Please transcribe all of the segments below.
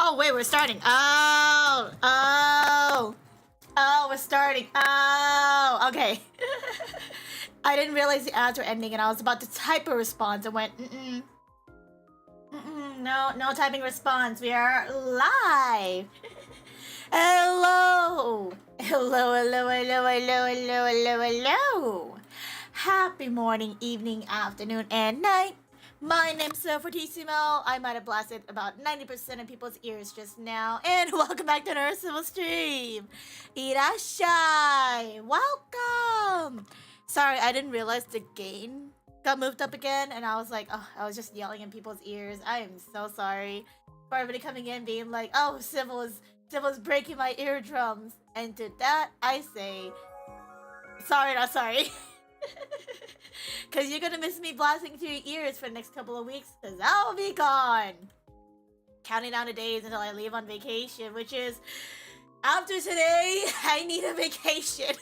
Oh, wait, we're starting. We're starting. Oh, okay. I didn't realize the ads were ending, and I was about to type a response and went, no typing response. We are live. Hello. Hello. Happy morning, evening, afternoon, and night. My name's CivilFortissimo. I might have blasted about 90% of people's ears just now. And welcome back to another Civil stream. Irashai. Welcome. Sorry, I didn't realize the gain got moved up again. And I was like, oh, I was just yelling in people's ears. I am so sorry for everybody coming in being like, oh, Civil's breaking my eardrums. And to that, I say, sorry, not sorry. Because you're gonna miss me blasting through your ears for the next couple of weeks, because I'll be gone. Counting down the days until I leave on vacation, which is after today. I need a vacation.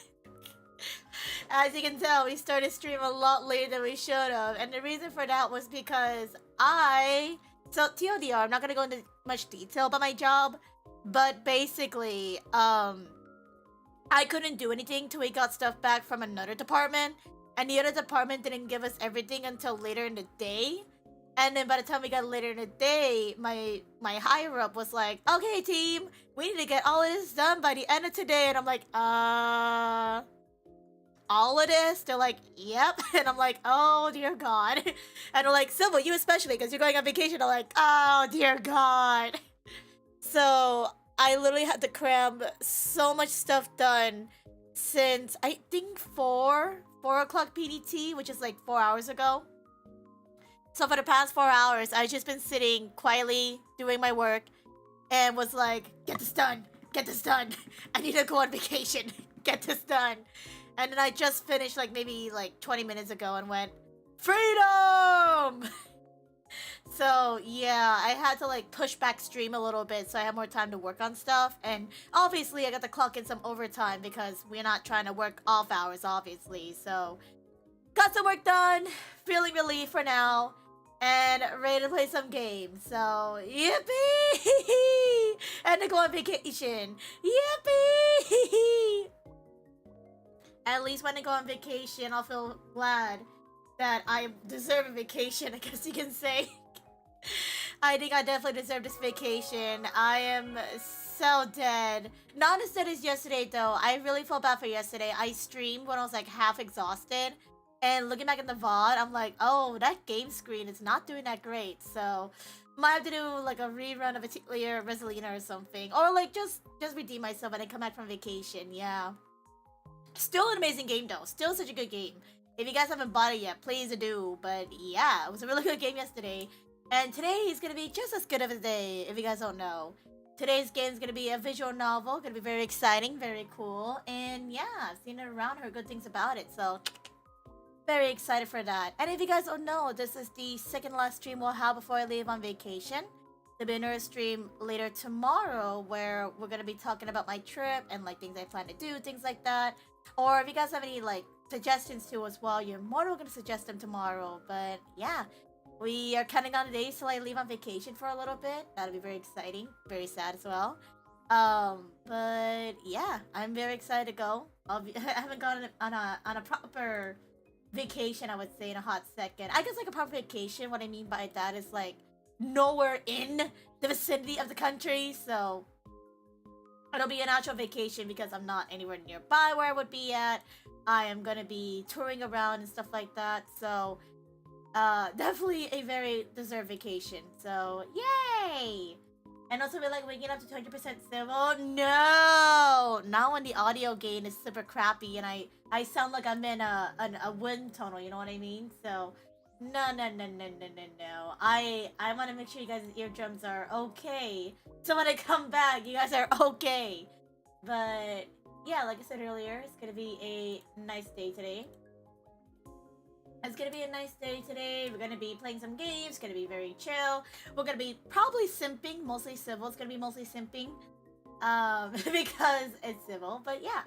As you can tell, we started stream a lot later than we should have, and the reason for that was because so TLDR, I'm not gonna go into much detail about my job, but basically, I couldn't do anything till we got stuff back from another department, and the other department didn't give us everything until later in the day. And then by the time we got later in the day, my higher up was like, okay team, we need to get all of this done by the end of today. And I'm like, all of this? They're like, yep. And I'm like, oh dear God. And they're like, Civil, you especially, because you're going on vacation. I'm like, oh dear God. So I literally had to cram so much stuff done since I think 4 o'clock PDT, which is like 4 hours ago. So for the past 4 hours, I've just been sitting quietly doing my work and was like, get this done. I need to go on vacation. Get this done. And then I just finished like maybe like 20 minutes ago and went, freedom! So yeah, I had to like push back stream a little bit so I have more time to work on stuff. And obviously I got to clock in some overtime because we're not trying to work off hours, obviously. So got some work done, feeling relieved for now, and ready to play some games. So yippee! And to go on vacation. Yippee! At least when I go on vacation, I'll feel glad that I deserve a vacation, I guess you can say. I think I definitely deserve this vacation. I am so dead. Not as dead as yesterday, though. I really felt bad for yesterday. I streamed when I was like half exhausted. And looking back at the VOD, I'm like, oh, that game screen is not doing that great. So, might have to do like a rerun of Atelier Rosalina or something. Or like just redeem myself and then come back from vacation. Yeah. Still an amazing game, though. Still such a good game. If you guys haven't bought it yet, please do. But yeah, it was a really good game yesterday. And today is going to be just as good of a day, if you guys don't know. Today's game is going to be a visual novel. Going to be very exciting, very cool. And yeah, I've seen it around, heard good things about it. So, very excited for that. And if you guys don't know, this is the second last stream we'll have before I leave on vacation. There'll be another stream later tomorrow where we're going to be talking about my trip and like things I plan to do, things like that. Or if you guys have any like suggestions too as well, you're more than welcome to suggest them tomorrow. But yeah, we are counting down the days till I leave on vacation for a little bit. That'll be very exciting, very sad as well. But yeah, I'm very excited to go. I haven't gone on a proper vacation, I would say, in a hot second. I guess like a proper vacation, what I mean by that is like nowhere in the vicinity of the country. So it'll be an actual vacation because I'm not anywhere nearby where I would be at. I am gonna be touring around and stuff like that. So definitely a very deserved vacation. So yay! And also we're like waking up to 200% civil. No! Not when the audio gain is super crappy and I sound like I'm in a wind tunnel, you know what I mean? So no. I want to make sure you guys' eardrums are okay. So when I come back, you guys are okay. But yeah, like I said earlier, it's gonna be a nice day today. We're gonna be playing some games. It's gonna be very chill. We're gonna be probably simping, mostly civil. It's gonna be mostly simping, because it's civil. But yeah,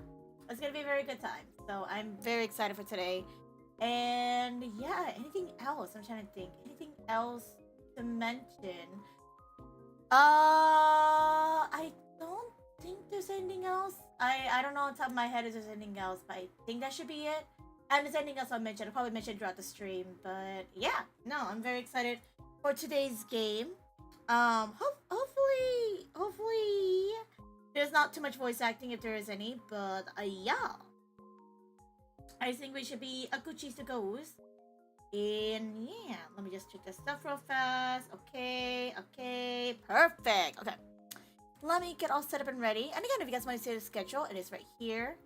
it's gonna be a very good time. So I'm very excited for today. And yeah, anything else? I'm trying to think. Anything else to mention? there's anything else. I don't know on top of my head if there's anything else, but I think that should be it. And if there's anything else I'll mention, I'll probably mention throughout the stream. But yeah, no, I'm very excited for today's game. Hopefully there's not too much voice acting if there is any, but yeah. I think we should be a Gucci to goes. And yeah, let me just check this stuff real fast. Okay, perfect. Okay. Let me get all set up and ready. And again, if you guys want to see the schedule, it is right here.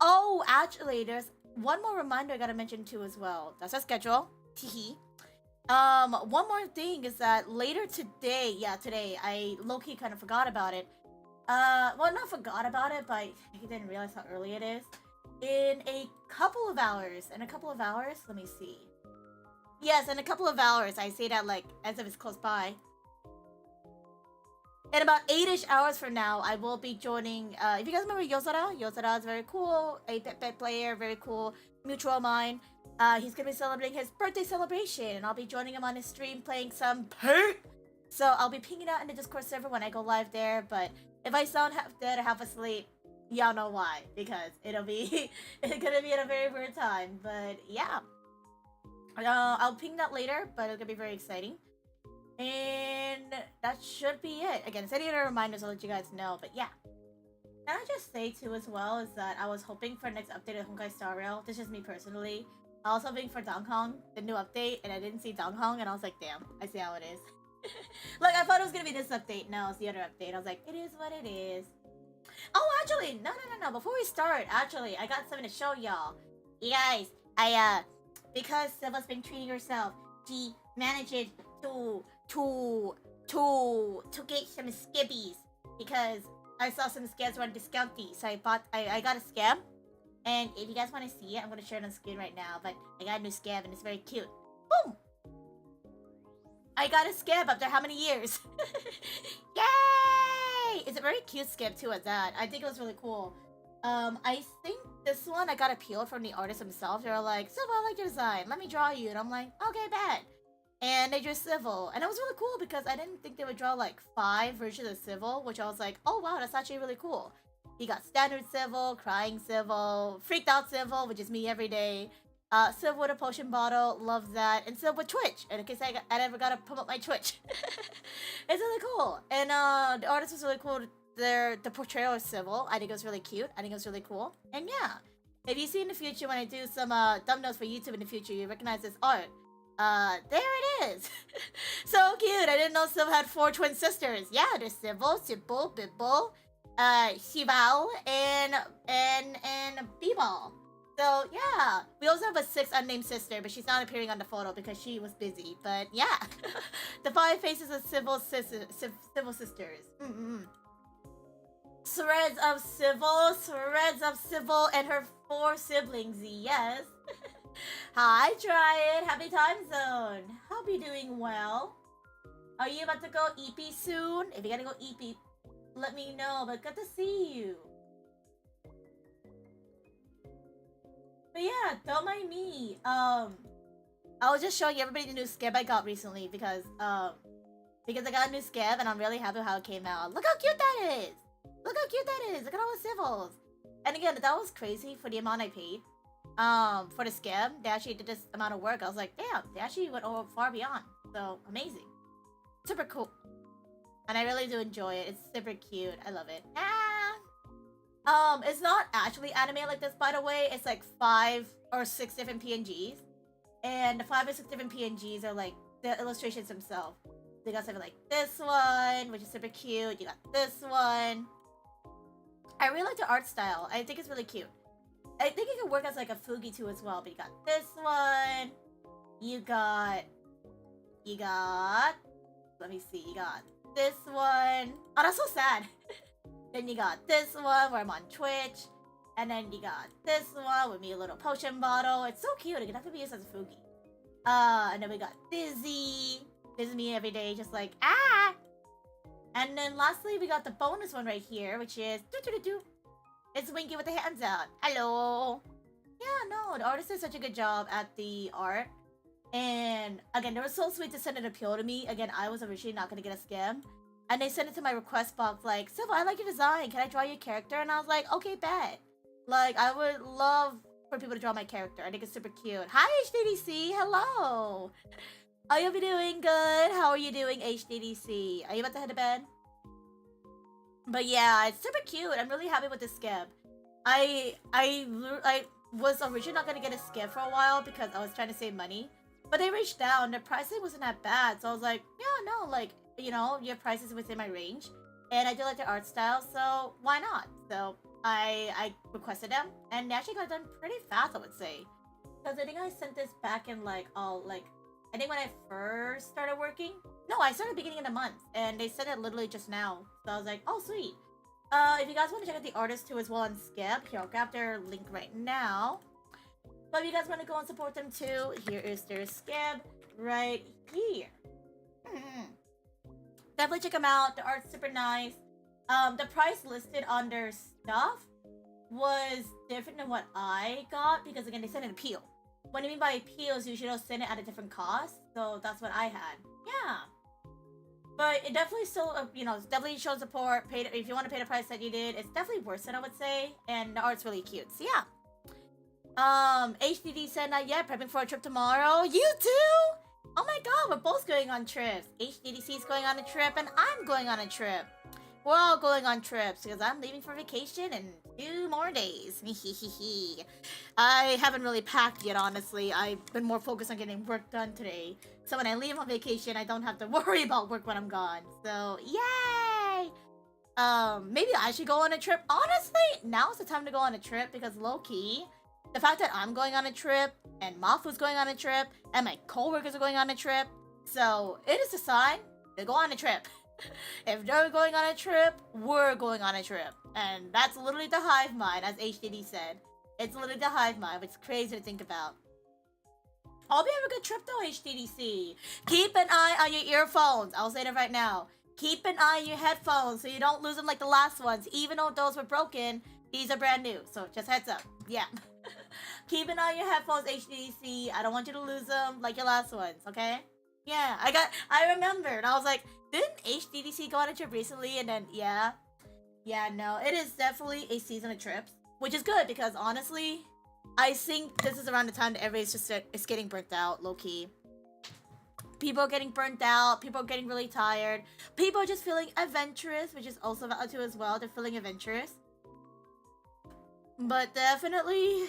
Oh, actually, there's one more reminder I gotta mention too as well. That's our schedule. Teehee. One more thing is that later today, today, I low-key kind of forgot about it. Well, not forgot about it, but I didn't realize how early it is. In a couple of hours, let me see. Yes, in a couple of hours, I say that like as if it's close by. In about 8-ish hours from now, I will be joining, if you guys remember Yozara is very cool, a pet player, very cool, mutual of mine. He's gonna be celebrating his birthday celebration, and I'll be joining him on his stream playing some pert. So I'll be pinging out in the Discord server when I go live there, but if I sound half dead or half asleep, y'all know why, because it's gonna be at a very weird time, but yeah. I'll ping that later, but it's gonna be very exciting. And that should be it. Again, any other reminders, I'll let you guys know, but yeah. Can I just say too as well is that I was hoping for next update of Honkai Star Rail. This is just me personally. I was hoping for Donghong, the new update, and I didn't see Donghong, and I was like, damn, I see how it is. Like, I thought it was gonna be this update. No, it's the other update. I was like, it is what it is. Oh, actually, no. Before we start, actually, I got something to show y'all. You guys, because Silva's been treating herself, she managed to get some skibbies because I saw some scabs on discounty, so I got a scab. And if you guys want to see it, I'm gonna share it on screen right now. But I got a new scab and it's very cute. Boom! I got a scab after how many years? Yay! It's a very cute scab too at that. I think it was really cool. I think this one I got a peel from the artist himself. They were like, Silva, I like your design. Let me draw you. And I'm like, okay, bet. And they drew Civil. And it was really cool because I didn't think they would draw like 5 versions of Civil, which I was like, oh wow, that's actually really cool. He got standard Civil, crying Civil, freaked out Civil, which is me every day. Civil with a potion bottle, love that. And Civil with Twitch. And in case I never got to promote my Twitch. It's really cool. And the artist was really cool. The portrayal of Civil, I think it was really cute. I think it was really cool. And yeah, if you see in the future when I do some thumbnails for YouTube in the future, you recognize this art. There it is. So cute. I didn't know Civil had 4 twin sisters. Yeah, there's Civil, Bibble, Shival, and B-Ball. So yeah, we also have a 6th unnamed sister, but she's not appearing on the photo because she was busy. But yeah, the 5 faces of Civil sisters. Threads of Civil, and her 4 siblings. Yes. Hi, Triad. Happy time zone. Hope you're doing well. Are you about to go EP soon? If you gotta go EP, let me know. But good to see you. But yeah, don't mind me. I was just showing everybody the new scab I got recently because I got a new scab and I'm really happy with how it came out. Look how cute that is. Look at all the civils. And again, that was crazy for the amount I paid. For the scab, they actually did this amount of work. I was like, damn, they actually went far beyond. So amazing. Super cool. And I really do enjoy it. It's super cute. I love it. It's not actually anime like this, by the way. It's like 5 or 6 different PNGs. And the 5 or 6 different PNGs are like the illustrations themselves. They got something like this one, which is super cute. You got this one. I really like the art style. I think it's really cute. I think it could work as like a Fugi too as well. But you got this one. You got... Let me see. You got this one. Oh, that's so sad. Then you got this one where I'm on Twitch. And then you got this one with me a little potion bottle. It's so cute. It can have to be used as a Fugi. And then we got Dizzy. This is me every day, just like, ah! And then lastly, we got the bonus one right here, which is It's Winky with the hands out. Hello! Yeah, no, the artist did such a good job at the art. And again, they were so sweet to send an appeal to me. Again, I was originally not gonna get a scam. And they sent it to my request box like, Civil, I like your design. Can I draw your character? And I was like, okay, bet. Like, I would love for people to draw my character. I think it's super cute. Hi, HDDC. Hello. Are you doing good? How are you doing, HDDC? Are you about to head to bed? But yeah, it's super cute. I'm really happy with the skip. I was originally not gonna get a skip for a while because I was trying to save money. But they reached out and the pricing wasn't that bad. So I was like, yeah, no, like, you know, your price is within my range. And I do like the art style, so why not? So I requested them and they actually got done pretty fast, I would say. Because I think I sent this back in like, I think when I first started working. No, I started beginning of the month and they sent it literally just now. So I was like, oh, sweet. If you guys want to check out the artist too as well on Skip, here, I'll grab their link right now. But if you guys want to go and support them too, here is their Skip right here. Definitely check them out. The art's super nice. The price listed on their stuff was different than what I got because again, they sent an appeal. What I mean by appeals, usually they'll send it at a different cost. So that's what I had. Yeah. But it definitely still, you know, definitely shows support. If you want to pay the price that you did, it's definitely worth it, I would say. And the art's really cute. So yeah. HDD said not yet. Prepping for a trip tomorrow. You too? Oh my god, we're both going on trips. HDDC is going on a trip and I'm going on a trip. We're all going on trips because I'm leaving for vacation in 2 more days. I haven't really packed yet, honestly. I've been more focused on getting work done today. So when I leave on vacation, I don't have to worry about work when I'm gone. So, yay! Maybe I should go on a trip. Honestly, now's the time to go on a trip because low-key, the fact that I'm going on a trip and Mafu's going on a trip and my coworkers are going on a trip, so it is a sign to go on a trip. If they're going on a trip, we're going on a trip. And that's literally the hive mind, as HDD said. It's literally the hive mind, which is crazy to think about. Hope you have a good trip though, HDDC. Keep an eye on your earphones. I'll say that right now. Keep an eye on your headphones so you don't lose them like the last ones. Even though those were broken, these are brand new. So just heads up. Yeah. Keep an eye on your headphones, HDDC. I don't want you to lose them like your last ones, okay? Yeah, I remembered. I was like, didn't HDDC go on a trip recently? And then, yeah. Yeah, no, it is definitely a season of trips. Which is good because honestly, I think this is around the time that everybody's just is getting burnt out, low-key. People are getting burnt out. People are getting really tired. People are just feeling adventurous, which is also valid too as well. They're feeling adventurous. But definitely,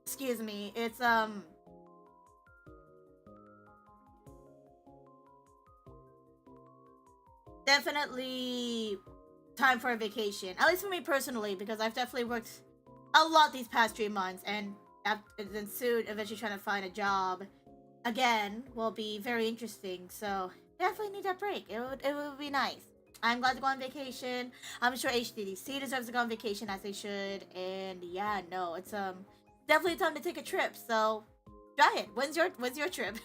excuse me, it's, definitely time for a vacation. At least for me personally, because I've definitely worked a lot these past 3 months, and then soon eventually trying to find a job again will be very interesting. So definitely need that break. It would be nice. I'm glad to go on vacation. I'm sure HDDC deserves to go on vacation as they should. And yeah, no, it's definitely time to take a trip. So Giant, when's your trip?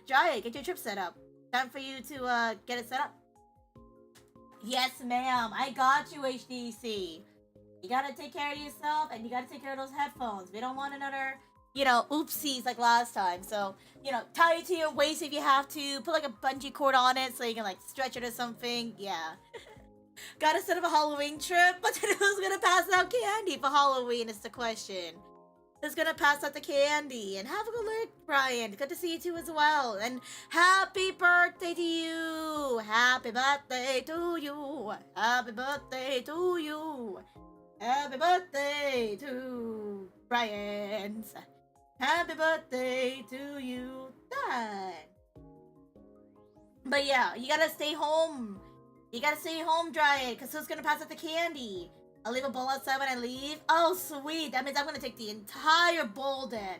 Giant, get your trip set up. Time for you to get it set up. Yes, ma'am. I got you, HDC. You gotta take care of yourself, and you gotta take care of those headphones. We don't want another, you know, oopsies like last time. So, you know, tie it to your waist if you have to. Put like a bungee cord on it so you can like stretch it or something. Yeah. Gotta set up a Halloween trip, but then who's gonna pass out candy for Halloween is the question. Who's gonna pass out the candy? And have a good look, Brian. Good to see you too as well. And happy birthday to you. Happy birthday to you. Happy birthday to you. Happy birthday to Brian. Happy birthday to you. Done. But yeah, you gotta stay home. You gotta stay home, Dry, because who's gonna pass out the candy? I'll leave a bowl outside when I leave. Oh, sweet. That means I'm gonna take the entire bowl then.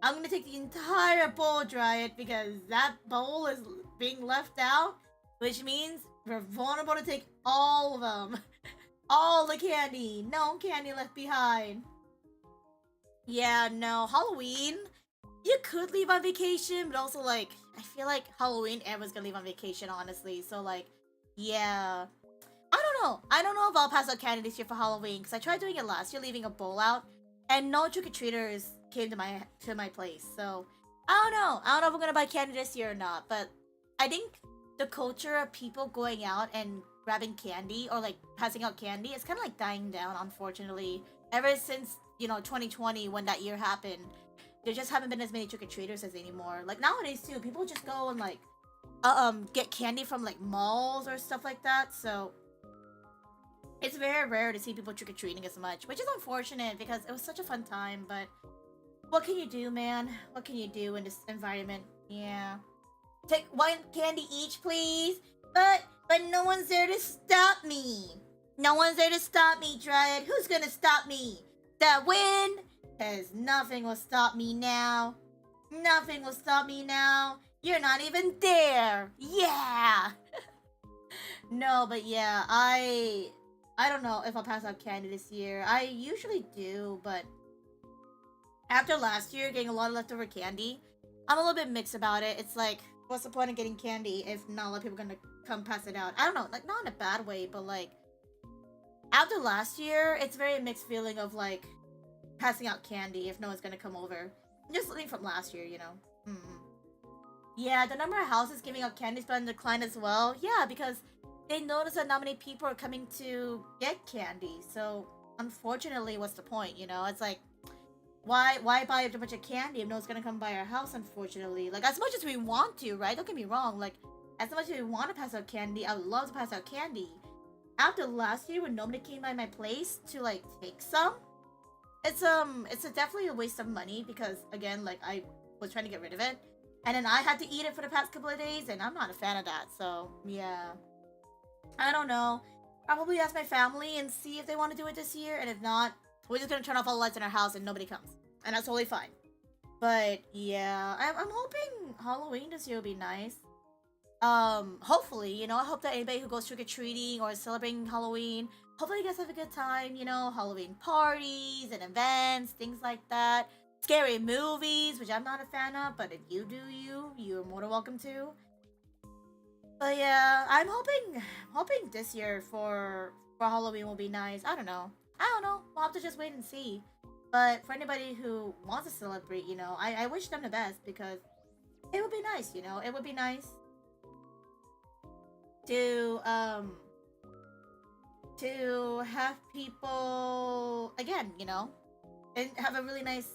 I'm gonna take the entire bowl, Dryad, because that bowl is being left out, which means we're vulnerable to take all of them. All the candy. No candy left behind. Yeah, no. Halloween, you could leave on vacation, but also, like, I feel like Halloween, everyone's gonna leave on vacation, honestly. So, like, yeah. I don't know if I'll pass out candy this year for Halloween, because I tried doing it last year, leaving a bowl out, and no trick-or-treaters came to my place. So, I don't know. I don't know if I'm gonna buy candy this year or not, but I think the culture of people going out and grabbing candy or like passing out candy is kind of like dying down, unfortunately. Ever since 2020 when that year happened, there just haven't been as many trick or treaters as anymore. Like nowadays too, people just go and like get candy from like malls or stuff like that. So it's very rare to see people trick or treating as much, which is unfortunate because it was such a fun time. But what can you do, man? What can you do in this environment? Yeah. Take one candy each, please. But no one's there to stop me. No one's there to stop me, Dryad. Who's gonna stop me? The wind? Cause nothing will stop me now. Nothing will stop me now. You're not even there. Yeah. No, but yeah, I don't know if I'll pass out candy this year. I usually do, but after last year getting a lot of leftover candy, I'm a little bit mixed about it. It's like, what's the point of getting candy if not a lot of people are gonna come pass it out? I don't know, like not in a bad way, but like after last year, it's very mixed feeling of like passing out candy if no one's gonna come over. Just something from last year, you know. Yeah, the number of houses giving out candy has been on decline as well. Yeah, because they notice that not many people are coming to get candy. So unfortunately, what's the point? You know, it's like why buy a bunch of candy if no one's gonna come by our house? Unfortunately, like as much as we want to, right? Don't get me wrong. Like as much as we want to pass out candy, I would love to pass out candy. After last year, when nobody came by my place to like take some, it's definitely a waste of money because again, like I was trying to get rid of it, and then I had to eat it for the past couple of days, and I'm not a fan of that. So yeah, I don't know. Probably ask my family and see if they want to do it this year, and if not, we're just gonna turn off all the lights in our house and nobody comes, and that's totally fine. But yeah, I'm hoping Halloween this year will be nice. Hopefully, I hope that anybody who goes trick or treating or is celebrating Halloween, hopefully you guys have a good time. Halloween parties and events, things like that. Scary movies, which I'm not a fan of, but if you do, you're more than welcome to. But yeah, I'm hoping this year for Halloween will be nice. I don't know. We'll have to just wait and see. But for anybody who wants to celebrate, I wish them the best because it would be nice. It would be nice to have people again, and have a really nice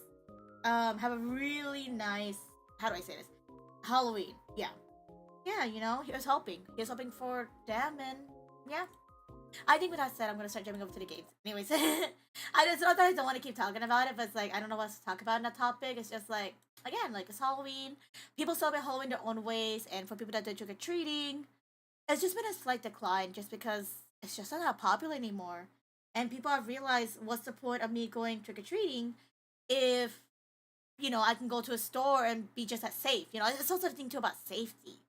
how do I say this? Halloween. Yeah. Yeah, he was hoping. He was hoping for them, and yeah. I think with that said, I'm gonna start jumping over to the games. Anyways, it's not that I don't want to keep talking about it, but it's like I don't know what else to talk about in that topic. It's just like again, like it's Halloween. People celebrate Halloween their own ways, and for people that do trick or treating, it's just been a slight decline just because it's just not that popular anymore. And people have realized what's the point of me going trick or treating if I can go to a store and be just as safe. It's also a thing too about safety.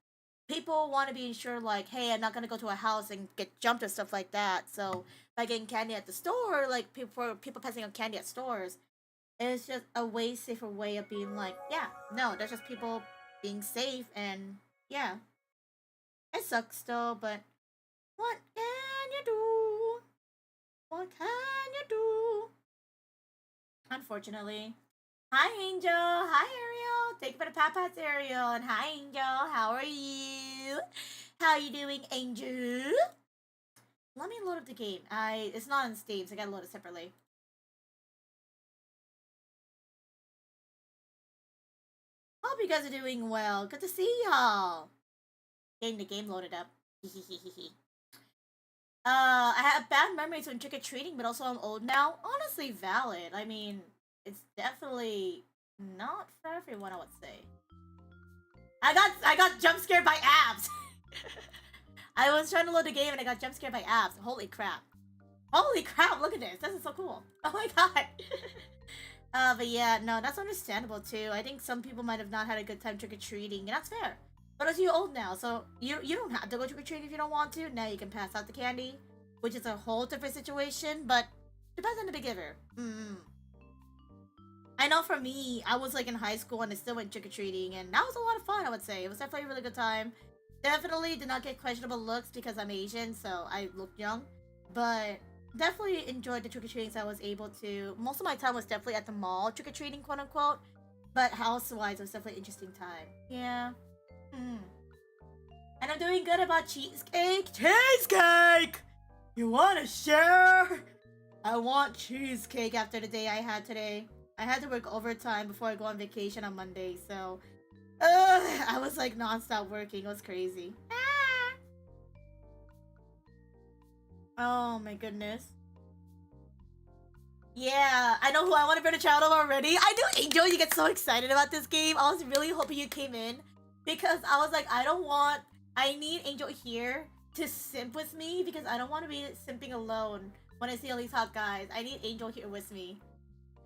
People want to be ensured, like, hey, I'm not gonna go to a house and get jumped or stuff like that. So by getting candy at the store, like people passing out candy at stores, it's just a way safer way of being like, yeah, no, that's just people being safe, and yeah, it sucks still, but what can you do? What can you do? Unfortunately. Hi, Angel. Hi, Ariel. Thank you for the pat pats, Ariel. And hi, Angel. How are you? How are you doing, Angel? Let me load up the game. It's not on Steam, so I gotta load it separately. Hope you guys are doing well. Good to see y'all. Getting the game loaded up. I have bad memories when trick or treating, but also I'm old now. Honestly, valid. I mean, it's definitely not for everyone, I would say. I got jump scared by abs. I was trying to load the game and I got jump scared by abs. Holy crap! Holy crap! Look at this. This is so cool. Oh my god. But yeah, no, that's understandable too. I think some people might have not had a good time trick or treating, and that's fair. But also, you're old now, so you don't have to go trick or treating if you don't want to. Now you can pass out the candy, which is a whole different situation. But depends on the big giver. I know for me, I was like in high school and I still went trick or treating, and that was a lot of fun. I would say it was definitely a really good time. Definitely did not get questionable looks because I'm Asian, so I looked young. But definitely enjoyed the trick or treatings I was able to. Most of my time was definitely at the mall trick or treating, quote unquote. But house-wise, it was definitely an interesting time. Yeah. And I'm doing good about cheesecake. Cheesecake! You want to share? I want cheesecake after the day I had today. I had to work overtime before I go on vacation on Monday, so... I was like non-stop working. It was crazy. Ah! Oh my goodness. Yeah, I know who I want to bring to channel already. I do, Angel, you get so excited about this game. I was really hoping you came in. Because I was like, I need Angel here to simp with me. Because I don't want to be simping alone when I see all these hot guys. I need Angel here with me.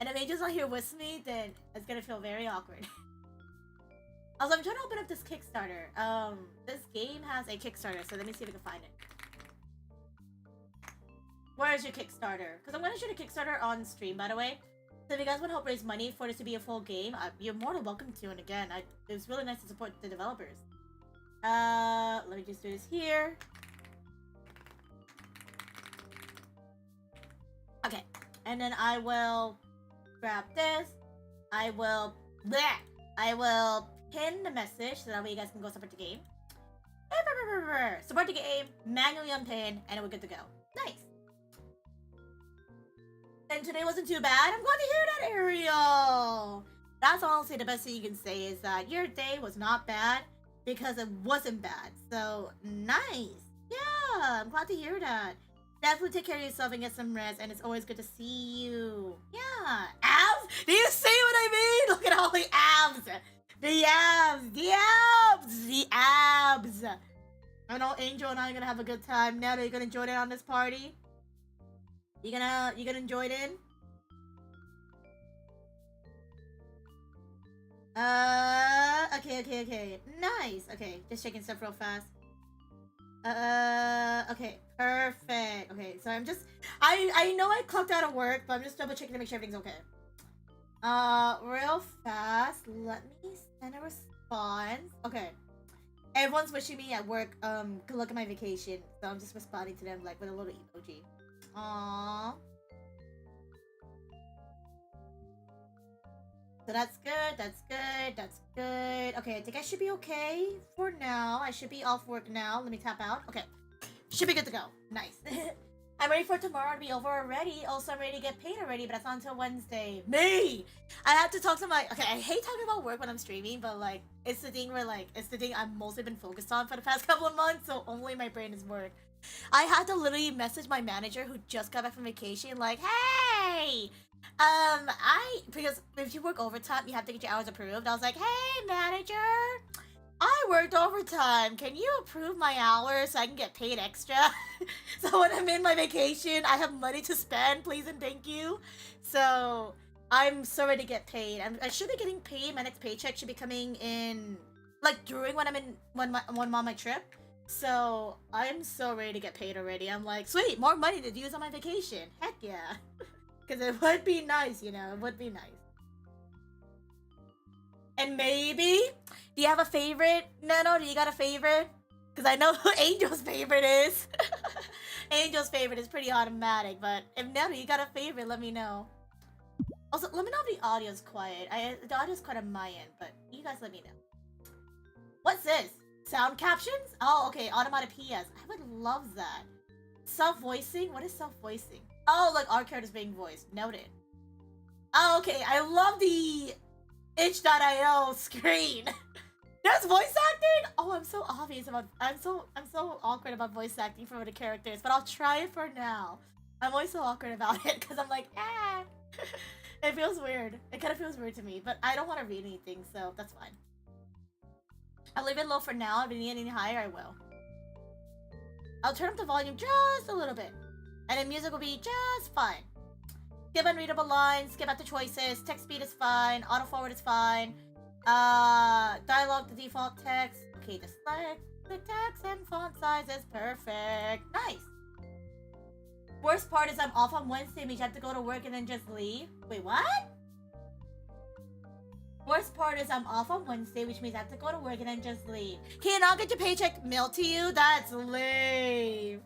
And if Angel's not here with me, then it's gonna feel very awkward. Also, I'm trying to open up this Kickstarter. This game has a Kickstarter, so let me see if I can find it. Where is your Kickstarter? Because I'm going to shoot a Kickstarter on stream, by the way. So if you guys want to help raise money for this to be a full game, you're more than welcome to. And again, it was really nice to support the developers. Let me just do this here. Okay. And then I will grab this. I will pin the message so that way you guys can go support the game. Support the game, manually unpin, and we're good to go. Nice. And today wasn't too bad. I'm glad to hear that, Ariel. That's honestly the best thing you can say is that your day was not bad because it wasn't bad. So, nice. Yeah, I'm glad to hear that. Definitely take care of yourself and get some rest, and it's always good to see you. Yeah. Abs? Do you see what I mean? Look at all the abs. The abs. The abs. The abs. I know Angel and I are gonna have a good time. Now that you're gonna join in on this party. You gonna join in? Okay. Nice. Okay, just checking stuff real fast. Okay, perfect. Okay, so I know I clocked out of work, but I'm just double checking to make sure everything's okay. Real fast, let me send a response. Okay. Everyone's wishing me at work, good luck on my vacation. So I'm just responding to them, like, with a little emoji. Aww. So that's good. Okay, I think I should be okay for now. I should be off work now. Let me tap out. Okay. Should be good to go. Nice. I'm ready for tomorrow to be over already. Also, I'm ready to get paid already, but that's not until Wednesday. Me! I have to talk to my... Okay, I hate talking about work when I'm streaming, but, like, it's the thing where, like, it's the thing I've mostly been focused on for the past couple of months, so only my brain is work. I had to literally message my manager who just got back from vacation, like, hey! Because if you work overtime, you have to get your hours approved. I was like, hey, manager! I worked overtime. Can you approve my hours so I can get paid extra? So when I'm in my vacation, I have money to spend, please and thank you. So I'm so ready to get paid. I should be getting paid. My next paycheck should be coming in, like, during when I'm on my trip. So I'm so ready to get paid already. I'm like, sweet, more money to use on my vacation. Heck yeah. Because it would be nice, you know, it would be nice. And maybe, do you have a favorite? Nano, do you got a favorite? Because I know who Angel's favorite is. Angel's favorite is pretty automatic, but if Nano, you got a favorite, let me know. Also, let me know if the audio's quiet. The audio's quiet on my end, but you guys let me know. What's this? Sound captions? Oh, okay, automatic PS. I would love that. Self-voicing? What is self-voicing? Oh, like our characters being voiced. Noted. Oh, okay, I love the itch.io screen. There's voice acting? Oh, I'm so obvious about... I'm so awkward about voice acting for the characters, but I'll try it for now. I'm always so awkward about it, because I'm like, ah. It feels weird. It kind of feels weird to me, but I don't want to read anything, so that's fine. I'll leave it low for now. If you need any higher, I will. I'll turn up the volume just a little bit. And the music will be just fine. Skip unreadable lines, skip out the choices, text speed is fine, auto forward is fine. Dialogue, the default text. Okay, just select the text and font size is perfect. Nice. Worst part is I'm off on Wednesday, means you have to go to work and then just leave. Wait, what? Worst part is I'm off on Wednesday, which means I have to go to work and then just leave. Can you not get your paycheck mailed to you? That's lame.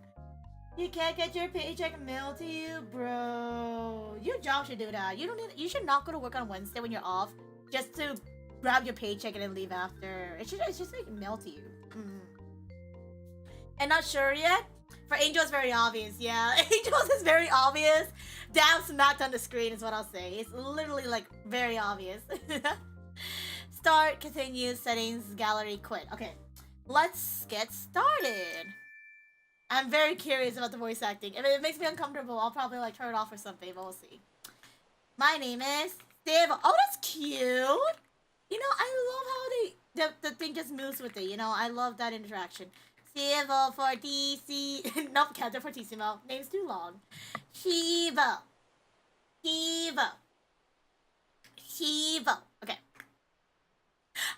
You can't get your paycheck mailed to you, bro. Your job should do that. You should not go to work on Wednesday when you're off. just to grab your paycheck and then leave after. It's just like mail to you. And not sure yet? For Angel, it's very obvious, yeah. Angel's is very obvious. Damn smacked on the screen is what I'll say. It's literally, like, very obvious. Start, continue, settings, gallery, quit. Okay, let's get started. I'm very curious about the voice acting. If it makes me uncomfortable, I'll probably, like, turn it off or something, but we'll see. My name is Steve. Oh, that's cute! You know, I love how the thing just moves with it, you know? I love that interaction. CivilFortissimo. Nope, CivilFortissimo. Name's too long. Shiva. Okay.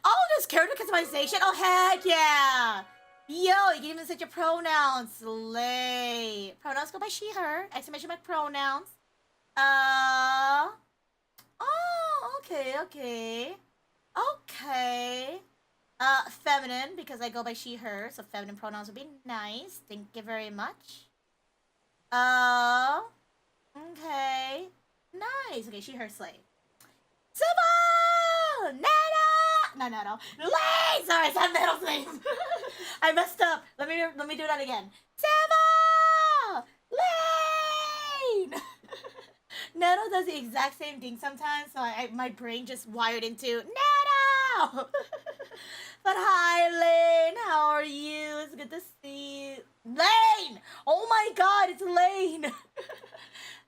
Oh, there's character customization. Oh, heck yeah. Yo, you can even set your pronouns. Slay. Pronouns go by she, her. Exclamation mark pronouns. Oh, okay. Feminine, because I go by she, her, so feminine pronouns would be nice. Thank you very much. Okay. Nice. Okay, she, her, slay. Subo! Nano! Lane! Sorry, I said middle names. I messed up. Let me do that again. Subo! Lane! Nano does the exact same thing sometimes, so my brain just wired into Nano! But hi, Lane. How are you? It's good to see you. Lane! Oh my god, it's Lane!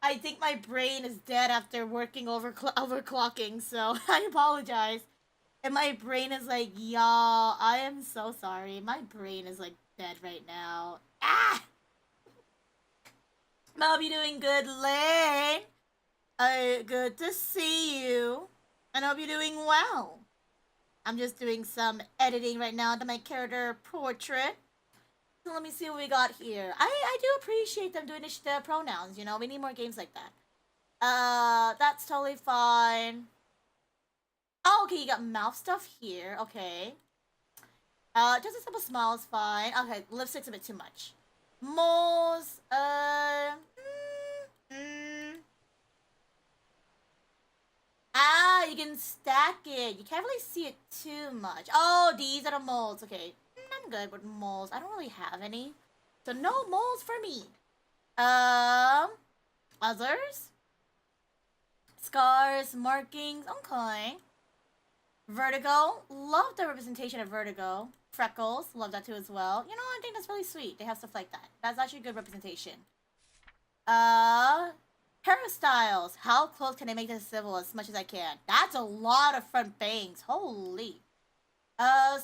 I think my brain is dead after working overclocking, so I apologize. And my brain is like, y'all, I am so sorry. My brain is like dead right now. Ah! Hope you doing good, Lane. Good to see you. And hope you're doing well. I'm just doing some editing right now to my character portrait. So let me see what we got here. I do appreciate them doing the pronouns, you know? We need more games like that. That's totally fine. Oh, okay, you got mouth stuff here. Okay. Just a simple smile is fine. Okay, lipstick's a bit too much. Moles, Ah, you can stack it. You can't really see it too much. Oh, these are the moles. Okay. I'm good with moles. I don't really have any. So no moles for me. Others? Scars, markings. Okay. Vertigo. Love the representation of vertigo. Freckles. Love that too as well. You know, I think that's really sweet. They have stuff like that. That's actually a good representation. Hairstyles. How close can I make this civil as much as I can? That's a lot of front bangs. Holy.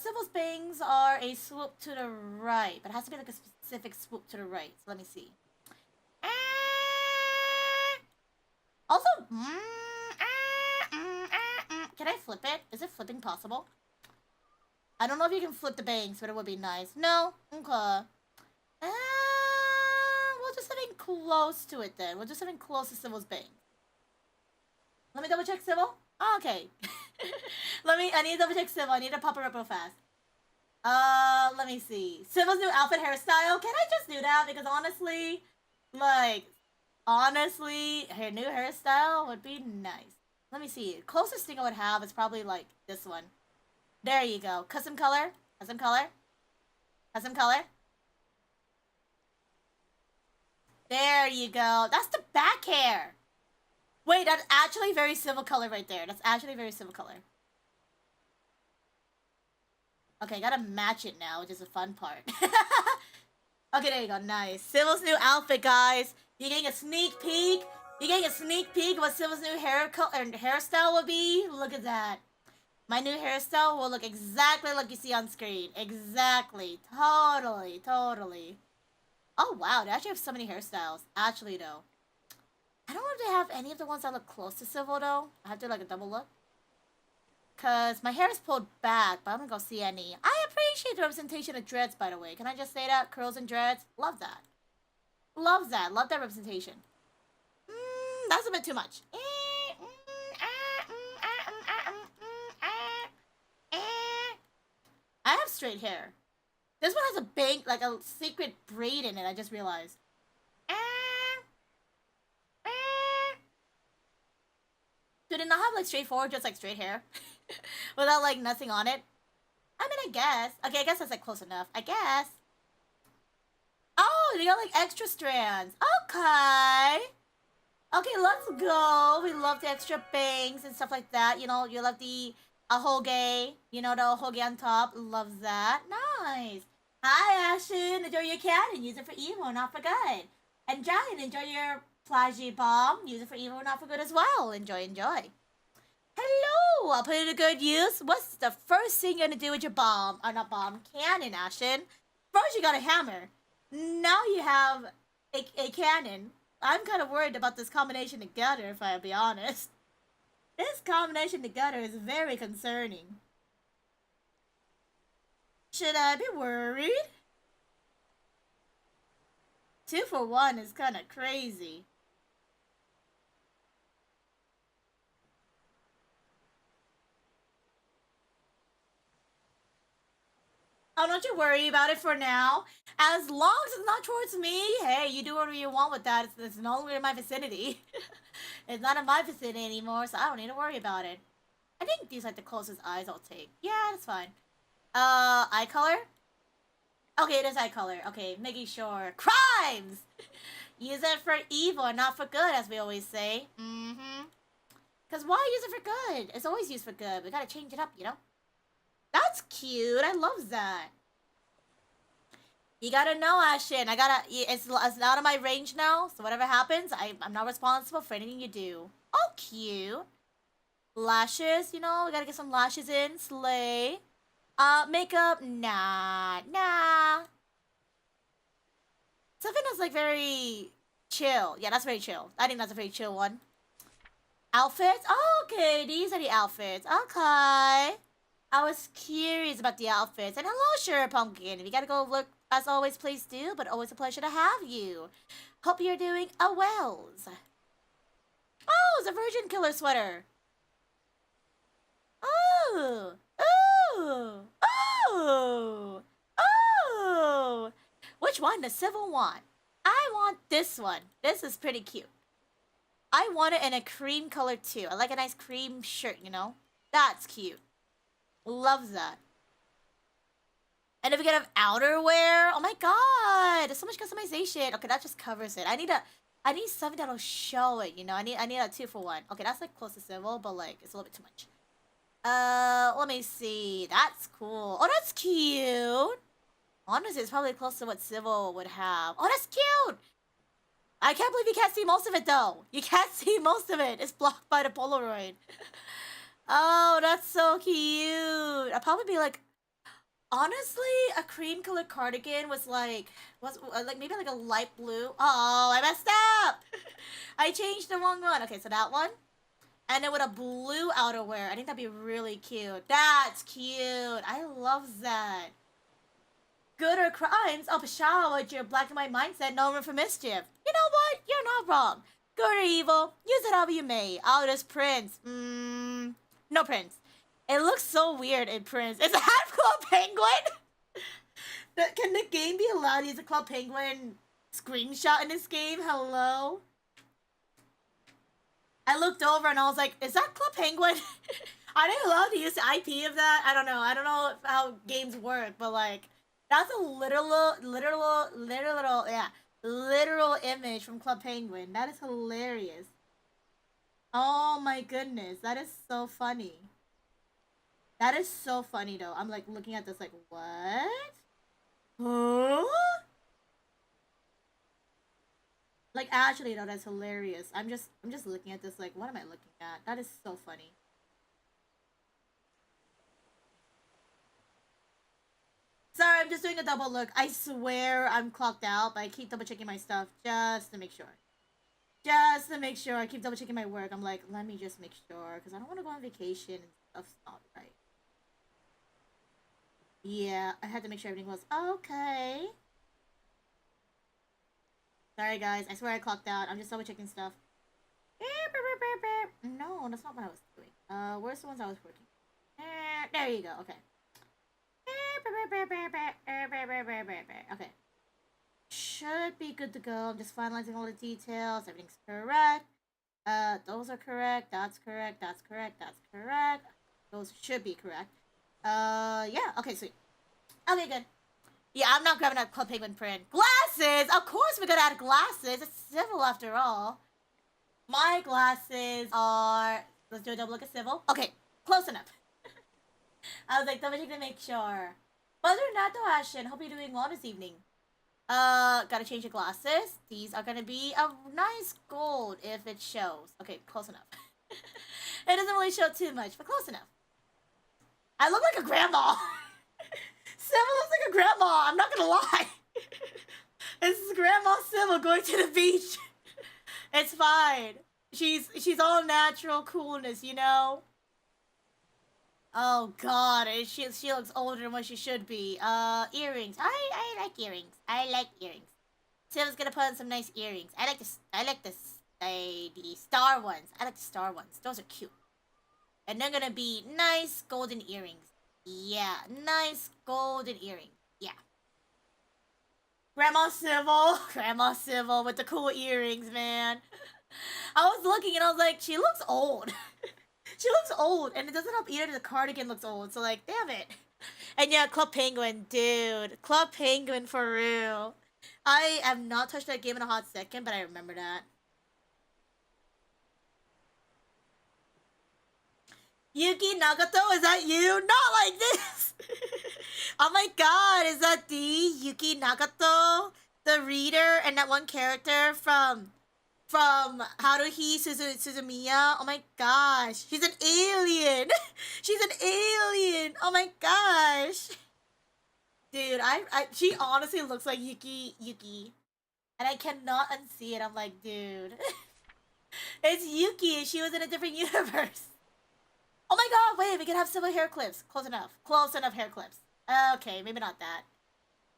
Civil's bangs are a swoop to the right, but it has to be like a specific swoop to the right. So let me see. Also, can I flip it? Is it flipping possible? I don't know if you can flip the bangs, but it would be nice. No? Okay. We'll do something close to it then. We'll do something close to Civil's bangs. Let me double check Civil. Oh, okay. I need to double check Civil. I need to pop her up real fast. Let me see. Civil's new outfit hairstyle. Can I just do that? Because honestly, her new hairstyle would be nice. Let me see. Closest thing I would have is probably like this one. There you go. Custom color. There you go. That's the back hair. Wait, that's actually very Civil color right there. That's actually very Civil color. Okay, gotta match it now, which is a fun part. Okay, there you go. Nice. Civil's new outfit, guys. You're getting a sneak peek. You're getting a sneak peek of what Civil's new hairstyle will be. Look at that. My new hairstyle will look exactly like you see on screen. Exactly. Totally. Oh, wow. They actually have so many hairstyles. Actually, though. I don't know if they have any of the ones that look close to Civil, though. I have to, like, a double look. Because my hair is pulled back, but I don't go see any. I appreciate the representation of dreads, by the way. Can I just say that? Curls and dreads. Love that. Love that representation. That's a bit too much. I have straight hair. This one has a bang, like a secret braid in it, I just realized. Do they not have like straightforward, just like straight hair, without like nothing on it? I mean, I guess. Okay, I guess that's like close enough. I guess. Oh, they got like extra strands. Okay. Okay, let's go. We love the extra bangs and stuff like that. You know, you love the ahoge. You know, the ahoge on top. Loves that. Nice. Hi, Ashen. Enjoy your cannon. Use it for evil, not for good. And Giant, enjoy your Plagy bomb. Use it for evil, not for good as well. Enjoy, enjoy. Hello. I'll put it to good use. What's the first thing you're gonna do with your bomb? Or not bomb, cannon, Ashen. First, you got a hammer. Now you have a cannon. I'm kind of worried about this combination together, if I'll be honest. This combination together is very concerning. Should I be worried? 2 for 1 is kind of crazy. Oh, don't you worry about it for now. As long as it's not towards me, hey, you do whatever you want with that. It's no longer in my vicinity. It's not in my vicinity anymore, so I don't need to worry about it. I think these are the closest eyes I'll take. Yeah, that's fine. Eye color? Okay, it is eye color. Okay, making sure. Crimes! Use it for evil, not for good, as we always say. Mm-hmm. Because why use it for good? It's always used for good. We gotta change it up, you know? That's cute. I love that. You gotta know, Ashen. It's out of my range now, so whatever happens, I'm not responsible for anything you do. Oh, cute. Lashes, you know, we gotta get some lashes in. Slay. Makeup, nah. Something that's like very chill. Yeah, that's very chill. I think that's a very chill one. Outfits? Oh, okay, these are the outfits. Okay. I was curious about the outfits. And hello, Sure Pumpkin. If you gotta go look, as always, please do. But always a pleasure to have you. Hope you're doing a wells. Oh, it's a Virgin Killer sweater. Oh, oh, oh, oh. Which one? The civil one. I want this one. This is pretty cute. I want it in a cream color too. I like a nice cream shirt, you know? That's cute. Loves that. And if we get an outerwear, oh my god, there's so much customization. Okay, that just covers it. I need something that'll show it, you know? I need a 2 for 1. Okay, that's like close to civil, but like it's a little bit too much. Let me see. That's cool. Oh, that's cute. Honestly, it's probably close to what civil would have. Oh, that's cute. I can't believe you can't see most of it though. You can't see most of it. It's blocked by the Polaroid. Oh, that's so cute. I'd probably be like, honestly, a cream colored cardigan was like maybe like a light blue. Oh, I messed up. I changed the wrong one. Okay, so that one. And then with a blue outerwear. I think that'd be really cute. That's cute. I love that. Good or crimes? Oh, pshaw, with your black and white mindset, no room for mischief. You know what? You're not wrong. Good or evil, use it however you may. Oh, there's Prince. No Prince. It looks so weird in Prince. Is that Club Penguin? Can the game be allowed to use a Club Penguin screenshot in this game? Hello? I looked over and I was like, is that Club Penguin? Are they allowed to use the IP of that? I don't know. I don't know how games work, but like, that's a literal image from Club Penguin. That is hilarious. Oh my goodness, that is so funny. That is so funny though. I'm like looking at this like, what? Huh? Like actually though, that's hilarious. I'm just looking at this like, what am I looking at? That is so funny. Sorry, I'm just doing a double look. I swear I'm clocked out, but I keep double checking my stuff just to make sure. Just to make sure. I keep double checking my work. I'm like, let me just make sure, because I don't want to go on vacation and stuff's not right. Yeah, I had to make sure everything was okay. Sorry, guys. I swear I clocked out. I'm just double checking stuff. No, that's not what I was doing. Where's the ones I was working? There you go. Okay. Okay. Should be good to go. I'm just finalizing all the details. Everything's correct. Those are correct. That's correct. That's correct. That's correct. Those should be correct. Yeah. Okay, sweet. Okay, good. Yeah, I'm not grabbing that Club Penguin print. Glasses! Of course we're gonna add glasses. It's civil after all. My glasses are... Let's do a double look at civil. Okay, close enough. I was like, double check to make sure. Other than that though, Ashton, hope you're doing well this evening. Gotta change your glasses. These are gonna be a nice gold if it shows. Okay, close enough. It doesn't really show too much, but close enough. I look like a grandma. Sybil looks like a grandma. I'm not gonna lie. This is Grandma Sybil going to the beach. It's fine. She's all natural coolness, you know. Oh God, she looks older than what she should be. Earrings. I like earrings. I like earrings. Sybil's gonna put on some nice earrings. I like the star ones. I like the star ones. Those are cute. And they're gonna be nice golden earrings. Yeah, nice golden earrings. Yeah. Grandma Sybil with the cool earrings, man. I was looking and I was like, she looks old. She looks old, and it doesn't help either. The cardigan looks old, so like, damn it. And yeah, Club Penguin, dude. Club Penguin for real. I have not touched that game in a hot second, but I remember that. Yuki Nagato, is that you? Not like this! Oh my god, is that the Yuki Nagato? The reader and that one character from Haruhi Suzumiya? Oh my gosh, she's an alien! She's an alien! Oh my gosh! Dude, she honestly looks like Yuki. And I cannot unsee it. I'm like, dude. It's Yuki. She was in a different universe. Oh my god, wait, we can have silver hair clips. Close enough. Close enough hair clips. Okay, maybe not that.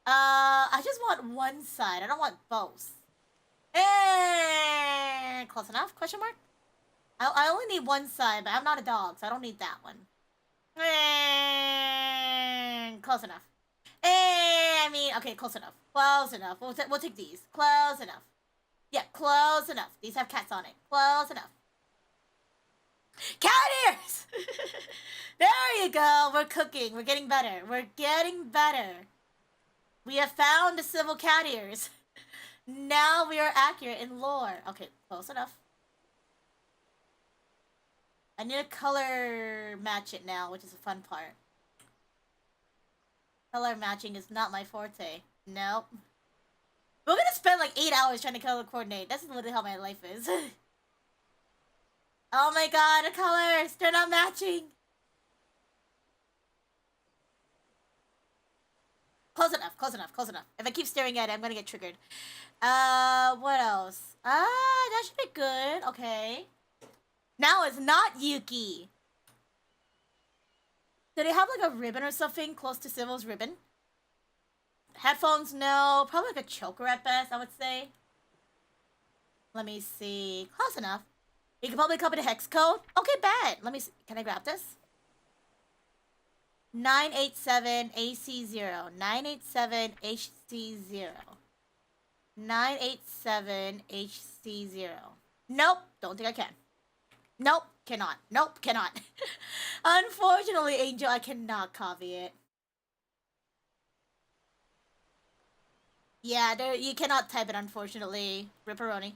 I just want one side. I don't want both. Close enough? Question mark? I only need one side, but I'm not a dog, so I don't need that one. Close enough. Okay, close enough. Close enough. We'll take these. Close enough. Yeah, close enough. These have cats on it. Close enough. Cat ears! There you go. We're cooking. We're getting better. We're getting better. We have found the civil cat ears. Now we are accurate in lore. Okay, close enough. I need to color match it now, which is a fun part. Color matching is not my forte. Nope. We're gonna spend like 8 hours trying to color coordinate. That's literally how my life is. Oh my god, the colors! They're not matching! Close enough, close enough, close enough. If I keep staring at it, I'm gonna get triggered. What else? That should be good. Okay. Now it's not Yuki. Do they have like a ribbon or something close to Civil's ribbon? Headphones, no. Probably like a choker at best, I would say. Let me see. Close enough. You can probably copy the hex code. Okay, bad. Let me see. Can I grab this? 987 AC0. 987 HC0. 987 HC0. Nope. Don't think I can. Nope. Cannot. Nope. Cannot. Unfortunately, Angel, I cannot copy it. Yeah, there, you cannot type it, unfortunately. Ripperoni.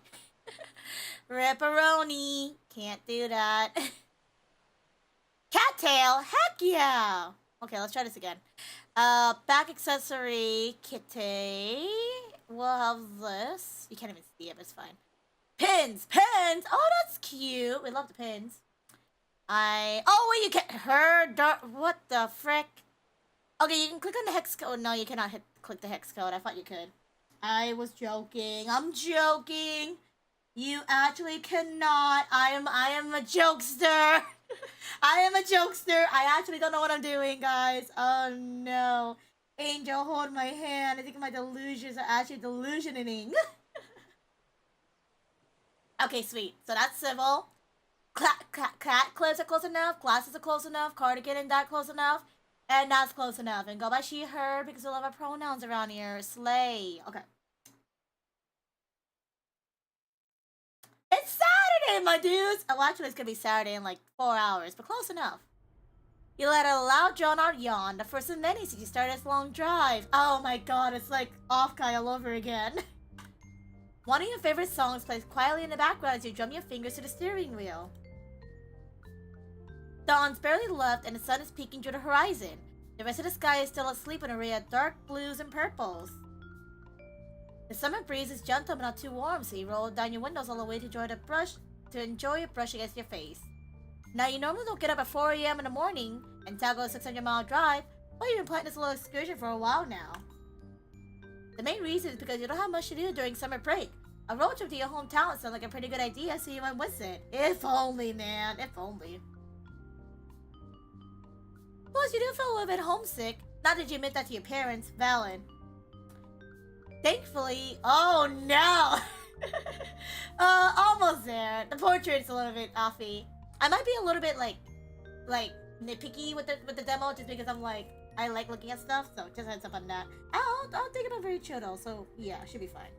Ripperoni. Can't do that. Cattail? Heck yeah! Okay, let's try this again. Back accessory, kitty. We'll have this. You can't even see it, but it's fine. Pins! Pins! Oh, that's cute. We love the pins. Oh, wait, you can't... What the frick? Okay, you can click on the hex code. No, you cannot click the hex code. I thought you could. I was joking. I'm joking. You actually cannot. I am a jokester. I am a jokester. I actually don't know what I'm doing, guys. Oh, no. Angel, hold my hand. I think my delusions are actually delusioning. Okay, sweet. So that's civil. Cat clips are close enough. Glasses are close enough. Cardigan and that close enough. And that's close enough. And go by she, her, because we love our pronouns around here. Slay. Okay. It's Friday, my dudes! Oh, actually, it's gonna be Saturday in like 4 hours, but close enough. You let a loud drawn-out yawn. The first of many since you started this long drive. Oh my god, it's like off-guy all over again. One of your favorite songs plays quietly in the background as you drum your fingers to the steering wheel. Dawn's barely left and the sun is peeking through the horizon. The rest of the sky is still asleep in an array of dark blues and purples. The summer breeze is gentle but not too warm, so you roll down your windows all the way to enjoy a brush against your face. Now, you normally don't get up at 4 a.m. in the morning and tackle a 600-mile drive, but you've been planning this little excursion for a while now. The main reason is because you don't have much to do during summer break. A road trip to your hometown sounds like a pretty good idea, so you went with it. If only, man. If only. Plus, you do feel a little bit homesick. Not that you admit that to your parents. Valid. Thankfully... Oh, no! Almost there. The portrait's a little bit offy. I might be a little bit, like nitpicky with the demo, just because I'm like... I like looking at stuff, so just heads up on that. I'll take it on very chill though, so yeah, should be fine.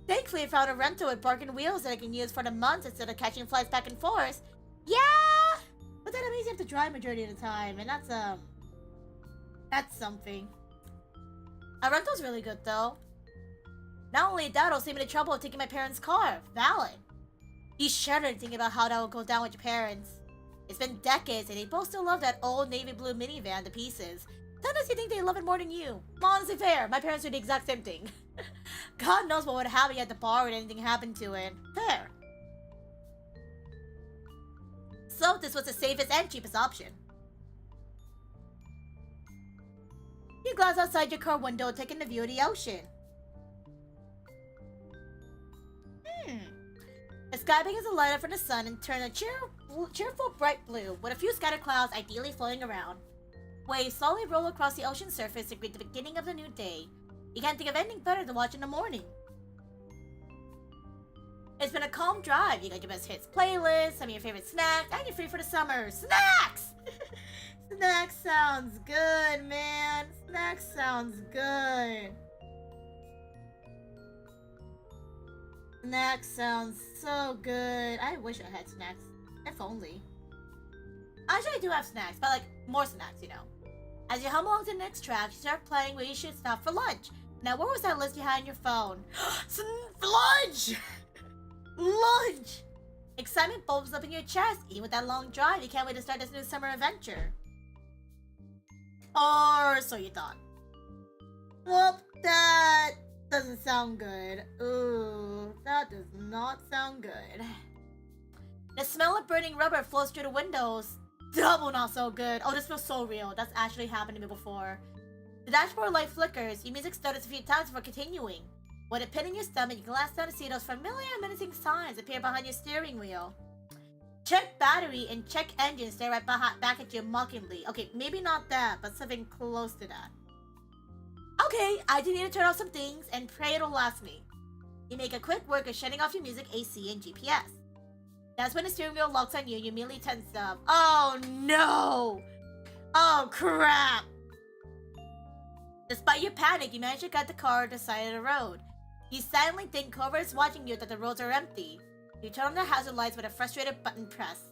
Thankfully, I found a rental with barking wheels that I can use for the month instead of catching flights back and forth. Yeah! But that means you have to drive majority of the time, and that's something. A rental's really good though. Not only that, it'll save me the trouble of taking my parents' car. Valid. You shuddered thinking about how that would go down with your parents. It's been decades and they both still love that old navy blue minivan to pieces. Sometimes you think they love it more than you. Honestly fair, my parents do the exact same thing. God knows what would happen if you had to borrow it and anything happened to it. Fair. So this was the safest and cheapest option. You glance outside your car window, taking the view of the ocean. The sky begins to light up from the sun and turn a cheerful bright blue, with a few scattered clouds ideally floating around. Waves slowly roll across the ocean surface to greet the beginning of the new day. You can't think of anything better to watch in the morning. It's been a calm drive. You got your best hits playlist, some of your favorite snacks, and you're free for the summer. Snacks! Snacks sounds good, man. Snacks sounds good. Snacks sounds so good. I wish I had snacks. If only. Actually, I do have snacks, but like, more snacks, you know. As you hum along to the next track, you start playing where you should stop for lunch. Now, what was that list you had on your phone? Lunch! Lunch! Excitement bulbs up in your chest. Even with that long drive, you can't wait to start this new summer adventure. Or so you thought. Well, that doesn't sound good. Ooh, that does not sound good. The smell of burning rubber flows through the windows. Double not so good. Oh, this feels so real. That's actually happened to me before. The dashboard light flickers. Your music stutters a few times before continuing. With a pin in your stomach, you glance down to see those familiar and menacing signs appear behind your steering wheel. Check battery and check engine stare right back at you mockingly. Okay, maybe not that, but something close to that. Okay, I do need to turn off some things and pray it'll last me. You make a quick work of shutting off your music, AC, and GPS. That's when the steering wheel locks on you and you immediately tense up. Oh no! Oh crap! Despite your panic, you manage to get the car to the side of the road. You silently think whoever is watching you that the roads are empty. You turn on the hazard lights with a frustrated button press.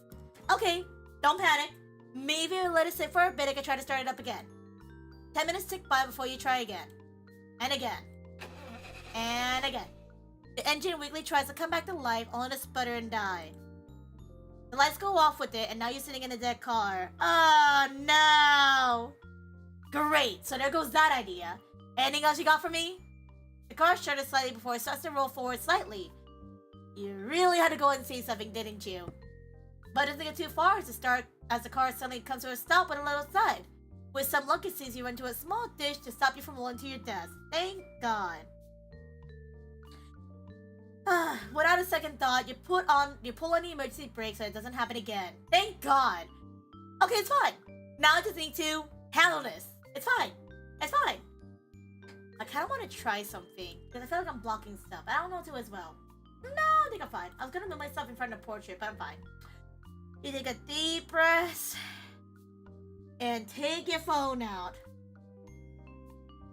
Okay, don't panic. Maybe I'll let it sit for a bit and can try to start it up again. 10 minutes tick by before you try again. And again. And again. The engine weakly tries to come back to life, only to sputter and die. The lights go off with it, and now you're sitting in a dead car. Oh, no! Great, so there goes that idea. Anything else you got for me? The car shuddered slightly before it starts to roll forward slightly. You really had to go and see something, didn't you? But it doesn't get too far as the car suddenly comes to a stop on a little side. With some luck, it sees you into a small dish to stop you from rolling to your death. Thank God. Without a second thought, you pull on the emergency brake so it doesn't happen again. Thank God. Okay, it's fine. Now I just need to handle this. It's fine. It's fine. I kind of want to try something because I feel like I'm blocking stuff. I don't know to as well. No, I think I'm fine. I was gonna move myself in front of the portrait, but I'm fine. You take a deep breath and take your phone out.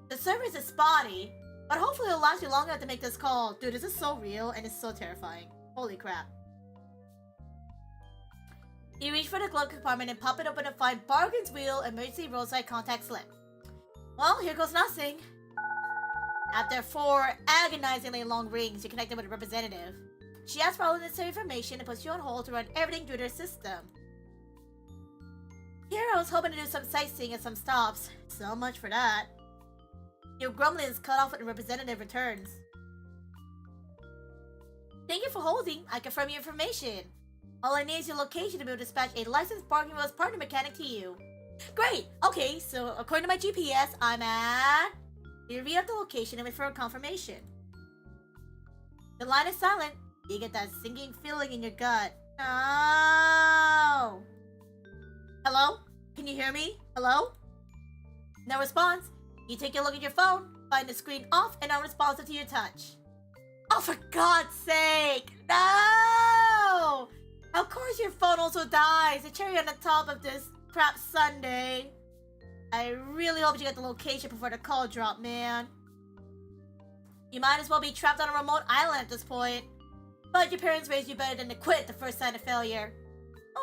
The service is spotty, but hopefully it'll last you long enough to make this call. Dude, this is so real and it's so terrifying. Holy crap. You reach for the glove compartment and pop it open to find Bargain's Wheel emergency roadside contact slip. Well, here goes nothing. After 4 agonizingly long rings, you're connected with a representative. She asks for all the necessary information and puts you on hold to run everything through their system. Here I was hoping to do some sightseeing and some stops. So much for that. Your grumbling is cut off when the representative returns. Thank you for holding. I confirm your information. All I need is your location to be able to dispatch a licensed Bargain Wheels partner mechanic to you. Great! Okay, so according to my GPS, I'm at... You read up the location and wait for a confirmation. The line is silent. You get that sinking feeling in your gut. No! Hello? Can you hear me? Hello? No response. You take a look at your phone, find the screen off and unresponsive to your touch. Oh, for God's sake! No! Of course your phone also dies. The cherry on the top of this crap sundae. I really hope you get the location before the call drop, man. You might as well be trapped on a remote island at this point. But your parents raised you better than to quit the first sign of failure.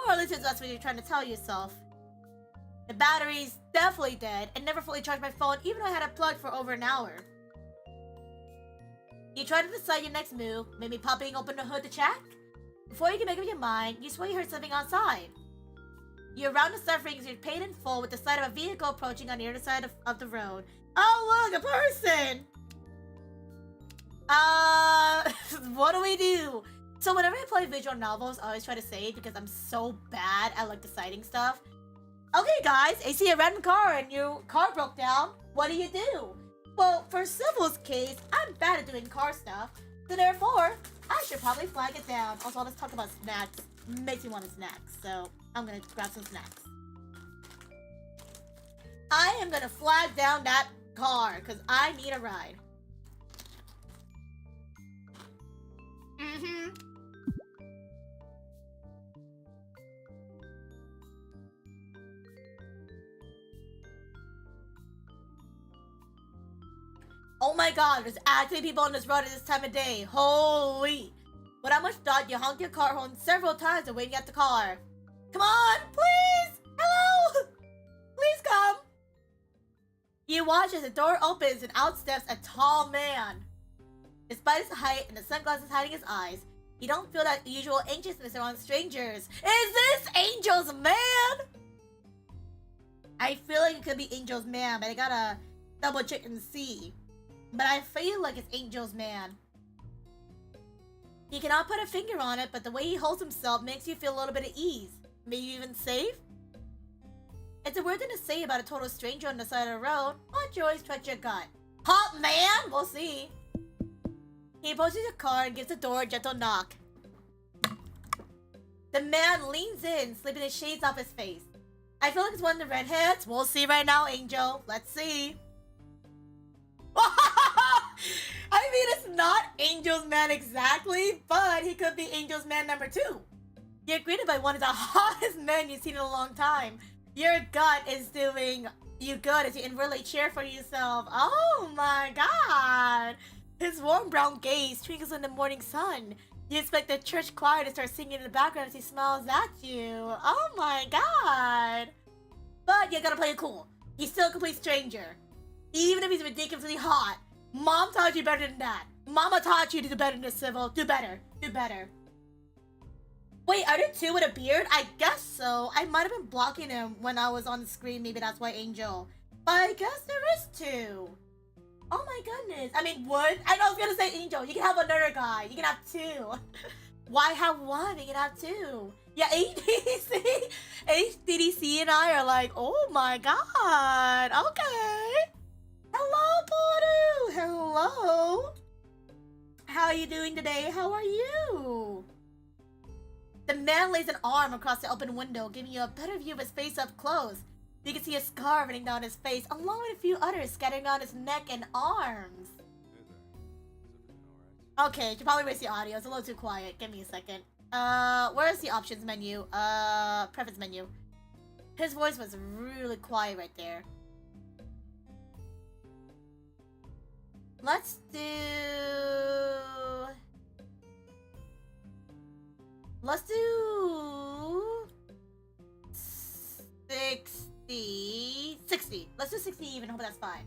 Or at least that's what you're trying to tell yourself. The battery's definitely dead and never fully charged my phone even though I had it plugged for over an hour. You try to decide your next move, maybe popping open the hood to check? Before you can make up your mind, you swear you heard something outside. You're around the sufferings, you're paid in full with the sight of a vehicle approaching on the other side of the road. Oh look, a person! What do we do? So whenever I play visual novels, I always try to say it because I'm so bad at like deciding stuff. Okay guys, I see a random car and your car broke down. What do you do? Well, for Civil's case, I'm bad at doing car stuff. So therefore, I should probably flag it down. Also, let's talk about snacks. Makes me want a snack, so I'm gonna grab some snacks. I am gonna flag down that car, because I need a ride. Oh my god, there's actually people on this road at this time of day. Holy! Without much thought, you honked your car horn several times and waiting at the car. Come on, please! Hello! Please come! You watch as the door opens and out steps a tall man. Despite his height and the sunglasses hiding his eyes, you don't feel that usual anxiousness around strangers. Is this Angel's man? I feel like it could be Angel's man, but I gotta double check and see. But I feel like it's Angel's man. He cannot put a finger on it, but the way he holds himself makes you feel a little bit of ease. Maybe even safe? It's a weird thing to say about a total stranger on the side of the road, but you always trust your gut. Hot man? We'll see. He approaches your car and gives the door a gentle knock. The man leans in, slipping his shades off his face. I feel like it's one of the redheads. We'll see right now, Angel. Let's see. I mean, it's not Angel's man exactly, but he could be Angel's man number 2. You're greeted by one of the hottest men you've seen in a long time. Your gut is doing you good as you inwardly cheer for yourself. Oh my god! His warm brown gaze twinkles in the morning sun. You expect the church choir to start singing in the background as he smiles at you. Oh my god! But you gotta play it cool. He's still a complete stranger. Even if he's ridiculously hot. Mom taught you better than that. Mama taught you to do better than this, Civil. Do better. Do better. Wait, are there 2 with a beard? I guess so. I might have been blocking him when I was on the screen. Maybe that's why Angel. But I guess there is 2. Oh my goodness. I mean, what? I was gonna say Angel. You can have another guy. You can have 2. Why have 1? You can have 2. Yeah, HDDC and I are like, oh my god. Okay. Hello, Poru! Hello! How are you doing today? How are you? The man lays an arm across the open window, giving you a better view of his face up close. You can see a scar running down his face, along with a few others scattering on his neck and arms. Okay, should probably raise the audio. It's a little too quiet. Give me a second. Where's the options menu? Preference menu. His voice was really quiet right there. Let's do... let's do 60. 60. Let's do 60 even. Hope that's fine.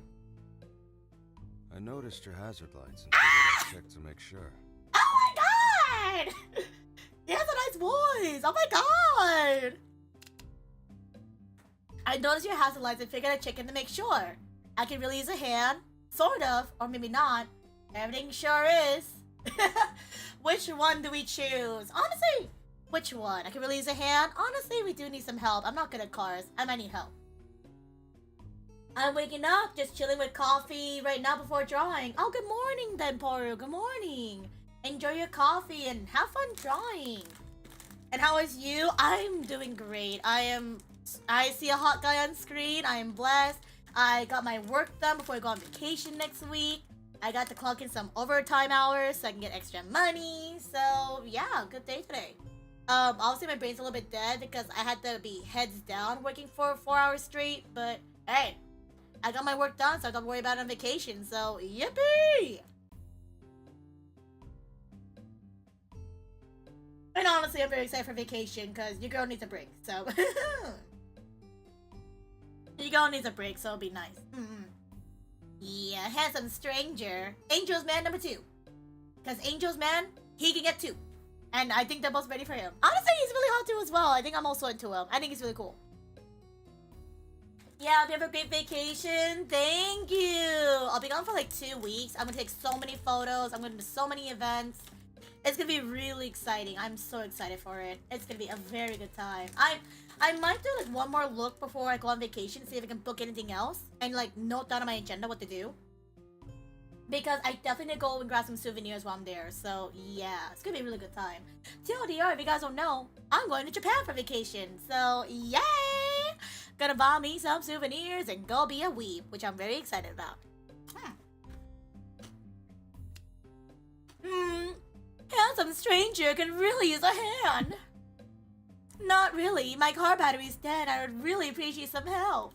I noticed your hazard lights and figured I'd check to make sure. Oh my god! He has a nice voice! Oh my god! I noticed your hazard lights and figured I'd check in to make sure. I could really use a hand. Sort of. Or maybe not. Everything sure is. Which one do we choose? Honestly, which one? I could really use a hand? Honestly, we do need some help. I'm not good at cars. I might need help. I'm waking up, just chilling with coffee right now before drawing. Oh, good morning then, Poru. Good morning. Enjoy your coffee and have fun drawing. And how is you? I'm doing great. I see a hot guy on screen. I am blessed. I got my work done before I go on vacation next week. I got to clock in some overtime hours so I can get extra money. So yeah, good day today. Obviously my brain's a little bit dead because I had to be heads down working for 4 hours straight. But hey, I got my work done, so I don't worry about it on vacation. So yippee! And honestly, I'm very excited for vacation because your girl needs a break. So your girl needs a break, so it'll be nice. Yeah, handsome stranger. Angel's man number 2. Because Angel's man, he can get 2. And I think they're both ready for him. Honestly, he's really hot too as well. I think I'm also into him. I think he's really cool. Yeah, hope you have a great vacation. Thank you. I'll be gone for like 2 weeks. I'm gonna take so many photos. I'm gonna do so many events. It's gonna be really exciting. I'm so excited for it. It's gonna be a very good time. I might do like one more look before I go on vacation, see if I can book anything else, and like note down on my agenda what to do. Because I definitely need to go and grab some souvenirs while I'm there. So yeah, it's gonna be a really good time. TLDR, if you guys don't know, I'm going to Japan for vacation. So yay! Gonna buy me some souvenirs and go be a weeb, which I'm very excited about. Handsome stranger can really use a hand. Not really. My car battery's dead. I would really appreciate some help.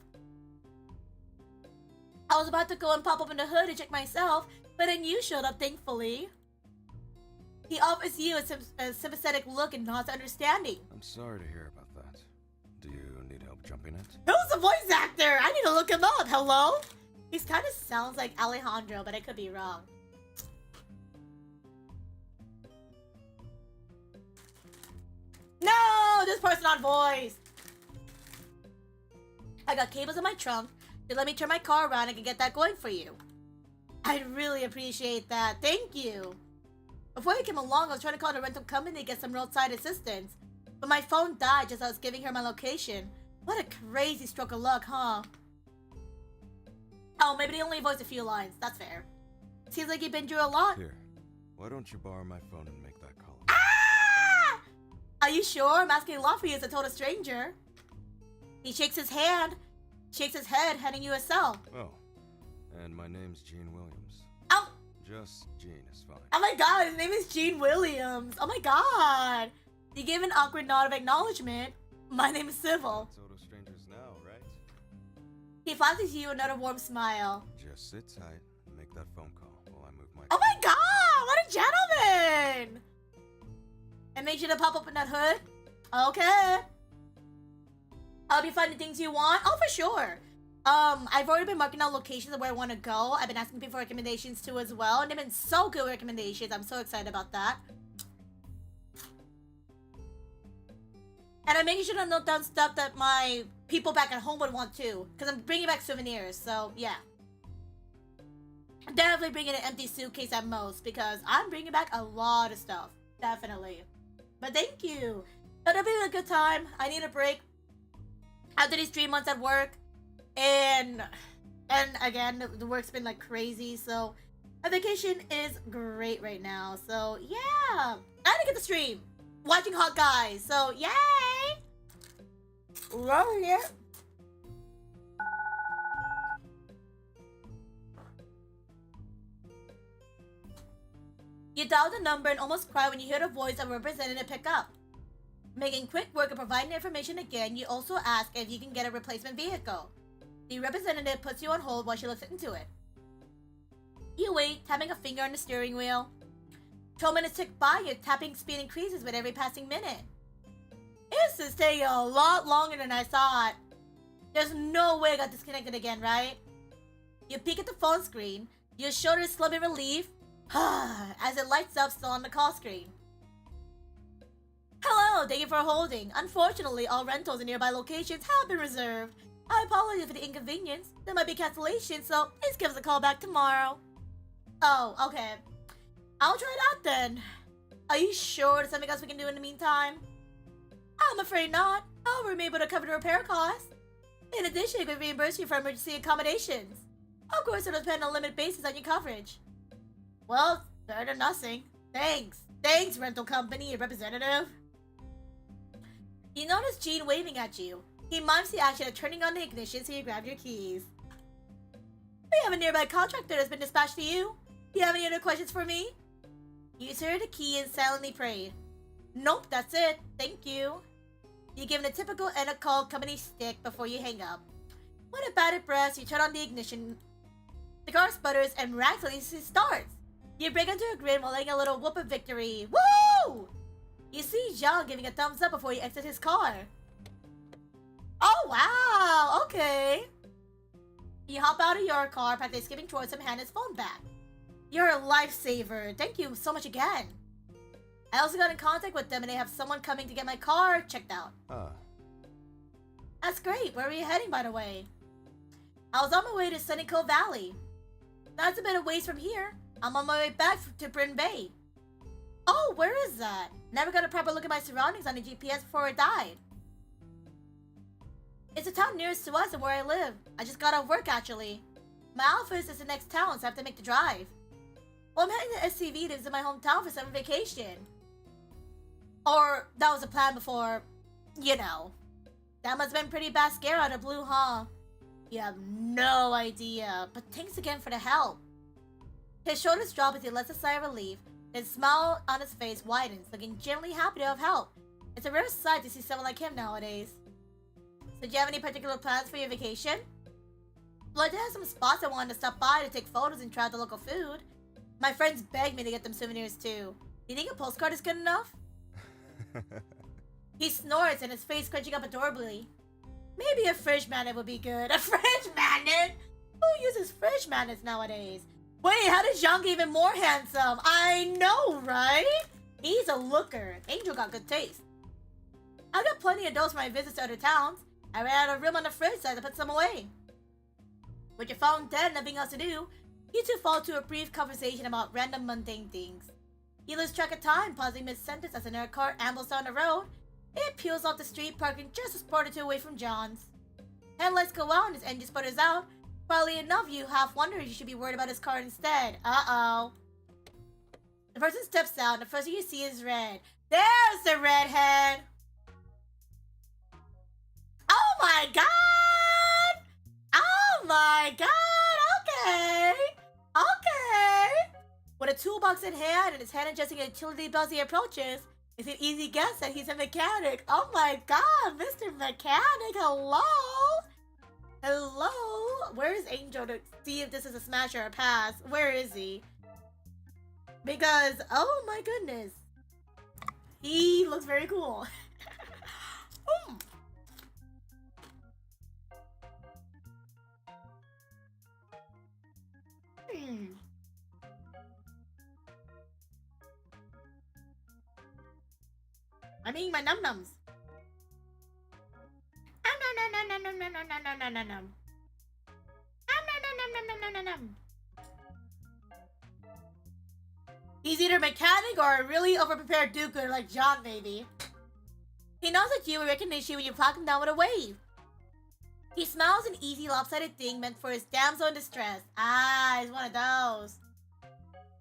I was about to go and pop open the hood to check myself, but then you showed up, thankfully. He offers you a sympathetic look and nods understanding. I'm sorry to hear about that. Do you need help jumping it? Who's the voice actor? I need to look him up. Hello? He kind of sounds like Alejandro, but I could be wrong. No, this person not voiced. I got cables in my trunk. They let me turn my car around. I can get that going for you. I'd really appreciate that. Thank you. Before you came along, I was trying to call the rental company to get some roadside assistance. But my phone died just as I was giving her my location. What a crazy stroke of luck, huh? Oh, maybe they only voiced a few lines. That's fair. Seems like you've been through a lot. Here, why don't you borrow my phone and make that call? Ah! Are you sure? I'm asking a lot for you as a total stranger. He shakes his hand. Shakes his head, handing you a cell. Oh, and my name's Gene Williams. Oh! Just Gene is fine. Oh my god, his name is Gene Williams. Oh my god. You gave an awkward nod of acknowledgement. My name is Civil. Total strangers now, right? He flashes you another warm smile. Just sit tight and make that phone call while I move my... Oh my god, what a gentleman! And made you to pop up in that hood? Okay. I'll be finding things you want? Oh, for sure. I've already been marking out locations of where I want to go. I've been asking people for recommendations too as well. And they've been so good recommendations. I'm so excited about that. And I'm making sure to note down stuff that my people back at home would want too. Because I'm bringing back souvenirs. So, yeah. Definitely bringing an empty suitcase at most. Because I'm bringing back a lot of stuff. Definitely. But thank you. It'll be a good time. I need a break. After these 3 months at work, and again, the work's been like crazy, so a vacation is great right now. So yeah, I didn't get to stream watching hot guys. So yay! Love it. You dial the number and almost cry when you hear the voice of a representative pick up. Making quick work of providing information again, you also ask if you can get a replacement vehicle. The representative puts you on hold while she looks into it. You wait, tapping a finger on the steering wheel. 12 minutes tick by, your tapping speed increases with every passing minute. This is taking a lot longer than I thought. There's no way I got disconnected again, right? You peek at the phone screen, your shoulders slump in relief, as it lights up still on the call screen. Hello, thank you for holding. Unfortunately, all rentals in nearby locations have been reserved. I apologize for the inconvenience. There might be cancellation, so please give us a call back tomorrow. Oh, okay. I'll try it out then. Are you sure there's something else we can do in the meantime? I'm afraid not. However, we may be able to cover the repair costs. In addition, we can reimburse you for emergency accommodations. Of course, it'll depend on a limited basis on your coverage. Well, better than nothing. Thanks. Thanks, rental company representative. You notice Gene waving at you. He mimes the action of turning on the ignition so you grab your keys. We have a nearby contractor that's been dispatched to you. Do you have any other questions for me? You insert the key and silently prayed. Nope, that's it. Thank you. You give him the typical end of call company stick before you hang up. With a bated breath, you turn on the ignition. The car sputters and miraculously starts. You break into a grin while letting a little whoop of victory. Woo! You see Jean giving a thumbs up before you exit his car. Oh, wow! Okay. You hop out of your car, practically skipping towards him and hand his phone back. You're a lifesaver. Thank you so much again. I also got in contact with them and they have someone coming to get my car checked out. That's great. Where are you heading, by the way? I was on my way to Sunny Cove Valley. That's a bit of ways from here. I'm on my way back to Bryn Bay. Oh, where is that? Never got a proper look at my surroundings on the GPS before it died. It's a town nearest to us and where I live. I just got off work, actually. My office is the next town, so I have to make the drive. Well, I'm heading to SCV to visit my hometown for summer vacation. Or, that was the plan before, you know. That must have been a pretty bad scare out of blue, huh? You have no idea, but thanks again for the help. His shoulders drop as he lets a sigh of relief. His smile on his face widens, looking genuinely happy to have help. It's a rare sight to see someone like him nowadays. So do you have any particular plans for your vacation? Well, I did have some spots I wanted to stop by to take photos and try out the local food. My friends begged me to get them souvenirs too. You think a postcard is good enough? He snorts and his face crunching up adorably. Maybe a fridge magnet would be good. A fridge magnet? Who uses fridge magnets nowadays? Wait, how did Jean get even more handsome? I know, right? He's a looker. Angel got good taste. I got plenty of those for my visits to other towns. I ran out of room on the fridge, so I had to put some away. With your phone dead and nothing else to do, you two fall to a brief conversation about random mundane things. You lose track of time, pausing mid-sentence as another car ambles down the road. It peels off the street, parking just a spot or two away from John's. Headlights go out and his engine sputters out. Probably enough, you half wonder if you should be worried about his car instead. Uh-oh. The person steps out and the first thing you see is red. There's the redhead! Oh my god! Oh my god! Okay! Okay! With a toolbox in hand and his hand adjusting a utility belt as he approaches, it's an easy guess that he's a mechanic. Oh my god, Mr. Mechanic, hello? Hello? Where is Angel to see if this is a smash or a pass? Where is he? Because, oh my goodness. He looks very cool. I mean, my num-nums. He's either a mechanic or a really overprepared do-gooder like John, maybe. He knows that you will recognize you when you plop him down with a wave. He smiles an easy lopsided thing meant for his damsel in distress. Ah, he's one of those.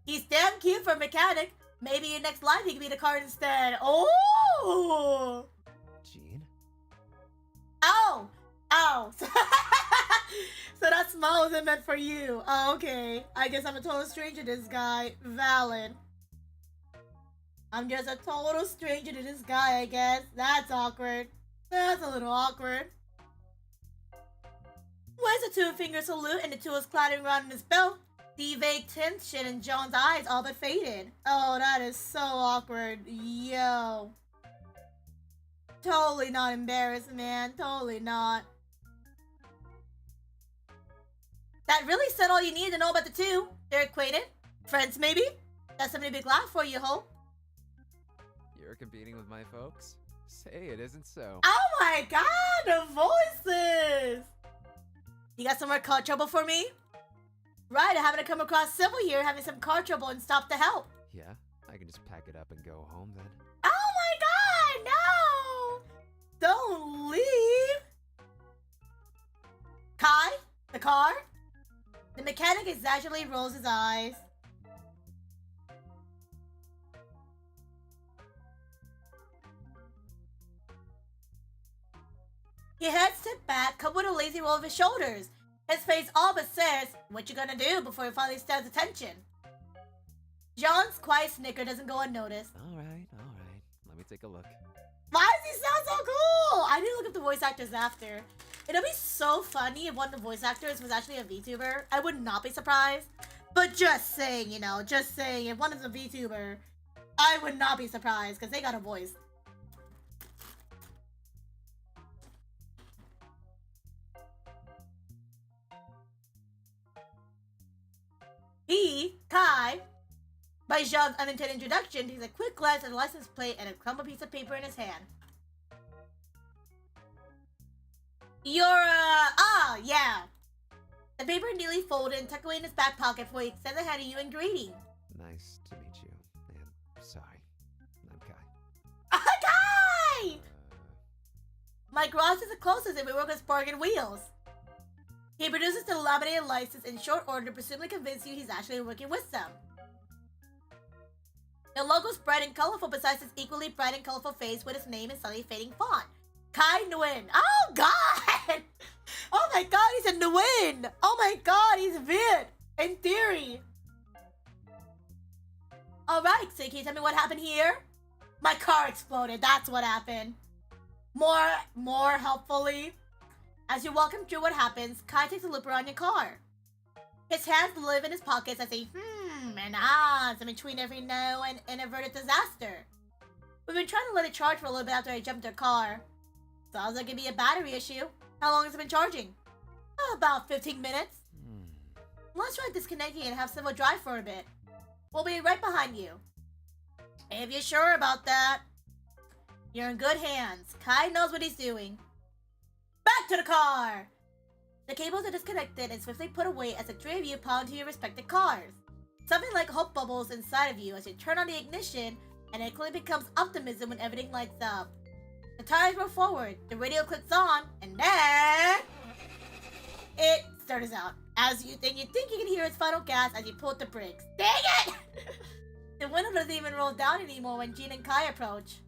He's damn cute for a mechanic. Maybe in next life he can be the card instead. Oh! Gene? Oh! Oh! So that smile wasn't meant for you. Oh, okay. I guess I'm a total stranger to this guy. Valid. I'm just a total stranger to this guy, I guess. That's awkward. That's a little awkward. Where's the two-finger salute and the tools clattering around in his belt? The vague tension in John's eyes all but faded. Oh, that is so awkward. Yo. Totally not embarrassed, man. Totally not. That really said all you needed to know about the two. They're acquainted? Friends, maybe? That's something to be glad for, you hope? You're competing with my folks? Say it isn't so. Oh my god, the voices! You got some more car trouble for me? Right, I happen to come across Civil here having some car trouble and stop to help. Yeah, I can just pack it up and go home then. Oh my god, no! Don't leave! Kai? The car? The mechanic exaggeratedly rolls his eyes. He heads tipped back, coupled with a lazy roll of his shoulders. His face all but says, "What you gonna do?" before he finally stands attention. John's quiet snicker doesn't go unnoticed. Alright. Let me take a look. Why does he sound so cool? I need to look up the voice actors after. It'll be so funny if one of the voice actors was actually a VTuber. I would not be surprised. But just saying, you know, just saying, if one is a VTuber, I would not be surprised because they got a voice. He, Kai, by Jean's unintended introduction, takes a quick glance at the license plate and a crumpled piece of paper in his hand. Yeah. The paper neatly folded and tucked away in his back pocket before he extends a hand to you in greeting. Nice to meet you. And sorry. I'm Kai. Kai! Mike Ross is the closest if we work with Spark and Wheels. He produces the laminated license in short order to presumably convince you he's actually working with them. The logo's bright and colorful besides his equally bright and colorful face with his name in slightly fading font. Kai Nguyen. Oh god! Oh my god, he's a Nguyen! Oh my god, he's Vid! In theory! Alright, so can you tell me what happened here? My car exploded, that's what happened. More helpfully. As you walk him through what happens, Kai takes a look around your car. His hands live in his pockets as a and ahs in between every no and an averted disaster. We've been trying to let it charge for a little bit after I jumped their car. Sounds like it'd be a battery issue. How long has it been charging? Oh, about 15 minutes. Let's try disconnecting and have Civil drive for a bit. We'll be right behind you. If you're sure about that. You're in good hands. Kai knows what he's doing. Back to the car! The cables are disconnected and swiftly put away as the three of you pile into your respective cars. Something like hope bubbles inside of you as you turn on the ignition, and it quickly becomes optimism when everything lights up. The tires roll forward, the radio clicks on, and then it starts out. As you think you can hear its final gasp as you pull the brakes. Dang it! The window doesn't even roll down anymore when Jean and Kai approach.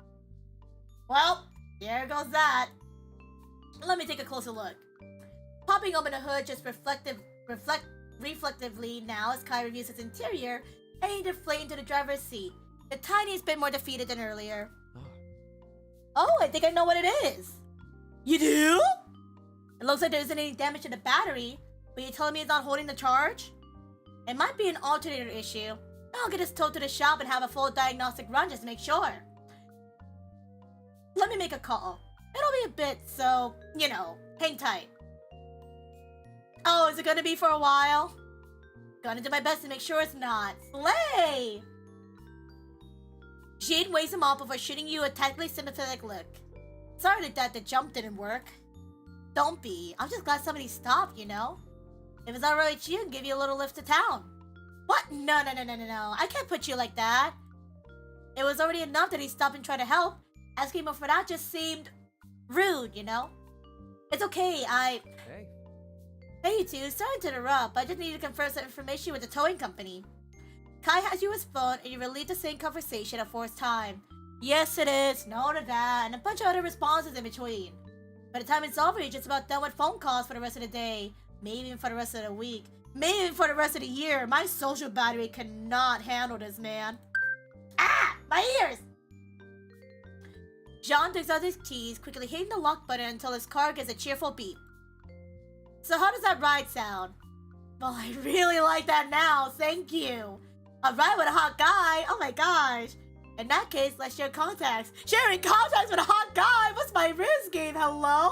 Well, there goes that. Let me take a closer look. Popping open the hood just reflectively now as Kai reviews its interior, and he deflates into the driver's seat, the tiniest bit more defeated than earlier. Oh, I think I know what it is. You do? It looks like there isn't any damage to the battery, but you're telling me it's not holding the charge? It might be an alternator issue. I'll get this towed to the shop and have a full diagnostic run just to make sure. Let me make a call. It'll be a bit, so, you know, hang tight. Oh, is it gonna be for a while? Gonna do my best to make sure it's not. Slay! Jade weighs him off before shooting you a tactfully sympathetic look. Sorry that the jump didn't work. Don't be. I'm just glad somebody stopped, you know? If it's alright with you, I'll give you a little lift to town. What? No. I can't put you like that. It was already enough that he stopped and tried to help. Asking him for that just seemed rude, you know? It's okay, Hey. Hey you two, sorry to interrupt, I just need to confirm some information with the towing company. Kai has you his phone and you relieve the same conversation a fourth time. Yes it is, no to that, and a bunch of other responses in between. By the time it's over, you're just about done with phone calls for the rest of the day. Maybe even for the rest of the week. Maybe even for the rest of the year. My social battery cannot handle this, man. Ah! My ears! Jean takes out his keys, quickly hitting the lock button until his car gets a cheerful beep. So how does that ride sound? Well, I really like that now. Thank you. A ride with a hot guy? Oh my gosh. In that case, let's share contacts. Sharing contacts with a hot guy? What's my risk game? Hello?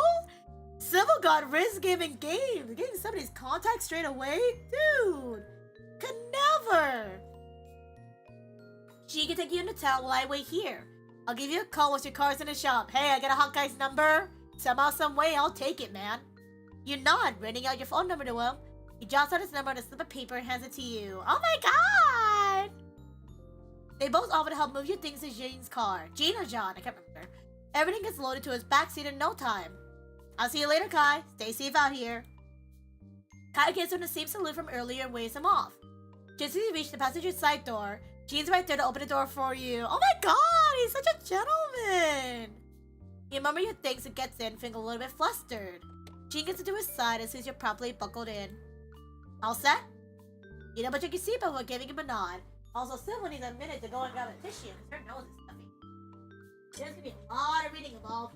Civil got risk game in game. Getting somebody's contact straight away? Dude. Could never. She can take you into town while I wait here. I'll give you a call once your car's in the shop. Hey, I got a hot guy's number. Somehow, some way, I'll take it, man. You nod, writing out your phone number to him. He jots out his number on a slip of paper and hands it to you. Oh my god! They both offer to help move your things to Jean's car. Jean or John, I can't remember. Everything gets loaded to his backseat in no time. I'll see you later, Kai. Stay safe out here. Kai gives him the same salute from earlier and waves him off. Just as you reach the passenger side door, Jean's right there to open the door for you. Oh my god, he's such a gentleman! You remember your things and gets in, feeling a little bit flustered. Jean gets into his side as soon as you're properly buckled in. All set? You double check your seatbelt before giving him a nod. Also, Civil needs a minute to go and grab a tissue because her nose is stuffy. There's gonna be a lot of reading involved.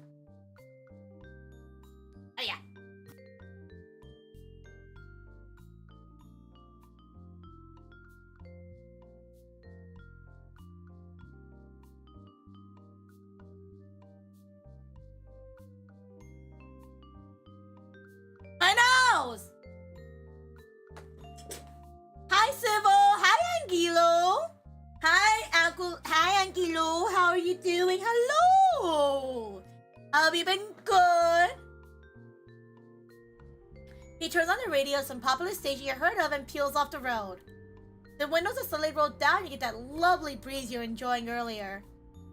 Oh yeah. My nose! Hi, Civil. Hi, Angelo. Hi, Uncle. Hi, Angelo. How are you doing? Hello. Have you been good? He turns on the radio, some popular station you heard of, and peels off the road. The windows are suddenly rolled down. You get that lovely breeze you were enjoying earlier.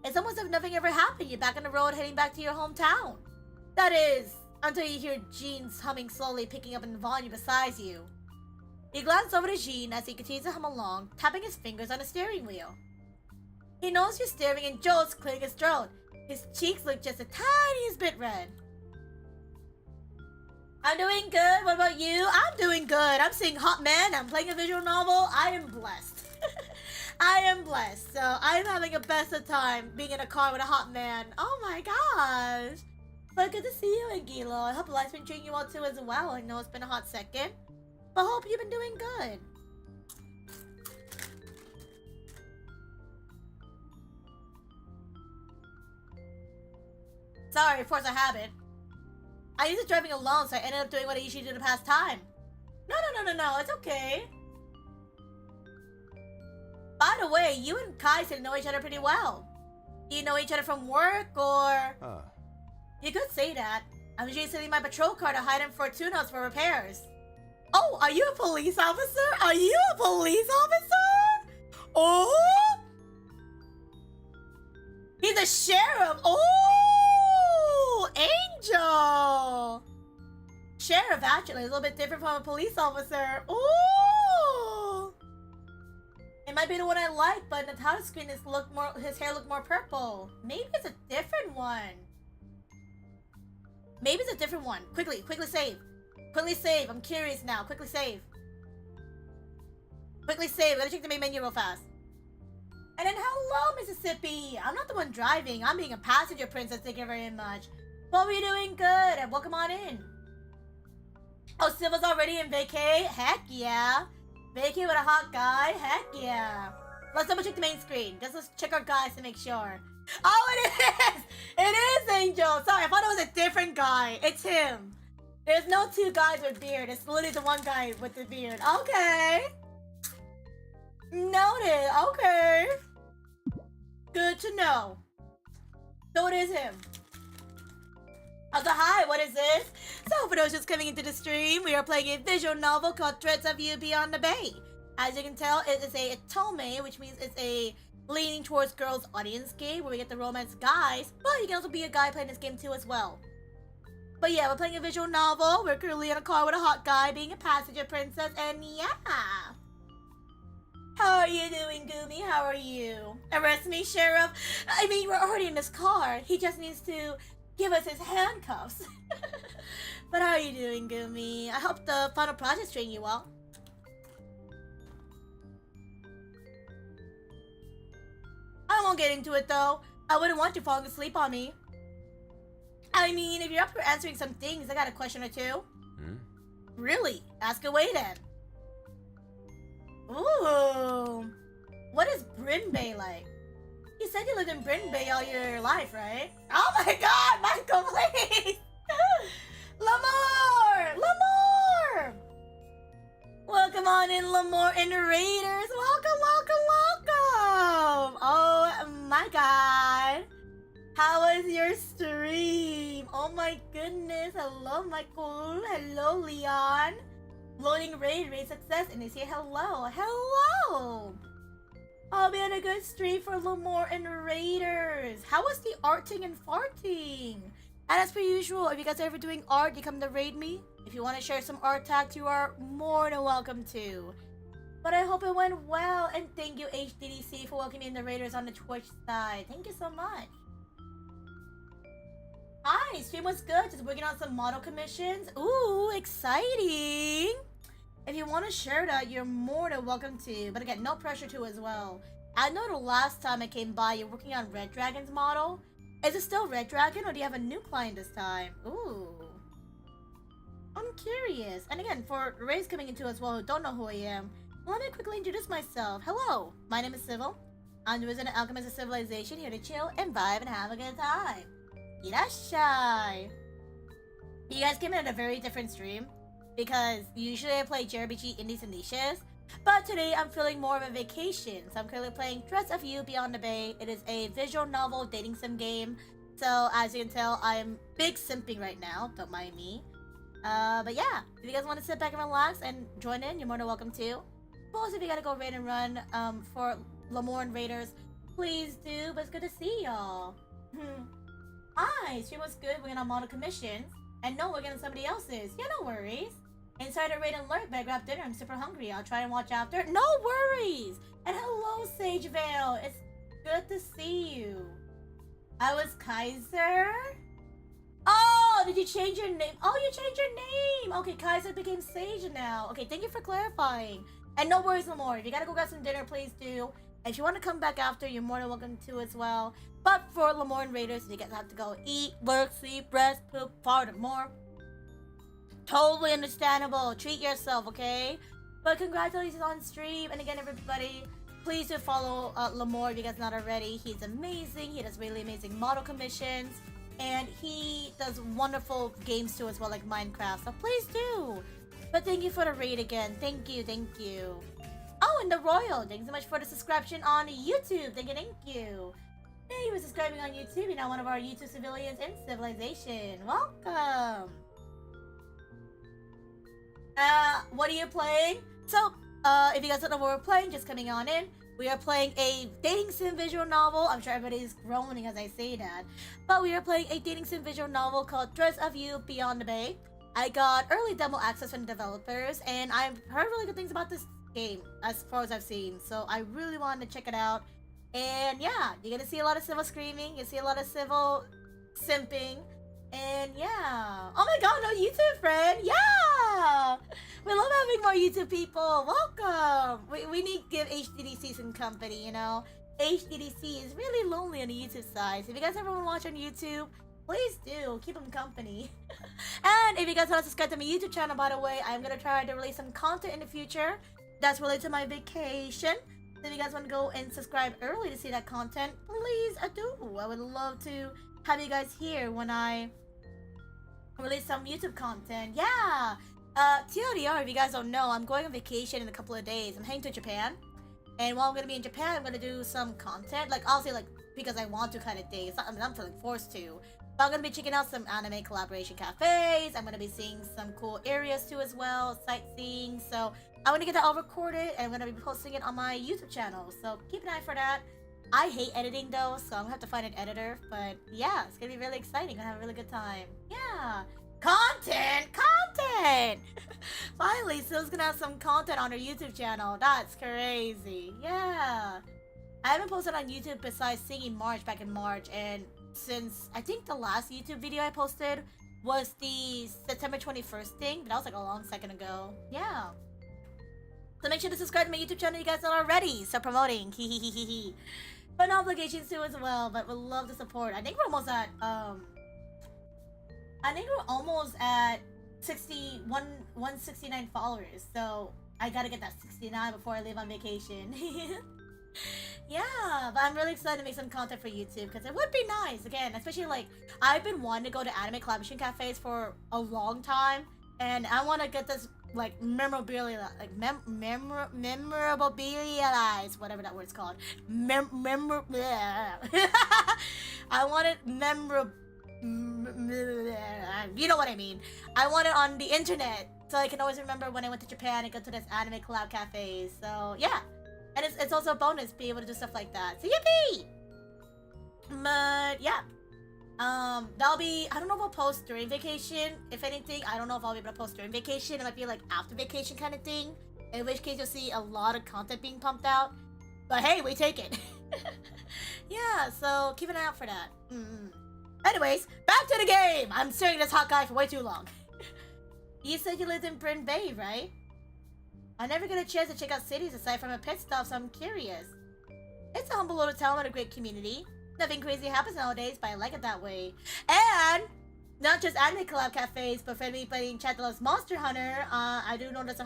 It's almost as if nothing ever happened. You're back on the road, heading back to your hometown. That is, until you hear Jean's humming slowly, picking up in volume beside you. You glance over to Jean as he continues to hum along, tapping his fingers on the steering wheel. He knows you're staring and Joe's clearing his throat. His cheeks look just the tiniest bit red. I'm doing good. What about you? I'm doing good. I'm seeing hot men. I'm playing a visual novel. I am blessed. I am blessed. So I'm having a best of time being in a car with a hot man. Oh my gosh. But good to see you, Angelo. I hope life's been treating you well too as well. I know it's been a hot second. But hope you've been doing good. Sorry, of course I haven't. I used to driving alone, so I ended up doing what I usually do to pass time. No, it's okay. By the way, you and Kai seem to know each other pretty well. Do you know each other from work, or... You could say that. I'm usually sending my patrol car to hide in Fortuna's for repairs. Oh, are you a police officer? Are you a police officer? Oh! He's a sheriff. Oh! Angel! Sheriff, actually, is a little bit different from a police officer. Oh! It might be the one I like, but in the title screen, his hair looked more purple. Maybe it's a different one. Maybe it's a different one. Quickly save. Quickly save. I'm curious now. Quickly save. Quickly save. Gotta check the main menu real fast. And then hello, Mississippi. I'm not the one driving. I'm being a passenger princess. Thank you very much. Hope you're doing good. And welcome on in. Oh, Civil's already in vacay? Heck yeah. Vacay with a hot guy? Heck yeah. Let's double check the main screen. Let's check our guys to make sure. Oh, it is! It is Angel! Sorry, I thought it was a different guy. It's him. There's no two guys with beard. It's literally the one guy with the beard. Okay. Noted. Okay. Good to know. So it is him. Also, hi, what is this? So for those just coming into the stream, we are playing a visual novel called Threads of You Beyond the Bay. As you can tell, it is a otome, which means it's a leaning towards girls audience game where we get the romance guys, but you can also be a guy playing this game too as well. But yeah, we're playing a visual novel. We're currently in a car with a hot guy being a passenger princess, and yeah. How are you doing, Goomy? How are you? Arrest me, Sheriff? I mean, we're already in this car. He just needs to give us his handcuffs. But how are you doing, Goomy? I hope the final project's treating you well. I won't get into it though. I wouldn't want you falling asleep on me. I mean, if you're up for answering some things, I got a question or two. Hmm? Really? Ask away then. Brin Bay like? You said you lived in Brin Bay all your life, right? Oh my god, Michael, please! Lamore! Lamore! Welcome on in, Lamore and Raiders. Welcome, welcome, welcome! Oh my god. How was your stream? Oh my goodness. Hello, Michael. Hello, Leon. Loading raid success, and they say hello. Hello! Oh, we had a good stream for Lamore and Raiders. How was the arting and farting? And as per usual, if you guys are ever doing art, you come to raid me. If you want to share some art tags, you are more than welcome to. But I hope it went well, and thank you HDDC for welcoming the Raiders on the Twitch side. Thank you so much. Hi, stream was good. Just working on some model commissions. Ooh, exciting! If you want to share that, you're more than welcome to. But again, no pressure to as well. I know the last time I came by, you're working on Red Dragon's model. Is it still Red Dragon, or do you have a new client this time? Ooh. I'm curious. And again, for Ray's coming into as well who don't know who I am, let me quickly introduce myself. Hello, my name is Civil. I'm the resident alchemist of civilization, here to chill and vibe and have a good time. Irashai. You guys came in at a very different stream, because usually I play JRPG indies and niches, but today I'm feeling more of a vacation, so I'm currently playing Dress of You Beyond the Bay. It is a visual novel dating sim game, so as you can tell, I am big simping right now, don't mind me. But yeah, if you guys want to sit back and relax and join in, you're more than welcome to. Suppose if you gotta go raid and run for Lamore and Raiders, please do, but it's good to see y'all. Hi, stream was good, we're on model commissions, and no, we're getting somebody else's. Yeah, no worries. Inside a raid and lurk, but I grabbed dinner. I'm super hungry. I'll try and watch after. No worries! And hello, Sage Vale. It's good to see you. I was Kaiser? Oh, did you change your name? Oh, you changed your name! Okay, Kaiser became Sage now. Okay, thank you for clarifying. And no worries no more. If you gotta go get some dinner, please do. And if you want to come back after, you're more than welcome to as well. But for Lamore and Raiders, you guys have to go eat, work, sleep, rest, poop, fart, and more. Totally understandable. Treat yourself, okay? But congratulations on stream. And again, everybody, please do follow Lamore if you guys not already. He's amazing. He does really amazing model commissions. And he does wonderful games too as well, like Minecraft. So please do. But thank you for the raid again. Thank you, thank you. Oh, and the Royal. Thanks so much for the subscription on YouTube. Thank you. Hey, you were subscribing on YouTube. You're now one of our YouTube civilians in Civilization. Welcome. What are you playing? So, if you guys don't know what we're playing, just coming on in, we are playing a dating sim visual novel. I'm sure everybody's groaning as I say that. But we are playing a dating sim visual novel called Dress of You Beyond the Bay. I got early demo access from the developers, and I've heard really good things about this game, as far as I've seen. So I really wanted to check it out. And yeah, you're gonna see a lot of civil screaming, you see a lot of civil simping. And yeah. Oh my god, no YouTube friend! Yeah! We love having more YouTube people. Welcome! We need to give HDDC some company, you know? HDDC is really lonely on the YouTube side. So if you guys ever want to watch on YouTube, please do. Keep them company. And if you guys want to subscribe to my YouTube channel, by the way, I'm going to try to release some content in the future that's related to my vacation. So if you guys want to go and subscribe early to see that content, please do. I would love to have you guys here when I release some YouTube content. Yeah! TLDR, if you guys don't know, I'm going on vacation in a couple of days. I'm heading to Japan. And while I'm gonna be in Japan, I'm gonna do some content. Like, I'll say, like, because I want to kind of thing. It's not, I'm feeling forced to. But I'm gonna be checking out some anime collaboration cafes. I'm gonna be seeing some cool areas too as well. Sightseeing. So, I'm gonna get that all recorded. And I'm gonna be posting it on my YouTube channel. So, keep an eye for that. I hate editing though, so I'm gonna have to find an editor. But yeah, it's gonna be really exciting. I'm gonna have a really good time. Yeah. Content! Finally, Sil's gonna have some content on her YouTube channel. That's crazy. Yeah. I haven't posted on YouTube besides singing March back in March. And since I think the last YouTube video I posted was the September 21st thing. But that was like a long second ago. Yeah. So make sure to subscribe to my YouTube channel if you guys are already. So promoting. But no obligations too as well. But we'll love the support. I think we're almost at 169 followers, so I gotta get that 69 before I leave on vacation. Yeah, but I'm really excited to make some content for YouTube because it would be nice. Again, especially like I've been wanting to go to anime collaboration cafes for a long time, and I want to get this like memorabilia, like memorabilia, whatever that word's called. I want it you know what I mean. I want it on the internet so I can always remember when I went to Japan and go to this anime collab cafes. So yeah. And it's also a bonus to be able to do stuff like that. So yippee! But yeah. That'll be, I don't know if I'll post during vacation. If anything, I don't know if I'll be able to post during vacation. It might be like after vacation kind of thing. In which case you'll see a lot of content being pumped out. But hey, we take it. Yeah, so keep an eye out for that. Anyways, back to the game! I'm staring at this hot guy for way too long. You said you lived in Bryn Bay, right? I never get a chance to check out cities aside from a pit stop, so I'm curious. It's a humble little town with a great community. Nothing crazy happens nowadays, but I like it that way. And not just anime collab cafes, but for anybody in chat that loves Monster Hunter, I do know there's a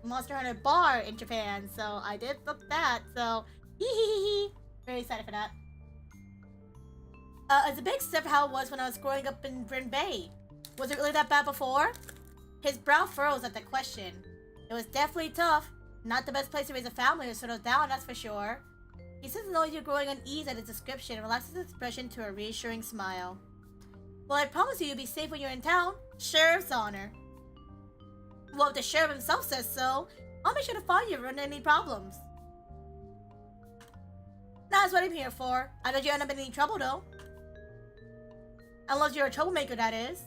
Monster Hunter bar in Japan, so I did book that. So very excited for that. It's a big step how it was when I was growing up in Bryn Bay. Was it really that bad before? His brow furrows at the question. It was definitely tough. Not the best place to raise a family or settle down, that's for sure. He says as though you're growing unease at his description and relaxes his expression to a reassuring smile. Well, I promise you'll be safe when you're in town. Sheriff's honor. Well, if the sheriff himself says so, I'll make sure to find you if you run into any problems. That's what I'm here for. I bet you end up in any trouble, though. Unless you're a troublemaker, that is.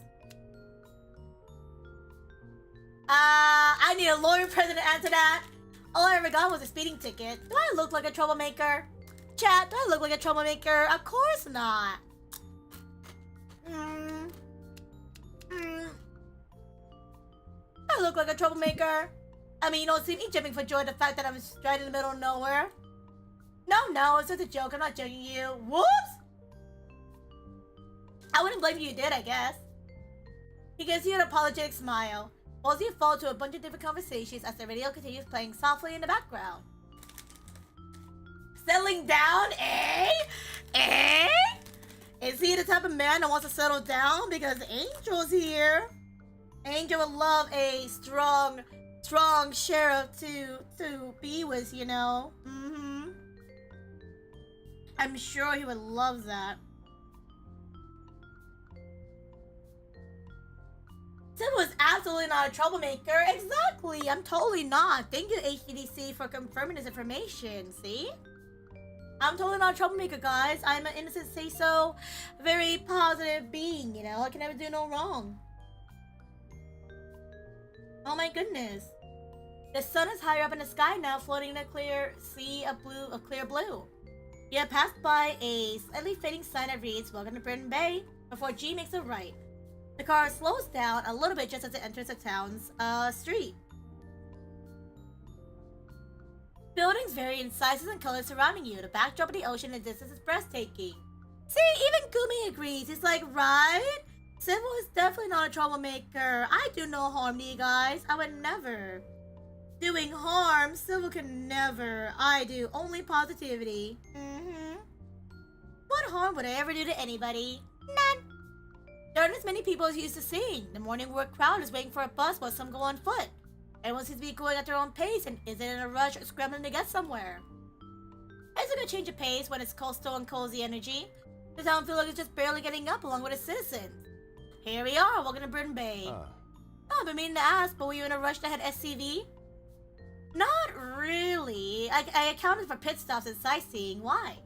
I need a lawyer present to answer that. All I ever got was a speeding ticket. Do I look like a troublemaker? Chat, do I look like a troublemaker? Of course not. I look like a troublemaker. I mean, you don't see me jumping for joy at the fact that I'm right in the middle of nowhere. No, it's just a joke. I'm not joking you. Whoops! I wouldn't blame you, did, I guess. He gives you an apologetic smile. While you fall to a bunch of different conversations as the radio continues playing softly in the background. Settling down, eh? Eh? Is he the type of man that wants to settle down? Because Angel's here. Angel would love a strong sheriff to be with, you know? I'm sure he would love that. Sid was absolutely not a troublemaker. Exactly. I'm totally not. Thank you, HDDC, for confirming this information. See? I'm totally not a troublemaker, guys. I'm an innocent say-so, very positive being, you know? I can never do no wrong. Oh my goodness. The sun is higher up in the sky now, floating in a clear sea of clear blue. You have passed by a slightly fading sign that reads, "Welcome to Bryn Bay," before G makes a right. The car slows down a little bit just as it enters the town's street. Buildings vary in sizes and colors surrounding you. The backdrop of the ocean in the distance is breathtaking. See, even Gumi agrees. He's like, right? Civil is definitely not a troublemaker. I do no harm to you guys. I would never. Doing harm, Civil can never. I do. Only positivity. What harm would I ever do to anybody? None. There aren't as many people as used to seeing. The morning work crowd is waiting for a bus while some go on foot. Everyone seems to be going at their own pace and isn't in a rush or scrambling to get somewhere. It's a good change of pace when it's coastal and cozy energy. The town feels like it's just barely getting up along with its citizens. Here we are, welcome to Bryn Bay. Oh, I've been meaning to ask, but were you in a rush to head SCV? Not really. I accounted for pit stops and sightseeing. Why?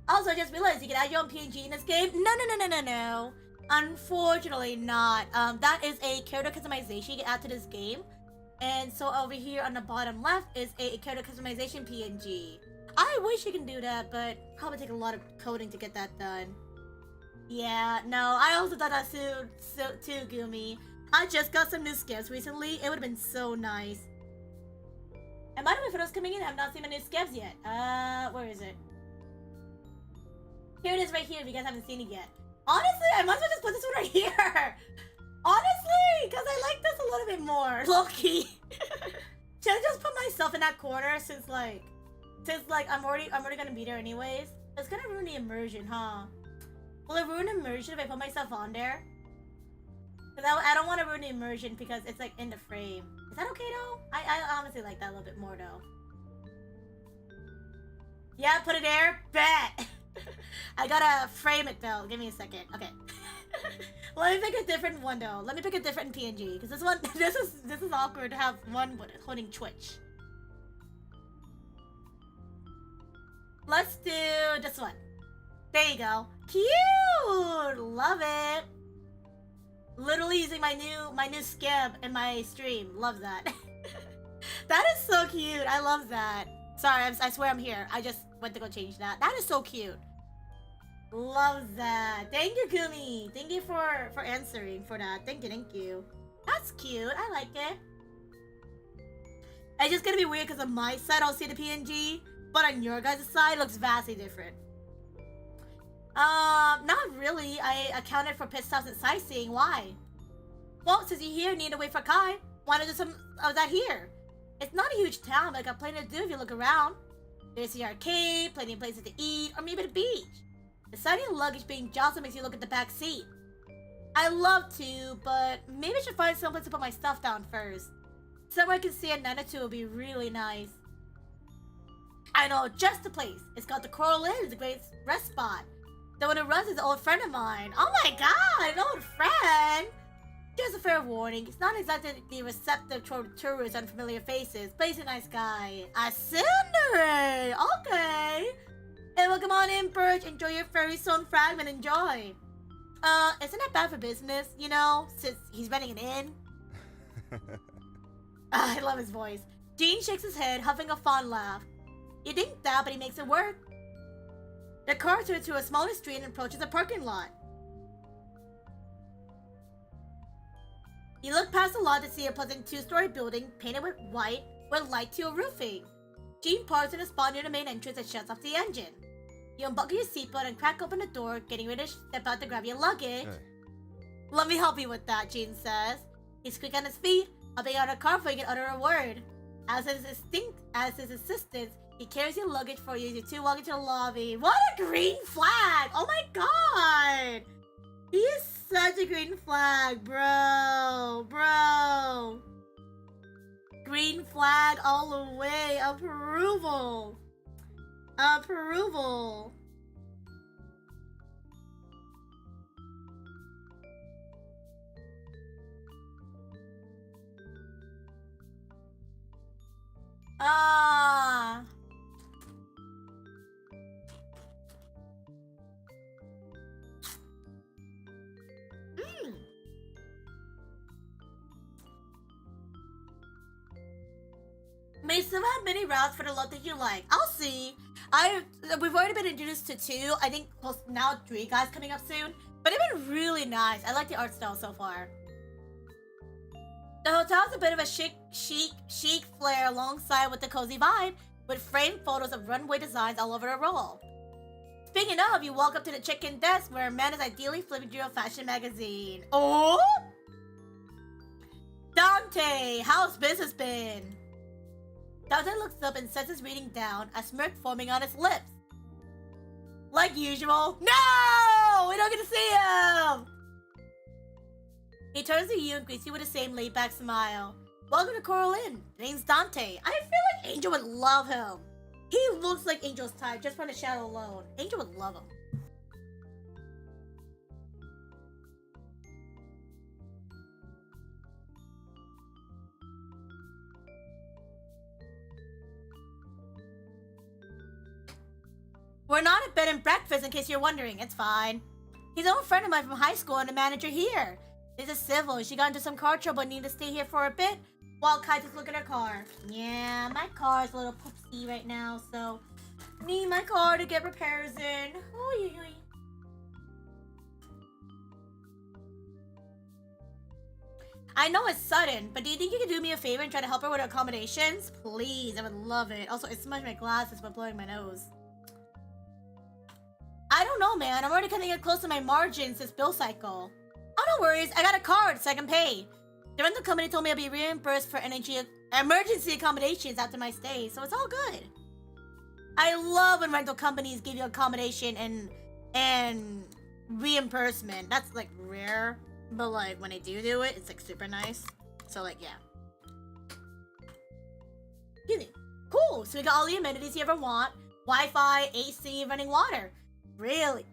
Also, I just realized you can add your own PNG in this game. No. Unfortunately not. That is a character customization you can add to this game. And so over here on the bottom left is a character customization PNG. I wish you can do that, but probably take a lot of coding to get that done. Yeah, no, I also thought that too, Gumi. I just got some new scabs recently. It would have been so nice. And by the way, for those coming in, I have not seen my new scabs yet. Where is it? Here it is right here if you guys haven't seen it yet. Honestly, I might as well just put this one right here. Honestly, because I like this a little bit more. Low-key. Should I just put myself in that corner since, like, Since like I'm already gonna be there anyways, it's gonna ruin the immersion, huh? Will it ruin immersion if I put myself on there? Cause I don't want to ruin the immersion because it's like in the frame. Is that okay though? I honestly like that a little bit more though. Yeah, put it there. Bet. I gotta frame it though. Give me a second. Okay. Let me pick a different one though. Let me pick a different PNG because this one, this is awkward to have one holding Twitch. Let's do this one. There you go. Cute. Love it. Literally using my new skib in my stream. Love that. That is so cute. I love that. Sorry, I swear I'm here. I just went to go change that. That is so cute. Love that. Thank you, Kumi. Thank you for answering for that. Thank you. That's cute. I like it. It's just gonna be weird because on my side I'll see the PNG, but on your guys' side it looks vastly different. Not really. I accounted for pit stops and sightseeing. Why? Well, since you're here and need to wait for Kai, why not do some of that here? It's not a huge town, but I got plenty to do if you look around. There's the arcade, plenty of places to eat, or maybe the beach. Deciding luggage being jostled makes you look at the back seat. I love to, but maybe I should find someplace to put my stuff down first. Somewhere I can see at 9 or 2 would be really nice. I know just the place. It's got the Coral Inn. It's a great rest spot. The one who runs is an old friend of mine. Oh my god, an old friend! Just a fair warning. It's not exactly receptive toward tourists and unfamiliar faces, but he's a nice guy. A Cinderay! Okay. Hey, well, come on in, Birch. Enjoy your fairy stone fragment. Enjoy. Isn't that bad for business, you know, since he's renting an inn? I love his voice. Gene shakes his head, huffing a fond laugh. You think that, but he makes it work. The car turns to a smaller street and approaches a parking lot. You look past the lot to see a pleasant 2-story building painted with white with light teal roofing. Gene parks in a spot near the main entrance and shuts off the engine. You unbuckle your seatbelt and crack open the door, getting ready to step out to grab your luggage. Hey. Let me help you with that, Gene says. He's quick on his feet, hopping out of the car before you can utter a word. As his assistant, he carries your luggage for you as you two walk into the lobby. What a green flag! Oh my god! He is such a green flag, bro. Bro. Green flag all the way. Approval. Approval. Ah. May still have many routes for the lot that you like. I'll see. We've already been introduced to 2. I think now 3 guys coming up soon. But they've been really nice. I like the art style so far. The hotel's a bit of a chic flair alongside with the cozy vibe, with framed photos of runway designs all over the wall. Speaking of, you walk up to the check-in desk where a man is ideally flipping through a fashion magazine. Oh? Dante, how's business been? Dante looks up and sets his reading down, a smirk forming on his lips. Like usual. No! We don't get to see him! He turns to you and greets you with the same laid-back smile. Welcome to Coral Inn. The name's Dante. I feel like Angel would love him. He looks like Angel's type just from the shadow alone. Angel would love him. We're not a bed and breakfast in case you're wondering. It's fine. He's an old friend of mine from high school and the manager here. This is Civil. She got into some car trouble and needed to stay here for a bit while Kai just look at her car. Yeah, my car is a little poopsie right now, so need my car to get repairs in. Oy, oy, oy. I know it's sudden, but do you think you could do me a favor and try to help her with her accommodations? Please, I would love it. Also, it smudged my glasses by blowing my nose. I don't know, man. I'm already cutting it close to my margins this bill cycle. Oh, no worries. I got a card so I can pay. The rental company told me I'll be reimbursed for emergency accommodations after my stay, so it's all good. I love when rental companies give you accommodation and reimbursement. That's like rare, but like when they do it, it's like super nice. So like yeah. Excuse me. Cool. So we got all the amenities you ever want: Wi-Fi, AC, running water. Really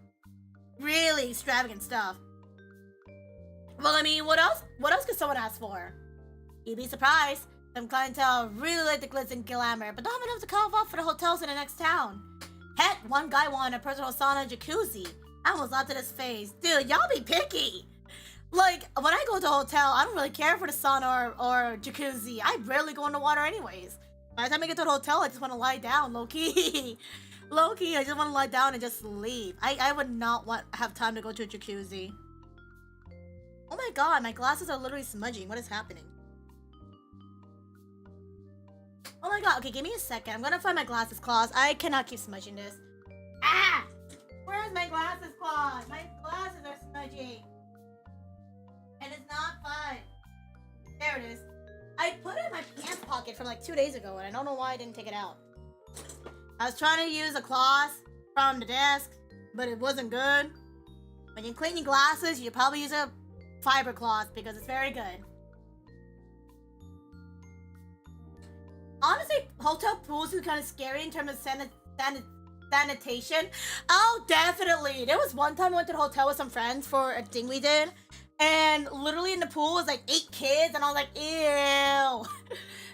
extravagant stuff. Well, I mean, what else? What else could someone ask for? You'd be surprised. Some clientele really like the glitz and glamour, but don't have enough to carve off for the hotels in the next town. Heck, one guy wanted a personal sauna and jacuzzi. I almost laughed at his face. Dude, y'all be picky. Like, when I go to a hotel, I don't really care for the sauna or jacuzzi. I rarely go in the water anyways. By the time I get to the hotel, I just want to lie down, low-key. Low-key, I just want to lie down and just sleep. I would not have time to go to a jacuzzi. Oh my god, my glasses are literally smudging. What is happening? Oh my god, okay, give me a second. I'm gonna find my glasses claws. I cannot keep smudging this. Ah! Where's my glasses claws? My glasses are smudging. And it's not fun. There it is. I put it in my pants pocket from like 2 days ago, and I don't know why I didn't take it out. I was trying to use a cloth from the desk, but it wasn't good. When you clean your glasses, you probably use a fiber cloth because it's very good. Honestly, hotel pools is kind of scary in terms of sanitation. Oh, definitely. There was one time I went to the hotel with some friends for a thing we did, and literally in the pool was like 8 kids, and I was like, ew.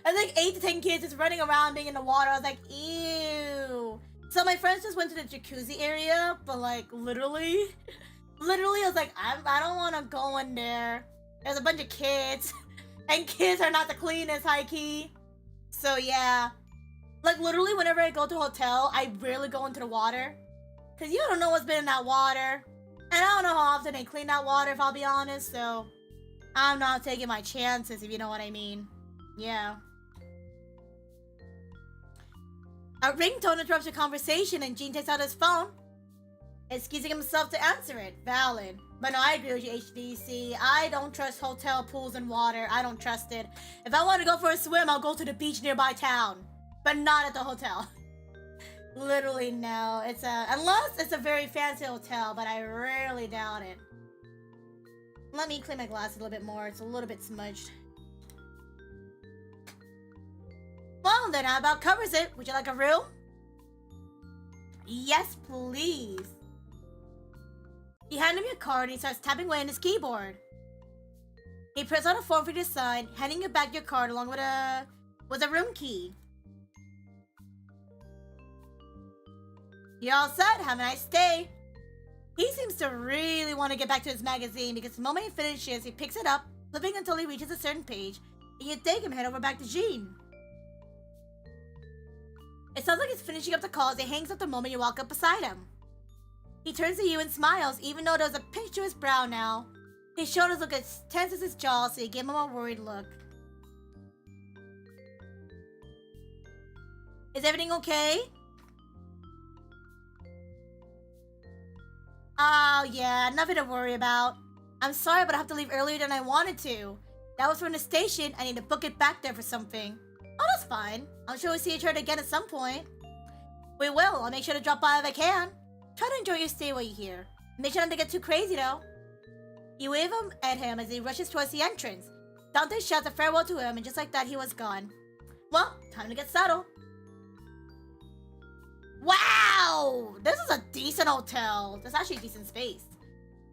I think 8 to 10 kids just running around being in the water. I was like, ew. So my friends just went to the jacuzzi area, but like literally I was like, I don't want to go in there. There's a bunch of kids, and kids are not the cleanest, high key. So yeah, like literally whenever I go to a hotel, I rarely go into the water, cause you don't know what's been in that water, and I don't know how often they clean that water, if I'll be honest. So I'm not taking my chances, if you know what I mean. Yeah. A ringtone interrupts your conversation, and Gene takes out his phone, excusing himself to answer it. Valid. But no, I agree with you, HDC. I don't trust hotel pools and water. I don't trust it. If I want to go for a swim, I'll go to the beach nearby town, but not at the hotel. Literally, no. Unless it's a very fancy hotel, but I rarely doubt it. Let me clean my glass a little bit more. It's a little bit smudged. Well, then, how about covers it? Would you like a room? Yes, please. He handed me a card and he starts tapping away on his keyboard. He prints out a form for you to sign, handing you back your card along with a room key. You're all set. Have a nice day. He seems to really want to get back to his magazine because the moment he finishes, he picks it up, flipping until he reaches a certain page, and you take him head over back to Jean. It sounds like he's finishing up the call as he hangs up the moment you walk up beside him. He turns to you and smiles, even though there's a pinch to his brow now. His shoulders look as tense as his jaw, so you give him a worried look. Is everything okay? Oh yeah, nothing to worry about. I'm sorry, but I have to leave earlier than I wanted to. That was from the station. I need to book it back there for something. Oh, that's fine. I'm sure we'll see each other again at some point. We will. I'll make sure to drop by if I can. Try to enjoy your stay while you're here. Make sure not to get too crazy, though. You wave at him as he rushes towards the entrance. Dante shouts a farewell to him, and just like that, he was gone. Well, time to get settled. Wow! This is a decent hotel. There's actually a decent space.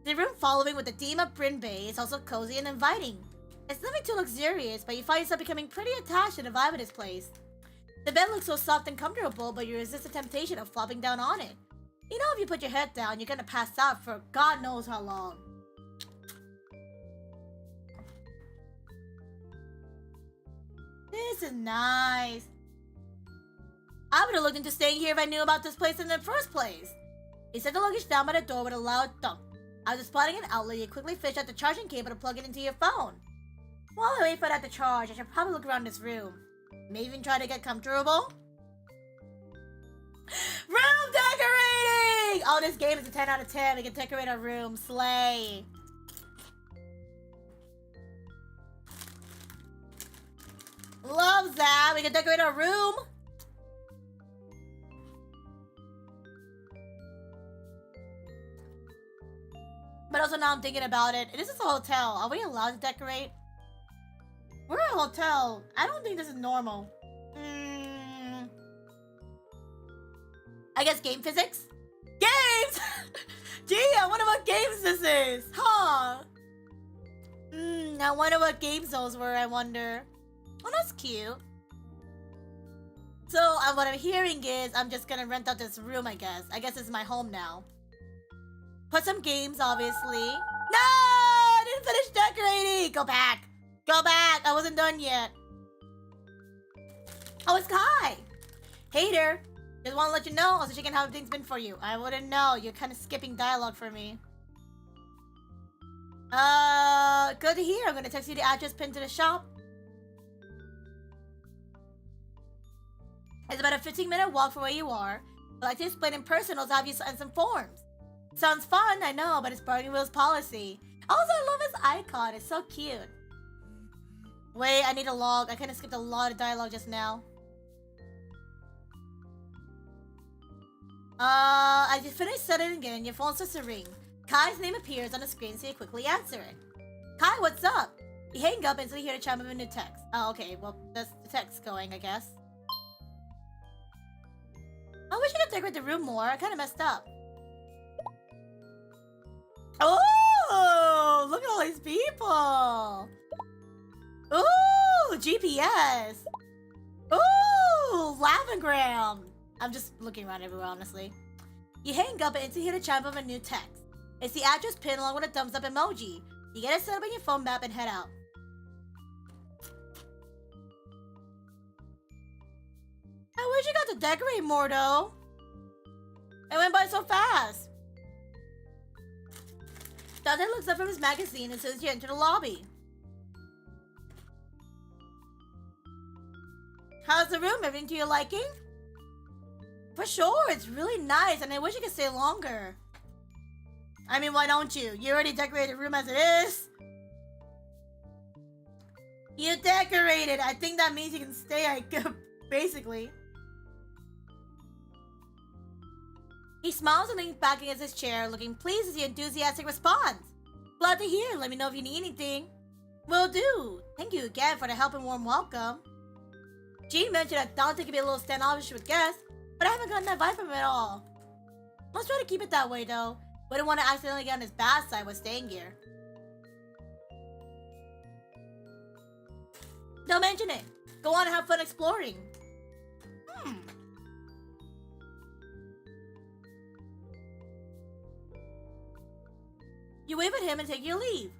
The room following with the theme of Bryn Bay is also cozy and inviting. It's nothing too luxurious, but you find yourself becoming pretty attached to the vibe of this place. The bed looks so soft and comfortable, but you resist the temptation of flopping down on it. You know if you put your head down, you're gonna pass out for God knows how long. This is nice. I would have looked into staying here if I knew about this place in the first place. He set the luggage down by the door with a loud thump. After spotting an outlet, you quickly fished out the charging cable to plug it into your phone. While I wait for that to charge, I should probably look around this room. Maybe even try to get comfortable. Room decorating! Oh, this game is a 10 out of 10. We can decorate our room. Slay. Love that. We can decorate our room. But also now I'm thinking about it. This is a hotel. Are we allowed to decorate? We're a hotel. I don't think this is normal. I guess game physics? Games! Gee, I wonder what games this is. Huh. I wonder what games those were, I wonder. Oh, that's cute. So, what I'm hearing is I'm just gonna rent out this room, I guess. I guess it's my home now. Put some games, obviously. No! I didn't finish decorating! Go back! Go back! I wasn't done yet. Oh, it's Kai! Hey there! Just want to let you know, I was checking how things been for you. I wouldn't know. You're kind of skipping dialogue for me. Good to hear. I'm gonna text you the address pinned to the shop. It's about a 15-minute walk from where you are. I'd like to explain in person, also have you sign some forms. Sounds fun, I know, but it's Bargain Wheel's policy. Also, I love his icon. It's so cute. Wait, I need a log. I kind of skipped a lot of dialogue just now. I just finished setting again. Your phone starts to ring. Kai's name appears on the screen, so you quickly answer it. Kai, what's up? You hang up until you hear the chime of a new text. Oh, okay. Well, that's the text going, I guess. I wish I could decorate the room more. I kind of messed up. Oh, look at all these people. Ooh, GPS. Ooh, Lavingram. I'm just looking around everywhere, honestly. You hang up until you hear the chime of a new text. It's the address pin along with a thumbs up emoji. You get it set up on your phone map and head out. I wish you got to decorate more, though. It went by so fast. Dante looks up from his magazine as soon as you enter the lobby. How's the room? Everything to your liking? For sure, it's really nice, and I wish you could stay longer. I mean, why don't you? You already decorated the room as it is. You decorated. I think that means you can stay, basically. He smiles and leans back against his chair, looking pleased as your enthusiastic response. Glad to hear. Let me know if you need anything. Will do. Thank you again for the help and warm welcome. Jean mentioned that Dante could be a little standoffish with guests, but I haven't gotten that vibe from him at all. Let's try to keep it that way, though. Wouldn't want to accidentally get on his bad side with staying here. Don't mention it. Go on and have fun exploring. You wave at him and take your leave.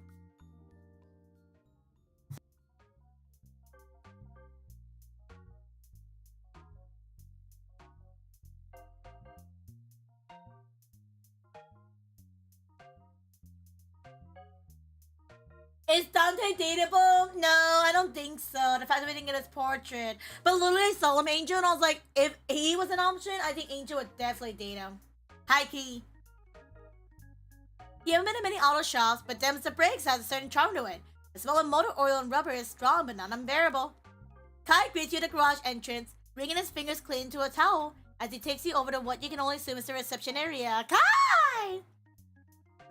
Is Dante dateable? No, I don't think so. The fact that we didn't get his portrait. But literally, I saw him Angel, and I was like, if he was an option, I think Angel would definitely date him. Hi, Key. You haven't been in many auto shops, but Dems the Brakes has a certain charm to it. The smell of motor oil and rubber is strong, but not unbearable. Kai greets you at the garage entrance, wringing his fingers clean to a towel as he takes you over to what you can only assume is the reception area. Kai!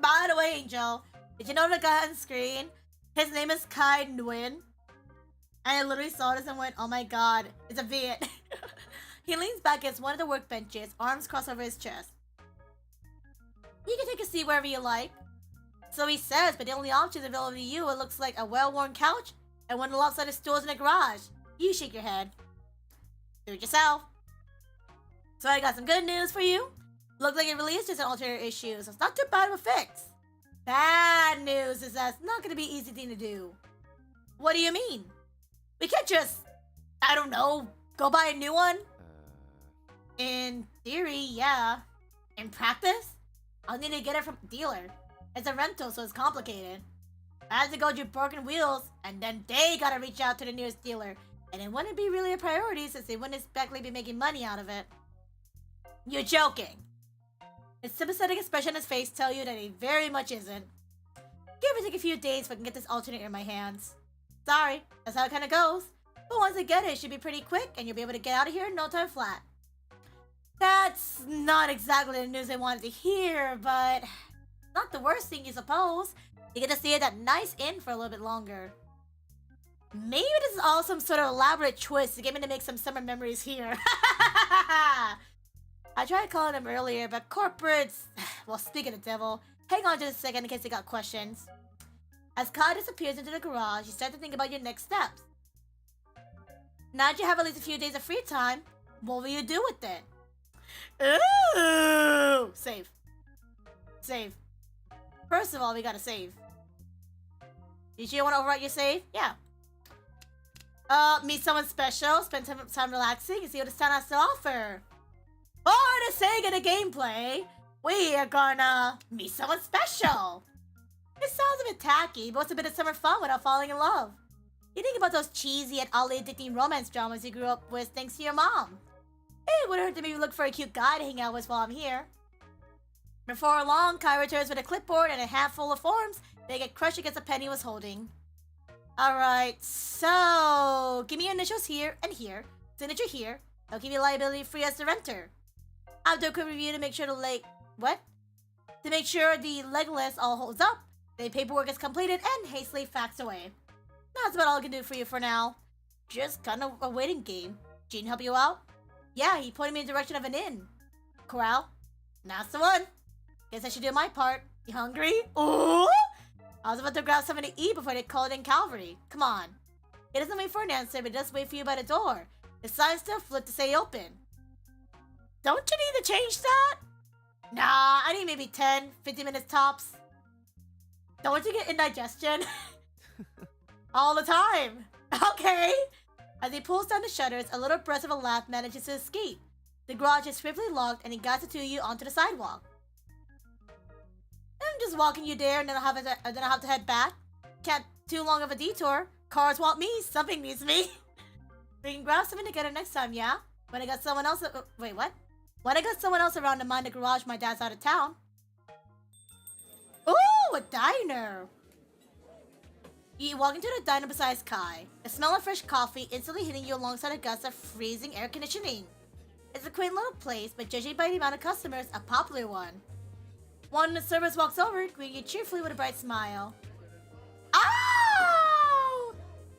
By the way, Angel, did you know the guy on screen? His name is Kai Nguyen. And I literally saw this and went, oh my god, it's a Viet. He leans back against one of the workbenches, arms crossed over his chest. You can take a seat wherever you like. So he says, but the only options available to you, it looks like a well-worn couch and one of the lopsided stools in the garage. You shake your head. Do it yourself. So I got some good news for you. Looks like it really is just an alternate issue, so it's not too bad of a fix. Bad news is that it's not going to be an easy thing to do. What do you mean? We can't just, I don't know, go buy a new one? In theory, yeah. In practice? I'll need to get it from a dealer. It's a rental, so it's complicated. I have to go through broken wheels, and then they gotta reach out to the nearest dealer. And it wouldn't be really a priority since they wouldn't exactly be making money out of it. You're joking. His sympathetic expression on his face tell you that he very much isn't. Give or take a few days so I can get this alternator in my hands. Sorry, that's how it kinda goes. But once I get it, it should be pretty quick, and you'll be able to get out of here in no time flat. That's not exactly the news I wanted to hear, but Not the worst thing, you suppose. You get to stay at that nice inn for a little bit longer. Maybe this is all some sort of elaborate twist to get me to make some summer memories here. I tried calling them earlier, but corporates... Well, speaking of devil, hang on just a second in case you got questions. As Kai disappears into the garage, you start to think about your next steps. Now that you have at least a few days of free time, what will you do with it? Ooh! Save. Save. First of all, we gotta save. You sure you want to overwrite your save? Yeah. Meet someone special, spend time relaxing, and see what this town has to offer. For the sake of the gameplay, we are gonna meet someone special. It sounds a bit tacky, but what's a bit of summer fun without falling in love? You think about those cheesy and oddly addicting romance dramas you grew up with thanks to your mom. It wouldn't hurt to maybe look for a cute guy to hang out with while I'm here. Before long, Kai returns with a clipboard and a handful of forms that get crushed against the pen he was holding. Alright, so give me your initials here and here, signature here. I'll keep you liability free as the renter. I'll do a quick review to make sure To make sure the leg list all holds up, the paperwork is completed, and hastily faxed away. That's about all I can do for you for now. Just kind of a waiting game. Gene help you out? Yeah, he pointed me in the direction of an inn. Corral? That's the one. Guess I should do my part. You hungry? Ooh! I was about to grab something to eat before they called in Calvary. Come on. It doesn't wait for an answer, but it does wait for you by the door. The sign still flipped to say open. Don't you need to change that? Nah, I need maybe 10, 15 minutes tops. Don't you get indigestion? All the time. Okay. As he pulls down the shutters, a little burst of a laugh manages to escape. The garage is swiftly locked, and he guides the two of you onto the sidewalk. I'm just walking you there, and then I'll have to head back. Can't too long of a detour. Cars want me. Something needs me. We can grab something together next time, yeah? When I got someone else... wait, what? When I got someone else around to mind the garage, my dad's out of town. Ooh, a diner. You walk into the diner beside Kai. The smell of fresh coffee instantly hitting you alongside a gust of freezing air conditioning. It's a quaint little place, but judging by the amount of customers, a popular one. One of the servers walks over, greeting you cheerfully with a bright smile. Oh!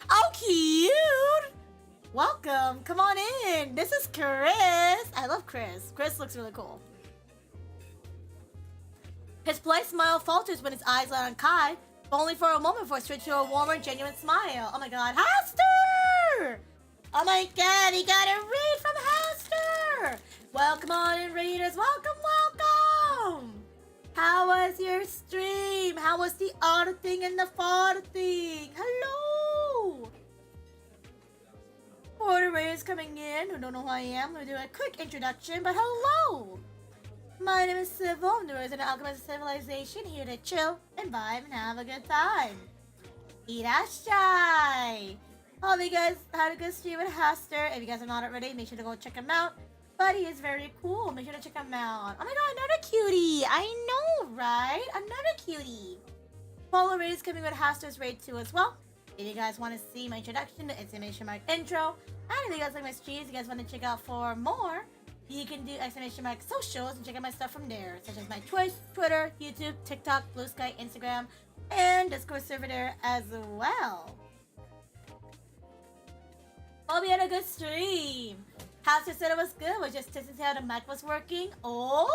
Oh, cute! Welcome, come on in. This is Chris. I love Chris. Chris looks really cool. His polite smile falters when his eyes land on Kai, but only for a moment before it switches to a warmer, genuine smile. Oh my god, Haster! Oh my god, he got a read from Haster! Welcome on in, readers. Welcome, welcome! How was your stream? How was the other thing and the father thing? Hello! For the readers coming in who don't know who I am, I'm going to do a quick introduction, but hello! My name is Civil. I'm the resident alchemist of civilization, here to chill and vibe and have a good time. Irashai! Hope you guys had a good stream with Haster. If you guys are not already, make sure to go check him out. But he is very cool. Make sure to check him out. Oh my god, another cutie! I know, right? Another cutie. Follow raid is coming with Haster's raid too as well. If you guys want to see my introduction, the exclamation mark intro, and if you guys like my streams, you guys want to check out for more, you can do exclamation mark socials and check out my stuff from there, such as my Twitch, Twitter, YouTube, TikTok, Blue Sky, Instagram, and Discord server there as well. Hope you had a good stream. Haster said it was good. Was just testing how the mic was working. Oh,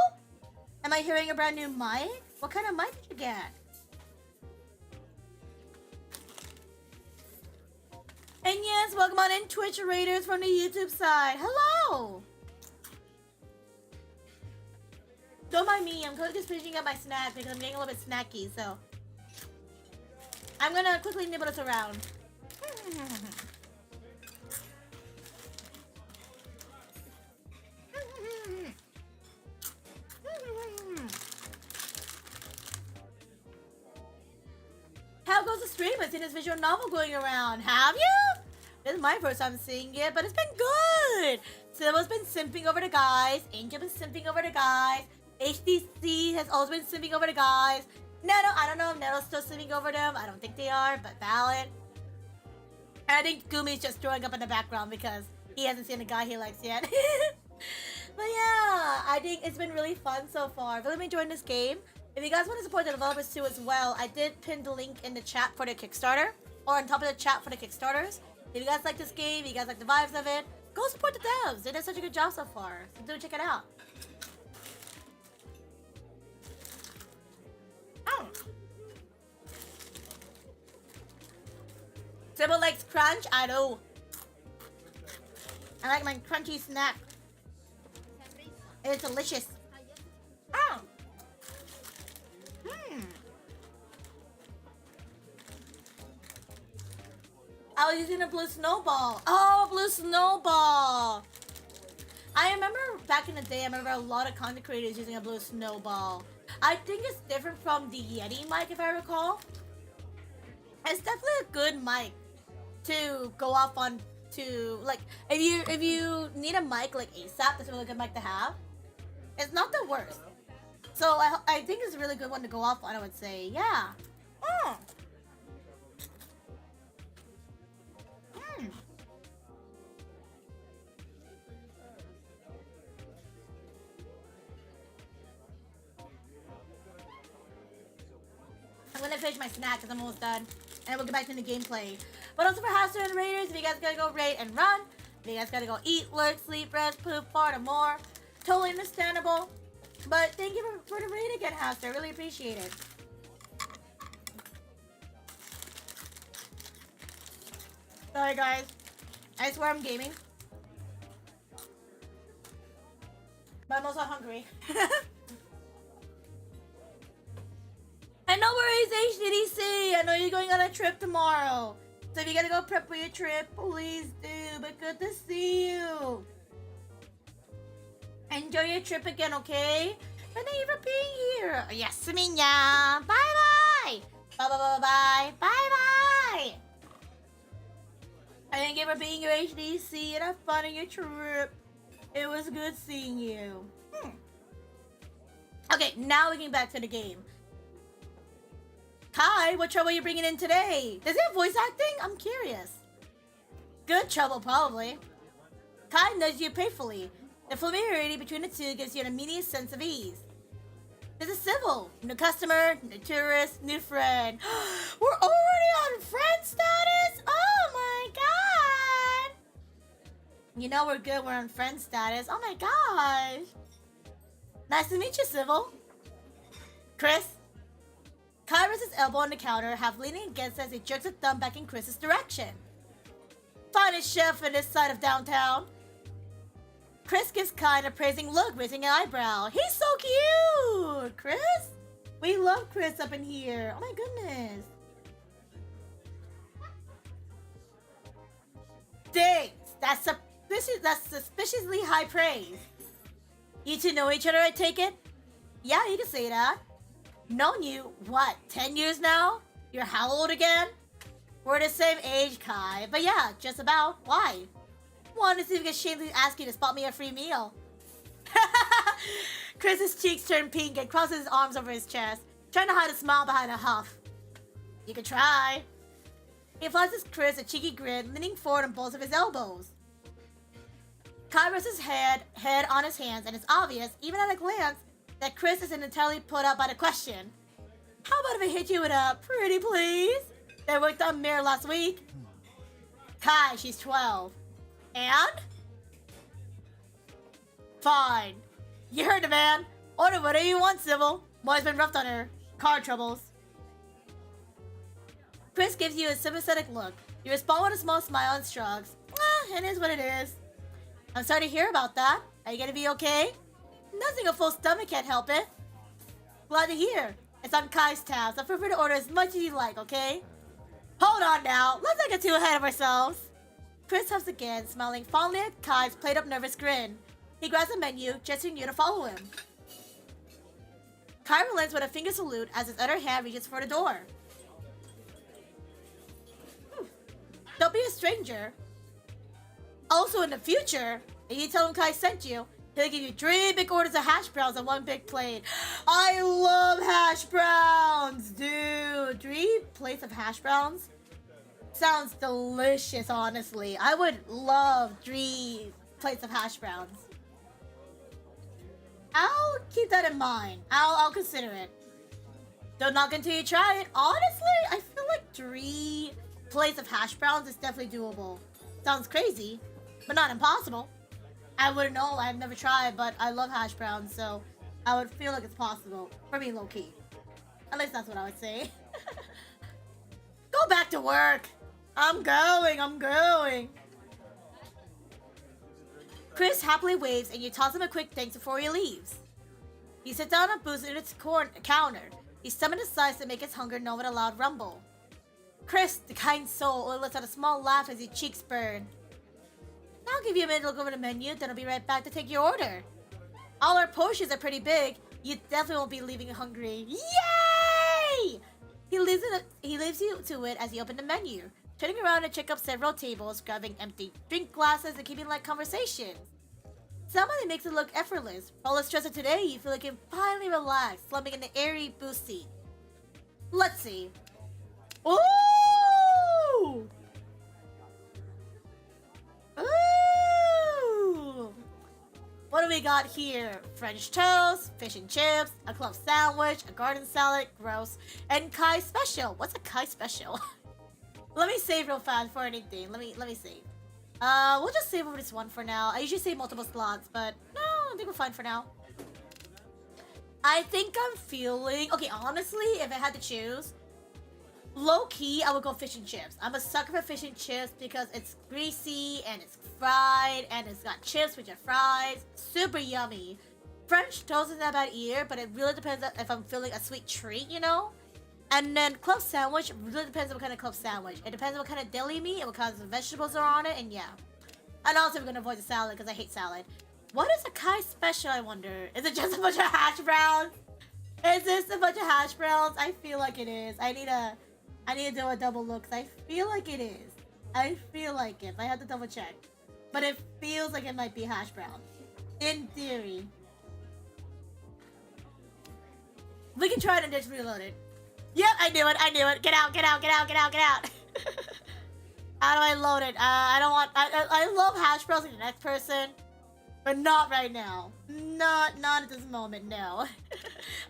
am I hearing a brand new mic? What kind of mic did you get? And yes, welcome on in, Twitch Raiders from the YouTube side. Hello! Don't mind me, I'm just finishing up my snack because I'm getting a little bit snacky, so... I'm gonna quickly nibble this around. How goes the stream? I've seen this visual novel going around. Have you? This is my first time seeing it, but it's been good. Silva's been simping over the guys. Angel been simping over the guys. HDC has always been simping over the guys. Netto, I don't know if Netto's still simping over them. I don't think they are, but valid. And I think Gumi's just throwing up in the background because he hasn't seen the guy he likes yet. But yeah, I think it's been really fun so far. I've really been enjoying this game. If you guys want to support the developers too as well, I did pin the link in the chat for the Kickstarter, or on top of the chat for the Kickstarters. If you guys like this game, if you guys like the vibes of it, go support the devs. They did such a good job so far. So do check it out. Oh. Triple legs crunch, I know. I like my crunchy snack. It's delicious. Oh. I was using a blue snowball. Oh, blue snowball. I remember back in the day, I remember a lot of content creators using a blue snowball. I think it's different from the Yeti mic, if I recall. It's definitely a good mic to go off on. To like, if you need a mic like ASAP, that's a really good mic to have. It's not the worst. So I think it's a really good one to go off on, I would say. Yeah. Mm. Mm. I'm gonna finish my snack because I'm almost done. And we'll get back to the gameplay. But also for Haster and Raiders, if you guys gotta go raid and run, if you guys gotta go eat, lurk, sleep, rest, poop, fart, and more, totally understandable. But thank you for the raid again, Haster. I really appreciate it. Sorry, guys. I swear I'm gaming. But I'm also hungry. And no worries, HDDC. I know you're going on a trip tomorrow. So if you gotta go prep for your trip, please do. But good to see you. Enjoy your trip again, okay? And thank you for being here. Yes, Minya. Bye-bye. Bye-bye-bye-bye. Bye-bye. Thank you for being your HDC and have fun on your trip. It was good seeing you. Okay, now we get back to the game. Kai, what trouble are you bringing in today? Does he have voice acting? I'm curious. Good trouble, probably. Kai nudged you playfully. The familiarity between the two gives you an immediate sense of ease. This is Civil. New customer, new tourist, new friend. We're already on friend status? Oh my god! You know we're good, we're on friend status. Oh my gosh. Nice to meet you, Civil. Chris? Kai rests his elbow on the counter, half leaning against it as he jerks a thumb back in Chris's direction. Finest chef in this side of downtown. Chris gives Kai an appraising look, raising an eyebrow. He's so cute! Chris? We love Chris up in here. Oh my goodness. Thanks. That's suspiciously high praise. You two know each other, I take it? Yeah, you can say that. Known you, what, 10 years now? You're how old again? We're the same age, Kai. But yeah, just about. Why? Wanted to see if we could shamelessly ask you to spot me a free meal. Chris's cheeks turn pink and crosses his arms over his chest, trying to hide a smile behind a huff. You could try. He flashes Chris a cheeky grin, leaning forward on both of his elbows. Kai rests his head on his hands, and it's obvious, even at a glance, that Chris isn't entirely put up by the question. How about if I hit you with a pretty please that worked on Mare last week? Kai, she's 12. And? Fine. You heard the man. Order whatever you want, Civil. Boy's been roughed on her. Car troubles. Chris gives you a sympathetic look. You respond with a small smile and shrugs. It is what it is. I'm sorry to hear about that. Are you gonna be okay? Nothing a full stomach can't help it. Glad to hear. It's on Kai's tab, so feel free to order as much as you like, okay? Hold on now. Let's not get too ahead of ourselves. Chris huffs again, smiling fondly at Kai's played-up nervous grin. He grabs the menu, gesturing you to follow him. Kai relents with a finger salute as his other hand reaches for the door. Don't be a stranger. Also in the future, if you tell him Kai sent you, he'll give you 3 big orders of hash browns on 1 big plate. I love hash browns, dude. 3 plates of hash browns? Sounds delicious, honestly. I would love 3 plates of hash browns. I'll keep that in mind. I'll consider it. Don't knock until you try it. Honestly, I feel like 3 plates of hash browns is definitely doable. Sounds crazy, but not impossible. I wouldn't know. I've never tried, but I love hash browns, so I would feel like it's possible for me, low key. At least that's what I would say. Go back to work. I'm going. Chris happily waves and you toss him a quick thanks before he leaves. You sit down on Boo's in its counter. You summon his size to make his hunger known with a loud rumble. Chris, the kind soul, only lets out a small laugh as your cheeks burn. I'll give you a minute to look over the menu, then I'll be right back to take your order. All our portions are pretty big. You definitely won't be leaving hungry. Yay! He leaves you to it as you open the menu, turning around and check up several tables, grabbing empty drink glasses and keeping light conversations. Somebody makes it look effortless. For all the stress of today, you feel like you can finally relax, slumping in the airy booth seat. Let's see. Ooh! Ooh! What do we got here? French toast, fish and chips, a club sandwich, a garden salad, gross, and Kai special. What's a Kai special? Let me save real fast for anything. Let me save. We'll just save over this one for now. I usually save multiple slots, but no, I think we're fine for now. I think I'm feeling... Okay, honestly, if I had to choose, low-key, I would go fish and chips. I'm a sucker for fish and chips because it's greasy and it's fried and it's got chips which are fries. Super yummy. French toast is not bad either, but it really depends on if I'm feeling a sweet treat, you know? And then club sandwich really depends on what kind of club sandwich. It depends on what kind of deli meat and what kinds of vegetables are on it, and yeah. And also we're gonna avoid the salad because I hate salad. What is a Kai special, I wonder? Is it just a bunch of hash browns? Is this a bunch of hash browns? I feel like it is. I need to do a double look because I feel like it is. I feel like it. I have to double check. But it feels like it might be hash brown. In theory. We can try it and just reload it. Yep, I knew it. Get out. How do I load it? I love hash browns like the next person. But not right now. Not at this moment, no.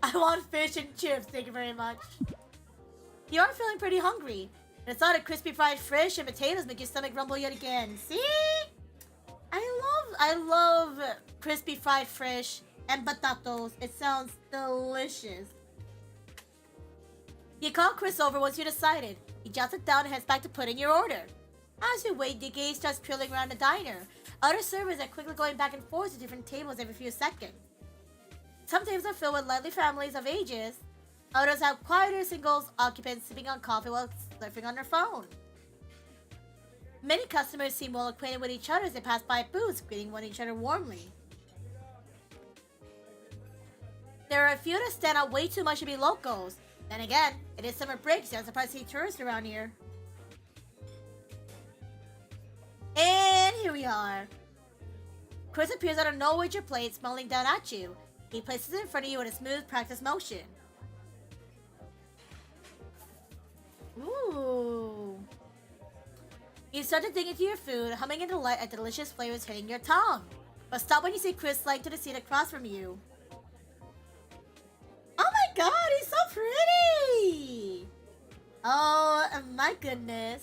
I want fish and chips, thank you very much. You are feeling pretty hungry. And the thought of crispy fried fish and potatoes make your stomach rumble yet again. See? I love crispy fried fish and potatoes. It sounds delicious. You call Chris over once you decided. He jots it down and heads back to put in your order. As you wait, your gaze starts peeling around the diner. Other servers are quickly going back and forth to different tables every few seconds. Some tables are filled with lively families of ages. Others have quieter singles occupants sipping on coffee while surfing on their phone. Many customers seem well acquainted with each other as they pass by booths, greeting one each other warmly. There are a few that stand out way too much to be locals. Then again, it is summer break, so I'm surprised to see tourists around here. And here we are. Chris appears out of nowhere with your plate, smiling down at you. He places it in front of you in a smooth, practiced motion. Ooh. You start to dig into your food, humming in delight at delicious flavors hitting your tongue. But stop when you see Chris slide to the seat across from you. Oh my god, he's so pretty! Oh my goodness.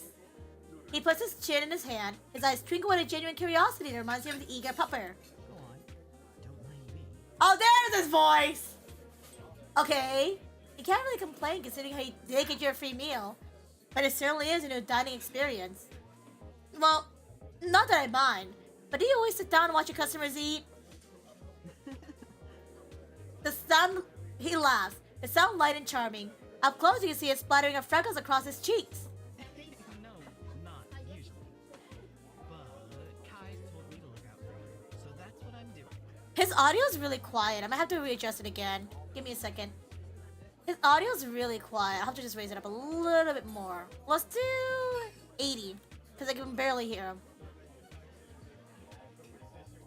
He puts his chin in his hand. His eyes twinkle with a genuine curiosity that reminds you of the eager pupper. Go on. Don't mind me. Oh, there's his voice! Okay. You can't really complain considering how you did get your free meal. But it certainly is a new dining experience. Well, not that I mind. But do you always sit down and watch your customers eat? He laughs. It sounds light and charming. Up close, you can see a splattering of freckles across his cheeks. No, not usually. But Kai told me to look out for you, so that's what I'm doing. His audio is really quiet. I might have to readjust it again. Give me a second. His audio is really quiet. I'll have to just raise it up a little bit more. Let's do 80, because I can barely hear him.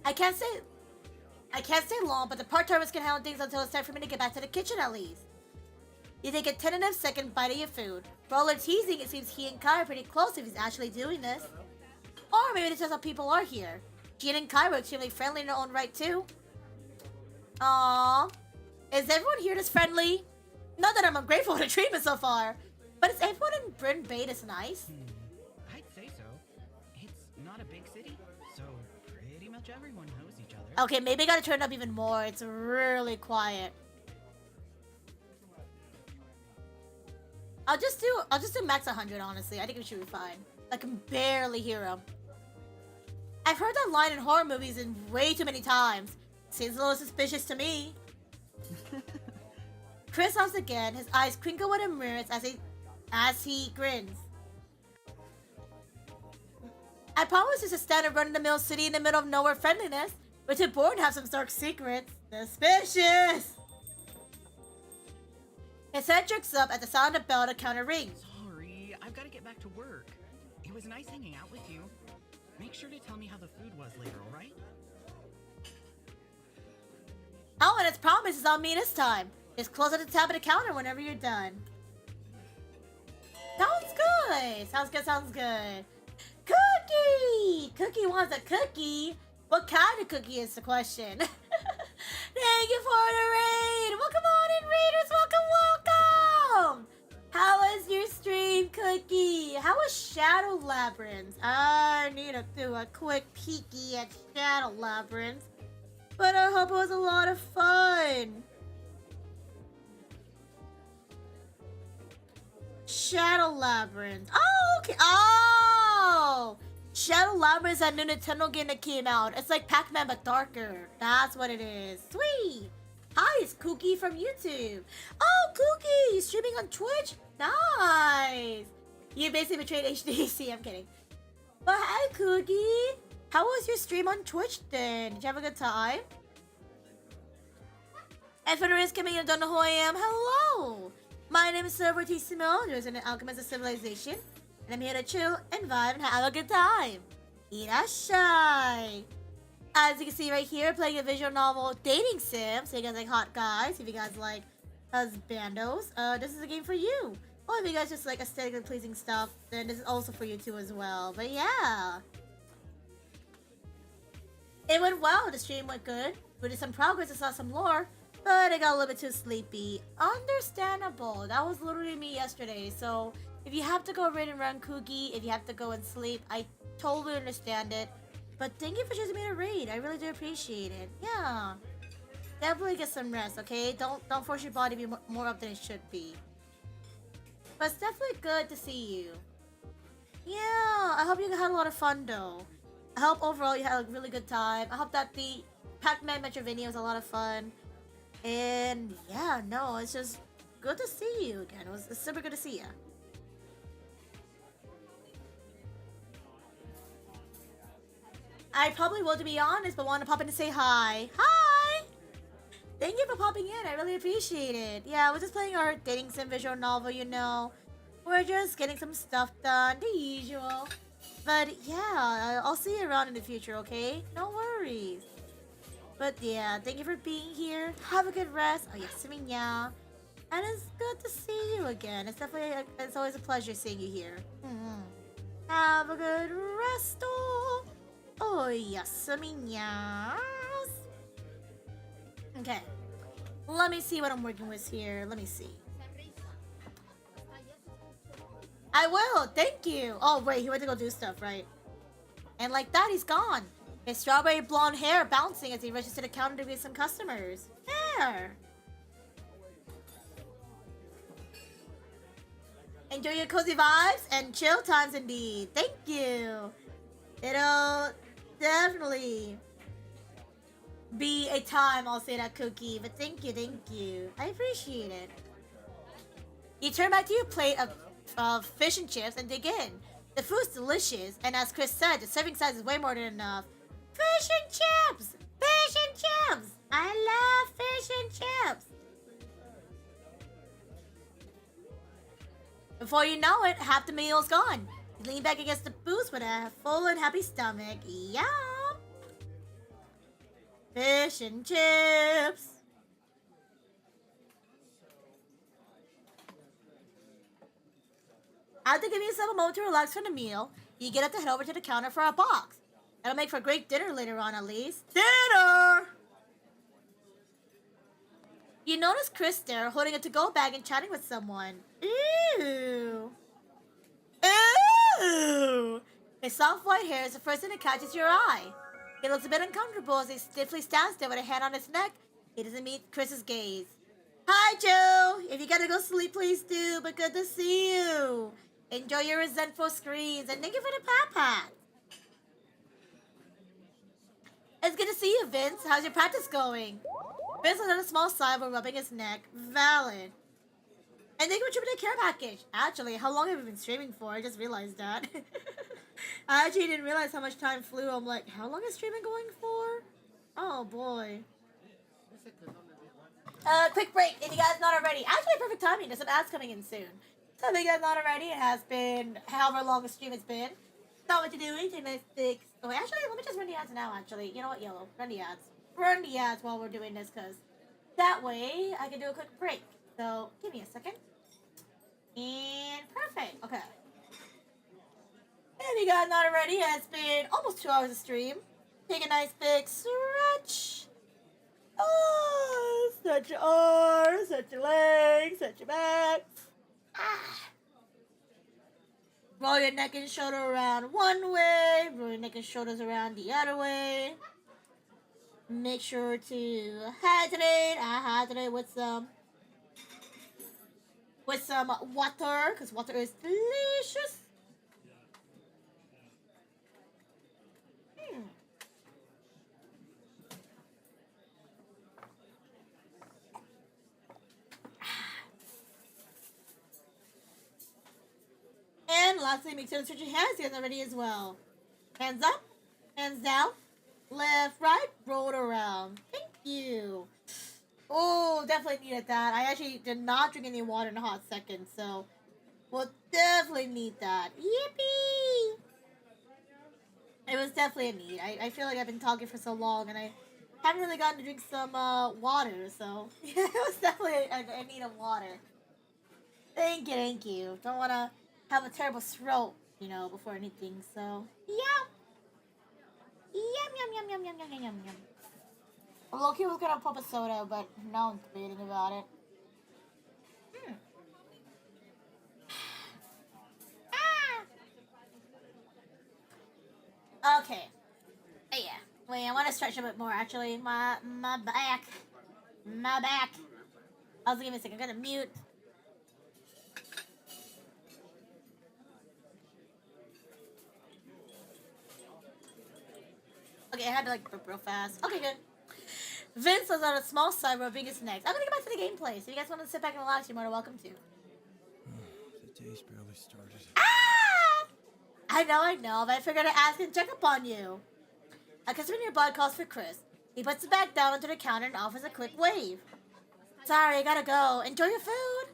I can't stay long, but the part-timers can handle things until it's time for me to get back to the kitchen at least. You take a tentative second bite of your food. For all their teasing, it seems he and Kai are pretty close if he's actually doing this. Or maybe it's just how people are here. Jean and Kai were extremely friendly in their own right too. Aww. Is everyone here this friendly? Not that I'm ungrateful for the treatment so far, but is everyone in Bryn Bay is nice? I'd say so. It's not a big city, so pretty much everyone knows each other. Okay, maybe I gotta turn it up even more. It's really quiet. I'll just do max 100, honestly. I think it should be fine. I can barely hear him. I've heard that line in horror movies in way too many times. Seems a little suspicious to me. Chris laughs again, his eyes crinkle with amusement as he grins. I promise it's a standard run-of-the-mill city in the middle of nowhere friendliness, but you're born to have some dark secrets. Suspicious! His head jerks up at the sound of the bell to counter rings. Sorry, I've got to get back to work. It was nice hanging out with you. Make sure to tell me how the food was later, alright? Oh, and its promise is on me this time. Just close at the tab of the counter whenever you're done. Sounds good. Sounds good, sounds good. Cookie! Cookie wants a cookie. What kind of cookie is the question? Thank you for the raid. Welcome on in, raiders. Welcome. How was your stream, Cookie? How was Shadow Labyrinth? I need to do a quick peeky at Shadow Labyrinth. But I hope it was a lot of fun. Shadow Labyrinth. Oh, okay. Oh! Shadow Labyrinth is that new Nintendo game that came out. It's like Pac-Man but darker. That's what it is. Sweet. Hi, it's Cookie from YouTube. Oh, Cookie! You streaming on Twitch? Nice. You basically betrayed HDC. I'm kidding. But hi, Cookie. How was your stream on Twitch then? Did you have a good time? And for the rest of you who don't know who I am, hello! My name is CivilFortissimo, there's an alchemist of civilization, and I'm here to chill and vibe and have a good time. Irashai! As you can see right here, playing a visual novel dating sim, so you guys like hot guys, if you guys like husbandos, this is a game for you. Or if you guys just like aesthetically pleasing stuff, then this is also for you too as well. But yeah. It went well, the stream went good. We did some progress, I saw some lore, but I got a little bit too sleepy. Understandable, that was literally me yesterday, so if you have to go raid and run Cookie, if you have to go and sleep, I totally understand it. But thank you for choosing me to raid, I really do appreciate it. Yeah. Definitely get some rest, okay? Don't force your body to be more up than it should be. But it's definitely good to see you. Yeah, I hope you had a lot of fun though. I hope overall you had a really good time. I hope that the Pac-Man Metroidvania was a lot of fun. And yeah, no, it's just good to see you again. It's super good to see you. I probably will, to be honest, but want to pop in to say hi. Hi! Thank you for popping in. I really appreciate it. Yeah, we're just playing our dating sim visual novel, you know. We're just getting some stuff done, the usual. But yeah, I'll see you around in the future, okay? No worries. But yeah, thank you for being here. Have a good rest. Oh, yes, yeah. And it's good to see you again. It's definitely, it's always a pleasure seeing you here. Have a good rest. Oh, yes, yes. Okay. Let me see what I'm working with here. Let me see. I will. Thank you. Oh, wait. He went to go do stuff, right? And like that, he's gone. His strawberry blonde hair bouncing as he rushes to the counter to meet some customers. There. Enjoy your cozy vibes and chill times indeed. Thank you. It'll definitely be a time, I'll say that, Cookie. But thank you. I appreciate it. You turn back to your plate of fish and chips and dig in. The food's delicious, and as Chris said, the serving size is way more than enough. Fish and chips! Fish and chips! I love fish and chips! Before you know it, half the meal's gone. You lean back against the booth with a full and happy stomach. Yum! Fish and chips! After giving yourself a moment to relax from the meal, you get up to head over to the counter for a box. That'll make for a great dinner later on, at least. Dinner! You notice Chris there holding a to-go bag and chatting with someone. Ew. Ew. His soft white hair is the first thing that catches your eye. He looks a bit uncomfortable as he stiffly stands there with a hand on his neck. He doesn't meet Chris's gaze. Hi, Joe. If you gotta go sleep, please do, but good to see you. Enjoy your resentful screams, and thank you for the pat. It's good to see you, Vince. How's your practice going? Vince was on a small sigh while rubbing his neck. Valid. And thank you for tripping the care package. Actually, how long have we been streaming for? I just realized that. I actually didn't realize how much time flew. I'm like, how long is streaming going for? Oh, boy. Quick break, if you guys not already. Actually, perfect timing. There's some ads coming in soon. So if you guys not already, it has been however long a stream it's been. Not what you're doing. Take a nice fix. Oh, wait, actually, let me just run the ads now, actually. You know what, Yellow? Run the ads. Run the ads while we're doing this, because that way I can do a quick break. So, give me a second. And perfect. Okay. If you guys not already, it has been almost 2 hours of stream. Take a nice big stretch. Oh, stretch your arms, stretch your legs, stretch your back. Ah. Roll your neck and shoulder around one way. Roll your neck and shoulders around the other way. Make sure to hydrate. I hydrate with some water, because water is delicious. And lastly, make sure to switch your hands together already as well. Hands up, hands down, left, right, roll it around. Thank you. Oh, definitely needed that. I actually did not drink any water in a hot second, so we'll definitely need that. Yippee! It was definitely a need. I feel like I've been talking for so long, and I haven't really gotten to drink some water, so it was definitely a need of water. Thank you. Don't want to have a terrible throat, before anything, so yeah. Yum. Loki was gonna pop a soda, but now I'm debating about it. Okay. Yeah. Wait, I want to stretch a bit more, actually. My back. My back. Also, give me a second. I'm gonna mute. Okay, I had to, burp real fast. Okay, good. Vince was on a small side rubbing his neck. I'm gonna get back to the gameplay, so if you guys want to sit back and relax, you're more than welcome to. The day's barely started. Ah! I know, but I figured I'd ask and check up on you. A customer nearby calls for Chris. He puts the bag down onto the counter and offers a quick wave. Sorry, I gotta go. Enjoy your food.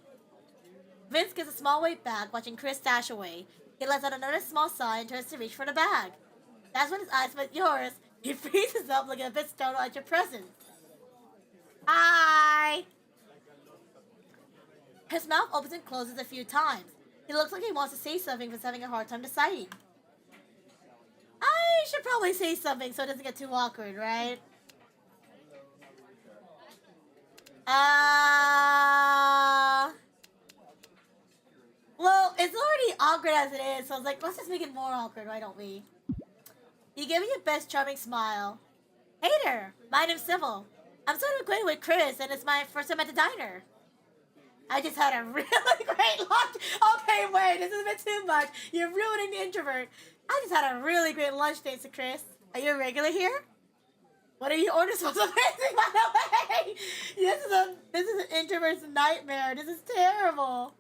Vince gives a small weight bag, watching Chris dash away. He lets out another small sigh and turns to reach for the bag. That's when his eyes meet yours. He freezes up, looking a bit startled at your presence. Hi! His mouth opens and closes a few times. He looks like he wants to say something, but is having a hard time deciding. I should probably say something so it doesn't get too awkward, right? Well, it's already awkward as it is, so I was like, let's just make it more awkward, why don't we? You give me your best charming smile. Hey there, my name's Civil. I'm sort of acquainted with Chris, and it's my first time at the diner. I just had a really great lunch. Okay, wait, this is a bit too much. You're ruining the introvert. I just had a really great lunch, thanks to Chris. Are you a regular here? What are your orders was amazing, by the way? This is an introvert's nightmare. This is terrible.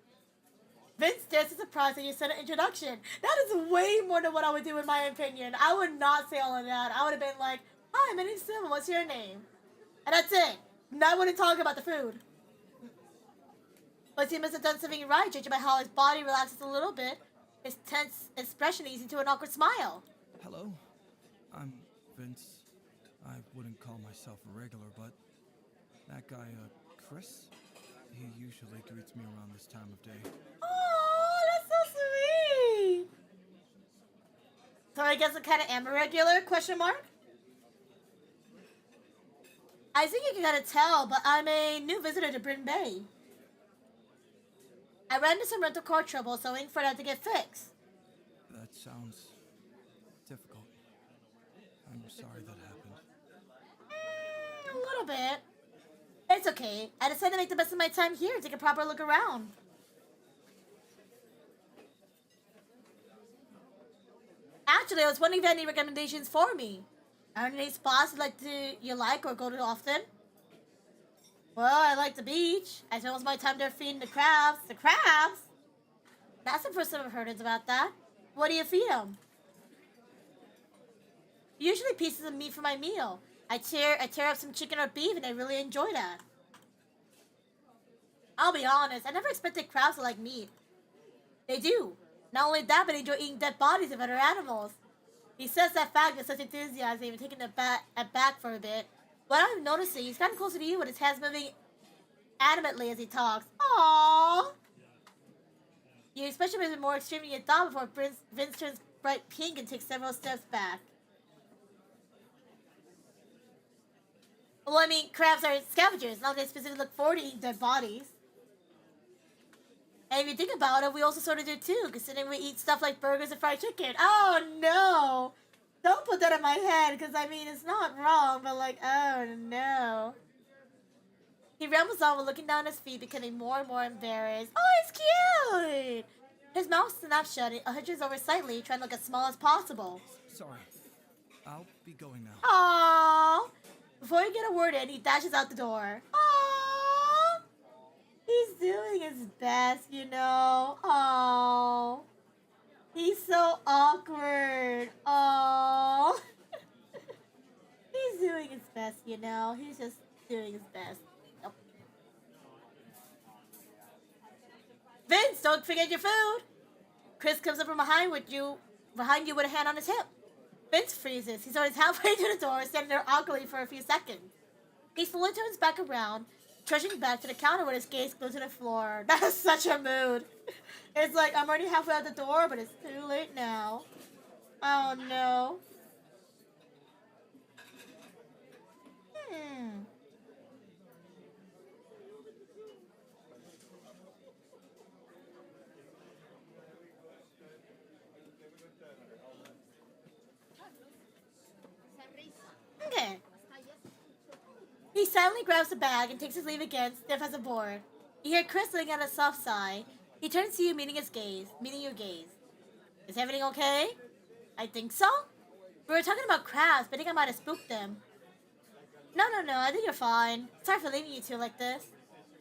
Vince stares in surprise at your sudden introduction. That is way more than what I would do in my opinion. I would not say all of that. I would have been like, hi, my name's Civil. What's your name? And that's it. And I wouldn't talk about the food. But he must have done something right, judging by how his body relaxes a little bit. His tense expression easing to an awkward smile. Hello, I'm Vince. I wouldn't call myself a regular, but that guy, Chris, he usually greets me around this time of day. Oh, that's so sweet. So I guess I kind of am a regular, question mark? I think you can gotta tell, but I'm a new visitor to Bryn Bay. I ran into some rental car trouble, so waiting for that to get fixed. That sounds difficult. I'm sorry that happened. A little bit. It's okay. I decided to make the best of my time here and take a proper look around. Actually, I was wondering if you had any recommendations for me. Are there any spots you like or go to often? Well, I like the beach. I spend most of my time there feeding the crabs. The crabs? That's the first time I've heard about that. What do you feed them? Usually pieces of meat for my meal. I tear up some chicken or beef and I really enjoy that. I'll be honest, I never expected crabs to like meat. They do. Not only that, but they enjoy eating dead bodies of other animals. He says that fact with such enthusiasm, even taking it back for a bit. What I'm noticing, he's kind of closer to you with his hands moving animately as he talks. Aww. Your expression has been more extreme than you thought before Vince turns bright pink and takes several steps back. Well, I mean, crabs are scavengers, not they specifically look forward to eating dead bodies. And if you think about it, we also sort of do too, considering we eat stuff like burgers and fried chicken. Oh no! Don't put that in my head, because I mean, it's not wrong, but like, oh no. He rambles on while looking down his feet, becoming more and more embarrassed. Oh, it's cute! His mouth snaps shut and hunches over slightly, trying to look as small as possible. Sorry. I'll be going now. Aww! Before you get a word in, he dashes out the door. Aww! He's doing his best, you know. Aww. He's so awkward. Aww. He's doing his best, you know. He's just doing his best. Nope. Vince, don't forget your food. Chris comes up from behind you with a hand on his hip. Vince freezes. He's always halfway to the door, standing there awkwardly for a few seconds. He slowly turns back around, trudging back to the counter with his gaze glued to the floor. That is such a mood. It's like, I'm already halfway out the door, but it's too late now. Oh no. Okay. He silently grabs the bag and takes his leave again, stiff as a board. You hear Chris letting out a soft sigh. He turns to you, meeting your gaze. Is everything okay? I think so. We were talking about crabs, but I think I might have spooked them. No, I think you're fine. Sorry for leaving you two like this.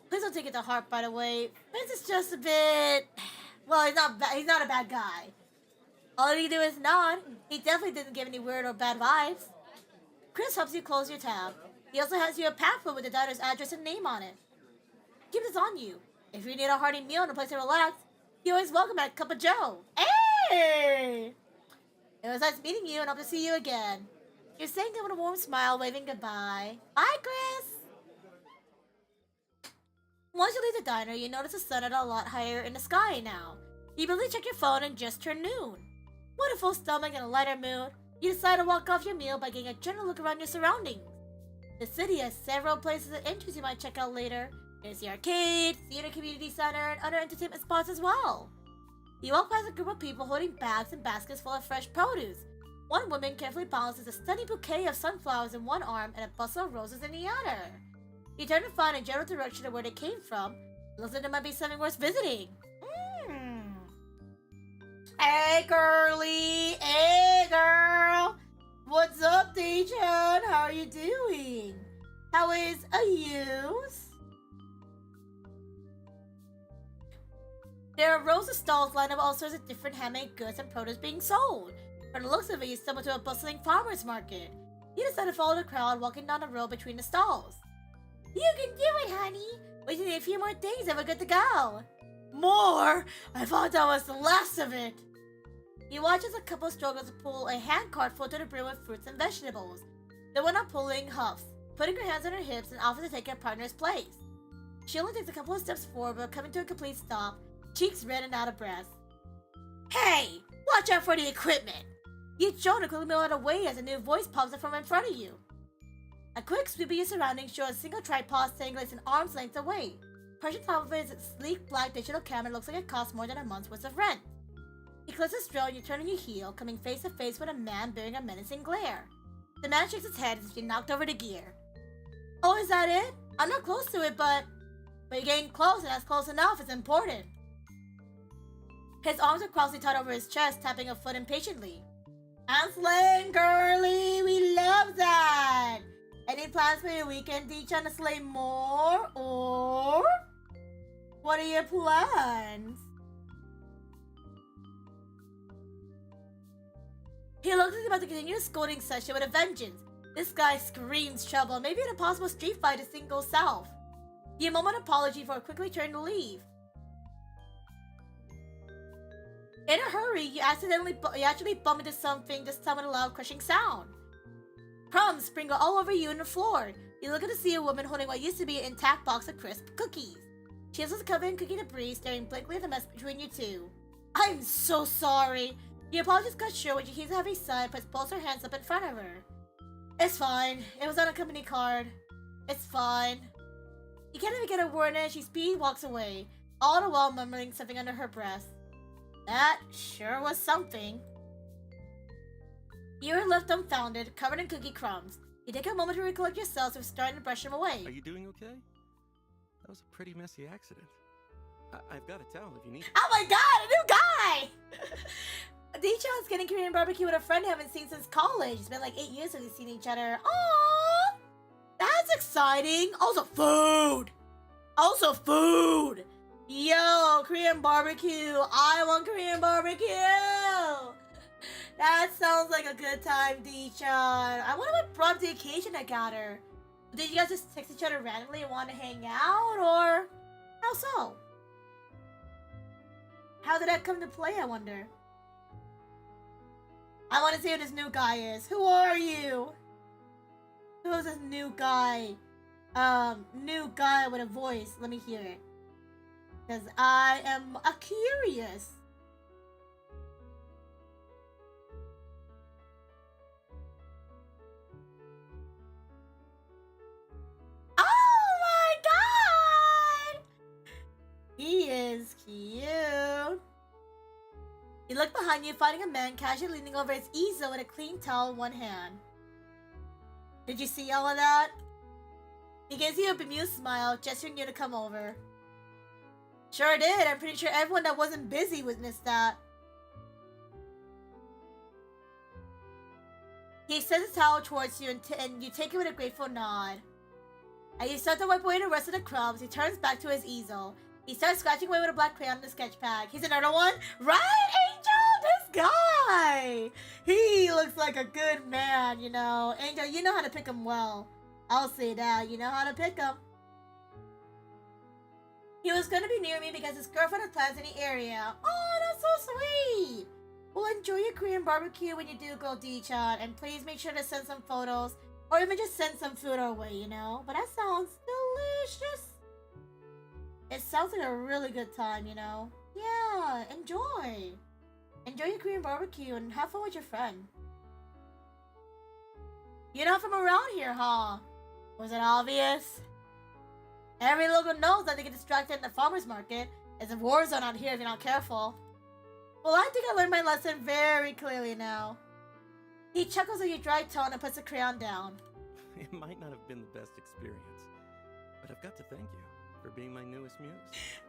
Please don't take it to heart, by the way. Vince is just a bit... Well, he's not a bad guy. All he do is nod. He definitely didn't give any weird or bad vibes. Chris helps you close your tab. He also has you a pamphlet with the diner's address and name on it. Keep this on you. If you need a hearty meal and a place to relax, you're always welcome at Cup of Joe. Hey! It was nice meeting you and hope to see you again. You're saying it with a warm smile, waving goodbye. Bye, Chris! Once you leave the diner, you notice the sun at a lot higher in the sky now. You immediately check your phone and just turned noon. With a full stomach and a lighter mood, you decide to walk off your meal by getting a general look around your surroundings. The city has several places of interest you might check out later. There's the arcade, theater community center, and other entertainment spots as well. You walk past a group of people holding bags and baskets full of fresh produce. One woman carefully balances a stunning bouquet of sunflowers in one arm and a bustle of roses in the other. You turn to find a general direction of where they came from. Looks like there might be something worth visiting. Hey, girly! Hey, girl! What's up, Dejan? How are you doing? How is a use? There are rows of stalls lined up with all sorts of different handmade goods and produce being sold. From the looks of it, you stumble to a bustling farmer's market. You decide to follow the crowd walking down the road between the stalls. You can do it, honey! We just need a few more things and we're good to go. More? I thought that was the last of it. You watch as a couple struggles to pull a handcart full to the brim with fruits and vegetables. The one not pulling huffs, putting her hands on her hips and offers to take her partner's place. She only takes a couple of steps forward, but coming to a complete stop, cheeks red and out of breath. Hey! Watch out for the equipment! You shoulder quickly move out of the way as a new voice pops up from in front of you. A quick sweep of your surroundings shows a single tripod dangling an arm's length away. Perched on top of it is a sleek black digital camera. Looks like it costs more than a month's worth of rent. You close the stroll and you turn on your heel, coming face to face with a man bearing a menacing glare. The man shakes his head as if you knocked over the gear. Oh, is that it? I'm not close to it, but you're getting close, and that's close enough. It's important. His arms are crossly tied over his chest, tapping a foot impatiently. I'm slaying, girly. We love that. Any plans for your weekend, D? Trying to slay more, or what are your plans? He looks like he's about to continue a scolding session with a vengeance. This guy screams trouble. Maybe an impossible street fight. This thing goes south. You mumble an apology before quickly turning to leave. In a hurry, you actually bump into something, this time with a loud crushing sound. Crumbs sprinkle all over you and the floor. You look up to see a woman holding what used to be an intact box of crisp cookies. She was covered in cookie debris, staring blankly at the mess between you two. I'm so sorry. The apologist cut short when she heaves a heavy sigh and puts both her hands up in front of her. It's fine. It was on a company card. It's fine. You can't even get a word in. She speed walks away, all the while mumbling something under her breath. That sure was something. You are left dumbfounded, covered in cookie crumbs. You take a moment to recollect yourself and starting to brush them away. Are you doing okay? That was a pretty messy accident. I've got a towel if you need it. Oh my god, a new guy! D-Chon's getting Korean barbecue with a friend I haven't seen since college. It's been like 8 years since we've seen each other. Aww! That's exciting. Also food! Yo, Korean barbecue. I want Korean barbecue! That sounds like a good time, D-Chon. I wonder what brought the occasion I got her. Did you guys just text each other randomly and want to hang out, or how so? How did that come to play, I wonder? I want to see who this new guy is. Who are you? Who is this new guy? New guy with a voice. Let me hear it. Because I am curious. Oh my god! He is cute. You look behind you, finding a man casually leaning over his easel with a clean towel in one hand. Did you see all of that? He gives you a bemused smile, gesturing you to come over. Sure did. I'm pretty sure everyone that wasn't busy witnessed that. He extends his towel towards you and you take it with a grateful nod. As you start to wipe away the rest of the crumbs, he turns back to his easel. He starts scratching away with a black crayon on the sketch pad. He's another one? Right, Angel? This guy! He looks like a good man, you know. Angel, you know how to pick him well. I'll say that. You know how to pick him. He was going to be near me because his girlfriend had plans in the area. Oh, that's so sweet. Well, enjoy your Korean barbecue when you do go D-Chon. And please make sure to send some photos. Or even just send some food our way, you know. But that sounds delicious. It sounds like a really good time, you know? Yeah, enjoy. Enjoy your Korean barbecue and have fun with your friend. You're not from around here, huh? Was it obvious? Every local knows that they get distracted in the farmer's market. It's a war zone out here if you're not careful. Well, I think I learned my lesson very clearly now. He chuckles at your dry tone and puts the crayon down. It might not have been the best experience, but I've got to thank you for being my newest muse.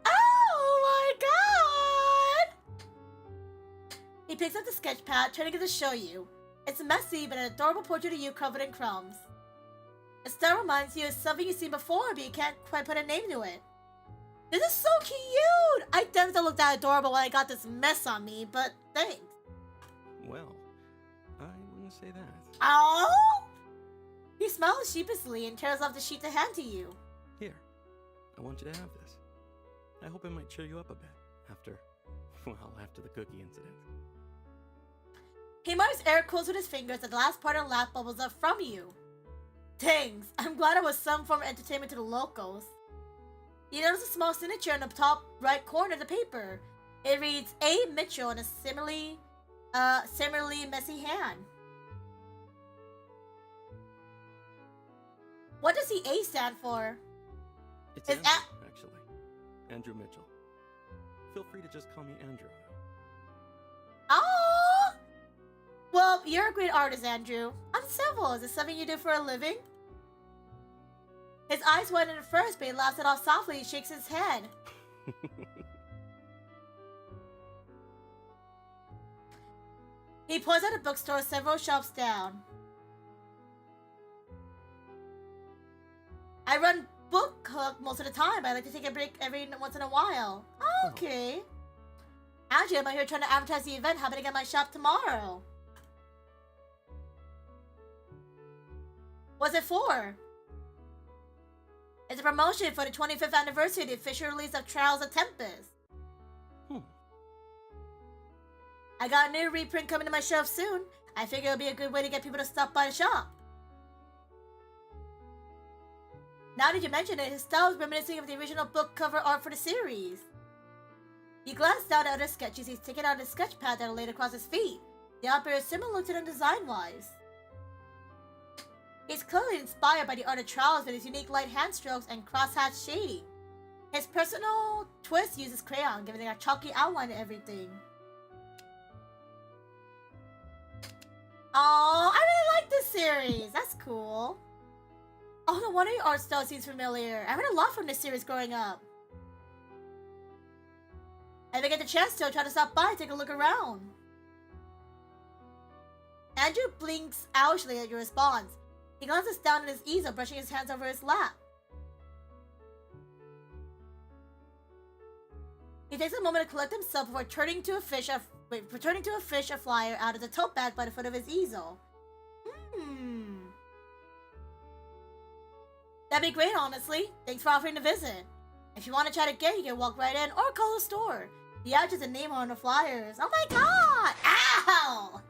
Oh my god! He picks up the sketch pad, turning it to show you. It's messy, but an adorable portrait of you covered in crumbs. It still reminds you of something you've seen before, but you can't quite put a name to it. This is so cute! I definitely looked that adorable when I got this mess on me, but thanks. Well, I wouldn't say that. Oh! He smiles sheepishly and tears off the sheet to hand to you. Here, I want you to have this. I hope it might cheer you up a bit after the cookie incident. He marks air quotes with his fingers and the last part of the laugh bubbles up from you. Thanks. I'm glad it was some form of entertainment to the locals. You notice a small signature in the top right corner of the paper. It reads A. Mitchell in a similarly messy hand. What does the A stand for? It's Is Andrew, actually. Andrew Mitchell. Feel free to just call me Andrew. Oh! Well, you're a great artist, Andrew. I'm civil. Is this something you do for a living? His eyes widen at first, but he laughs it off softly and shakes his head. He points at a bookstore several shelves down. I run book club most of the time, but I like to take a break every once in a while. Oh, okay. Actually, I'm out here trying to advertise the event happening at my shop tomorrow. What's it for? It's a promotion for the 25th anniversary of the official release of Trials of Tempest. I got a new reprint coming to my shelf soon. I figure it'll be a good way to get people to stop by the shop. Now that you mention it, his style is reminiscent of the original book cover art for the series. You glance down at other sketches he's taken out of the sketch pad that are laid across his feet. The art bears similar to them design-wise. He's clearly inspired by the art of Trials with his unique light hand strokes and crosshatch shading. His personal twist uses crayon, giving it a chalky outline to everything. Oh, I really like this series. That's cool. Oh, no wonder your art style seems familiar. I read a lot from this series growing up. If I get the chance to, I'll try to stop by and take a look around. Andrew blinks owlishly at your response. He glances down at his easel, brushing his hands over his lap. He takes a moment to collect himself before turning to a fish a flyer out of the tote bag by the foot of his easel. That'd be great, honestly. Thanks for offering to visit. If you want to chat again, you can walk right in or call the store. The address is a name on the flyers. Oh my god! Ow!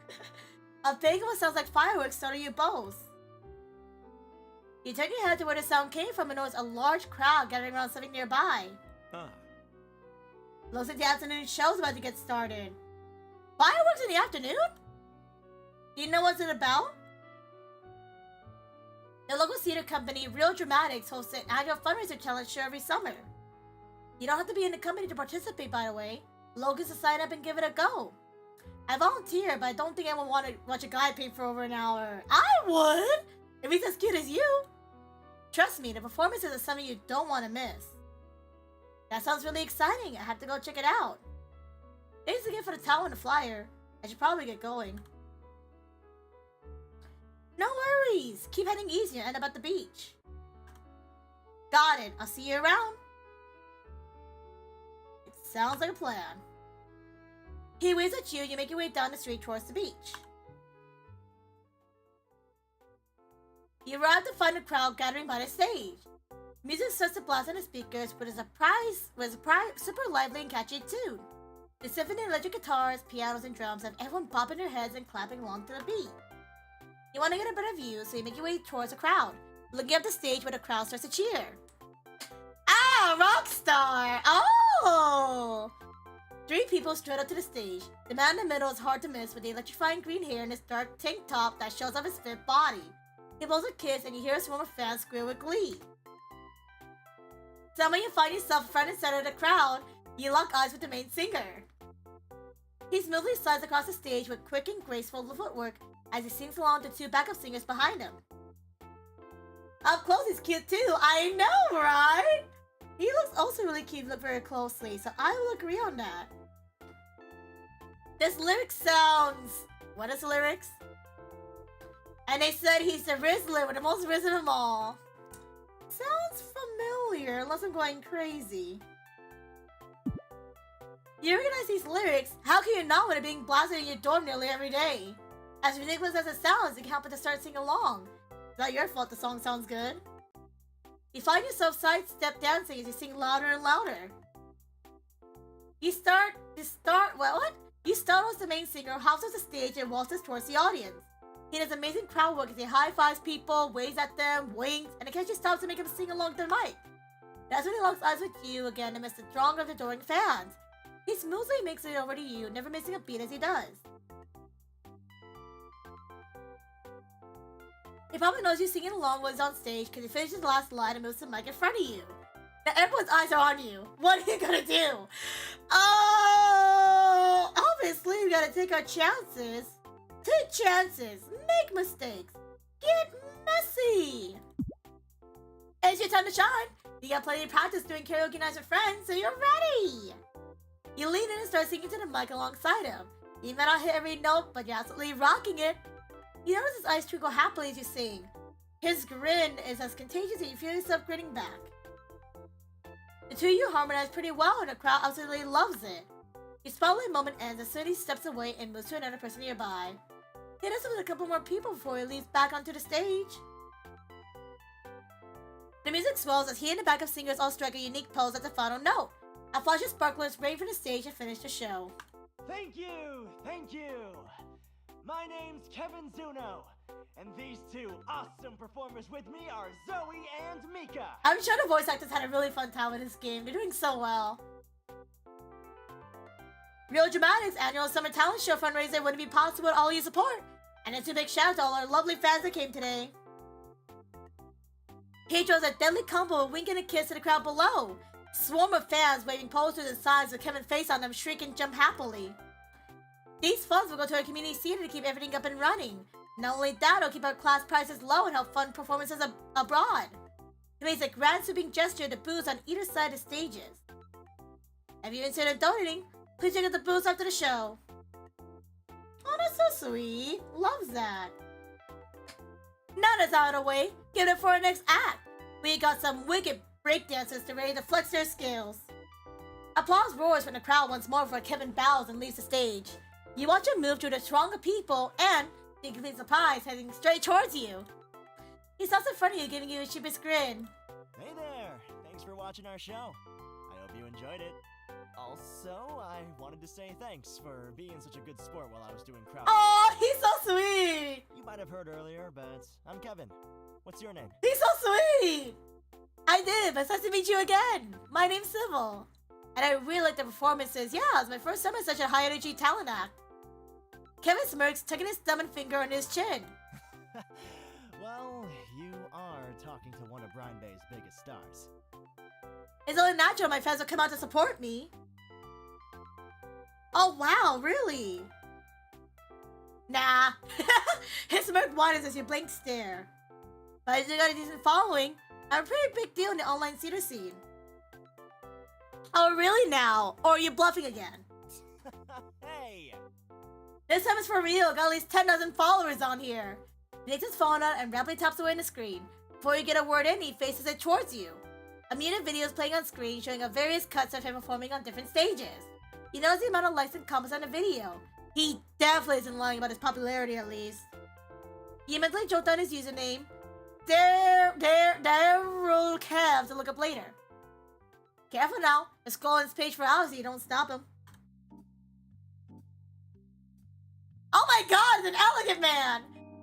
A big one sounds like fireworks starting you both. You turn your head to where the sound came from and notice a large crowd gathering around something nearby. Looks like the afternoon show's about to get started. Fireworks in the afternoon? Do you know what's it about? The local theater company, Real Dramatics, hosts an annual fundraiser challenge show every summer. You don't have to be in the company to participate, by the way. Logan's to sign up and give it a go. I volunteer, but I don't think anyone would want to watch a guy pay for over an hour. I would! If he's as cute as you. Trust me, the performances are something you don't want to miss. That sounds really exciting. I have to go check it out. Thanks again for the towel and the flyer. I should probably get going. No worries. Keep heading east and end up at the beach. Got it. I'll see you around. It sounds like a plan. He waves at you and you make your way down the street towards the beach. You arrive to find a crowd gathering by the stage. Music starts to blast on the speakers with a super lively and catchy tune. The symphony electric guitars, pianos, and drums have everyone bopping their heads and clapping along to the beat. You want to get a better view, so you make your way towards the crowd, looking up the stage where the crowd starts to cheer. Ah, Rockstar! Oh! 3 people straight up to the stage. The man in the middle is hard to miss with the electrifying green hair and his dark tank top that shows off his fit body. He blows a kiss and you hear a swarm of fans squeal with glee. So when you find yourself front and center of the crowd, you lock eyes with the main singer. He smoothly slides across the stage with quick and graceful footwork as he sings along to 2 backup singers behind him. Up close he's cute too, I know, right? He looks also really cute if you look very closely, so I will agree on that. This lyric sounds... What is the lyrics? And they said he's the Rizzler with the most Rizz of them all. Sounds familiar, unless I'm going crazy. You recognize these lyrics, how can you not when they're being blasted in your dorm nearly every day? As ridiculous as it sounds, you can't help but to start singing along. It's not your fault the song sounds good. You find yourself sidestep dancing as you sing louder and louder. You startle the main singer, hops off the stage and waltzes towards the audience. He does amazing crowd work as he high-fives people, waves at them, winks, and occasionally stops to make him sing along to the mic. That's when he locks eyes with you again amidst the throng of adoring fans. He smoothly makes it over to you, never missing a beat as he does. He probably knows you singing along while he's on stage because he finishes the last line and moves the mic in front of you. Now everyone's eyes are on you. What are you gonna do? Oh, obviously we gotta take our chances. Take chances. Make mistakes. Get messy. It's your time to shine. You got plenty of practice doing karaoke nights with friends, so you're ready. You lean in and start singing to the mic alongside him. You may not hit every note, but you're absolutely rocking it. You notice his eyes twinkle happily as you sing. His grin is as contagious that you feel yourself grinning back. The two of you harmonize pretty well and the crowd absolutely loves it. Your spotlight moment ends as soon as he steps away and moves to another person nearby. He does it with a couple more people before he leaves back onto the stage. The music swells as he and the backup singers all strike a unique pose at the final note. A flash of sparklers ready for the stage to finish the show. Thank you! Thank you! My name's Kevin Zuno, and these two awesome performers with me are Zoe and Mika! I'm sure the voice actors had a really fun time with this game. They're doing so well. Real Dramatics' annual Summer Talent Show fundraiser wouldn't be possible without all your support. And it's a big shout out to all our lovely fans that came today. He throws a deadly combo of wink and a kiss to the crowd below. Swarm of fans waving posters and signs with Kevin's face on them shriek and jump happily. These funds will go to our community theater to keep everything up and running. Not only that, it'll keep our class prices low and help fund performances abroad. It makes a grand sweeping gesture to booths on either side of stages. If you're interested in donating, please check out the booths after the show. Oh, that's so sweet. Loves that. Now that's out of the way, get it for our next act. We got some wicked breakdancers to ready to flex their skills. Applause roars from the crowd once more before Kevin bows and leaves the stage. You watch him move through the throng of people and, to your complete surprise, heading straight towards you. He stops in front of you, giving you a sheepish grin. Hey there! Thanks for watching our show. I hope you enjoyed it. Also, I wanted to say thanks for being such a good sport while I was doing crowd. Oh, he's so sweet! You might have heard earlier, but I'm Kevin. What's your name? He's so sweet! I did, but it's nice to meet you again. My name's Civil. And I really like the performances. Yeah, it's my first time in such a high energy talent act. Kevin smirks, tucking his thumb and finger on his chin. Well, you are talking to one of Brian Bay's biggest stars. It's only natural my fans will come out to support me. Oh wow, really? Nah. His smirk widens as you blank stare. But as you got a decent following, I'm a pretty big deal in the online theater scene. Oh really now? Or are you bluffing again? Hey! This time it's for real. Got at least 10,000 followers on here. He takes his phone out and rapidly taps away on the screen. Before you get a word in, he faces it towards you. A muted video is playing on screen showing various cuts of him performing on different stages. You notice the amount of likes and comments on the video. He definitely isn't lying about his popularity at least. He mentally joked down his username. Daryl Kev to look up later. Careful now. He'll scroll on his page for hours so you don't stop him. Oh my god, it's an elegant man!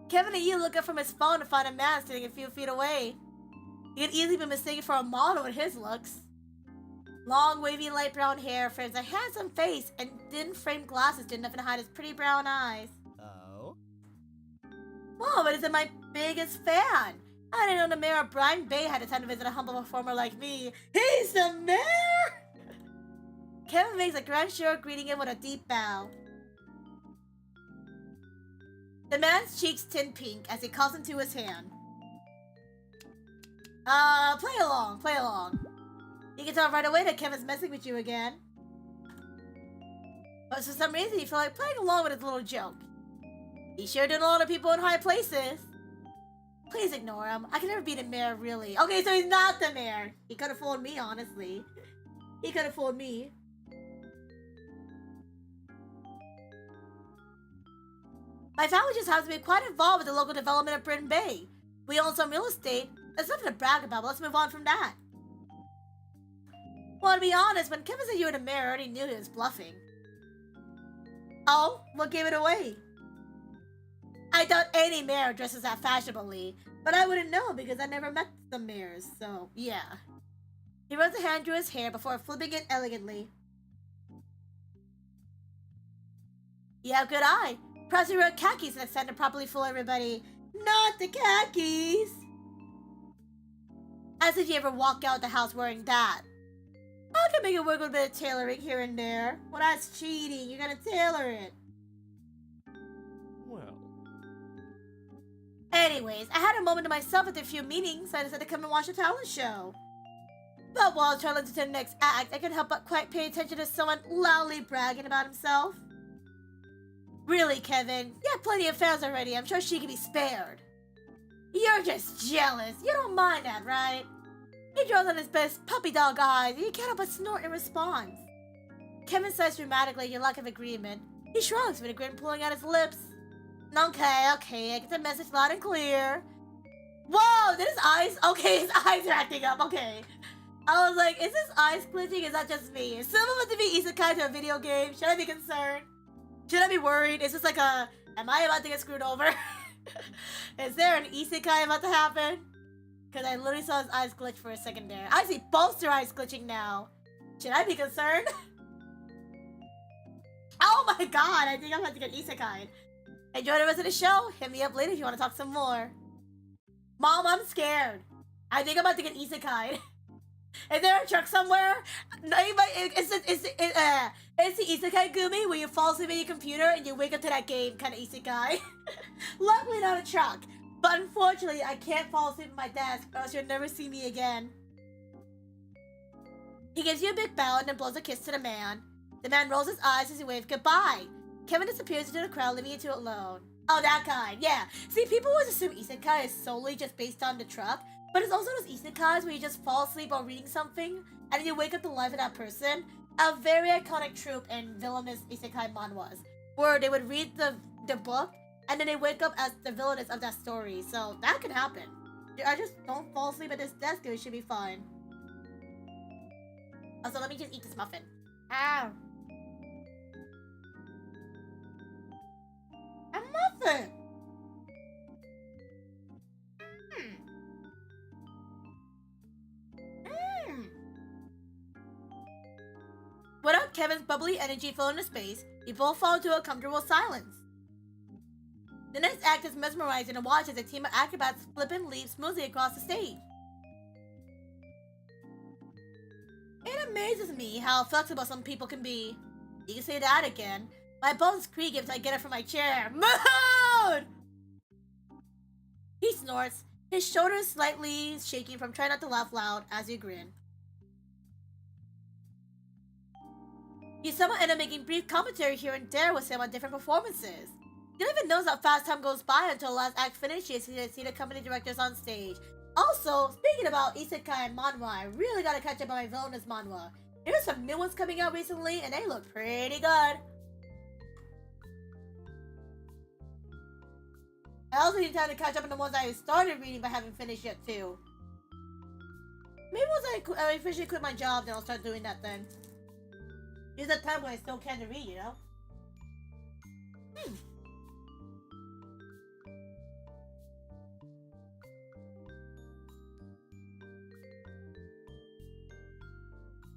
Kevin and you look up from his phone to find a man sitting a few feet away. He could easily be mistaken for a model with his looks. Long, wavy, light brown hair frames a handsome face, and thin framed glasses do nothing to hide his pretty brown eyes. Oh? Whoa, but he's my biggest fan. I didn't know the mayor of Brian Bay had the time to visit a humble performer like me. He's the mayor! Kevin makes a grand show greeting him with a deep bow. The man's cheeks tint pink as he calls him to his hand. Play along, play along. You can tell right away that Kevin's messing with you again. But for some reason, you feel like playing along with his little joke. He's sure doing a lot of people in high places. Please ignore him. I can never be the mayor, really. Okay, so he's not the mayor. He could have fooled me, honestly. He could have fooled me. My family just happens to be quite involved with the local development of Britain Bay. We own some real estate. There's nothing to brag about, but let's move on from that. Well, to be honest, when Kevin said you were the mayor, I already knew he was bluffing. Oh, what gave it away? I doubt any mayor dresses that fashionably, but I wouldn't know because I never met the mayors, so yeah. He runs a hand through his hair before flipping it elegantly. You have good eye. Perhaps you wear khakis next time to properly fool everybody. Not the khakis! As if you ever walk out the house wearing that. I can make it work with a bit of tailoring here and there. Well, that's cheating. You're gonna tailor it. Well, Anyways, I had a moment to myself after a few meetings, so I decided to come and watch the talent show. But while trying to listen to the next act, I couldn't help but quite pay attention to someone loudly bragging about himself. Really, Kevin? You have plenty of fans already. I'm sure she can be spared. You're just jealous. You don't mind that, right? He draws on his best puppy dog eyes, and you can't help but snort in response. Kevin sighs dramatically in lack of agreement. He shrugs with a grin pulling out his lips. Okay, I get the message loud and clear. Whoa, did his eyes? Okay, his eyes are acting up, okay. I was like, is his eyes glitching? Is that just me? Is someone about to be isekai to a video game? Should I be concerned? Should I be worried? Is this like a, am I about to get screwed over? Is there an isekai about to happen? Because I literally saw his eyes glitch for a second there. I see both their eyes glitching now. Should I be concerned? Oh my god, I think I'm about to get isekai. Enjoy the rest of the show. Hit me up later if you want to talk some more. Mom, I'm scared. I think I'm about to get isekai. Is there a truck somewhere? No, it's the isekai gumi where you fall asleep at your computer and you wake up to that game kind of isekai. Luckily not a truck. But unfortunately, I can't fall asleep at my desk or else you'll never see me again. He gives you a big bow and then blows a kiss to the man. The man rolls his eyes as he waves goodbye. Kevin disappears into the crowd, leaving you two alone. Oh, that kind, yeah. See, people always assume isekai is solely just based on the truck, but it's also those isekais where you just fall asleep while reading something, and then you wake up to life of that person. A very iconic trope in villainous isekai manhwas, where they would read the book, and then they wake up as the villainess of that story. So that can happen. I just don't fall asleep at this desk and it should be fine. Also, let me just eat this muffin. Ow. A muffin! Without Kevin's bubbly energy filling the space, we both fall into a comfortable silence. The next act is mesmerizing to watch as a team of acrobats flip and leap smoothly across the stage. It amazes me how flexible some people can be. You can say that again. My bones creak if I get up from my chair. Mood! He snorts, his shoulders slightly shaking from trying not to laugh loud as you grin. You somehow end up making brief commentary here and there with him on different performances. You don't even notice how fast time goes by until the last act finishes and you see the company directors on stage. Also, speaking about isekai and manhwa, I really gotta catch up on my villainous manhwa. There's some new ones coming out recently and they look pretty good. I also need time to catch up on the ones I started reading but haven't finished yet too. Maybe once I officially quit my job, then I'll start doing that then. There's that time when I still can to read, you know?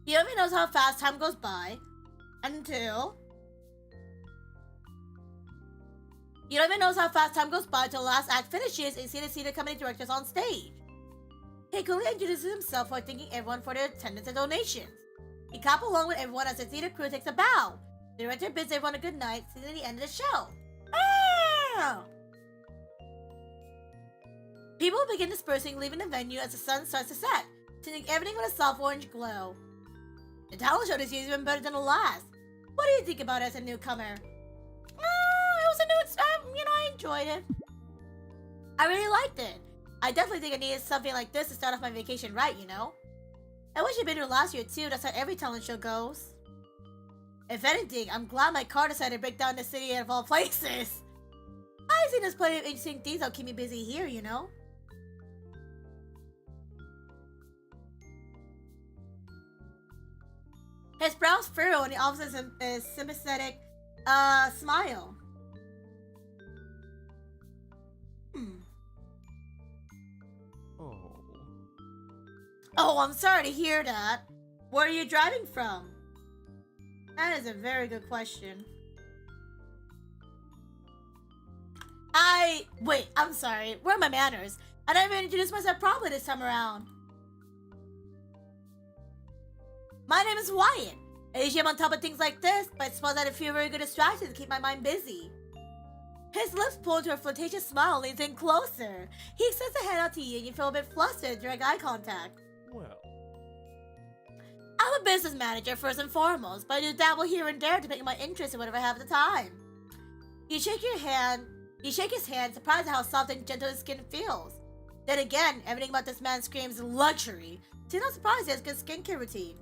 You don't even notice how fast time goes by until... You don't even notice how fast time goes by until the last act finishes and you see the company directors on stage. He quickly introduces himself while thanking everyone for their attendance and donations. He claps along with everyone as the theater crew takes a bow. The director bids everyone a good night, seeing the end of the show. Ah! People begin dispersing, leaving the venue as the sun starts to set, tinting everything with a soft orange glow. The talent show this year has been better than the last. What do you think about it as a newcomer? It was a new, I enjoyed it. I really liked it. I definitely think I needed something like this to start off my vacation right, you know? I wish I'd been here last year too, that's how every talent show goes. If anything, I'm glad my car decided to break down the city of all places. I've seen there's plenty of interesting things that'll keep me busy here, you know? His brows furrow and he offers a sympathetic, smile. Oh, I'm sorry to hear that. Where are you driving from? That is a very good question. Wait, I'm sorry. Where are my manners? I never even introduced myself properly this time around. My name is Wyatt. I usually am on top of things like this, but I suppose I had a few very good distractions to keep my mind busy. His lips pull into a flirtatious smile and leans in closer. He extends a hand out to you and you feel a bit flustered during eye contact. Well, I'm a business manager first and foremost, but I do dabble here and there to make my interest in whatever I have at the time. You shake his hand, surprised at how soft and gentle his skin feels. Then again, everything about this man screams luxury, so you're not surprised he has a good skincare routine.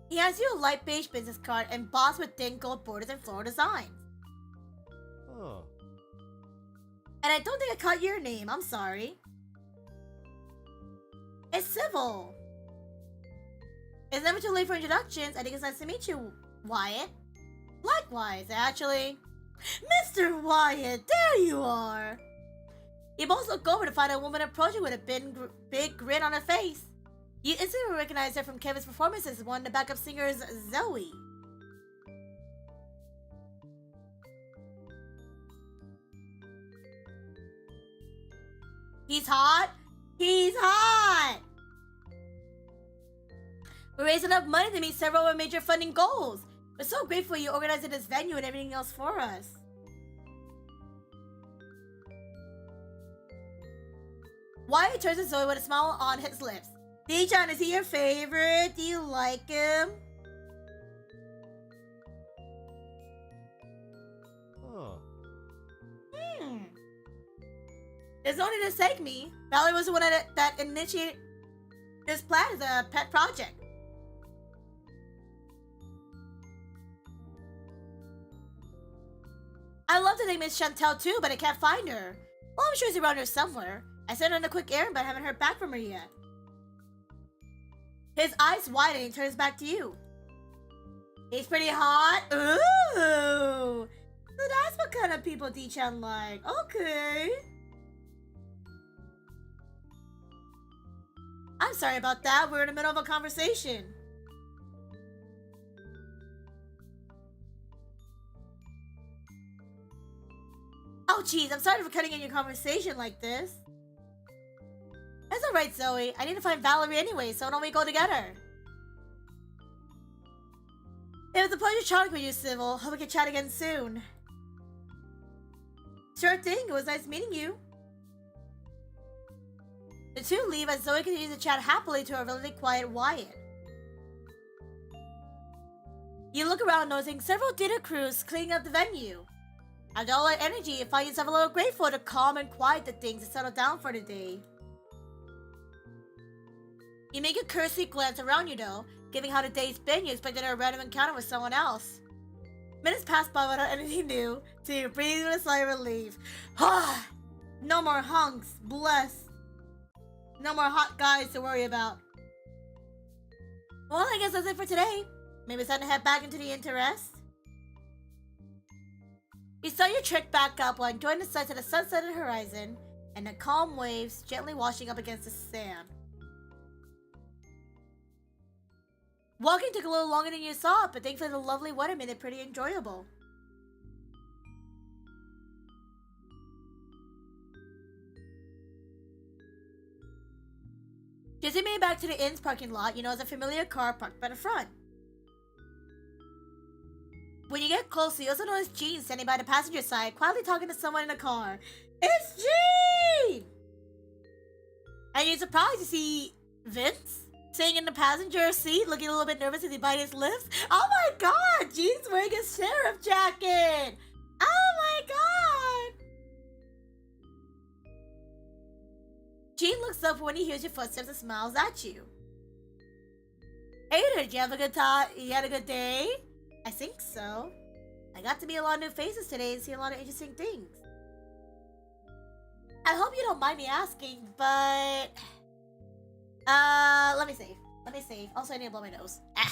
He hands you a light beige business card embossed with thin gold borders and floral designs. oh, And I don't think I caught your name, I'm sorry. It's Civil. It's never too late for introductions. I think it's nice to meet you, Wyatt. Likewise, actually. Mr. Wyatt, there you are. You both look over to find a woman approaching with a big grin on her face. You instantly recognize her from Kevin's performances as one of the backup singers, Zoe. He's hot. He's hot. We're raising enough money to meet several of our major funding goals. We're so grateful you organized this venue and everything else for us. Wyatt turns to Zoe with a smile on his lips. D-Chan, is he your favorite? Do you like him? oh. There's no need to thank me. Valerie was the one that initiated this plan as a pet project. I love to name Miss Chantel too, but I can't find her. Well, I'm sure she's around here somewhere. I sent her on a quick errand, but I haven't heard back from her yet. His eyes widen and he turns back to you. He's pretty hot. Ooh. So that's what kind of people D-Chan like. Okay. I'm sorry about that. We're in the middle of a conversation. Oh, jeez. I'm sorry for cutting in your conversation like this. That's alright, Zoe. I need to find Valerie anyway, so why don't we go together? It was a pleasure chatting with you, Civil. Hope we can chat again soon. Sure thing. It was nice meeting you. The two leave as Zoe continues to chat happily to her relatively quiet Wyatt. You look around, noticing several dinner crews cleaning up the venue. After all that energy, you find yourself a little grateful to calm and quiet the things and settle down for the day. You make a cursory glance around you though. Given how the day's been, you expected a random encounter with someone else. Minutes pass by without anything new, so you breathe with a sigh of relief. No more hunks, bless. No more hot guys to worry about. Well, I guess that's it for today. Maybe it's time to head back into the interest. You start your trek back up while enjoying the sights of the sunset horizon and the calm waves gently washing up against the sand. Walking took a little longer than you thought, but thankfully the lovely weather made it pretty enjoyable. As you made it back to the inn's parking lot, you notice a familiar car parked by the front. When you get closer, you also notice Jean standing by the passenger side, quietly talking to someone in the car. It's Jean! And you're surprised to see Vince sitting in the passenger seat, looking a little bit nervous as he bites his lips. Oh my god! Jean's wearing a sheriff jacket! Oh my god! Jean looks up when he hears your footsteps and smiles at you. Hey there, did you have a good time? You had a good day? I think so. I got to meet a lot of new faces today and see a lot of interesting things. I hope you don't mind me asking, but... let me save. Let me save. Also, I need to blow my nose. Ah.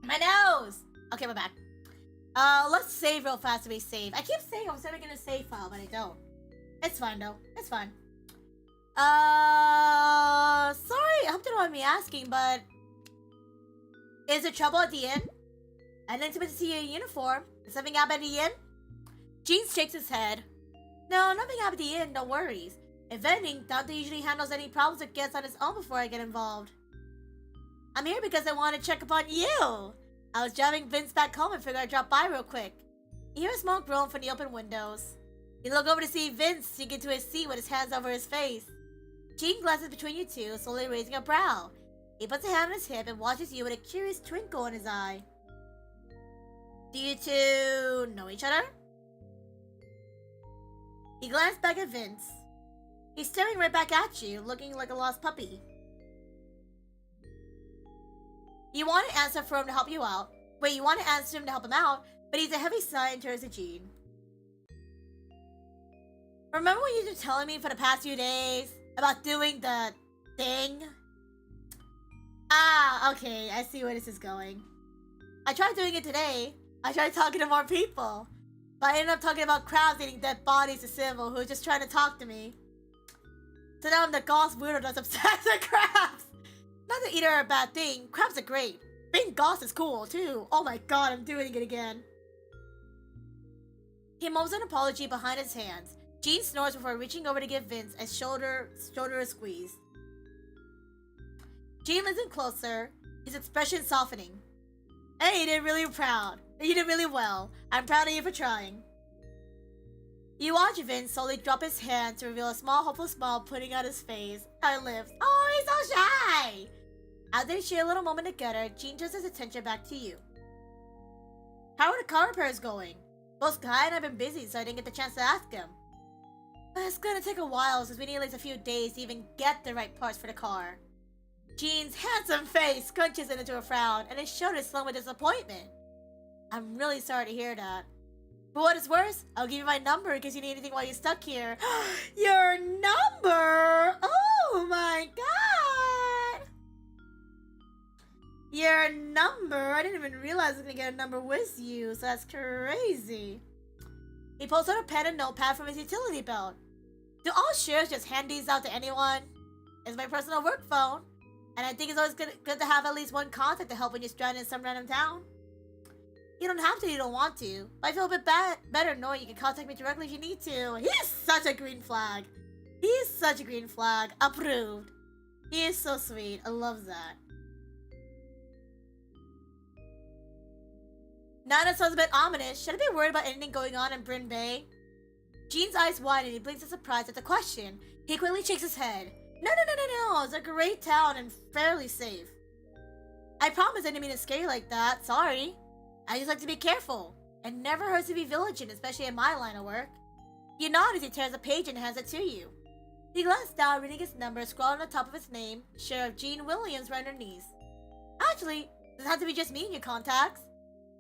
My nose! Okay, we're back. Let's save real fast to be safe. I keep saying I'm saving in a save file, but I don't. It's fine though. It's fine. Sorry, I hope you don't mind me asking, but is there trouble at the inn? I didn't expect to see you in uniform. Did something happen at the inn? Gene shakes his head. No, nothing happened at the inn, no worries. If anything, Dante usually handles any problems with guests on his own before I get involved. I'm here because I want to check upon you. I was driving Vince back home and figured I'd drop by real quick. You hear a small groan from the open windows. You look over to see Vince sink into his seat with his hands over his face. Gene glances between you two, slowly raising a brow. He puts a hand on his hip and watches you with a curious twinkle in his eye. Do you two know each other? He glanced back at Vince. He's staring right back at you, looking like a lost puppy. You want to answer for him to help you out. Wait, you want to answer him to help him out, but he's a heavy sigh and turns to Gene. Remember what you've been telling me for the past few days about doing the thing? Ah, okay, I see where this is going. I tried doing it today. I tried talking to more people. But I ended up talking about crabs eating dead bodies to Civil, who was just trying to talk to me. So now I'm the Goss weirdo that's obsessed with crabs. Not that either are a bad thing. Crabs are great. Being Goss is cool, too. Oh my god, I'm doing it again. He mumbles an apology behind his hands. Gene snores before reaching over to give Vince a shoulder squeeze. Gene leans in closer, his expression softening. Hey, you did really proud. You did really well. I'm proud of you for trying. You watch Vince slowly drop his hand to reveal a small, hopeful smile putting out his face. Our lips. Oh, he's so shy! As they share a little moment together, Gene turns his attention back to you. How are the car repairs going? Both Guy and I have been busy, so I didn't get the chance to ask him. It's gonna take a while since we need at least a few days to even get the right parts for the car. Gene's handsome face scrunches into a frown, and his shoulders slump with disappointment. I'm really sorry to hear that. For what it's worth, I'll give you my number in case you need anything while you're stuck here. Your number? Oh my god! Your number? I didn't even realize I was gonna get a number with you, so that's crazy. He pulls out a pen and notepad from his utility belt. Do all shares just hand these out to anyone? It's my personal work phone, and I think it's always good to have at least one contact to help when you're stranded in some random town. You don't have to if you don't want to, but I feel a bit better knowing you can contact me directly if you need to. He is such a green flag. He is such a green flag. Approved. He is so sweet. I love that. Now that sounds a bit ominous. Should I be worried about anything going on in Bryn Bay? Gene's eyes widen and he blinks in surprise at the question. He quickly shakes his head. No. It's a great town and fairly safe. I promise I didn't mean to scare you like that. Sorry. I just like to be careful. It never hurts to be vigilant, especially in my line of work. You nod as he tears a page and hands it to you. He glances down, reading his number, scrawled on the top of his name, Sheriff Gene Williams right underneath. Actually, doesn't have to be just me in your contacts.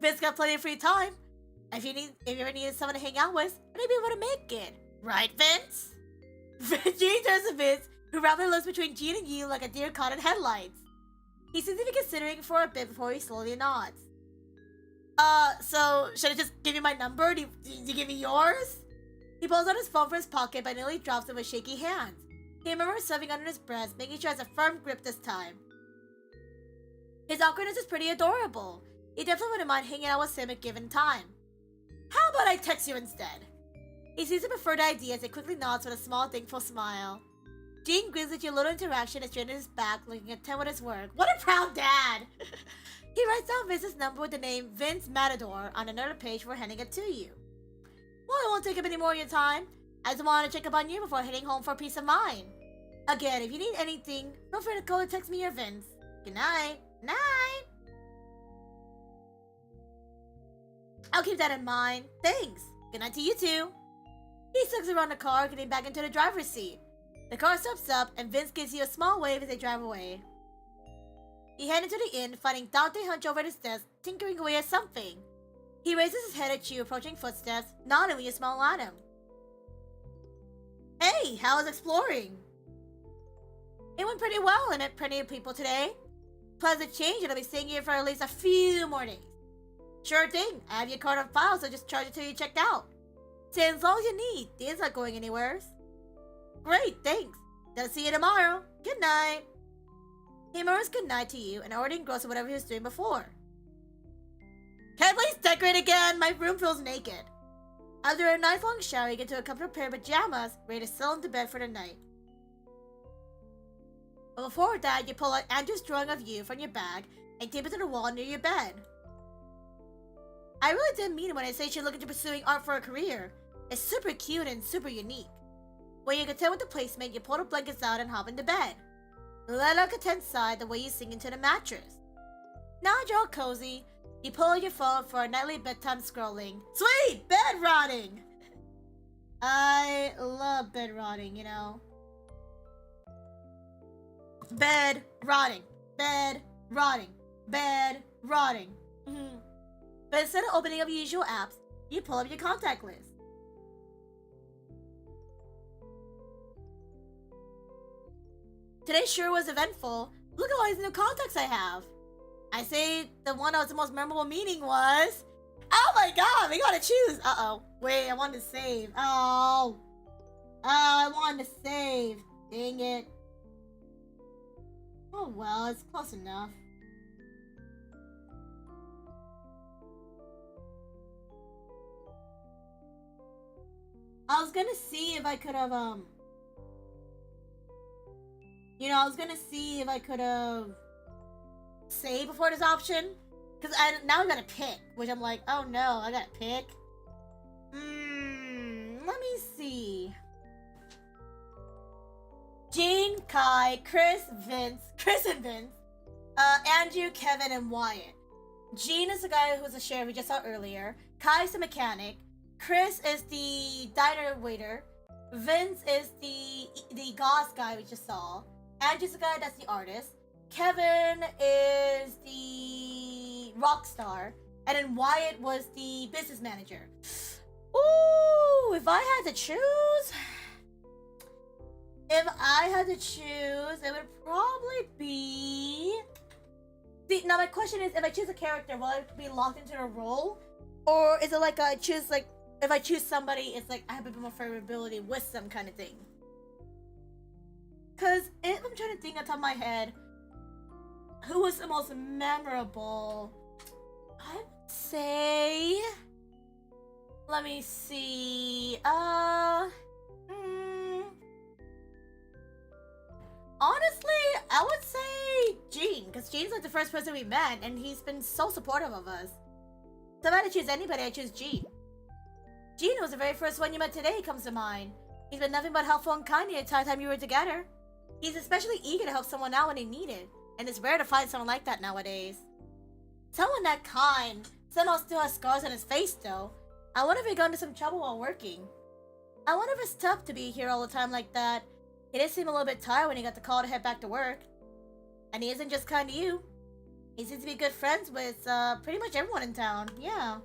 Vince got plenty of free time. If you ever needed someone to hang out with, I'd be able to make it. Right, Vince? Gene turns to Vince, who rapidly looks between Gene and you like a deer caught in headlights. He seems to be considering for a bit before he slowly nods. So, should I just give you my number? Do you give me yours? He pulls out his phone from his pocket but nearly drops it with shaky hands. He remembers shoving under his breast, making sure he has a firm grip this time. His awkwardness is pretty adorable. He definitely wouldn't mind hanging out with him at given time. How about I text you instead? He seems to prefer the idea as he quickly nods with a small, thankful smile. Gene grins at your little interaction and straightens his back, looking content with his work. What a proud dad! He writes down Vince's number with the name Vince Matador on another page before handing it to you. Well, I won't take up any more of your time. I just wanted to check up on you before heading home for peace of mind. Again, if you need anything, feel free to call or text me or Vince. Good night. Night! I'll keep that in mind. Thanks. Good night to you too. He sucks around the car, getting back into the driver's seat. The car stops up, and Vince gives you a small wave as they drive away. You head into the inn, finding Dante hunched over his desk, tinkering away at something. He raises his head at you, approaching footsteps, nodding when you smile at him. Hey, how was exploring? It went pretty well. I met plenty of people today. Pleasant change, and I'll be staying here for at least a few more days. Sure thing. I have your card on file, so just charge it till you checked out. Say as long as you need. It's not going anywhere. Great, thanks. I'll see you tomorrow. Good night. He murmurs good night to you and already engrossed in whatever he was doing before. Can I please decorate again? My room feels naked. After a nice long shower, you get to a comfortable pair of pajamas, ready to settle into bed for the night. But before that, you pull out Andrew's drawing of you from your bag and tape it to the wall near your bed. I really didn't mean it when I say she's looking to pursuing art for a career. It's super cute and super unique. When you're content with the placement, you pull the blankets out and hop into bed. Let out a content sigh the way you sink into the mattress. Now that you're all cozy, you pull out your phone for a nightly bedtime scrolling. Sweet! Bed rotting! I love bed rotting, you know. Bed rotting. Bed rotting. Bed rotting. But instead of opening up your usual apps, you pull up your contact list. Today sure was eventful. Look at all these new contacts I have. I say the one that was the most memorable meeting was... Oh my god, we gotta choose. Uh-oh. Wait, I wanted to save. Oh. I wanted to save. Dang it. Oh well, it's close enough. I was gonna see if I could have, you know, I was gonna see if I could have saved before this option. Because now I gotta pick, which I'm like, oh no, I gotta pick. Let me see. Jean, Kai, Chris and Vince, Andrew, Kevin, and Wyatt. Jean is the guy who was the sheriff we just saw earlier. Kai's the mechanic. Chris is the diner waiter. Vince is the GASP guy we just saw. Andrew's the guy that's the artist. Kevin is the rock star. And then Wyatt was the business manager. Ooh, if I had to choose... If I had to choose, it would probably be... See, now my question is, if I choose a character, will I be locked into a role? Or is it like I choose, like, if I choose somebody, it's like I have a bit more favorability with some kind of thing? Because if I'm trying to think on top of my head, who was the most memorable? I would say... Let me see... Honestly, I would say Gene, because Gene's like the first person we met, and he's been so supportive of us. So if I had to choose anybody, I choose Gene. Gene was the very first one you met today, comes to mind. He's been nothing but helpful and kind the entire time you were together. He's especially eager to help someone out when they need it, and it's rare to find someone like that nowadays. Someone that kind somehow still has scars on his face, though. I wonder if he got into some trouble while working. I wonder if it's tough to be here all the time like that. He did seem a little bit tired when he got the call to head back to work. And he isn't just kind to you. He seems to be good friends with pretty much everyone in town. Yeah.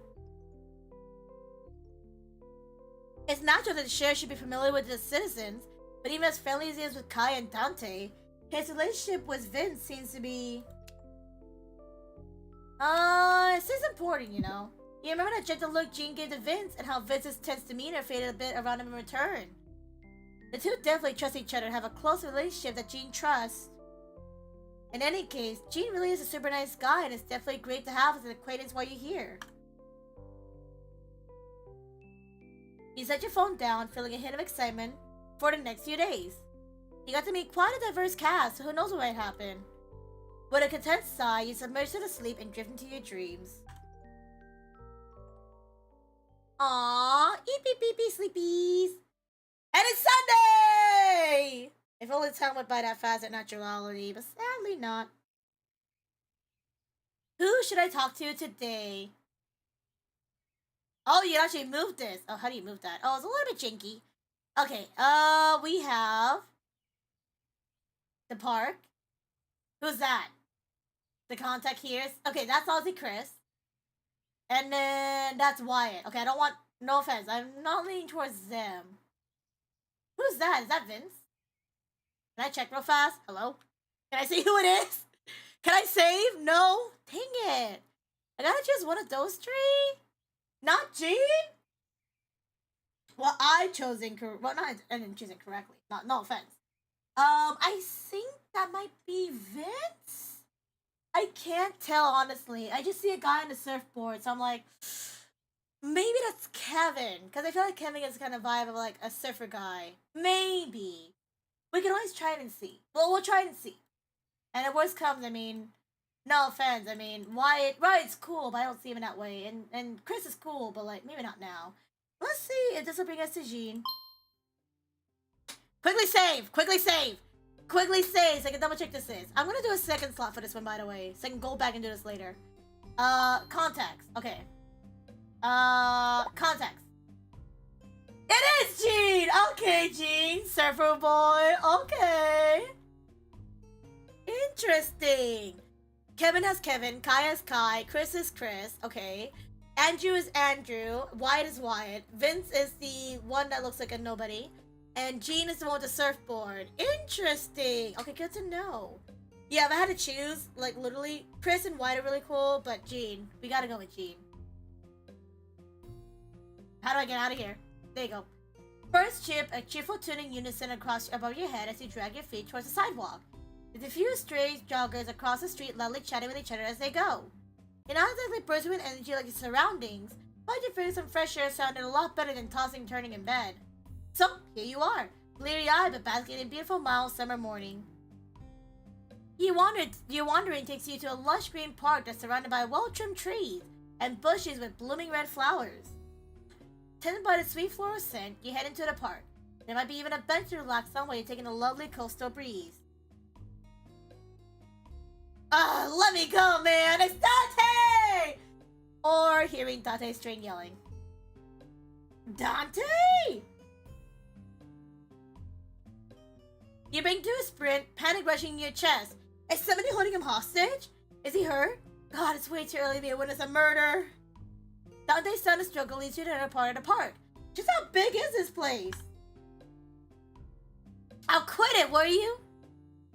It's natural that the sheriff should be familiar with the citizens, but even as friendly as he is with Kai and Dante, his relationship with Vince seems to be... it seems important, you know. You remember that gentle look Jean gave to Vince and how Vince's tense demeanor faded a bit around him in return. The two definitely trust each other and have a close relationship that Jean trusts. In any case, Jean really is a super nice guy and it's definitely great to have as an acquaintance while you're here. You set your phone down, feeling a hint of excitement for the next few days. You got to meet quite a diverse cast, so who knows what might happen. With a content sigh, you submerge to the sleep and drift into your dreams. Aww, eep beep beep beep sleepies. And it's Sunday! If only time went by that fast at Naturality, but sadly not. Who should I talk to today? Oh, you actually moved this. Oh, how do you move that? Oh, it's a little bit janky. Okay, we have... The park. Who's that? The contact here. Okay, that's Ozzy Chris. And then that's Wyatt. Okay, I don't want... No offense, I'm not leaning towards them. Who's that? Is that Vince? Can I check real fast? Hello? Can I see who it is? Can I save? No? Dang it. I gotta choose one of those three? Not Jean? Well, I chose incorrect. Well, not I didn't choose it correctly. Not no offense. I think that might be Vince. I can't tell honestly. I just see a guy on the surfboard, so I'm like, maybe that's Kevin, because I feel like Kevin gets kind of vibe of like a surfer guy. Maybe we can always try it and see. Well, we'll try it and see. And if worst comes, I mean, no offense. I mean, Wyatt's cool, but I don't see him in that way. And Chris is cool, but like maybe not now. Let's see if this will bring us to Jean. Quickly save! Quickly save! Quickly save so I can double check this is. I'm gonna do a second slot for this one, by the way, so I can go back and do this later. Contacts. Okay. Contacts. It is Jean! Okay, Jean. Surfer boy. Okay. Interesting. Kevin has Kevin. Kai has Kai. Chris is Chris. Okay. Andrew is Andrew. Wyatt is Wyatt. Vince is the one that looks like a nobody. And Jean is the one with the surfboard. Interesting. Okay, good to know. Yeah, if I had to choose, like literally, Chris and Wyatt are really cool, but Jean, we gotta go with Jean. How do I get out of here? There you go. First chip, a cheerful tune in unison across above your head as you drag your feet towards the sidewalk. The few stray joggers across the street loudly chatting with each other as they go. You're not exactly bursting with energy like your surroundings, but you feel some fresh air sounded a lot better than tossing and turning in bed. So, here you are, bleary-eyed but basking in a beautiful mild summer morning. Your wandering takes you to a lush green park that's surrounded by well-trimmed trees and bushes with blooming red flowers. Tended by the sweet floral scent, you head into the park. There might be even a bench to relax on while you're taking a lovely coastal breeze. Let me go, man! It's Dante! Or hearing Dante's train yelling. Dante! You bring to a sprint, panic rushing your chest. Is somebody holding him hostage? Is he hurt? God, it's way too early to be a witness of murder. Dante's son of struggle leads you to another part of the park. Just how big is this place? I'll quit it, were you?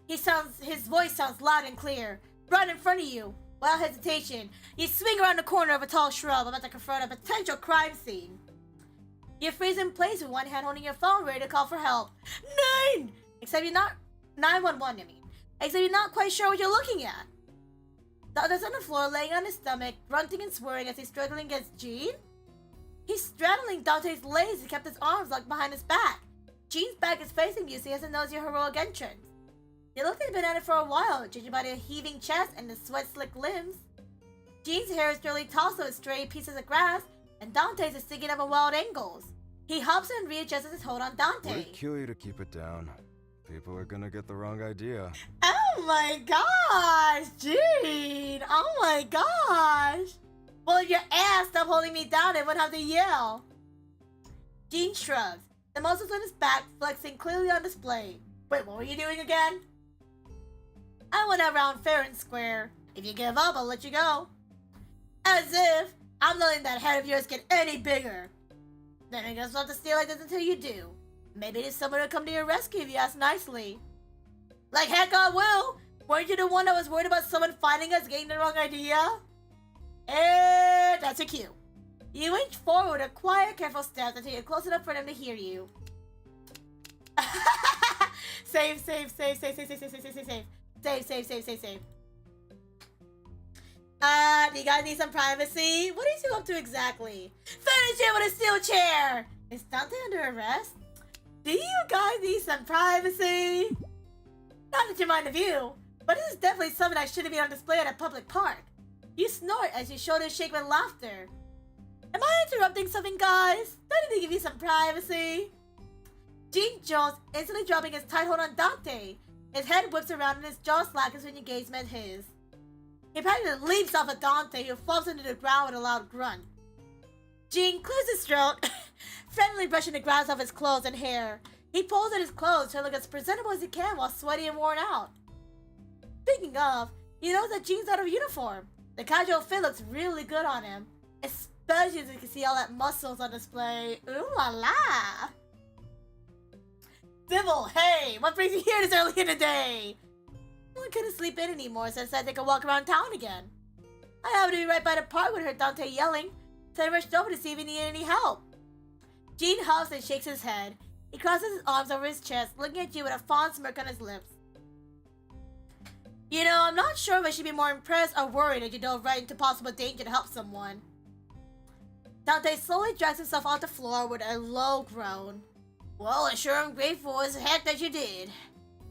His voice sounds loud and clear. Right in front of you. Without hesitation, you swing around the corner of a tall shrub about to confront a potential crime scene. You freeze in place with one hand holding your phone ready to call for help. 911, I mean. Except you're not quite sure what you're looking at. The other's on the floor laying on his stomach, grunting and swearing as he's struggling against Jean. He's straddling Dante's legs and kept his arms locked behind his back. Jean's back is facing you so he doesn't notice your heroic entrance. You look like he's been at it for a while, judging by the heaving chest and the sweat-slicked limbs. Jean's hair is barely tossed with stray pieces of grass, and Dante's is sticking up at wild angles. He hops and readjusts his hold on Dante. Would it kill you to keep it down? People are gonna get the wrong idea. Oh my gosh, Jean! Oh my gosh! Well, if your ass stopped holding me down, I wouldn't have to yell. Jean shrugs, the muscles on his back flexing clearly on display. Wait, what were you doing again? I went around fair and square. If you give up, I'll let you go. As if I'm letting that head of yours get any bigger. Then I guess we'll have to stay like this until you do. Maybe there's someone to come to your rescue if you ask nicely. Like heck I will! Weren't you the one that was worried about someone finding us getting the wrong idea? And that's a cue. You inch forward with a quiet, careful step until you're close enough for them to hear you. Save. Do you guys need some privacy? What is you up to exactly? Finish it with a steel chair! Is Dante under arrest? Do you guys need some privacy? Not that you mind the view, but this is definitely something that shouldn't be on display at a public park. You snort as your shoulders shake with laughter. Am I interrupting something, guys? Don't need to give you some privacy. Jean jolts, instantly dropping his tight hold on Dante. His head whips around and his jaw slackens when your gaze met his. He practically leaps off of Dante, who falls into the ground with a loud grunt. Jean clears his throat, friendly brushing the grass off his clothes and hair. He pulls at his clothes to look as presentable as he can while sweaty and worn out. Speaking of, you notice that Jean's out of uniform. The casual fit looks really good on him, especially as you can see all that muscles on display. Ooh la la! Civil, hey, what brings you here this early in the day? I couldn't sleep in anymore, so I decided to go walk around town again. I happened to be right by the park when I heard Dante yelling, so I rushed over to see if he needed any help. Jean huffs and shakes his head. He crosses his arms over his chest, looking at you with a fond smirk on his lips. You know, I'm not sure if I should be more impressed or worried that you dove right into possible danger to help someone. Dante slowly drags himself off the floor with a low groan. Well, I sure am grateful as heck that you did.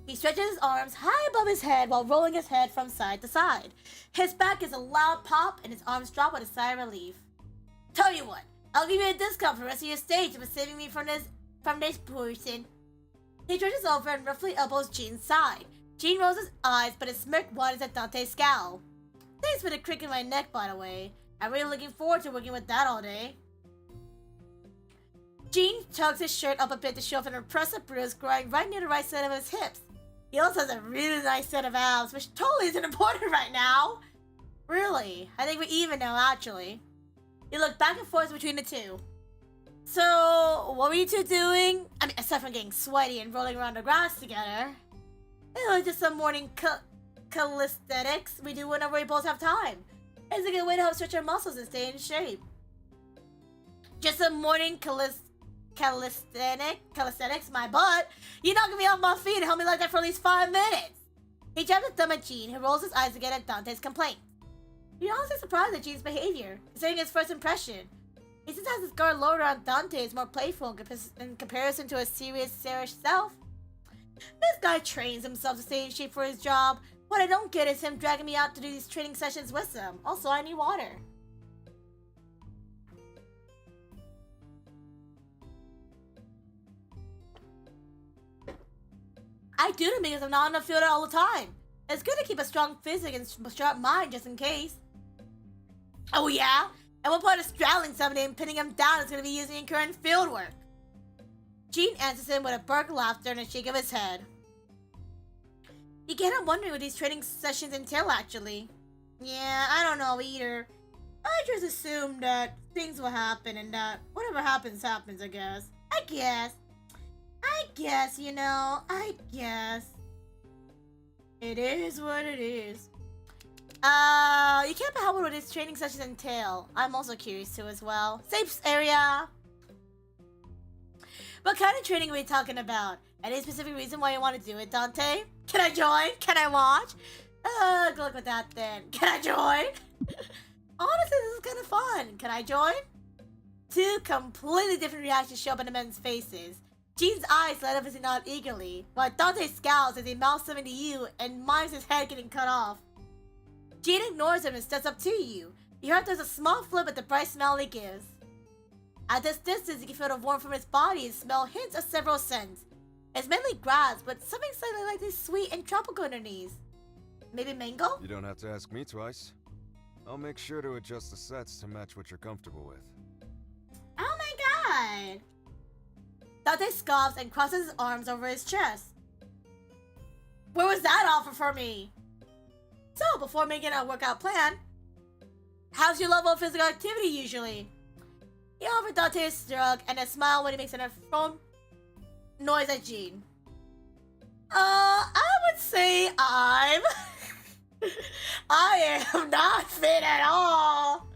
He stretches his arms high above his head while rolling his head from side to side. His back is a loud pop and his arms drop with a sigh of relief. Tell you what, I'll give you a discount for the rest of your stage for saving me from this person. He stretches over and roughly elbows Jean's side. Jean rolls his eyes, but his smirk widens at Dante's scowl. Thanks for the crick in my neck, by the way. I'm really looking forward to working with that all day. Jean tugs his shirt up a bit to show off an impressive bruise growing right near the right side of his hips. He also has a really nice set of abs, which totally isn't important right now. Really, I think we're even now, actually. He looked back and forth between the two. So, what were you two doing? I mean, aside from getting sweaty and rolling around the grass together. It was just some morning calisthenics we do whenever we both have time. It's a good way to help stretch our muscles and stay in shape. Just some morning calisthenics, my butt. You're knocking me off my feet and held me like that for at least 5 minutes. He jabs his thumb at Jean, who rolls his eyes again at Dante's complaint. You're honestly surprised at Jean's behavior, considering his first impression. He just has his guard lowered on Dante is more playful in comparison to his serious, serious self. This guy trains himself to stay in shape for his job. What I don't get is him dragging me out to do these training sessions with him. Also, I need water. I do them because I'm not on the field all the time. It's good to keep a strong physique and sharp mind just in case. Oh yeah? And what part of straddling somebody and pinning him down is going to be using in current field work? Jean answers him with a bark of laughter and a shake of his head. You get I'm wondering what these training sessions entail, actually. Yeah, I don't know either. I just assume that things will happen and that whatever happens, happens, I guess. I guess, you know, I guess. It is what it is. You can't help what these training sessions entail. I'm also curious too as well. Safe area. What kind of training are we talking about? Any specific reason why you want to do it, Dante? Can I join? Can I watch? Good luck with that then. Can I join? Honestly, this is kind of fun. Can I join? Two completely different reactions show up in the men's faces. Jean's eyes light up as he nods eagerly, while Dante scowls as he mouths something to you and mimes his head getting cut off. Jean ignores him and steps up to you. Your heart does a small flip at the bright smile he gives. At this distance, you can feel the warmth from his body and smell hints of several scents. It's mainly grass, but something slightly like this sweet and tropical underneath. Maybe mango? You don't have to ask me twice. I'll make sure to adjust the sets to match what you're comfortable with. Oh my god! Dante scoffs and crosses his arms over his chest. Where was that offer for me? So, before making a workout plan, how's your level of physical activity usually? He offered Dante a shrug and a smile when he makes an affirm noise at Jean. I would say I am not fit at all.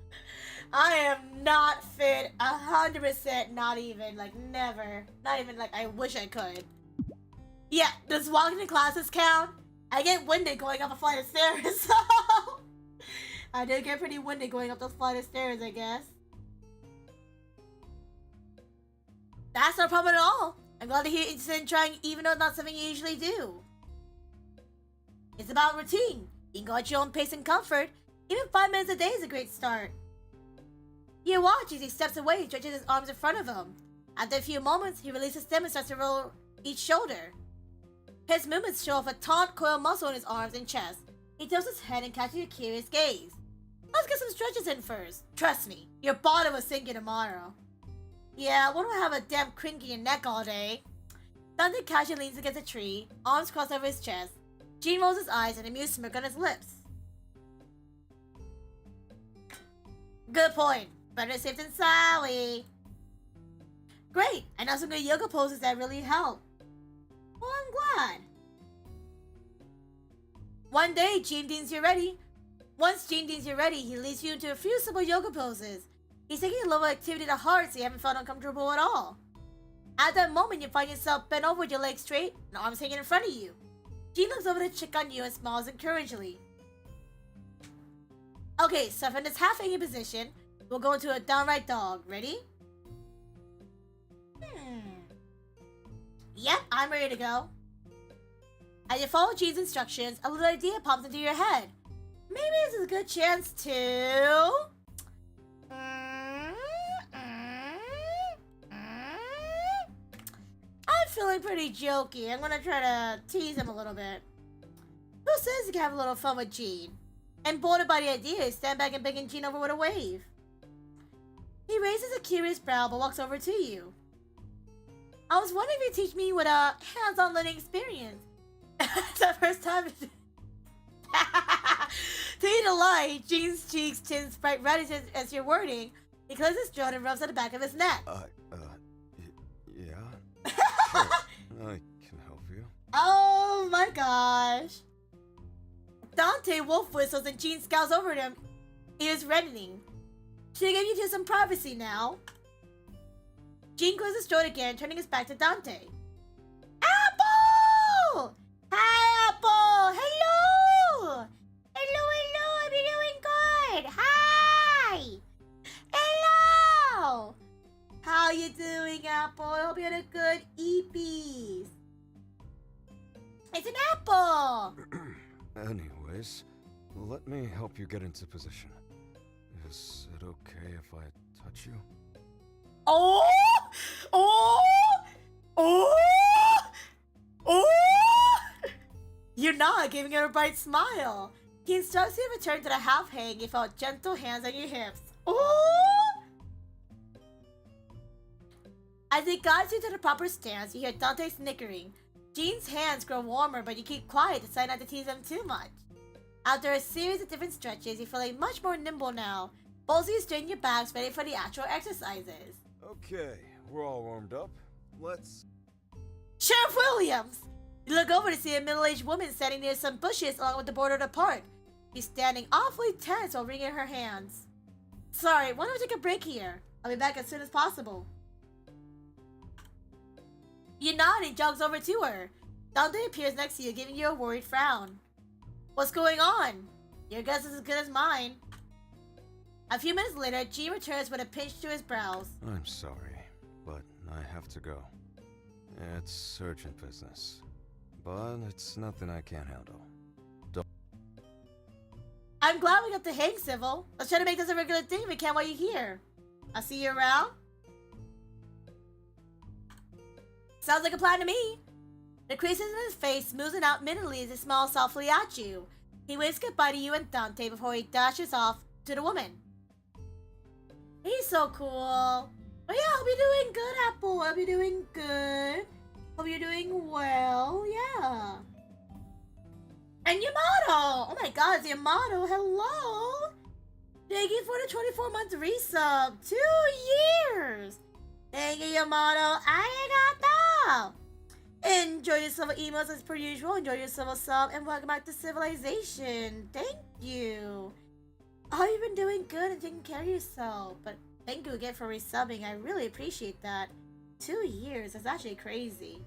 I am not fit 100%, not even, like, never. Not even, like, I wish I could. Yeah, does walking to classes count? I get winded going up a flight of stairs, so... I did get pretty winded going up those flight of stairs, I guess. That's no problem at all. I'm glad to hear you're interested in trying, even though it's not something you usually do. It's about routine. You can go at your own pace and comfort. Even 5 minutes a day is a great start. You watch as he steps away and stretches his arms in front of him. After a few moments, he releases them and starts to roll each shoulder. His movements show off a taut coiled muscle in his arms and chest. He tilts his head and catches your curious gaze. Let's get some stretches in first. Trust me, your bottom will sink you tomorrow. Yeah, why don't I have a damn crink in your neck all day? Dante casually leans against a tree, arms crossed over his chest. Jean rolls his eyes and an amused smirk on his lips. Good point. Better safe than sorry. Great, I know some good yoga poses that really help. Well, I'm glad. One day, Jean deems you're ready. Once Gene deems you're ready, he leads you into a few simple yoga poses. He's taking a level of activity to heart so you haven't felt uncomfortable at all. At that moment, you find yourself bent over with your legs straight and arms hanging in front of you. Gene looks over to check on you and smiles encouragingly. Okay, so from this half-hanging position, we'll go into a downright dog. Ready? Yep, I'm ready to go. As you follow Gene's instructions, a little idea pops into your head. Maybe this is a good chance to... I'm feeling pretty jokey. I'm gonna try to tease him a little bit. Who says you can have a little fun with Gene? And bored by the idea, stand back and beckon Gene over with a wave. He raises a curious brow but walks over to you. I was wondering if you'd teach me what a hands-on learning experience. It's the first time. To eat a lie, Gene's cheeks tinge bright red as you're wording. He closes his throat and rubs at the back of his neck. Yeah? Sure, I can help you. Oh my gosh. Dante wolf whistles and Gene scowls over at him. He is reddening. Should I give you two some privacy now? Gene closes his throat again, turning his back to Dante. Apple! Hi, Apple! Hello! Hello, I'm doing good! Hi! Hello! How you doing, Apple? I hope you had a good EPs. It's an apple! Anyways, let me help you get into position. Is it okay if I touch you? Oh! Oh! Oh! Oh! You're not giving her a bright smile. He instructs you to return to the half hang. You felt gentle hands on your hips. Oh! As he guides you to the proper stance, you hear Dante snickering. Gene's hands grow warmer, but you keep quiet to try not to tease him too much. After a series of different stretches, you're feeling much more nimble now. Both of you straighten your backs, ready for the actual exercises. Okay, we're all warmed up. Let's... Sheriff Williams! You look over to see a middle-aged woman standing near some bushes along with the border of the park. She's standing awfully tense while wringing her hands. Sorry, why don't we take a break here? I'll be back as soon as possible. You nod and jogs over to her. Dante appears next to you, giving you a worried frown. What's going on? Your guess is as good as mine. A few minutes later, Gene returns with a pinch to his brows. I'm sorry, but I have to go. It's urgent business. But it's nothing I can't handle. I'm glad we got to hang, Civil. Let's try to make this a regular thing if we can while you're here. I'll see you around. Sounds like a plan to me. The creases in his face smoothen out minimally as he smiles softly at you. He waves goodbye to you and Dante before he dashes off to the woman. He's so cool. Oh yeah, I'll be doing good, Apple. I'll be doing good. Hope you're doing well. Yeah. And Yamato! Oh my god, it's Yamato. Hello! Thank you for the 24-month resub. 2 years! Thank you, Yamato. Arigato! Enjoy your civil emails as per usual. Enjoy your civil sub. And welcome back to Civilization. Thank you. Oh, you've been doing good and taking care of yourself. But thank you again for resubbing. I really appreciate that. 2 years. That's actually crazy.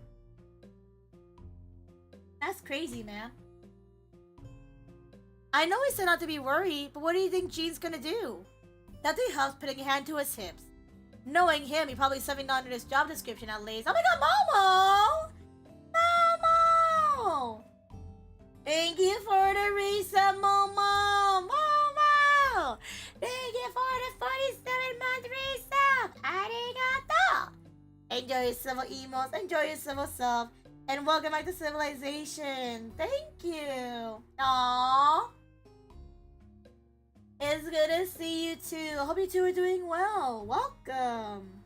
That's crazy, man. I know he said not to be worried, but what do you think Gene's gonna do? Dante helps putting a hand to his hips. Knowing him, he probably something under his job description at least. Oh my god, Momo! Momo! Thank you for the resub, Momo! Momo! Thank you for the 47-month resub! Arigato! Enjoy your civil emails, enjoy your civil sub, and welcome back to Civilization. Thank you. Aww. It's good to see you too. I hope you two are doing well. Welcome.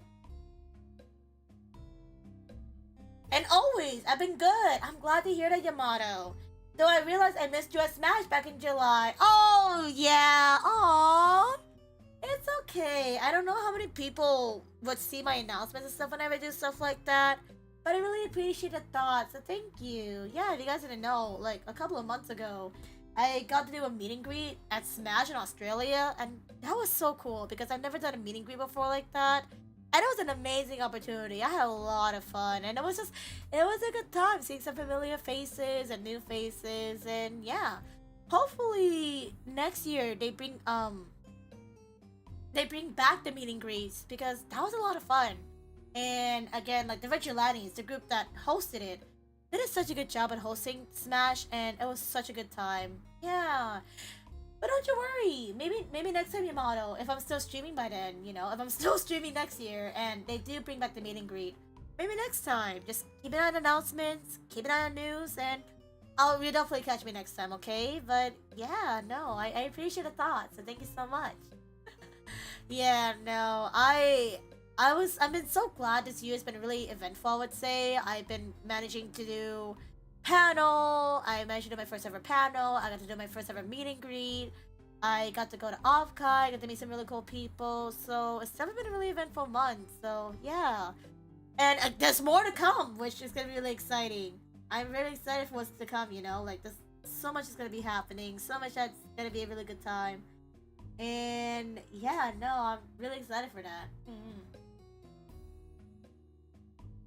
And always, I've been good. I'm glad to hear that, Yamato. Though I realized I missed you at Smash back in July. Oh, yeah. Aww. It's okay. I don't know how many people would see my announcements and stuff whenever I do stuff like that. But I really appreciate the thoughts, so thank you. Yeah, if you guys didn't know, like a couple of months ago, I got to do a meet and greet at Smash in Australia, and that was so cool because I've never done a meet and greet before like that. And it was an amazing opportunity. I had a lot of fun, and it was a good time seeing some familiar faces and new faces, and yeah. Hopefully next year they bring back the meet and greets because that was a lot of fun. And again, like the Vigilantes, the group that hosted it, they did such a good job at hosting Smash, and it was such a good time. Yeah. But don't you worry. Maybe next time, Yamato, if I'm still streaming by then, you know, if I'm still streaming next year and they do bring back the meet and greet, maybe next time. Just keep an eye on announcements, keep an eye on news, and you'll definitely catch me next time, okay? But yeah, no, I appreciate the thoughts, so thank you so much. Yeah, no, I've been so glad this year has been really eventful, I would say. I've been managing to do panel, I managed to do my first ever panel, I got to do my first ever meet and greet, I got to go to Offkai, I got to meet some really cool people, so it's definitely been a really eventful month, so yeah. And there's more to come, which is gonna be really exciting. I'm really excited for what's to come, you know, like there's so much is gonna be happening, so much that's gonna be a really good time. And yeah, no, I'm really excited for that.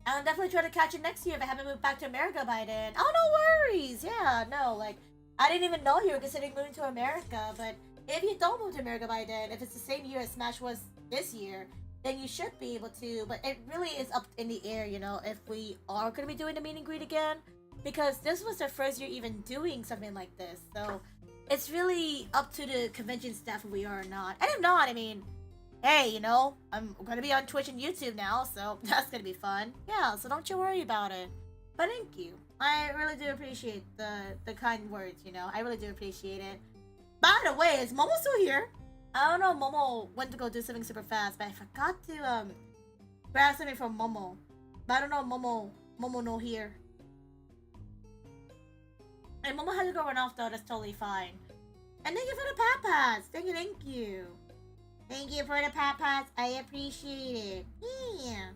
I'll definitely try to catch it next year if I haven't moved back to America by then. Oh, no worries. Yeah, no, like, I didn't even know you were considering moving to America, but if you don't move to America by then, if it's the same year as Smash was this year, then you should be able to, but it really is up in the air, you know, if we are going to be doing the meet and greet again, because this was their first year even doing something like this, so it's really up to the convention staff if we are or not. And if not, I mean, hey, you know, I'm gonna be on Twitch and YouTube now, so that's gonna be fun. Yeah, so don't you worry about it. But thank you. I really do appreciate the kind words, you know. I really do appreciate it. By the way, is Momo still here? I don't know, Momo went to go do something super fast, but I forgot to grab something from Momo. But I don't know, Momo no here. And Momo has to go run off though, that's totally fine. And thank you for the papas. Thank you. Thank you for the papas. I appreciate it. Yeah.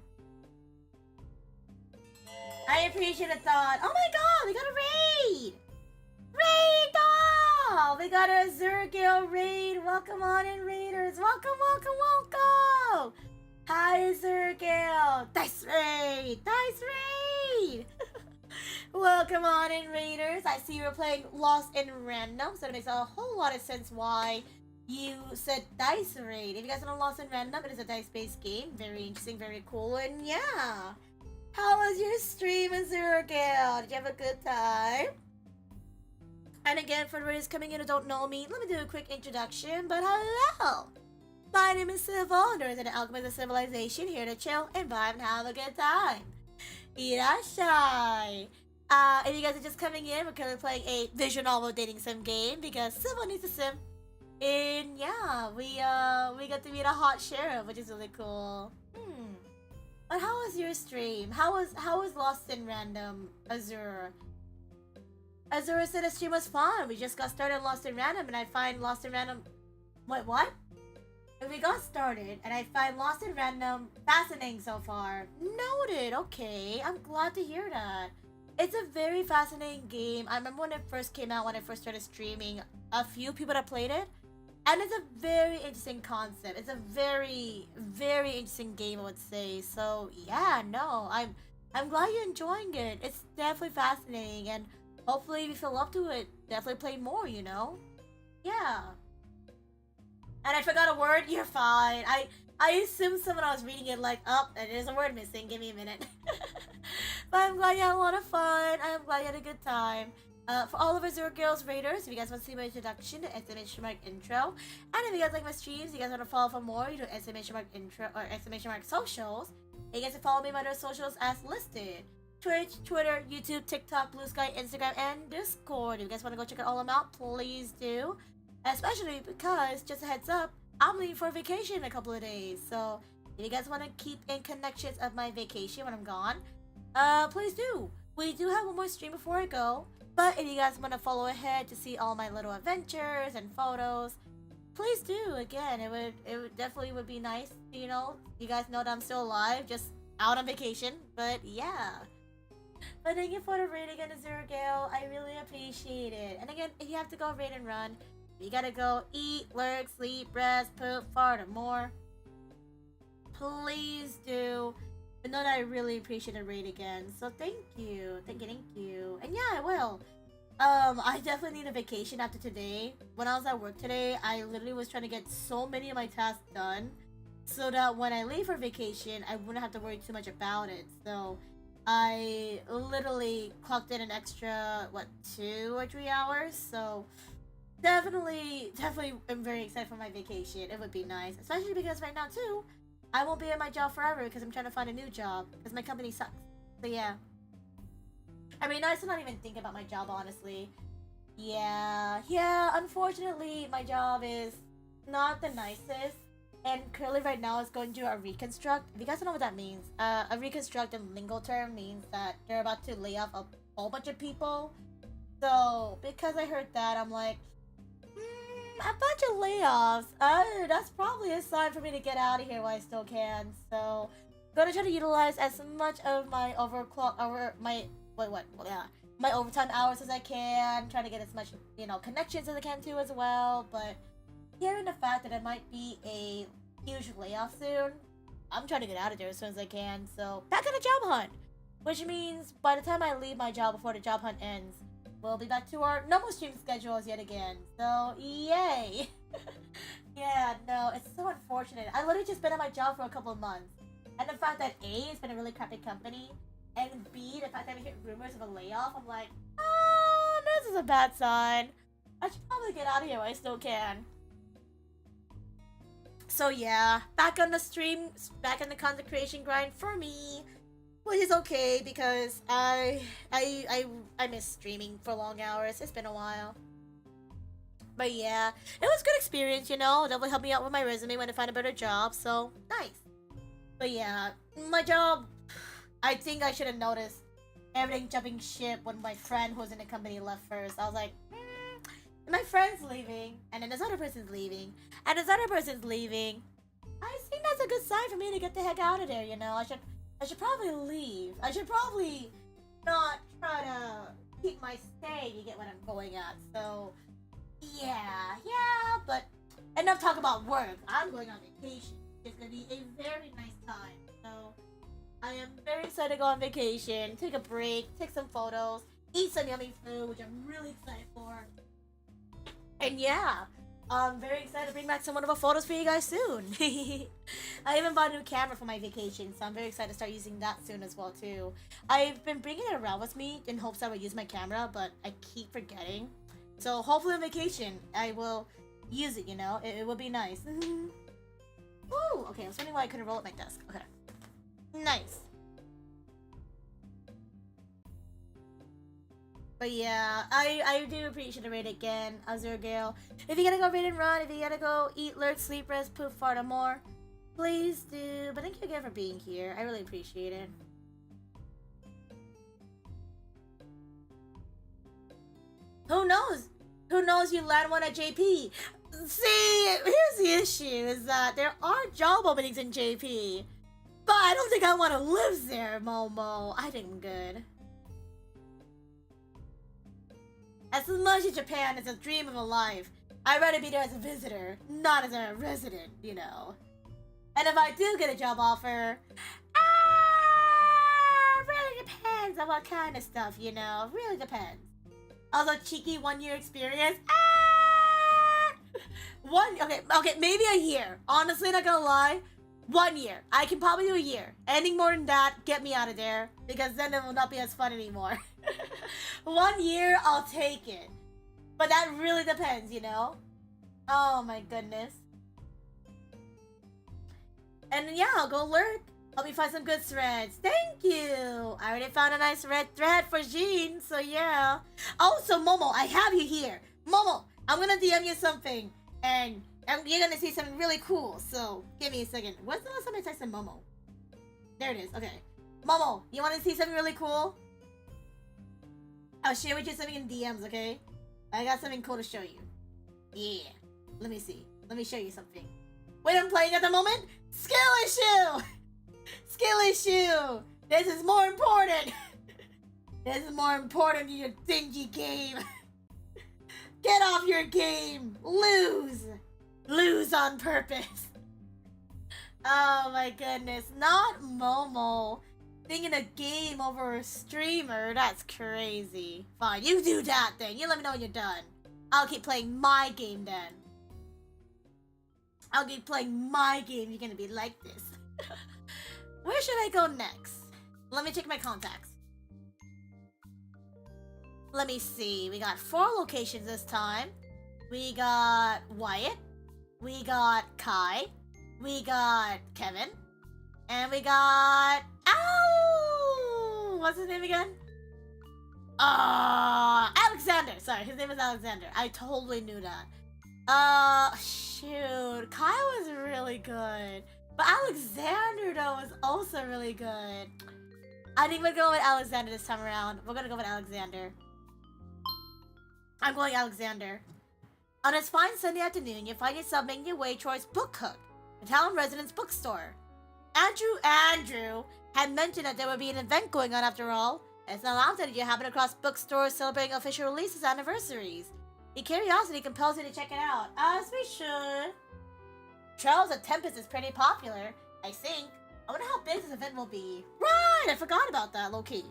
I appreciate the thought. Oh my god, we got a raid! Raid! Oh, we got a Zergil raid. Welcome on in, raiders. Welcome. Hi, Zergil. Dice raid. Welcome on in, raiders. I see you were playing Lost in Random, so it makes a whole lot of sense why you said Dice Raid. If you guys don't know Lost in Random, it is a dice-based game. Very interesting, very cool, and yeah. How was your stream, Azuragale? Did you have a good time? And again, for the raiders coming in who don't know me, let me do a quick introduction, but hello! My name is Civil, known as an alchemist of civilization, here to chill and vibe and have a good time. Irashai! If you guys are just coming in, we're currently playing a visual novel dating sim game because Civil needs a sim. And yeah, we got to meet a hot sheriff, which is really cool. But how was your stream? How was Lost in Random, Azure? Azure said the stream was fun. We just got started on Lost in Random, and I find Lost in Random. Wait, what? We got started, and I find Lost in Random fascinating so far. Noted. Okay, I'm glad to hear that. It's a very fascinating game. I remember when it first came out, when I first started streaming, a few people that played it. And it's a very interesting concept. It's a very, very interesting game, I would say. So yeah, no, I'm glad you're enjoying it. It's definitely fascinating, and hopefully if you feel up to it, definitely play more, you know? Yeah. And I forgot a word, you're fine. I assumed someone I was reading it like, oh, there's a word missing, give me a minute. But I'm glad you had a lot of fun. I'm glad you had a good time. For all of our Zero Girls Raiders, if you guys want to see my introduction to !mark intro, and if you guys like my streams, you guys want to follow for more, you do !mark intro or !mark socials. And you guys can follow me on my other socials as listed: Twitch, Twitter, YouTube, TikTok, Blue Sky, Instagram, and Discord. If you guys want to go check out all of them out, please do. Especially because, just a heads up, I'm leaving for vacation in a couple of days. So if you guys want to keep in connections of my vacation when I'm gone, please do. We do have one more stream before I go. But if you guys want to follow ahead to see all my little adventures and photos, please do. Again, it would definitely would be nice, you know. You guys know that I'm still alive, just out on vacation. But yeah. But thank you for the raid again, Azure Gale. I really appreciate it. And again, if you have to go raid and run, you gotta go eat, lurk, sleep, rest, poop, fart, or more. Please do. But know that I really appreciate the raid again. So thank you. Thank you. And yeah, I will. I definitely need a vacation after today. When I was at work today, I literally was trying to get so many of my tasks done so that when I leave for vacation, I wouldn't have to worry too much about it. So I literally clocked in an extra, 2 or 3 hours. So definitely am very excited for my vacation. It would be nice, especially because right now too, I won't be at my job forever because I'm trying to find a new job because my company sucks. So yeah. I mean, nice to not even think about my job, honestly. Yeah, unfortunately, my job is not the nicest. And currently right now it's going through a reconstruct. If you guys don't know what that means, a reconstruct in lingo term means that they're about to lay off a whole bunch of people. So, because I heard that, I'm like, a bunch of layoffs. That's probably a sign for me to get out of here while I still can. So, gonna try to utilize as much of my my overtime hours as I can. Try to get as much, connections as I can too as well. But hearing the fact that it might be a huge layoff soon, I'm trying to get out of there as soon as I can. So, back on the job hunt. Which means by the time I leave my job before the job hunt ends, we'll be back to our normal stream schedules yet again. So, yay! Yeah, no, it's so unfortunate. I literally just been at my job for a couple of months. And the fact that A, it's been a really crappy company, and B, the fact that we hear rumors of a layoff, I'm like, this is a bad sign. I should probably get out of here while I still can. So yeah, back on the stream, back on the content creation grind for me, which is okay because I miss streaming for long hours. It's been a while. But yeah, it was a good experience, definitely helped me out with my resume when I find a better job, so nice. But yeah, my job, I think I should have noticed everything jumping ship when my friend who was in the company left first. I was like, my friend's leaving, and then this other person's leaving, and this other person's leaving. I think that's a good sign for me to get the heck out of there, I should probably leave. I should probably not try to keep my stay, you get what I'm going at. So, yeah, but enough talk about work. I'm going on vacation. It's gonna be a very nice time. So, I am very excited to go on vacation, take a break, take some photos, eat some yummy food, which I'm really excited for. And yeah, I'm very excited to bring back some wonderful photos for you guys soon. I even bought a new camera for my vacation, so I'm very excited to start using that soon as well too. I've been bringing it around with me in hopes I would use my camera, but I keep forgetting. So hopefully on vacation, I will use it, it will be nice. Ooh, okay, I was wondering why I couldn't roll up my desk. Okay. Nice. But yeah, I do appreciate the raid again, Azure Gale. If you gotta go raid and run, if you gotta go eat, lurk, sleep, rest, poop, fart, or more, please do. But thank you again for being here. I really appreciate it. Who knows? Who knows you land one at JP? See, here's the issue, is that there are job openings in JP. But I don't think I want to live there, Momo. I think I'm good. As much as Japan is a dream of a life, I'd rather be there as a visitor, not as a resident, And if I do get a job offer, really depends on what kind of stuff, really depends. Also, cheeky 1-year experience, okay, maybe a year. Honestly, not gonna lie, 1 year. I can probably do a year. Anything more than that, get me out of there, because then it will not be as fun anymore. 1 year, I'll take it. But that really depends, Oh my goodness. And yeah, I'll go lurk. Help me find some good threads. Thank you. I already found a nice red thread for Jean, so yeah. Also, Momo, I have you here. Momo, I'm gonna DM you something, and you're gonna see something really cool. So give me a second. When's the last time I texted Momo? There it is. Okay, Momo, you want to see something really cool? I'll share with you something in DMs. Okay, I got something cool to show you. Yeah, let me see. Let me show you something. Wait, I'm playing at the moment. Skill issue. Skill issue. This is more important. This is more important than your dingy game. Get off your game. Lose. Lose on purpose. Oh my goodness. Not Momo. Thinking a game over a streamer. That's crazy. Fine, you do that then. You let me know when you're done. I'll keep playing my game then. I'll keep playing my game. You're gonna be like this. Where should I go next? Let me check my contacts. Let me see. We got 4 locations this time. We got Wyatt. We got Kai. We got Kevin. And we got... Ow! What's his name again? Alexander. Sorry, his name is Alexander. I totally knew that. Shoot. Kai was really good. But Alexander, though, was also really good. I think we're going with Alexander this time around. We're gonna go with Alexander. I'm going Alexander. On this fine Sunday afternoon, you find yourself making your way towards Book Hook, the town resident's bookstore. Andrew had mentioned that there would be an event going on after all. It's not often that you happen across bookstores celebrating official releases and anniversaries. Your curiosity compels you to check it out, as we should. Trails of Tempest is pretty popular, I think. I wonder how big this event will be. Right, I forgot about that, low-key.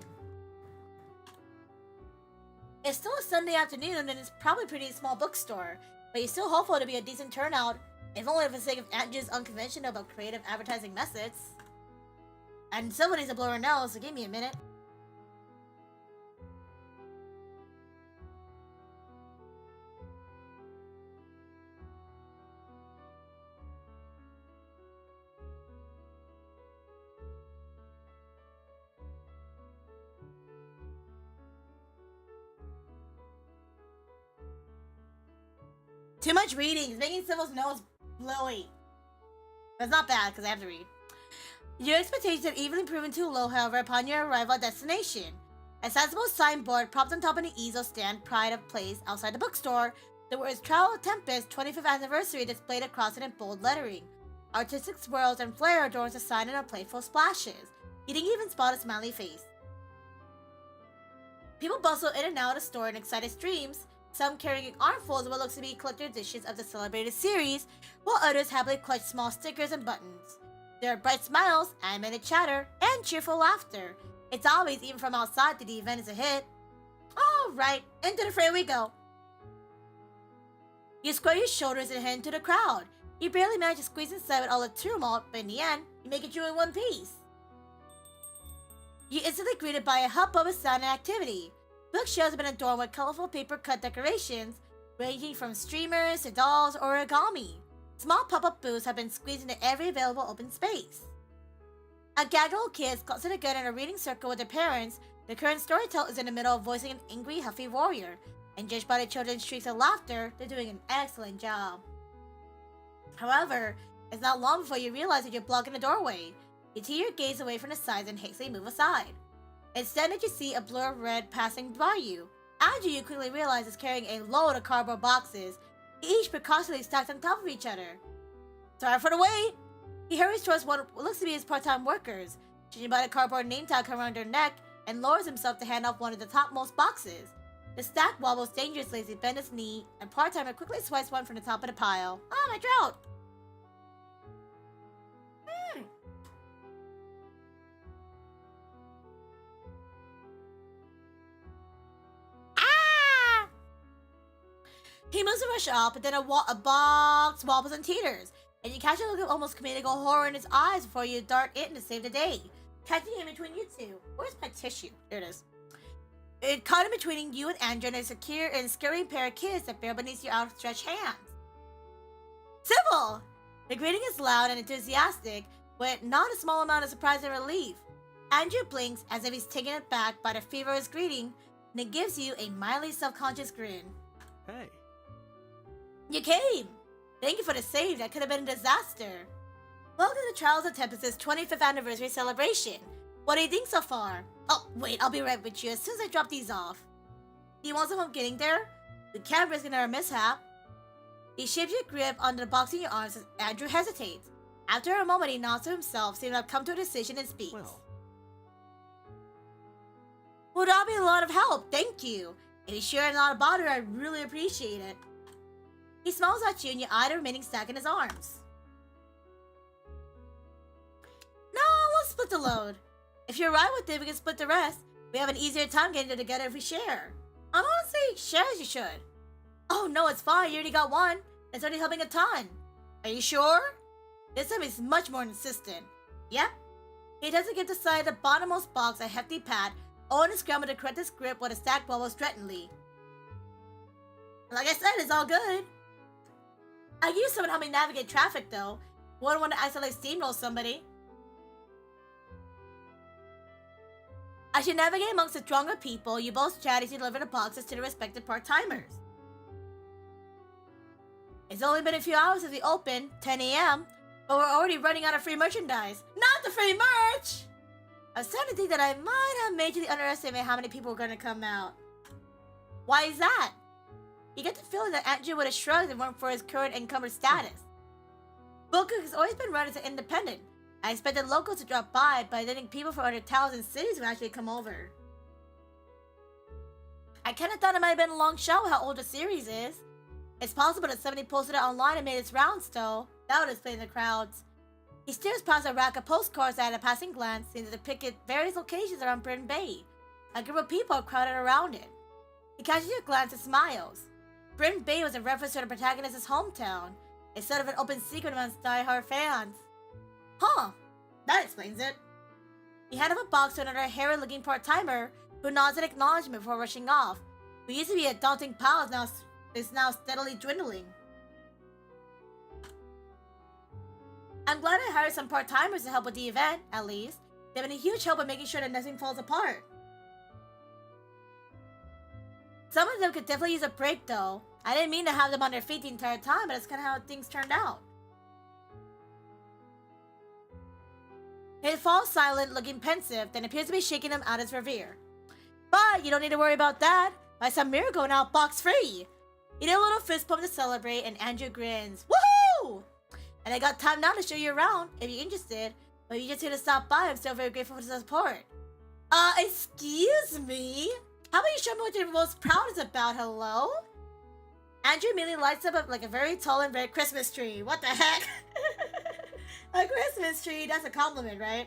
It's still a Sunday afternoon and it's probably a pretty small bookstore, but you're still hopeful to be a decent turnout, if only for the sake of Andrew's unconventional about creative advertising methods. And someone needs to blow her nose, so give me a minute. Too much reading is making Civil's nose blowy. That's not bad, because I have to read. Your expectations have even proven too low, however, upon your arrival at destination. A sizable signboard propped on top of an easel stand pride of place outside the bookstore. The words Trail of Tempest 25th Anniversary displayed across it in bold lettering. Artistic swirls and flare adorns the sign in a playful splashes. You didn't even spot a smiley face. People bustle in and out of the store in excited streams, some carrying armfuls of what looks to be collector editions of the celebrated series, while others happily clutch small stickers and buttons. There are bright smiles, animated chatter, and cheerful laughter. It's always, even from outside, that the event is a hit. Alright, into the fray we go. You square your shoulders and head into the crowd. You barely manage to squeeze inside with all the tumult, but in the end, you make it through in one piece. You're instantly greeted by a hubbub of sound and activity. Bookshelves have been adorned with colorful paper-cut decorations, ranging from streamers to dolls or origami. Small pop-up booths have been squeezed into every available open space. A casual kids cluster together in a reading circle with their parents. The current storyteller is in the middle of voicing an angry, huffy warrior, and judged by the children's shrieks of laughter, they're doing an excellent job. However, it's not long before you realize that you're blocking the doorway. You tear your gaze away from the sides and hastily move aside. Instead, you see a blur of red passing by you. Andrew, you quickly realize, is carrying a load of cardboard boxes, each precautiously stacked on top of each other. Sorry for the wait! He hurries towards what looks to be his part-time workers, judging by the cardboard name tag around their neck, and lowers himself to hand off one of the topmost boxes. The stack wobbles dangerously as he bends his knee, and part-timer quickly swipes one from the top of the pile. Ah, my drought! He moves to rush up, but then a box wobbles and teeters, and you catch a look of almost comedical horror in his eyes before you dart in to save the day, catching him between you two. Where's my tissue? There it is. It caught in between you and Andrew and a secure and scary pair of kids that bear beneath your outstretched hands. Civil! The greeting is loud and enthusiastic, with not a small amount of surprise and relief. Andrew blinks as if he's taken aback by the feverish greeting, and it gives you a mildly self-conscious grin. Hey. You came! Thank you for the save. That could have been a disaster. Welcome to the Trials of Tempest's 25th anniversary celebration. What do you think so far? Oh, wait, I'll be right with you as soon as I drop these off. Do you want some help getting there? We can't risk another mishap. He shapes your grip under the box in your arms as Andrew hesitates. After a moment, he nods to himself, seeming to have come to a decision and speaks. Well, Well, that'll be a lot of help. Thank you. If you share not about it, I'd really appreciate it. He smiles at you and you eye the remaining stack in his arms. No, let's split the load. If you're right with it, we can split the rest. We have an easier time getting it together if we share. Honestly, share as you should. Oh no, it's fine. You already got one. It's already helping a ton. Are you sure? This time he's much more insistent. Yep. He doesn't give the side of the bottommost box a hefty pat, on his scramble to correct his grip while the stack wobbles threateningly. Like I said, it's all good. I use someone to help me navigate traffic though. Wouldn't want to accidentally steamroll somebody. As you navigate amongst the stronger people, you both chat as you deliver the boxes to the respective part-timers. It's only been a few hours since we opened, 10 a.m., but we're already running out of free merchandise. Not the free merch! I was starting to think that I might have majorly underestimated how many people were going to come out. Why is that? You get the feeling that Andrew would have shrugged and went for his current encumbered status. Boku has always been run as an independent. I expected locals to drop by, but I didn't think people from other towns and cities would actually come over. I kinda thought it might have been a long shot with how old the series is. It's possible that somebody posted it online and made its rounds though. That would explain the crowds. He stares past a rack of postcards at a passing glance, seeing to depict various locations around Britain Bay. A group of people are crowded around it. He catches your glance and smiles. Britain Bay was a reference to the protagonist's hometown. It's sort of an open secret amongst die-hard fans. Huh, that explains it. He handed a box to another hairy-looking part-timer who nods in acknowledgement before rushing off. What used to be a daunting pile is now steadily dwindling. I'm glad I hired some part-timers to help with the event, at least. They've been a huge help in making sure that nothing falls apart. Some of them could definitely use a break, though. I didn't mean to have them on their feet the entire time, but that's kind of how things turned out. He falls silent, looking pensive, then appears to be shaking them out his reverie. But you don't need to worry about that. By some miracle, now box free. You do a little fist pump to celebrate, and Andrew grins. Woohoo! And I got time now to show you around, if you're interested. But if you're just here to stop by, I'm still very grateful for the support. Excuse me? How about you show me what you're most proudest about, hello? Andrew immediately lights up like a very tall and red Christmas tree. What the heck? A Christmas tree, that's a compliment, right?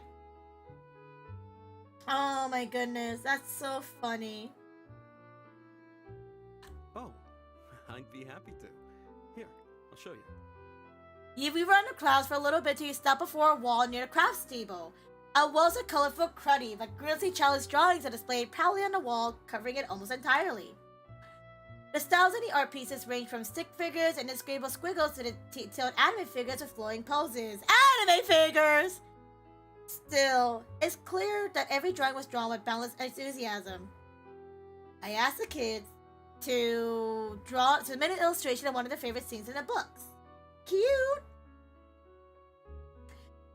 Oh my goodness, that's so funny. Oh, I'd be happy to. Here, I'll show you. We run the crowds for a little bit till you stop before a wall near the craft table. A wall's a colorful cruddy, but grizzly child's drawings are displayed proudly on the wall, covering it almost entirely. The styles in the art pieces range from stick figures and inscrutable squiggles to the detailed anime figures with flowing poses. Anime figures! Still, it's clear that every drawing was drawn with boundless enthusiasm. I asked the kids to submit an illustration of one of their favorite scenes in the books. Cute!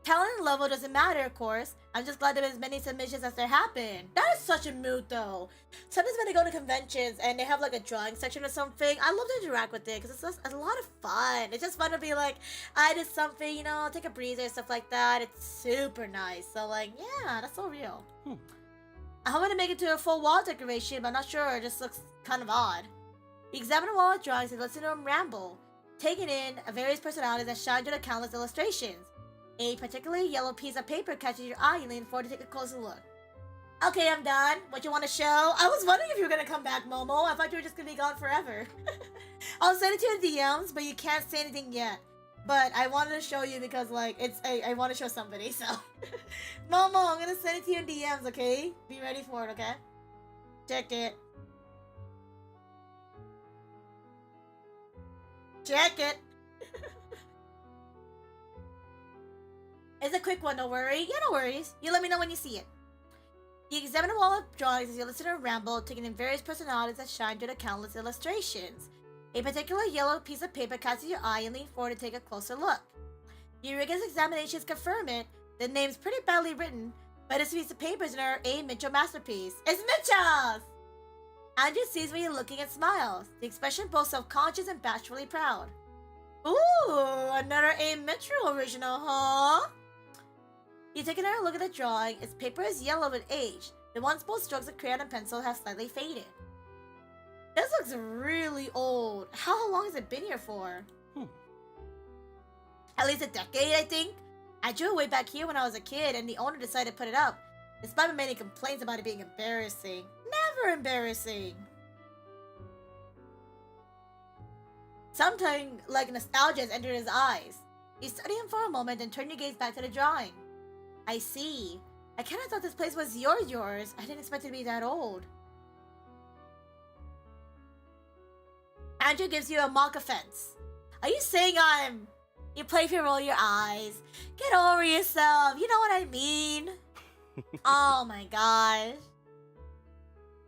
Talent and level doesn't matter, of course. I'm just glad there was as many submissions as there happened. That is such a mood, though. Sometimes when I go to conventions and they have like a drawing section or something, I love to interact with it because it's just a lot of fun. It's just fun to be like, I did something, you know, take a breather and stuff like that. It's super nice. So like, yeah, that's so real. I want to make it to a full wall decoration, but I'm not sure. It just looks kind of odd. You examine the wall of drawings and listen to them ramble, taking in various personalities that shine through the countless illustrations. A particularly yellow piece of paper catches your eye and you lean forward to take a closer look. Okay, I'm done. What you want to show? I was wondering if you were going to come back, Momo. I thought you were just going to be gone forever. I'll send it to you in DMs, but you can't say anything yet. But I wanted to show you because, like, I want to show somebody, so. Momo, I'm going to send it to you in DMs, okay? Be ready for it, okay? Check it. Check it. It's a quick one, don't worry. Yeah, no worries. You let me know when you see it. You examine a wall of drawings as you listen to ramble, taking in various personalities that shine through the countless illustrations. A particular yellow piece of paper catches your eye and lean forward to take a closer look. Your rigorous examinations confirm it. The name's pretty badly written, but this piece of paper is another A. Mitchell masterpiece. It's Mitchell's! Andrew sees when you're looking and smiles, the expression both self-conscious and bashfully proud. Ooh, another A. Mitchell original, huh? You take another look at the drawing. Its paper is yellow with age, The once bold strokes of crayon and pencil have slightly faded. This looks really old. How long has it been here for? At least a decade, I think. I drew it way back here when I was a kid, and the owner decided to put it up. Despite my many complaints about it being embarrassing. Never embarrassing. Something like nostalgia has entered his eyes. You study him for a moment and turn your gaze back to the drawing. I see. I kinda thought this place was yours. I didn't expect it to be that old. Andrew gives you a mock offense. Are you saying I'm... You playfully roll your eyes. Get over yourself. You know what I mean? Oh my gosh.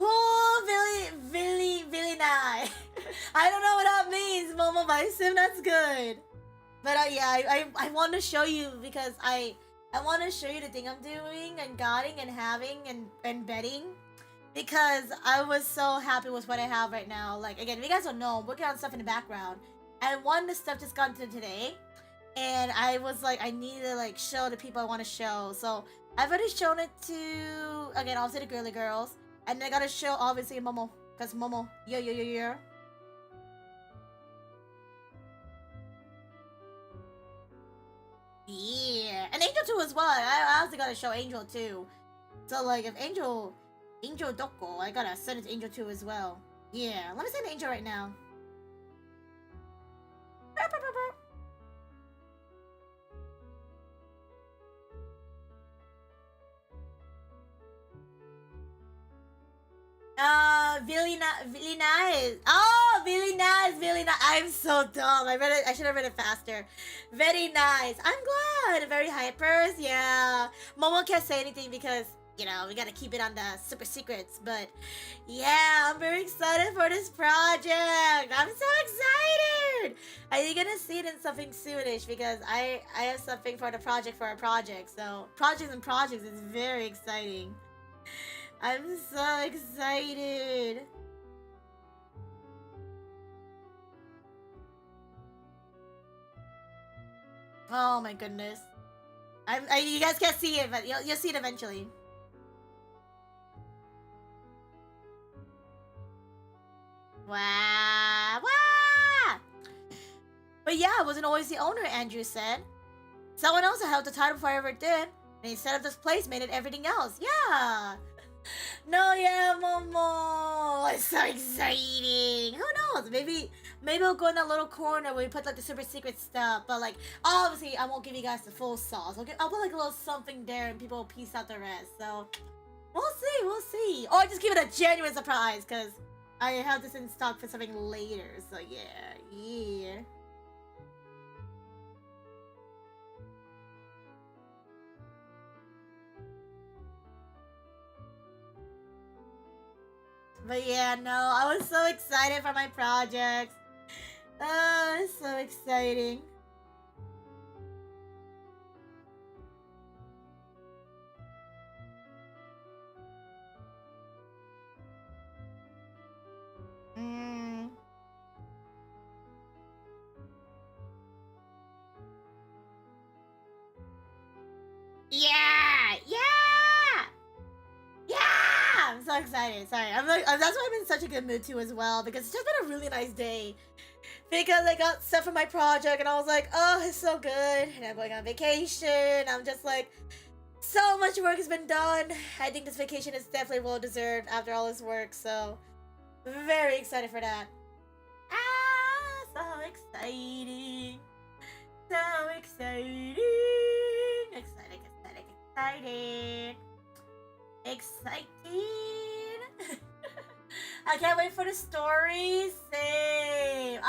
Oh, Billy Nye. I don't know what that means, Momo, but I assume that's good. But yeah, I want to show you because I want to show you the thing I'm doing and getting and having and betting. Because I was so happy with what I have right now. Like, again, if you guys don't know, I'm working on stuff in the background. And one of the stuff just got into today. And I was like, I need to like show the people I want to show. So I've already shown it to, again, obviously the girly girls. And then I gotta show obviously Momo. Because Momo, yeah. Yeah. And Angel too as well. I also gotta show Angel too. So like if Angel Doko, I gotta send it to Angel too as well. Yeah, let me send Angel right now. Really nice. Oh, really nice. I'm so dumb. I should have read it faster. Very nice. I'm glad. Very hypers. Yeah. Momo can't say anything because, you know, we gotta keep it on the super secrets. But yeah, I'm very excited for this project. I'm so excited. Are you gonna see it in something soonish? Because I have something for a project. So projects and projects is very exciting. I'm so excited. Oh my goodness. You guys can't see it, but you'll see it eventually. Wow. Wow. But yeah, I wasn't always the owner, Andrew said. Someone else had held the title before I ever did. And he set up this place, made it everything else. Yeah. No, yeah, Momo. It's so exciting. Who knows? Maybe we'll go in that little corner where we put like the super secret stuff. But like, obviously, I won't give you guys the full sauce. I'll put like a little something there, and people will piece out the rest. So we'll see. Or just give it a genuine surprise, cause I have this in stock for something later. So yeah. But yeah, no, I was so excited for my projects. Oh, it's so exciting. Yeah! I'm so excited. Sorry, that's why I'm in such a good mood too as well, because it's just been a really nice day. Because I got stuff for my project and I was like, oh, it's so good. And I'm going on vacation. I'm just like, so much work has been done. I think this vacation is definitely well deserved after all this work. So, very excited for that. Ah, so exciting. So exciting. Exciting. I can't wait for the stories. Same.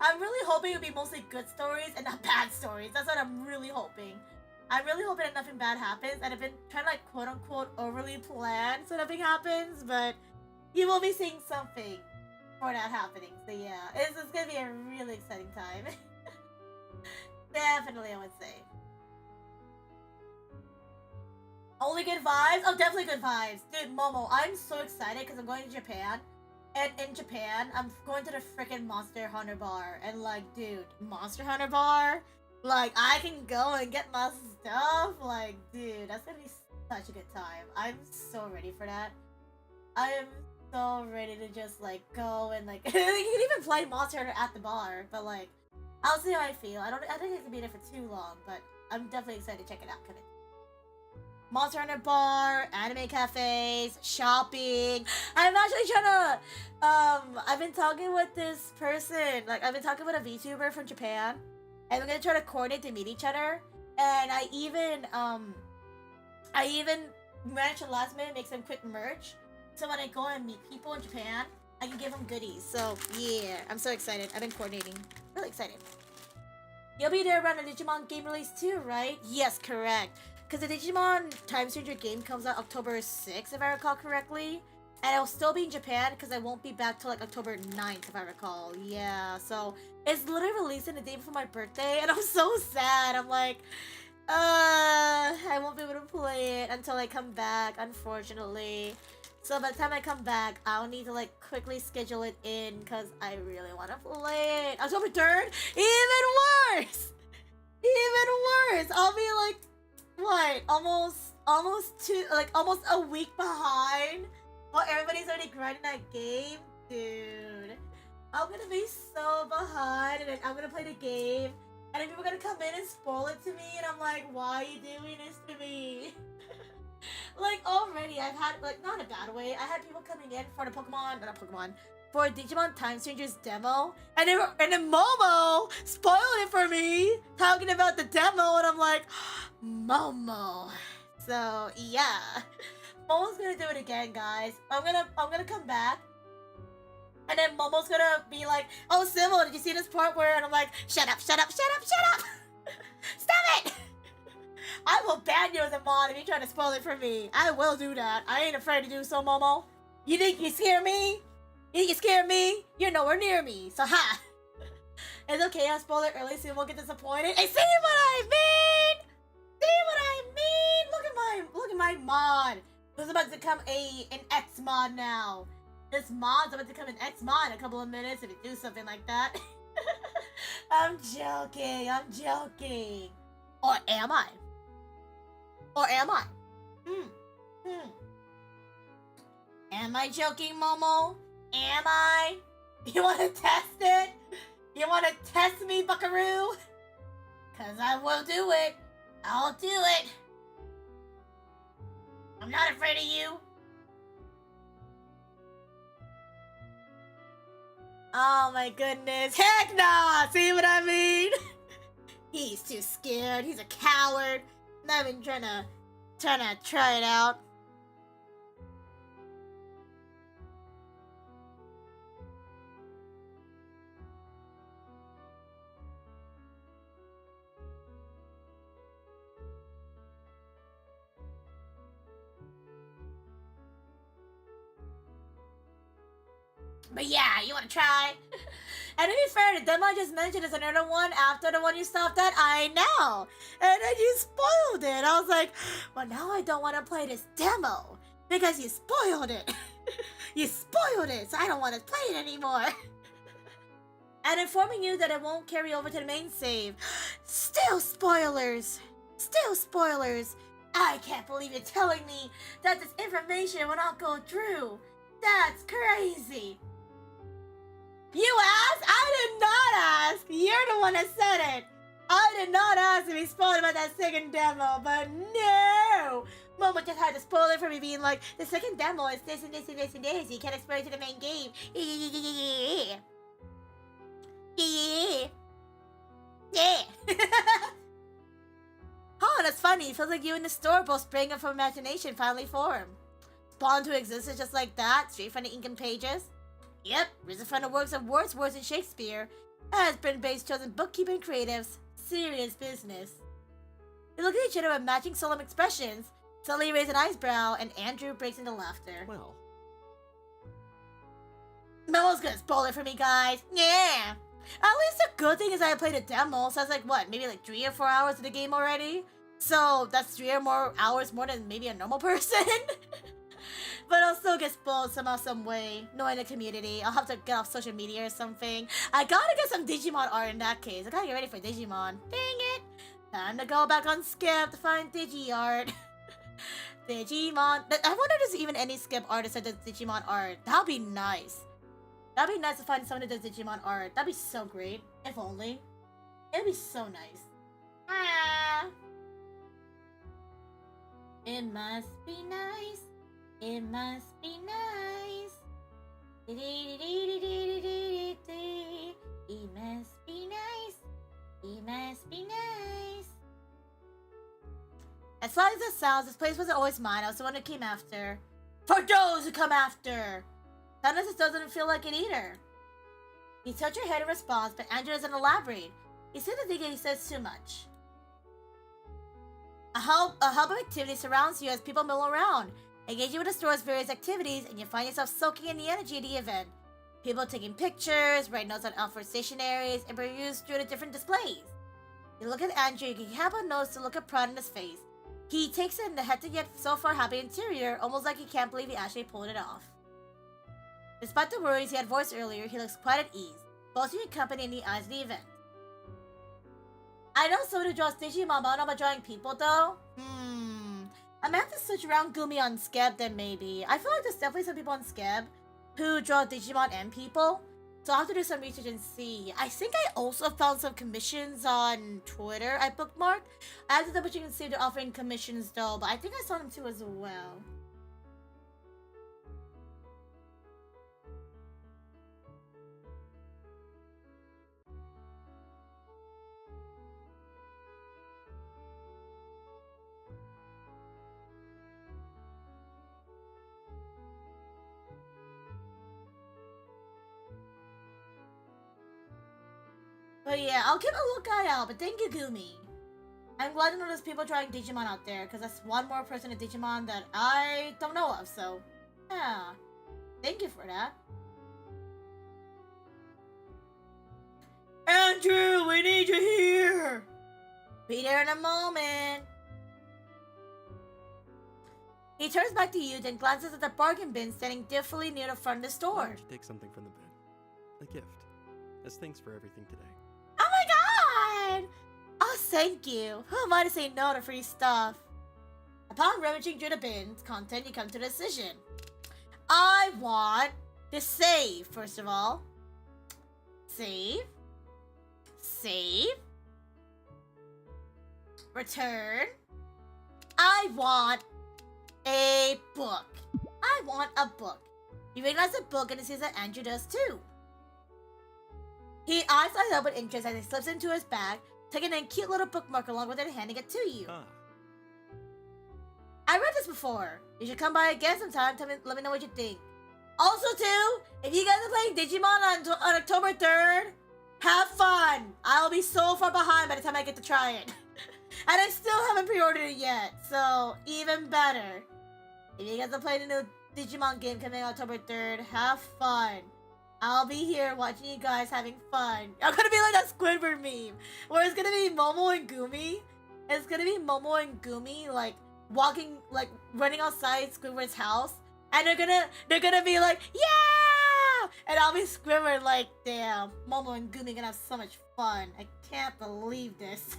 I'm really hoping it'll be mostly good stories and not bad stories. That's what I'm really hoping. I'm really hoping that nothing bad happens. And I've been trying to like quote unquote overly plan so nothing happens, but you will be seeing something for that happening. So yeah, it's gonna be a really exciting time. Definitely, I would say. Only good vibes? Oh, definitely good vibes. Dude, Momo, I'm so excited because I'm going to Japan. And in Japan, I'm going to the freaking Monster Hunter bar. And like, dude, Monster Hunter bar? Like, I can go and get my stuff. Like, dude, that's gonna be such a good time. I'm so ready for that. I am so ready to just like go and like you can even play Monster Hunter at the bar, but like I'll see how I feel. I think it's gonna be there for too long, but I'm definitely excited to check it out. Monster Hunter bar, anime cafes, shopping. I'm actually trying to I've been talking with this person, like I've been talking with a VTuber from Japan, and we're gonna try to coordinate to meet each other. And I even managed to last minute make some quick merch, so when I go and meet people in Japan, I can give them goodies. So yeah, I'm so excited. I've been coordinating. Really excited. You'll be there around the Digimon game release too, right? Yes, correct. Because the Digimon Time Stranger game comes out October 6th, if I recall correctly. And I'll still be in Japan because I won't be back till like October 9th, if I recall. Yeah, so it's literally releasing the day before my birthday, and I'm so sad. I'm like, I won't be able to play it until I come back, unfortunately. So by the time I come back, I'll need to like quickly schedule it in because I really want to play it. October 3rd? Even worse! Even worse! I'll be like, what? Almost a week behind while everybody's already grinding that game? Dude. I'm gonna be so behind, and then I'm gonna play the game, and then people are gonna come in and spoil it to me, and I'm like, why are you doing this to me? Like, already, I've had, like, not in a bad way, I had people coming in for the for Digimon Time Strangers demo, and then Momo spoiled it for me, talking about the demo, and I'm like, Momo. So, yeah. Momo's gonna do it again, guys. I'm gonna come back, and then Momo's gonna be like, oh, Civil, did you see this part where, and I'm like, shut up. Stop it! I will ban you as a mod if you try to spoil it for me. I will do that. I ain't afraid to do so, Momo. You think you scare me? You're nowhere near me, so ha! It's okay, I'll spoil it early so you won't get disappointed. Hey, see what I mean? Look at my mod. Who's about to become an X mod now. This mod's about to become an X mod in a couple of minutes if you do something like that. I'm joking. Or am I? Am I joking, Momo? Am I? You wanna test it? You wanna test me, buckaroo? Cause I will do it. I'll do it. I'm not afraid of you. Oh my goodness. Heck nah! See what I mean? He's too scared. He's a coward. Not even trying to try it out. But yeah, you wanna try? And to be fair, the demo I just mentioned is another one after the one you stopped at. I know. And then you spoiled it. I was like, well, now I don't want to play this demo because you spoiled it. You spoiled it, so I don't want to play it anymore. And informing you that it won't carry over to the main save. Still spoilers. I can't believe you're telling me that this information will not go through. That's crazy. You asked? I did not ask. You're the one that said it. I did not ask if he spoiled about that second demo, but no. Momo just had to spoil it for me being like, the second demo is this and this and this and this. You can't explain it to the main game. Yeah. Oh, that's funny. It feels like you and the store both sprang up from imagination finally formed. Spawned to existence just like that, straight from the ink and pages. Yep, risen from the works of Wordsworth and Shakespeare. Has been based chosen bookkeeping creatives. Serious business. They look at each other with matching solemn expressions. Sully raised an eyebrow, and Andrew breaks into laughter. Well, Momo's gonna spoil it for me, guys. Yeah. At least the good thing is I played a demo, so that's like, what, maybe like 3 or 4 hours of the game already? So that's 3 or more hours more than maybe a normal person. But I'll still get spoiled somehow, some way, knowing the community. I'll have to get off social media or something. I gotta get some Digimon art in that case. I gotta get ready for Digimon. Dang it! Time to go back on Skip to find Digi art. Digimon. I wonder if there's even any skip artist that does Digimon art. That'd be nice. That'd be nice to find someone who does Digimon art. That'd be so great. If only. It'd be so nice. Ah. It must be nice. It must be nice. It must be nice. It must be nice. As far as it sounds, this place wasn't always mine. I was the one who came after. For those who come after! Sometimes it doesn't feel like it either. He tilts your head in response, but Andrew doesn't elaborate. He seems to think he says too much. A hub of activity surrounds you as people mill around, engaging with the store's various activities, and you find yourself soaking in the energy of the event. People taking pictures, write notes on Alfred stationaries, and peruse through the different displays. You look at Andrew, you can help but notice the look of pride in his face. He takes in the hectic yet so far happy interior, almost like he can't believe he actually pulled it off. Despite the worries he had voiced earlier, he looks quite at ease, boasting your company in the eyes of the event. I know someone who draws Digimon, but I don't know about drawing people though. I might have to switch around Gumi on Skeb then maybe. I feel like there's definitely some people on Skeb who draw Digimon and people. So I'll have to do some research and see. I think I also found some commissions on Twitter I bookmarked. I have to double check and see if they're offering commissions though, but I think I saw them too as well. But yeah, I'll keep a lookout out, but thank you, Gumi. I'm glad to know there's people trying Digimon out there, because that's one more person in Digimon that I don't know of, so yeah. Thank you for that. Andrew, we need you here! Be there in a moment. He turns back to you, then glances at the bargain bin standing differently near the front of the Why store. don't you take something from the bin? A gift. As thanks for everything today. Oh my god! Oh, thank you. Who am I to say no to free stuff? Upon rummaging through the bin's content, you come to a decision. I want to save, first of all. Save. Save. Return. I want a book. I want a book. You recognize the book and it sees that Andrew does too. He eyes up with interest as he slips into his bag, taking a cute little bookmark along with it and handing it to you. I read this before. You should come by again sometime. Let me know what you think. Also, too, if you guys are playing Digimon on October 3rd, have fun. I'll be so far behind by the time I get to try it. And I still haven't pre-ordered it yet, so even better. If you guys are playing a new Digimon game coming October 3rd, have fun. I'll be here watching you guys having fun. I'm gonna be like that Squidward meme, where it's gonna be Momo and Gumi. It's gonna be Momo and Gumi, like, walking, like, running outside Squidward's house. And they're gonna be like, yeah! And I'll be Squidward like, damn, Momo and Gumi gonna have so much fun. I can't believe this.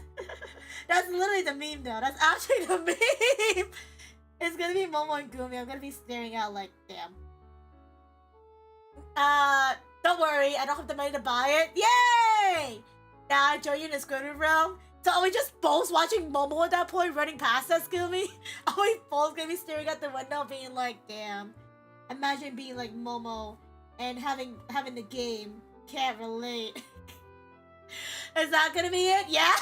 That's literally the meme though. That's actually the meme. It's gonna be Momo and Gumi. I'm gonna be staring out like, damn. Don't worry, I don't have the money to buy it. Yay! Now I join you in the Squidward realm. So are we just both watching Momo at that point running past us, Gumi? Are we both gonna be staring at the window being like, damn. Imagine being like Momo and having the game. Can't relate. Is that gonna be it? Yeah?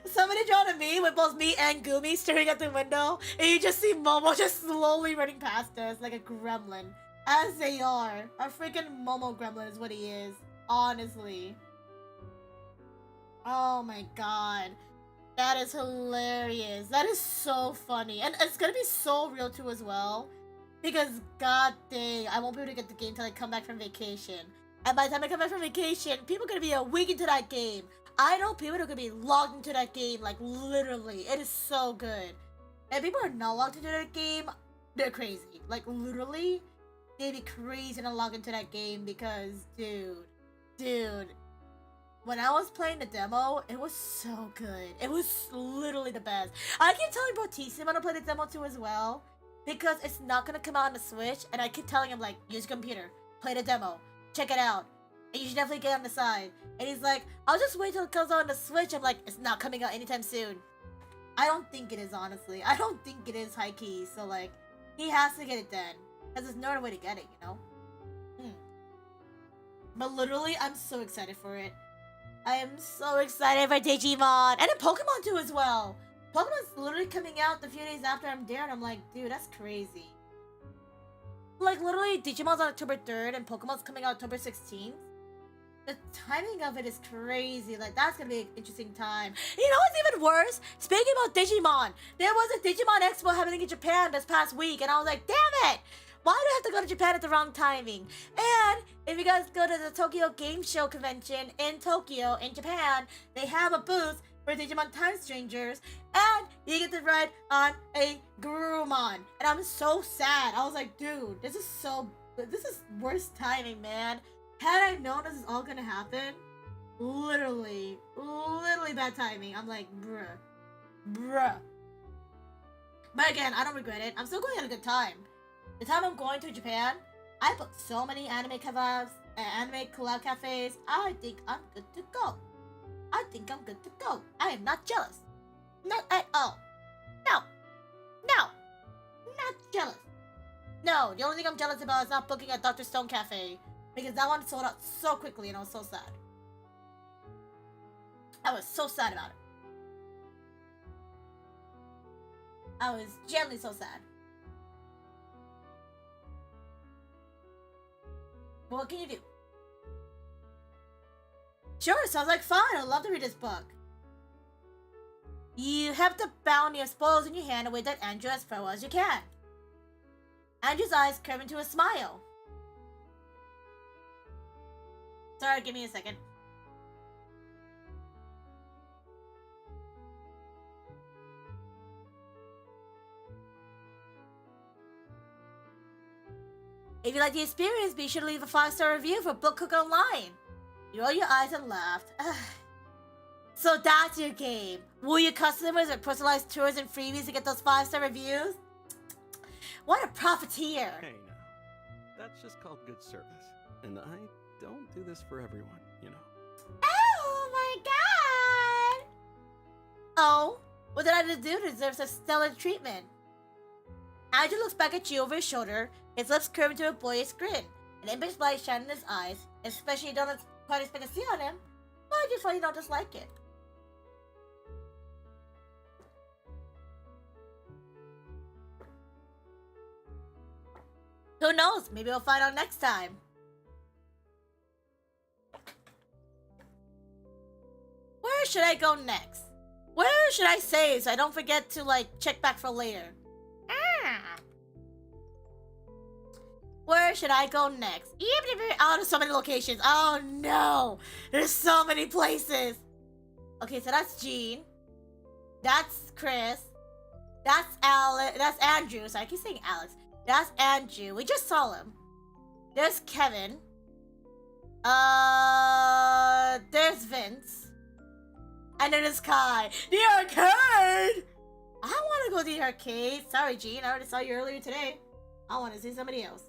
Somebody draw a meme with both me and Gumi staring at the window, and you just see Momo just slowly running past us like a gremlin. As they are. A freaking Momo gremlin is what he is. Honestly. Oh my god. That is hilarious. That is so funny. And it's gonna be so real too as well. Because god dang, I won't be able to get the game till I come back from vacation. And by the time I come back from vacation, people are gonna be a week into that game. I know people are gonna be logged into that game, like literally. It is so good. And people are not logged into that game, they're crazy. Like literally, they'd be crazy to log into that game because, dude, when I was playing the demo, it was so good. It was literally the best. I keep telling Fortissimo to play the demo too as well, because it's not gonna come out on the Switch, and I keep telling him like, use your computer, play the demo, check it out, and you should definitely get on the side. And he's like, I'll just wait till it comes out on the Switch. I'm like, it's not coming out anytime soon. I don't think it is, honestly. I don't think it is high key, so like, he has to get it done, because there's no other way to get it, you know? But literally, I'm so excited for it. I am so excited for Digimon! And then Pokemon too as well! Pokemon's literally coming out a few days after I'm there, and I'm like, dude, that's crazy. Like, literally, Digimon's on October 3rd, and Pokemon's coming out October 16th. The timing of it is crazy. Like, that's gonna be an interesting time. You know what's even worse? Speaking about Digimon, there was a Digimon Expo happening in Japan this past week, and I was like, damn it! Why do I have to go to Japan at the wrong timing? And if you guys go to the Tokyo Game Show convention in Tokyo, in Japan, they have a booth for Digimon Time Strangers, and you get to ride on a Gurumon. And I'm so sad. I was like, dude, this is worst timing, man. Had I known this is all gonna happen, literally bad timing. I'm like, bruh. But again, I don't regret it. I'm still going at a good time. The time I'm going to Japan, I booked so many anime kebabs and anime collab cafes. I think I'm good to go. I am not jealous. Not at all. No. Not jealous. No, the only thing I'm jealous about is not booking at Dr. Stone Cafe, because that one sold out so quickly and I was so sad. I was so sad about it. I was genuinely so sad. But what can you do? Sure, sounds like fun. I'd love to read this book. You have the bounty of spoils in your hand and wave at Andrew as farewell as you can. Andrew's eyes curve into a smile. Sorry, give me a second. If you like the experience, be sure to leave a 5-star review for Book Cook Online. You roll your eyes and laughed. So that's your game. Will your customers with personalized tours and freebies to get those 5-star reviews? What a profiteer! Hey now, that's just called good service. And I don't do this for everyone, you know. Oh my god! Oh, what did I do to deserve such stellar treatment? Andrew looks back at you over his shoulder, his lips curve into a boyish grin, an impish light shining in his eyes, especially you don't quite expect to see on him, but I just thought you don't dislike it. Who knows? Maybe we'll find out next time. Where should I go next? Where should I save so I don't forget to, like, check back for later? Where should I go next? Oh, there's so many locations. Oh, no. There's so many places. Okay, so that's Jean. That's Chris. That's Alex. That's Andrew. Sorry, I keep saying Alex. That's Andrew. We just saw him. There's Kevin. There's Vince. And then there's Kai. The arcade! I want to go to the arcade. Sorry, Jean. I already saw you earlier today. I want to see somebody else.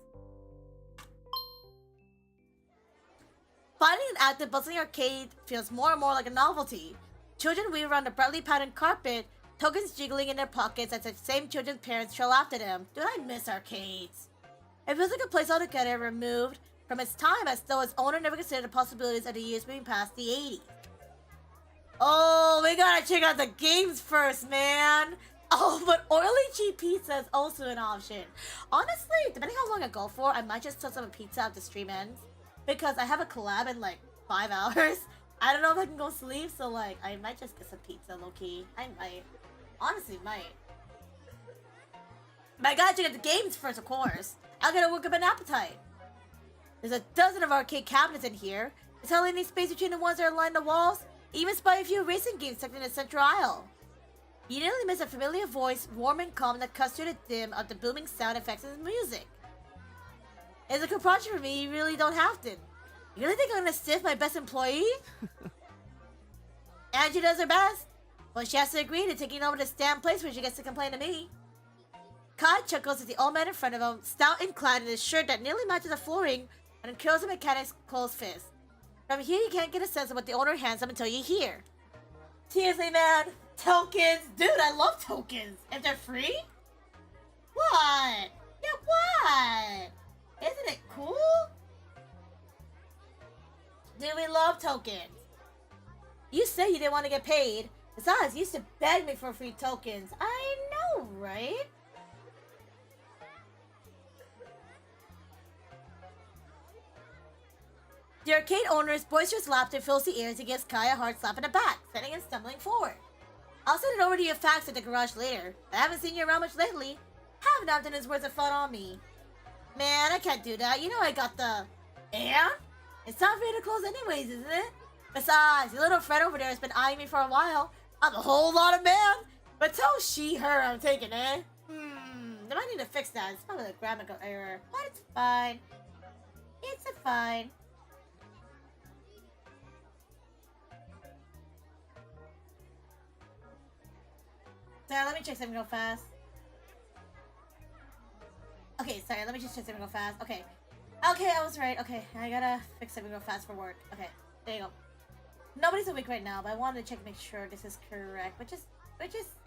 Finding an active, bustling arcade feels more and more like a novelty. Children weave around the brightly patterned carpet, tokens jiggling in their pockets as the same children's parents trail after them. Do I miss arcades? It feels like a place altogether removed from its time, as though its owner never considered the possibilities of the years moving past the 80s. Oh, we gotta check out the games first, man! Oh, but oily cheap pizza is also an option. Honestly, depending how long I go for, I might just toss up a pizza after stream ends. Because I have a collab in like 5 hours. I don't know if I can go sleep, so like, I might just get some pizza, low-key. I might. Honestly, might. But I gotta check out the games first, of course. I gotta work up an appetite. There's a dozen of arcade cabinets in here. There's hardly any space between the ones that are lined the walls. Even spy a few racing games tucked in the central aisle. You nearly miss a familiar voice, warm and calm, that cuts through the dim of the booming sound effects and music. It's a good project for me, you really don't have to. You really think I'm gonna stiff my best employee? Angie does her best, but she has to agree to taking over this damn place where she gets to complain to me. Kai chuckles at the old man in front of him, stout and clad in his shirt that nearly matches the flooring, and curls the mechanic's closed fist. From here, you can't get a sense of what the owner hands him until you hear. Seriously, man, tokens, dude, I love tokens. If they're free, what? Yeah, what? Isn't it cool? Dude, we love tokens. You said you didn't want to get paid. Besides, you used to beg me for free tokens. I know, right? The arcade owner's boisterous laughter fills the ears and gives Kai a hard slap in the back, sending him stumbling forward. I'll send it over to you faxed at the garage later. I haven't seen you around much lately. Half an afternoon's worth of fun on me. Man, I can't do that. You know I got the... And? It's time for you to close anyways, isn't it? Besides, your little friend over there has been eyeing me for a while. I'm a whole lot of man. But tell she, her I'm taking it. They might need to fix that. It's probably a grammatical error. But it's fine. It's fine. Sorry, let me check something real fast. Okay, sorry, let me just check something real fast. Okay. Okay, I was right. Okay, I gotta fix something real fast for work. Okay, there you go. Nobody's awake right now, but I wanted to check to make sure this is correct. Which is,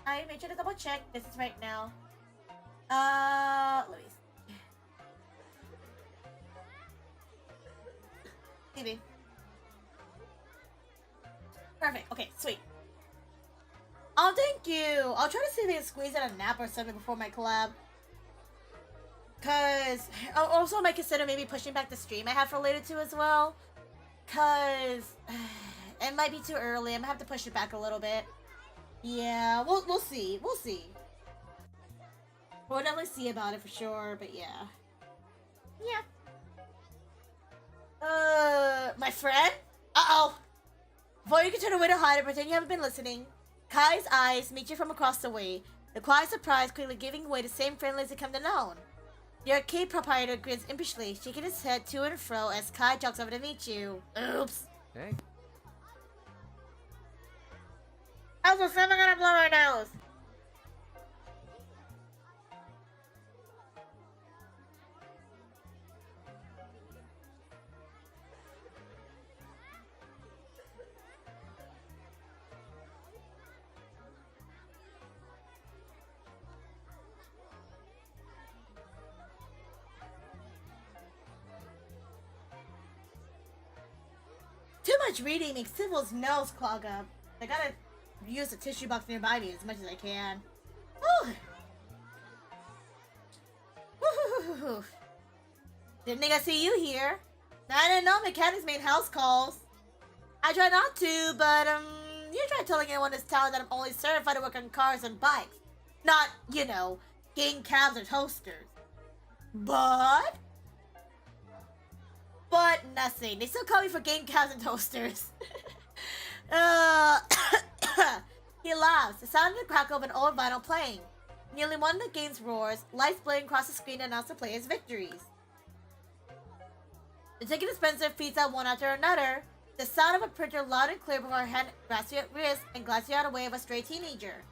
I made sure to double check. This is right now. Let me see. TV. Perfect. Okay, sweet. Oh, thank you. I'll try to see if I can squeeze in a nap or something before my collab. Cause also I might consider maybe pushing back the stream I have for later too as well. Cause it might be too early. I'm gonna have to push it back a little bit. Yeah, we'll see. We'll see. We'll definitely see about it for sure, but yeah. Yeah. My friend? Uh-oh. Before you can turn away to hide and pretend you haven't been listening, Kai's eyes meet you from across the way, the quiet surprise quickly giving way to the same friendliness they come to know. The arcade proprietor grins impishly, shaking his head to and fro as Kai jogs over to meet you. Oops. Hey. I was never gonna blow my nose. Too much reading makes Civil's nose clog up. I gotta use the tissue box nearby me as much as I can. Whew. Didn't think I'd see you here. I didn't know mechanics made house calls. I try not to, but you try telling anyone in this town that I'm only certified to work on cars and bikes. Not, you know, game cabs or toasters. But nothing. They still call me for game cabs and toasters. He laughs. The sound of the crackle of an old vinyl playing. Nearly one of the game's roars, lights blaring across the screen to announce the player's victories. The ticket dispenser feeds out one after another. The sound of a printer loud and clear before her hand grasps your wrist and glides you out of the way of a stray teenager.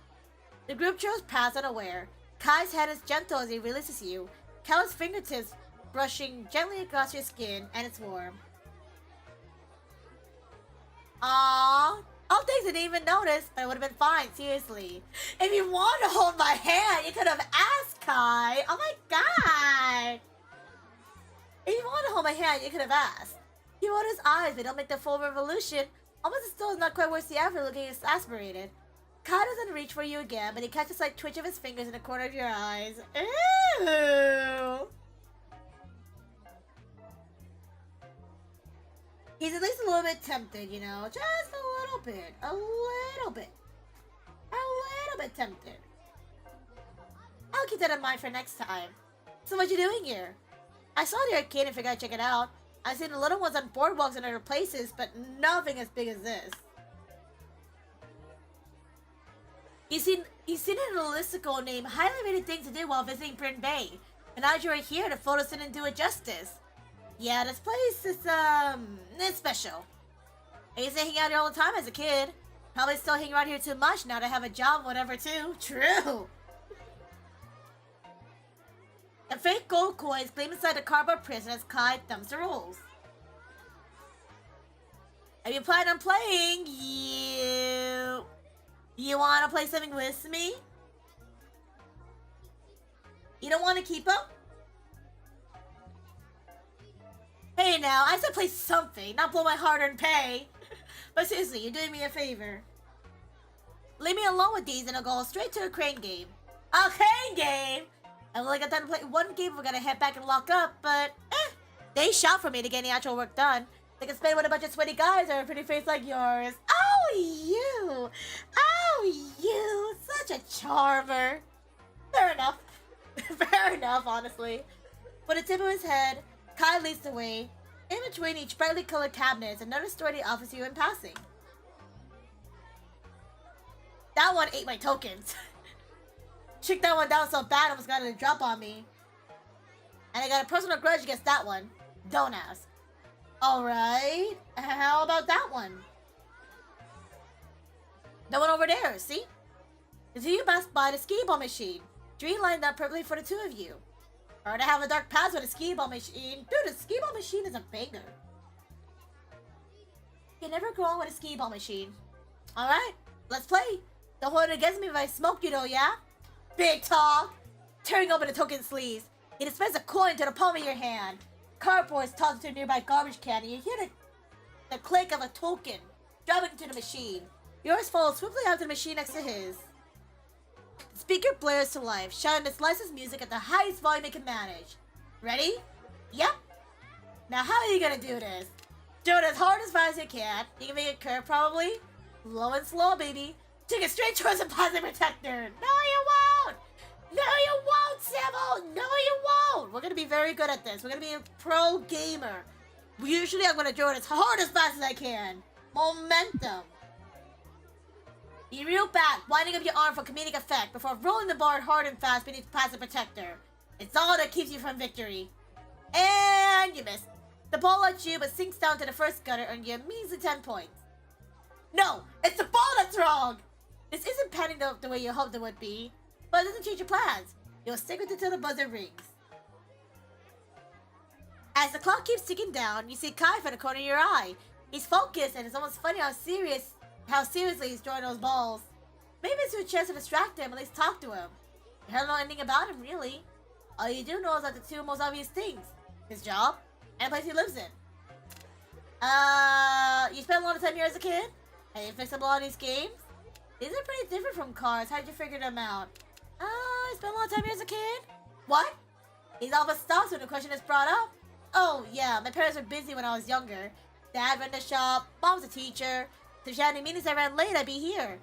The group trails past unaware. Kai's hand is gentle as he releases you. Callous fingertips brushing gently across your skin, and it's warm. Aww. Oh, thanks, I didn't even notice, but I would have been fine, seriously. If you want to hold my hand, you could have asked, Kai. Oh my god. If you want to hold my hand, you could have asked. He rolled his eyes, but don't make the full revolution. Almost still is not quite worth the effort, looking exasperated. Kai doesn't reach for you again, but he catches a slight twitch of his fingers in the corner of your eyes. Ew. He's at least a little bit tempted, you know, just a little bit tempted. I'll keep that in mind for next time. So what you doing here? I saw the arcade and figured I'd check it out. I've seen the little ones on boardwalks and other places, but nothing as big as this. You've seen an listicle named highly rated things to do while visiting Bryn Bay, and as you are here, the photos didn't do it justice. Yeah, this place is, it's special. I used to hang out here all the time as a kid. Probably still hang around here too much now that I have a job, whatever, too. True. The fake gold coins gleam inside the cardboard prison as Kai thumbs the rolls. Have you planned on playing? You wanna play something with me? You don't wanna keep up? Hey now, I said play something, not blow my hard-earned pay. But seriously, you're doing me a favor. Leave me alone with these and I'll go straight to a crane game. A crane game? I've only got time to play one game, we're gonna head back and lock up, but they shout for me to get any actual work done. They can spend with a bunch of sweaty guys or a pretty face like yours. Oh, you! Oh, you! Such a charmer. Fair enough. Fair enough, honestly. With a tip of his head, Kai leads the way. In between each brightly colored cabinet is another sturdy office you in passing. That one ate my tokens. Shook that one down so bad I almost got it to drop on me. And I got a personal grudge against that one. Don't ask. Alright. How about that one? The one over there, see? The two you best buy the skee ball machine. Dream lined up perfectly for the two of you. Or to have a dark past with a skee ball machine. Dude, a skee ball machine is a banger. You can never go wrong with a skee ball machine. Alright, let's play. Don't hold it against me if I smoke you though, yeah? Big talk. Tearing open the token sleeves. He dispenses a coin to the palm of your hand. Cardboard is tossed into a nearby garbage can and you hear the click of a token dropping into the machine. Yours falls swiftly after the machine next to his. The speaker blares to life, shouting its licensed music at the highest volume it can manage. Ready? Yep. Now how are you gonna do this? Do it as hard as fast as you can. You can make it curve probably. Low and slow, baby. Take it straight towards the positive protector. No, you won't. No, you won't, Civil. No, you won't. We're gonna be very good at this. We're gonna be a pro gamer. Usually I'm gonna do it as hard as fast as I can. Momentum. You reel back, winding up your arm for comedic effect before rolling the bar hard and fast beneath the passive protector. It's all that keeps you from victory. And you missed. The ball lets you, but sinks down to the first gutter, earning you a measly 10 points. No, it's the ball that's wrong. This isn't panning the way you hoped it would be, but it doesn't change your plans. You'll stick with it till the buzzer rings. As the clock keeps ticking down, you see Kai from the corner of your eye. He's focused, and it's almost funny how seriously he's throwing those balls. Maybe it's a chance to distract him, at least talk to him. You don't know anything about him, really. All you do know is like the two most obvious things. His job, and the place he lives in. You spent a lot of time here as a kid? And you fixed up a lot of these games? These are pretty different from cars. How'd you figure them out? You spent a lot of time here as a kid? What? He's all but stops when the question is brought up. Oh, yeah, my parents were busy when I was younger. Dad ran the shop, mom's a teacher. So if you had any meetings I ran late, I'd be here.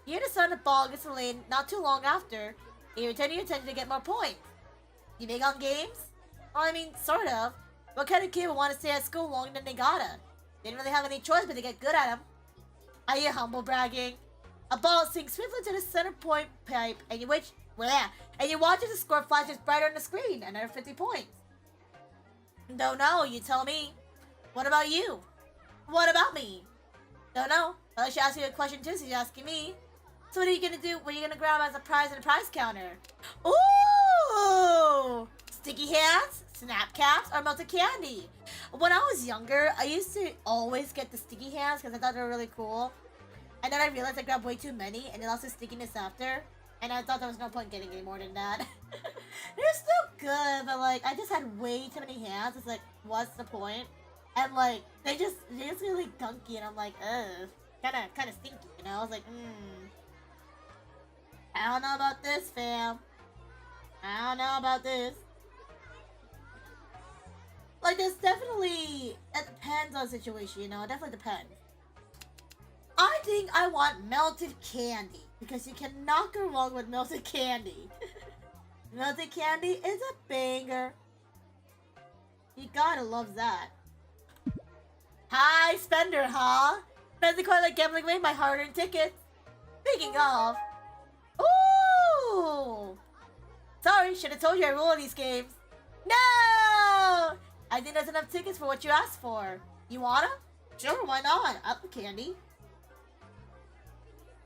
You decided the ball gets to lane not too long after. You return your attention to get more points. You big on games? Well, I mean, sort of. What kind of kid would want to stay at school longer than they gotta? Didn't really have any choice but to get good at them. Are you humble bragging? A ball sinks swiftly to the center point pipe, and you watch as the score flashes brighter on the screen. Another 50 points. Don't know, you tell me. What about you? What about me? Don't know. Well, I should ask you a question too, since you're asking me. So what are you gonna do? What are you gonna grab as a prize in the prize counter? Ooh! Sticky hands, snap caps, or melted candy? When I was younger, I used to always get the sticky hands because I thought they were really cool. And then I realized I grabbed way too many, and it lost the stickiness after. And I thought there was no point getting any more than that. They're still good, but like, I just had way too many hands. It's like, what's the point? And like, they just really gunky, and I'm like, ugh. Kinda stinky, you know? I was like, I don't know about this, fam. I don't know about this. Like, there's definitely, it depends on the situation, you know? It definitely depends. I think I want melted candy, because you cannot go wrong with melted candy. Melted candy is a banger. You gotta love that. High spender, huh? Spends the coin like gambling away my hard-earned tickets. Speaking of. Ooh! Sorry, should have told you I rule these games. No! I think there's enough tickets for what you asked for. You wanna? Sure, why not? Up the candy.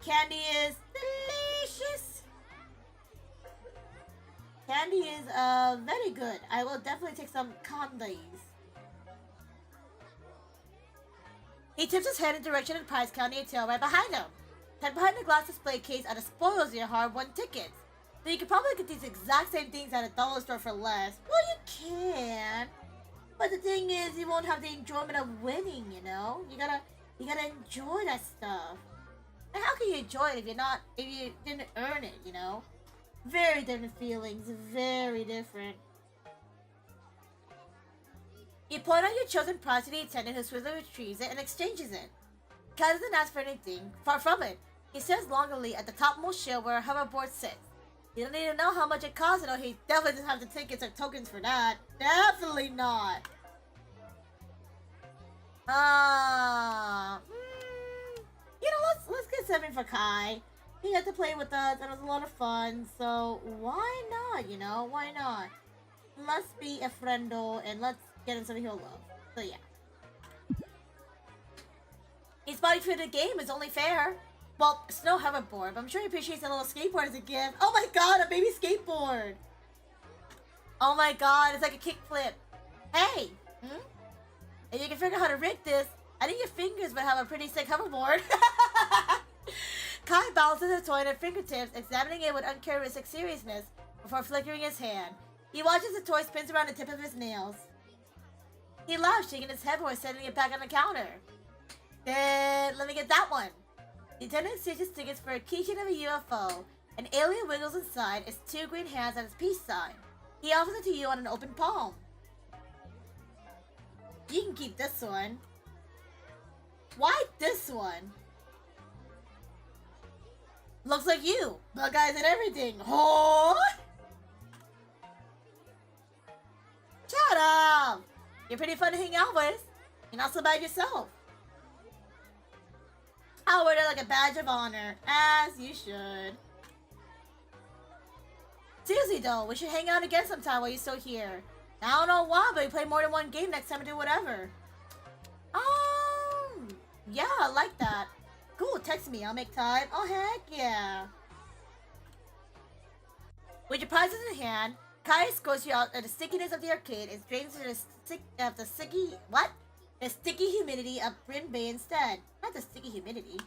Candy is delicious. Candy is very good. I will definitely take some candies. He tips his head in the direction of the prize counting a tail right behind him. Tucked behind the glass display case are the spoils your hard-won tickets. So you could probably get these exact same things at a dollar store for less. Well, you can. But the thing is, you won't have the enjoyment of winning, you know? You gotta enjoy that stuff. And how can you enjoy it if you didn't earn it, you know? Very different feelings, very different. You point out your chosen prize to the attendant who swiftly retrieves it and exchanges it. Kai doesn't ask for anything, far from it. He stares longingly at the topmost shelf where a hoverboard sits. You don't need to know how much it costs, though. He definitely doesn't have the tickets or tokens for that. Definitely not. You know, let's get something for Kai. He had to play with us, and it was a lot of fun. So why not? You know, why not? Let's be a friendo, and let's get him something he'll love. So yeah. He's buying for the game. It's only fair. Well, it's no hoverboard, but I'm sure he appreciates a little skateboard as a gift. Oh my god, a baby skateboard! Oh my god, it's like a kickflip. Hey! If you can figure out how to rig this, I think your fingers would have a pretty sick hoverboard. Kai balances the toy on her fingertips, examining it with uncharacteristic seriousness before flickering his hand. He watches the toy spins around the tip of his nails. He laughs, shaking his head before setting it back on the counter. Let me get that one. The attendant exchanges tickets for a keychain of a UFO. An alien wiggles inside its two green hands and its peace sign. He offers it to you on an open palm. You can keep this one. Why this one? Looks like you. Bug eyes and everything. Oh! Shut up! You're pretty fun to hang out with. You're not so bad yourself. I'll wear it like a badge of honor, as you should. Seriously though, we should hang out again sometime while you're still here. I don't know why, but we play more than one game next time we do whatever. Yeah, I like that. Cool, text me, I'll make time. Oh heck yeah. With your prizes in hand, Kai escorts you out of the stickiness of the arcade and strains to the sticky humidity of Bryn Bay instead. Not the sticky humidity.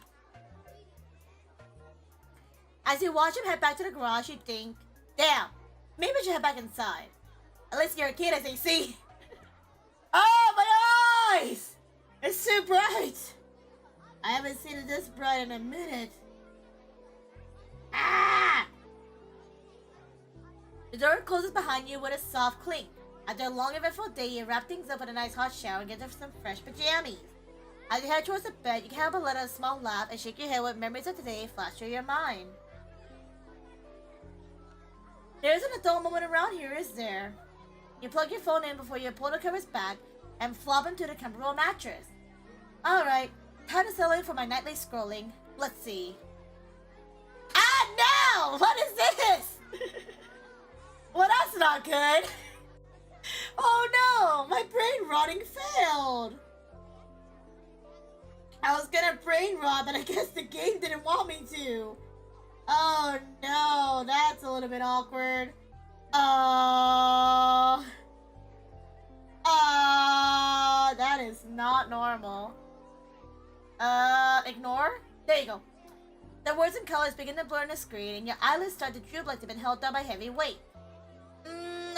As you watch him head back to the garage, you think, damn, maybe I should head back inside. At least the arcade has AC. Oh, my eyes! It's too bright! I haven't seen it this bright in a minute. Ah! The door closes behind you with a soft clink. After a long eventful day, you wrap things up with a nice hot shower and get some fresh pajamas. As you head towards the bed, you can't help but let out a small laugh and shake your head when memories of today flash through your mind. There isn't a dull moment around here, is there? You plug your phone in before you pull the covers back and flop into the comfortable mattress. Alright, time to settle in for my nightly scrolling. Let's see. Ah, no! What is this? Well, that's not good. Oh no! My brain rotting failed! I was gonna brain rot, but I guess the game didn't want me to. Oh no, that's a little bit awkward. That is not normal. Ignore? There you go. The words and colors begin to blur on the screen, and your eyelids start to droop like they've been held down by heavy weight.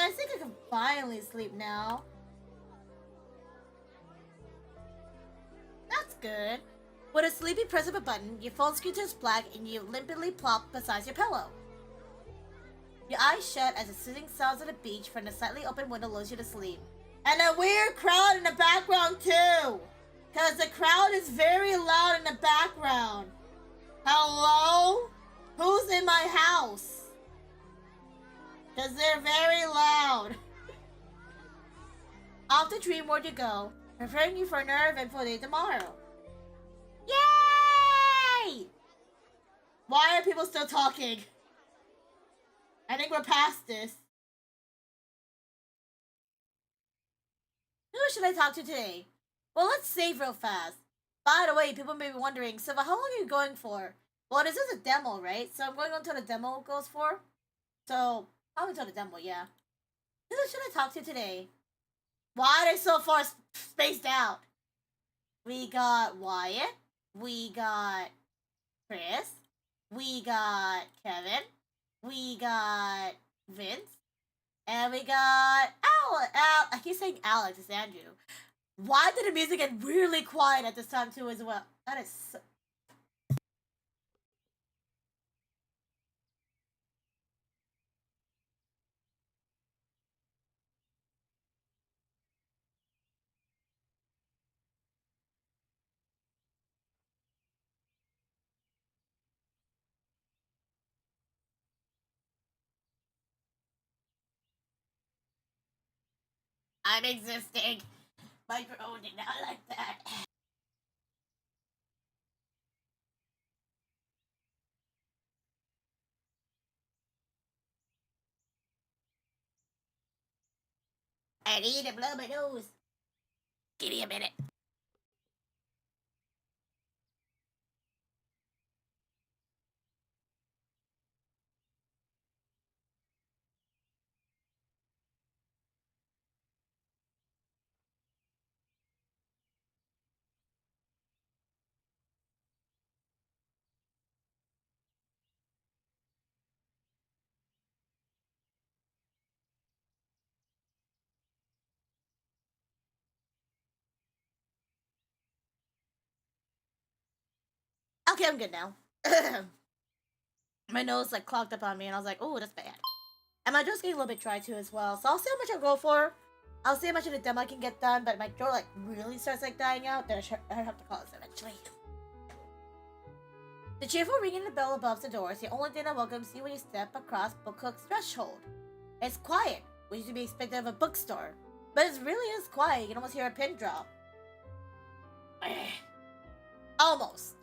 I think I can finally sleep now. That's good. With a sleepy press of a button, your phone screen turns black and you limpidly plop beside your pillow. Your eyes shut as the soothing sounds of the beach from the slightly open window lulls you to sleep. And a weird crowd in the background too! Cause the crowd is very loud in the background. Hello? Who's in my house? Cause they're very loud. Off to dream world you go, preparing you for another eventful day tomorrow. Yay! Why are people still talking? I think we're past this. Who should I talk to today? Well, let's save real fast. By the way, people may be wondering, Silva, how long are you going for? Well, this is a demo, right? So I'm going on to the demo goes for. So, I'm into the demo, yeah. Who should I talk to today? Why are they so far spaced out? We got Wyatt. We got Chris. We got Kevin. We got Vince. And we got I keep saying Alex, it's Andrew. Why did the music get really quiet at this time too as well? That is so... I'm existing. Microphone did not like that. I need to blow my nose. Give me a minute. Okay, I'm good now. My nose like clogged up on me, and I was like, "Oh, that's bad." And my throat's getting a little bit dry too as well. So I'll see how much I'll go for. I'll see how much of the demo I can get done. But my throat like really starts like dying out. Then I have to call this eventually. The cheerful ringing the bell above the door is the only thing that welcomes you when you step across Bookhook's threshold. It's quiet, which is to be expected of a bookstore, but it really is quiet. You can almost hear a pin drop. Almost.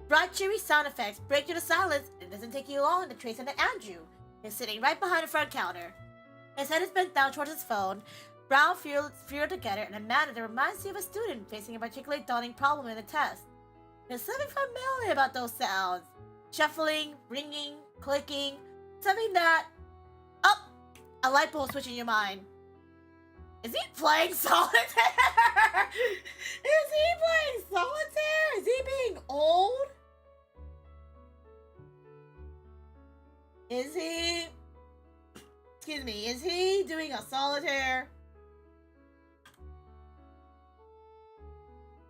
Bright, cheery sound effects break through the silence, and it doesn't take you long to trace into Andrew. He's sitting right behind the front counter. His head is bent down towards his phone, brow furrowed together in a manner that reminds you of a student facing a particularly daunting problem in a test. There's something familiar about those sounds. Shuffling, ringing, clicking, something that... Oh! A light bulb switch in your mind. Is he playing solitaire? Is he playing solitaire? Is he being old? Is he... Excuse me, is he doing a solitaire?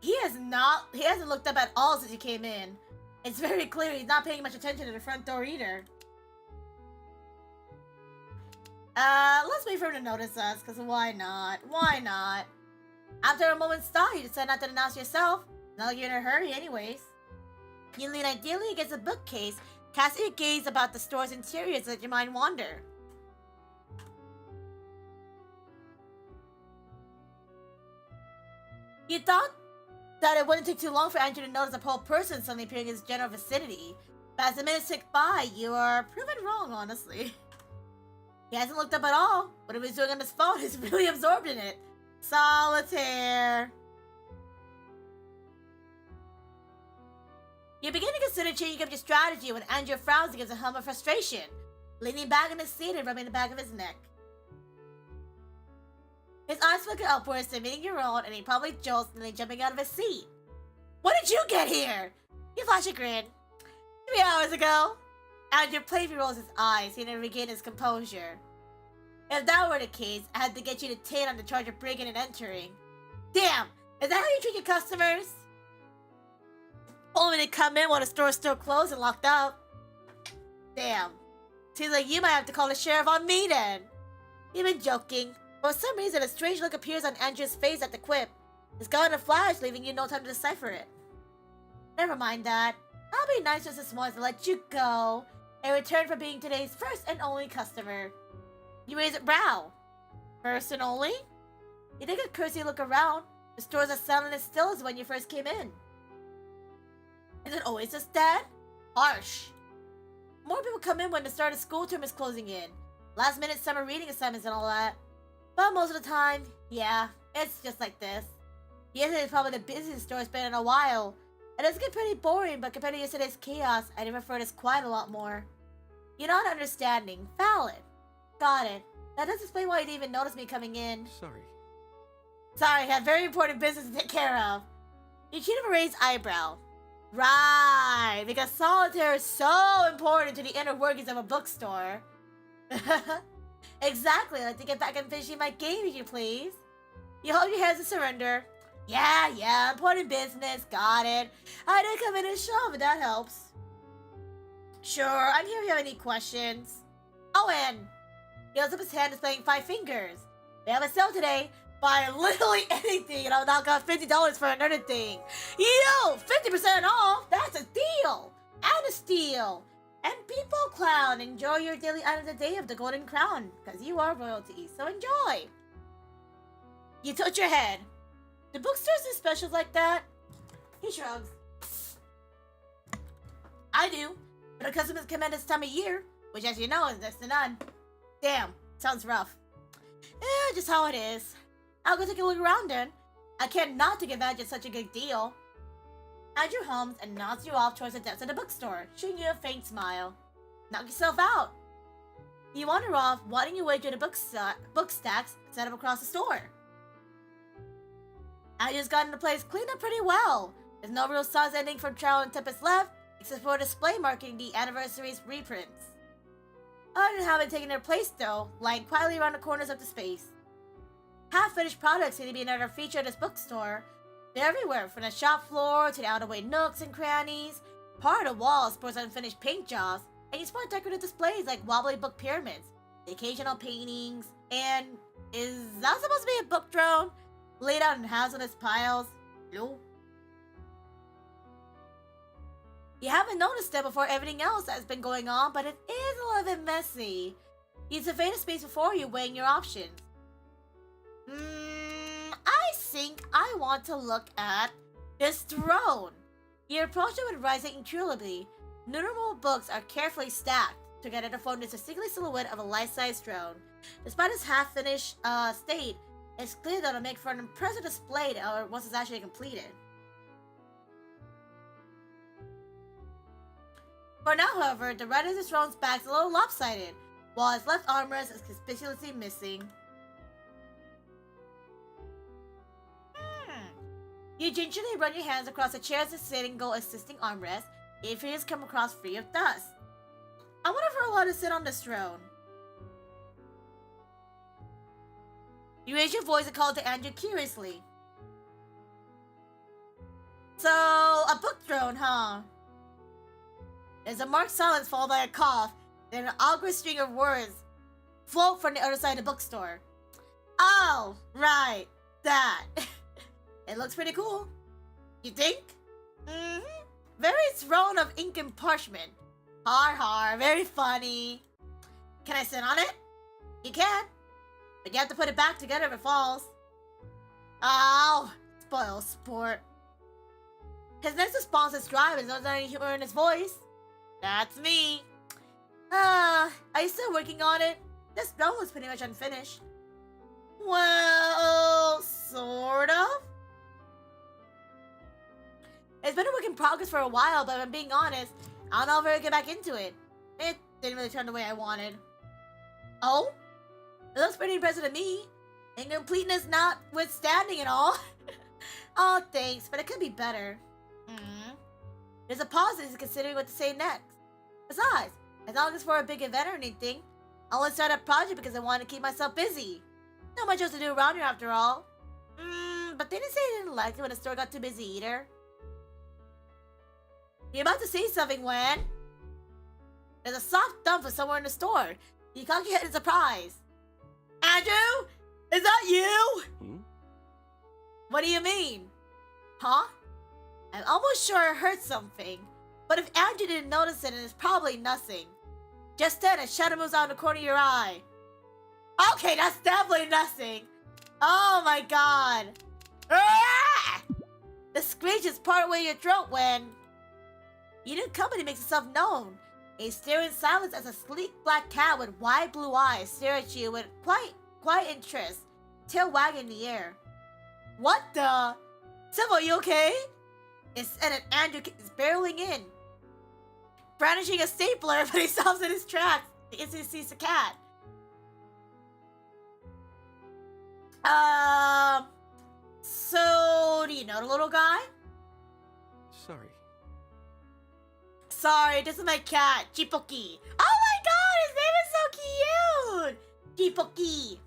He hasn't looked up at all since he came in. It's very clear he's not paying much attention to the front door either. Let's wait for him to notice us, because why not? Why not? After a moment's thought, you decide not to announce yourself. Not like you're in a hurry anyways. You lean ideally against a bookcase, casting your gaze about the store's interior so that your mind wander. You thought that it wouldn't take too long for Andrew to notice a pole person suddenly appearing in his general vicinity, but as the minutes tick by, you are proven wrong, honestly. He hasn't looked up at all. What he was doing on his phone is really absorbed in it. Solitaire. You begin to consider changing up your strategy when Andrew frowns and gives a hum of frustration, leaning back in his seat and rubbing the back of his neck. His eyes flicker upwards to meeting your own, and he probably jolts, nearly jumping out of his seat. When did you get here? You flash a grin. 3 hours ago. Andrew playfully rolls his eyes, seeming to regain his composure. If that were the case, I had to get you detained on the charge of breaking and entering. Damn! Is that how you treat your customers? Only to come in while the store is still closed and locked up. Damn. Seems like you might have to call the sheriff on me then. You've been joking, but for some reason a strange look appears on Andrew's face at the quip. It's gone in a flash, leaving you no time to decipher it. Never mind that. I'll be nice just this once and let you go, in return for being today's first and only customer. You raise a brow. First and only? You take a cursory look around. The store's as silent and still as when you first came in. Is it always this dead? Harsh. More people come in when the start of school term is closing in. Last minute summer reading assignments and all that. But most of the time, yeah, it's just like this. Yesterday is probably the busiest store it's been in a while. It does get pretty boring, but compared to yesterday's chaos, I did prefer this quiet a lot more. You're not understanding. Valid. Got it. That does explain why you didn't even notice me coming in. Sorry. Sorry, I had very important business to take care of. Yukino raised eyebrow. Right, because solitaire is so important to the inner workings of a bookstore. Exactly, I'd like to get back and finishing my game, if you please. You hold your hands and surrender. Yeah, important business, got it. I did come in and shove, but that helps. Sure, I'm here if you have any questions. Oh, and he holds up his hand displaying 5 fingers. We have a sale today. Buy literally anything and I'll knock out $50 for another thing. Yo, 50% off? That's a deal! And a steal! And people clown, enjoy your daily item of the day of the Golden Crown, because you are royalty, so enjoy! You tilt your head. Do bookstores do specials like that? He shrugs. I do, but our customers come in this time of year, which as you know is next to none. Damn, sounds rough. Just how it is. I'll go take a look around then. I can't not take advantage of such a good deal. Andrew hums and nods you off towards the depths of the bookstore, shooting you a faint smile. Knock yourself out. You wander off, wadding your way through the book stacks set up across the store. Andrew's gotten the place cleaned up pretty well. There's no real signs ending from Trial and Tempest left, except for a display marking the anniversary's reprints. Others haven't taken their place though, lying quietly around the corners of the space. Half-finished products seem to be another feature of this bookstore. They're everywhere, from the shop floor to the out-of-way nooks and crannies. Part of the wall sports unfinished paint jobs, and you spot decorative displays like wobbly book pyramids, the occasional paintings, and is that supposed to be a book throne? Laid out in hazardous piles? No. You haven't noticed it before everything else that's been going on, but it is a little bit messy. You survey the space before you, weighing your options. I think I want to look at this throne. You approach it with rising intuitively. Innumerable books are carefully stacked together to form this distinctly silhouette of a life-size throne. Despite its half-finished state, it's clear that it'll make for an impressive display once it's actually completed. For now, however, the right of the throne's back is a little lopsided, while its left armrest is conspicuously missing. You gingerly run your hands across the chair's single assisting armrest. It appears to come across free of dust. I wonder if we're allowed to sit on this throne. You raise your voice and call to Andrew curiously. So, a book throne, huh? There's a marked silence followed by a cough, then an awkward string of words float from the other side of the bookstore. Oh, right, that. It looks pretty cool. You think? Very throne of ink and parchment. Har har, very funny. Can I sit on it? You can. But you have to put it back together if it falls. Oh, spoil sport. His next response is dry, but there's no humor in his voice. That's me. Are you still working on it? This throne was pretty much unfinished. Well, sort of. It's been a work in progress for a while, but if I'm being honest, I don't know if I'll get back into it. It didn't really turn the way I wanted. Oh? It looks pretty impressive to me. Incompleteness notwithstanding and all. Oh, thanks, but it could be better. There's a pause as he's considering what to say next. Besides, as long as it's for a big event or anything, I only started a project because I wanted to keep myself busy. Not much else to do around here after all. But they didn't say they didn't like it when the store got too busy either. You're about to say something when there's a soft thump from somewhere in the store. You cock your head in surprise. Andrew? Is that you? What do you mean? Huh? I'm almost sure I heard something. But if Andrew didn't notice it, then it's probably nothing. Just then, a shadow moves out of the corner of your eye. Okay, that's definitely nothing. Oh my god. Ah! The screech is part way your throat when your new company makes itself known. A staring silence as a sleek black cat with wide blue eyes stare at you with quiet interest, tail wagging in the air. What the? Civil, you okay? And then Andrew is barreling in, brandishing a stapler, but he stops in his tracks. He instantly sees the cat. So do you know the little guy? Sorry. Sorry, this is my cat, Chipoki. Oh my god, his name is so cute! Chipoki.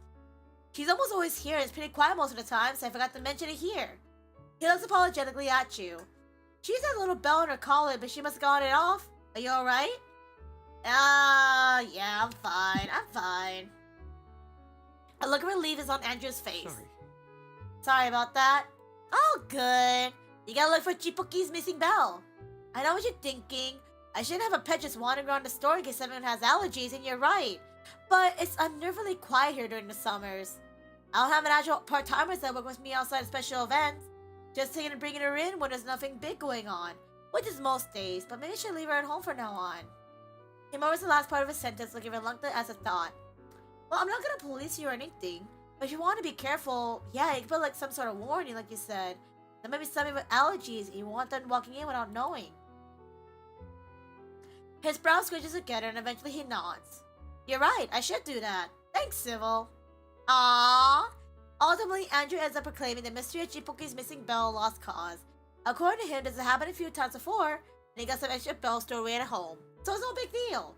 She's almost always here and is pretty quiet most of the time, so I forgot to mention it here. He looks apologetically at you. She's had a little bell in her collar, but she must have gone it off. Are you alright? Yeah, I'm fine. I'm fine. A look of relief is on Andrew's face. Sorry. Sorry about that. Oh, good. You gotta look for Chipoki's missing bell. I know what you're thinking. I shouldn't have a pet just wandering around the store in case someone has allergies, and you're right. But it's unnervingly quiet here during the summers. I don't have an actual part-timers that work with me outside of special events. Just taking and bringing her in when there's nothing big going on. Which is most days, but maybe I should leave her at home from now on. Came over to the last part of his sentence, looking reluctant as a thought. Well, I'm not gonna police you or anything, but if you want to be careful, yeah, you can put like some sort of warning, like you said. There might be somebody with allergies, and you want them walking in without knowing. His brow squishes together, and eventually he nods. You're right, I should do that. Thanks, Civil. Aww. Ultimately, Andrew ends up proclaiming the mystery of Chipoki's missing bell a lost cause. According to him, this has happened a few times before, and he got some extra bells stored away at home. So it's no big deal.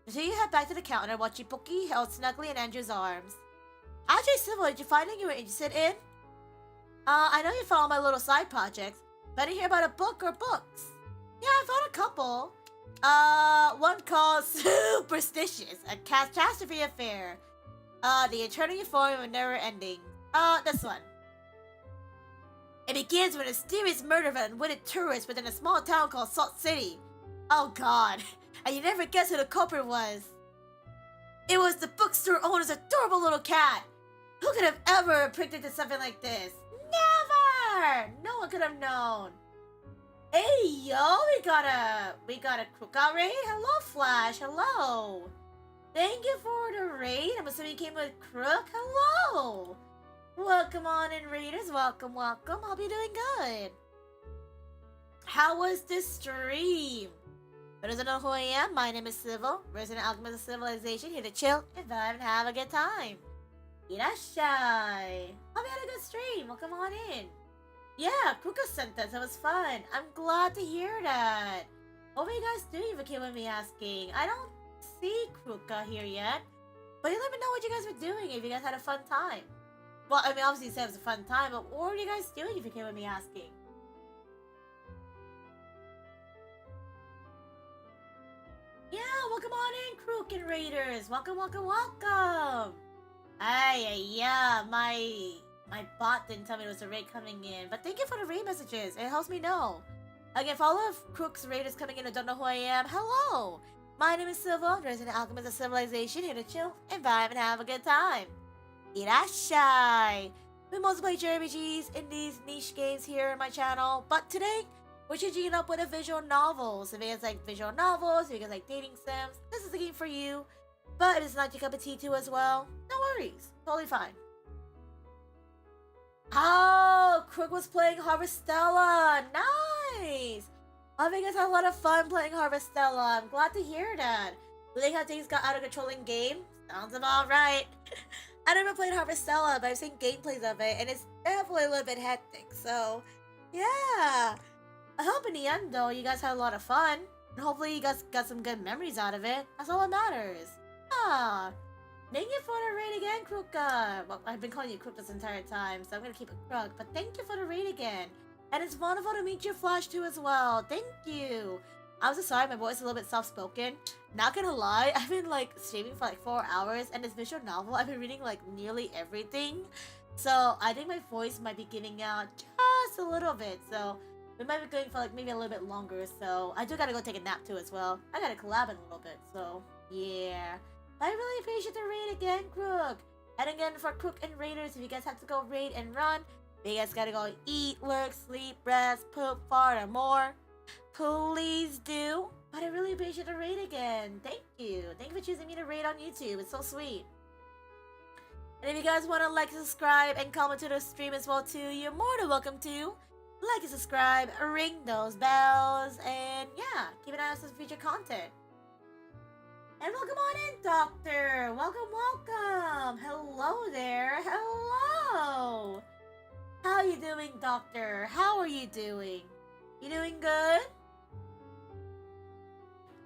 So you head back to the counter while Chipoki held snugly in Andrew's arms. Actually, Civil, did you find anything you were interested in? I know you follow my little side projects, but I didn't hear about a book or books. Yeah, I found a couple. One called Superstitious, a catastrophe affair. The eternal euphoria of never ending. This one. It begins with a mysterious murder of an unwitting tourist within a small town called Salt City. Oh god, and you never guess who the culprit was. It was the bookstore owner's adorable little cat. Who could have ever predicted something like this? Never! No one could have known. Hey yo, we got a crook raid. Hello, Flash. Hello. Thank you for the raid. I'm assuming you came with Crook. Hello. Welcome on in, raiders. Welcome, welcome. Hope you're doing good. How was this stream? For those who know who I am, my name is Civil, resident alchemist of civilization, here to chill, and vibe, and have a good time. Irashai. Hope you had a good stream. Welcome on in. Yeah, Kruka sent us. It was fun. I'm glad to hear that. What were you guys doing if you came with me asking? I don't see Kruka here yet. But you let me know what you guys were doing if you guys had a fun time. Well, I mean, obviously you said it was a fun time, but what were you guys doing if you came with me asking? Yeah, welcome on in, Krook and Raiders. Welcome, welcome, welcome. Yeah, my bot didn't tell me there was a raid coming in, but thank you for the raid messages. It helps me know. Again, for all of Krook's Raiders coming in who don't know who I am, hello. My name is Silva, resident alchemist of civilization, here to chill and vibe and have a good time. Irashai. We mostly play JRPGs in these niche games here on my channel, but today we're changing it up with a visual novel. So if you guys like visual novels, if you guys like dating sims, this is the game for you. But if it's not your cup of tea too as well, no worries. Totally fine. Oh, Crook was playing Harvestella. Nice! I think you guys had a lot of fun playing Harvestella. I'm glad to hear that. Like how things got out of control in game? Sounds about right. I never played Harvestella, but I've seen gameplays of it, and it's definitely a little bit hectic. So, yeah. I hope in the end, though, you guys had a lot of fun. And hopefully you guys got some good memories out of it. That's all that matters. Ah. Thank you for the raid again, Kruka. Well, I've been calling you Krook this entire time, so I'm gonna keep it Krook. But thank you for the raid again. And it's wonderful to meet you, Flash, too, as well. Thank you. I'm so sorry, my voice is a little bit soft-spoken. Not gonna lie, I've been, like, streaming for, like, 4 hours. And this visual novel, I've been reading, like, nearly everything. So I think my voice might be giving out just a little bit. So we might be going for, like, maybe a little bit longer. So I do gotta go take a nap, too, as well. I gotta collab in a little bit, so yeah. I really appreciate the raid again, Krook. And again, for Krook and Raiders, if you guys have to go raid and run, you guys gotta go eat, work, sleep, rest, poop, fart, or more, please do. But I really appreciate the raid again. Thank you. Thank you for choosing me to raid on YouTube. It's so sweet. And if you guys want to like, subscribe, and comment to the stream as well too, you're more than welcome to. like and subscribe, ring those bells, and yeah, keep an eye out for future content. And welcome on in, Doctor. Welcome, welcome. Hello there. Hello. How are you doing, Doctor? How are you doing? You doing good?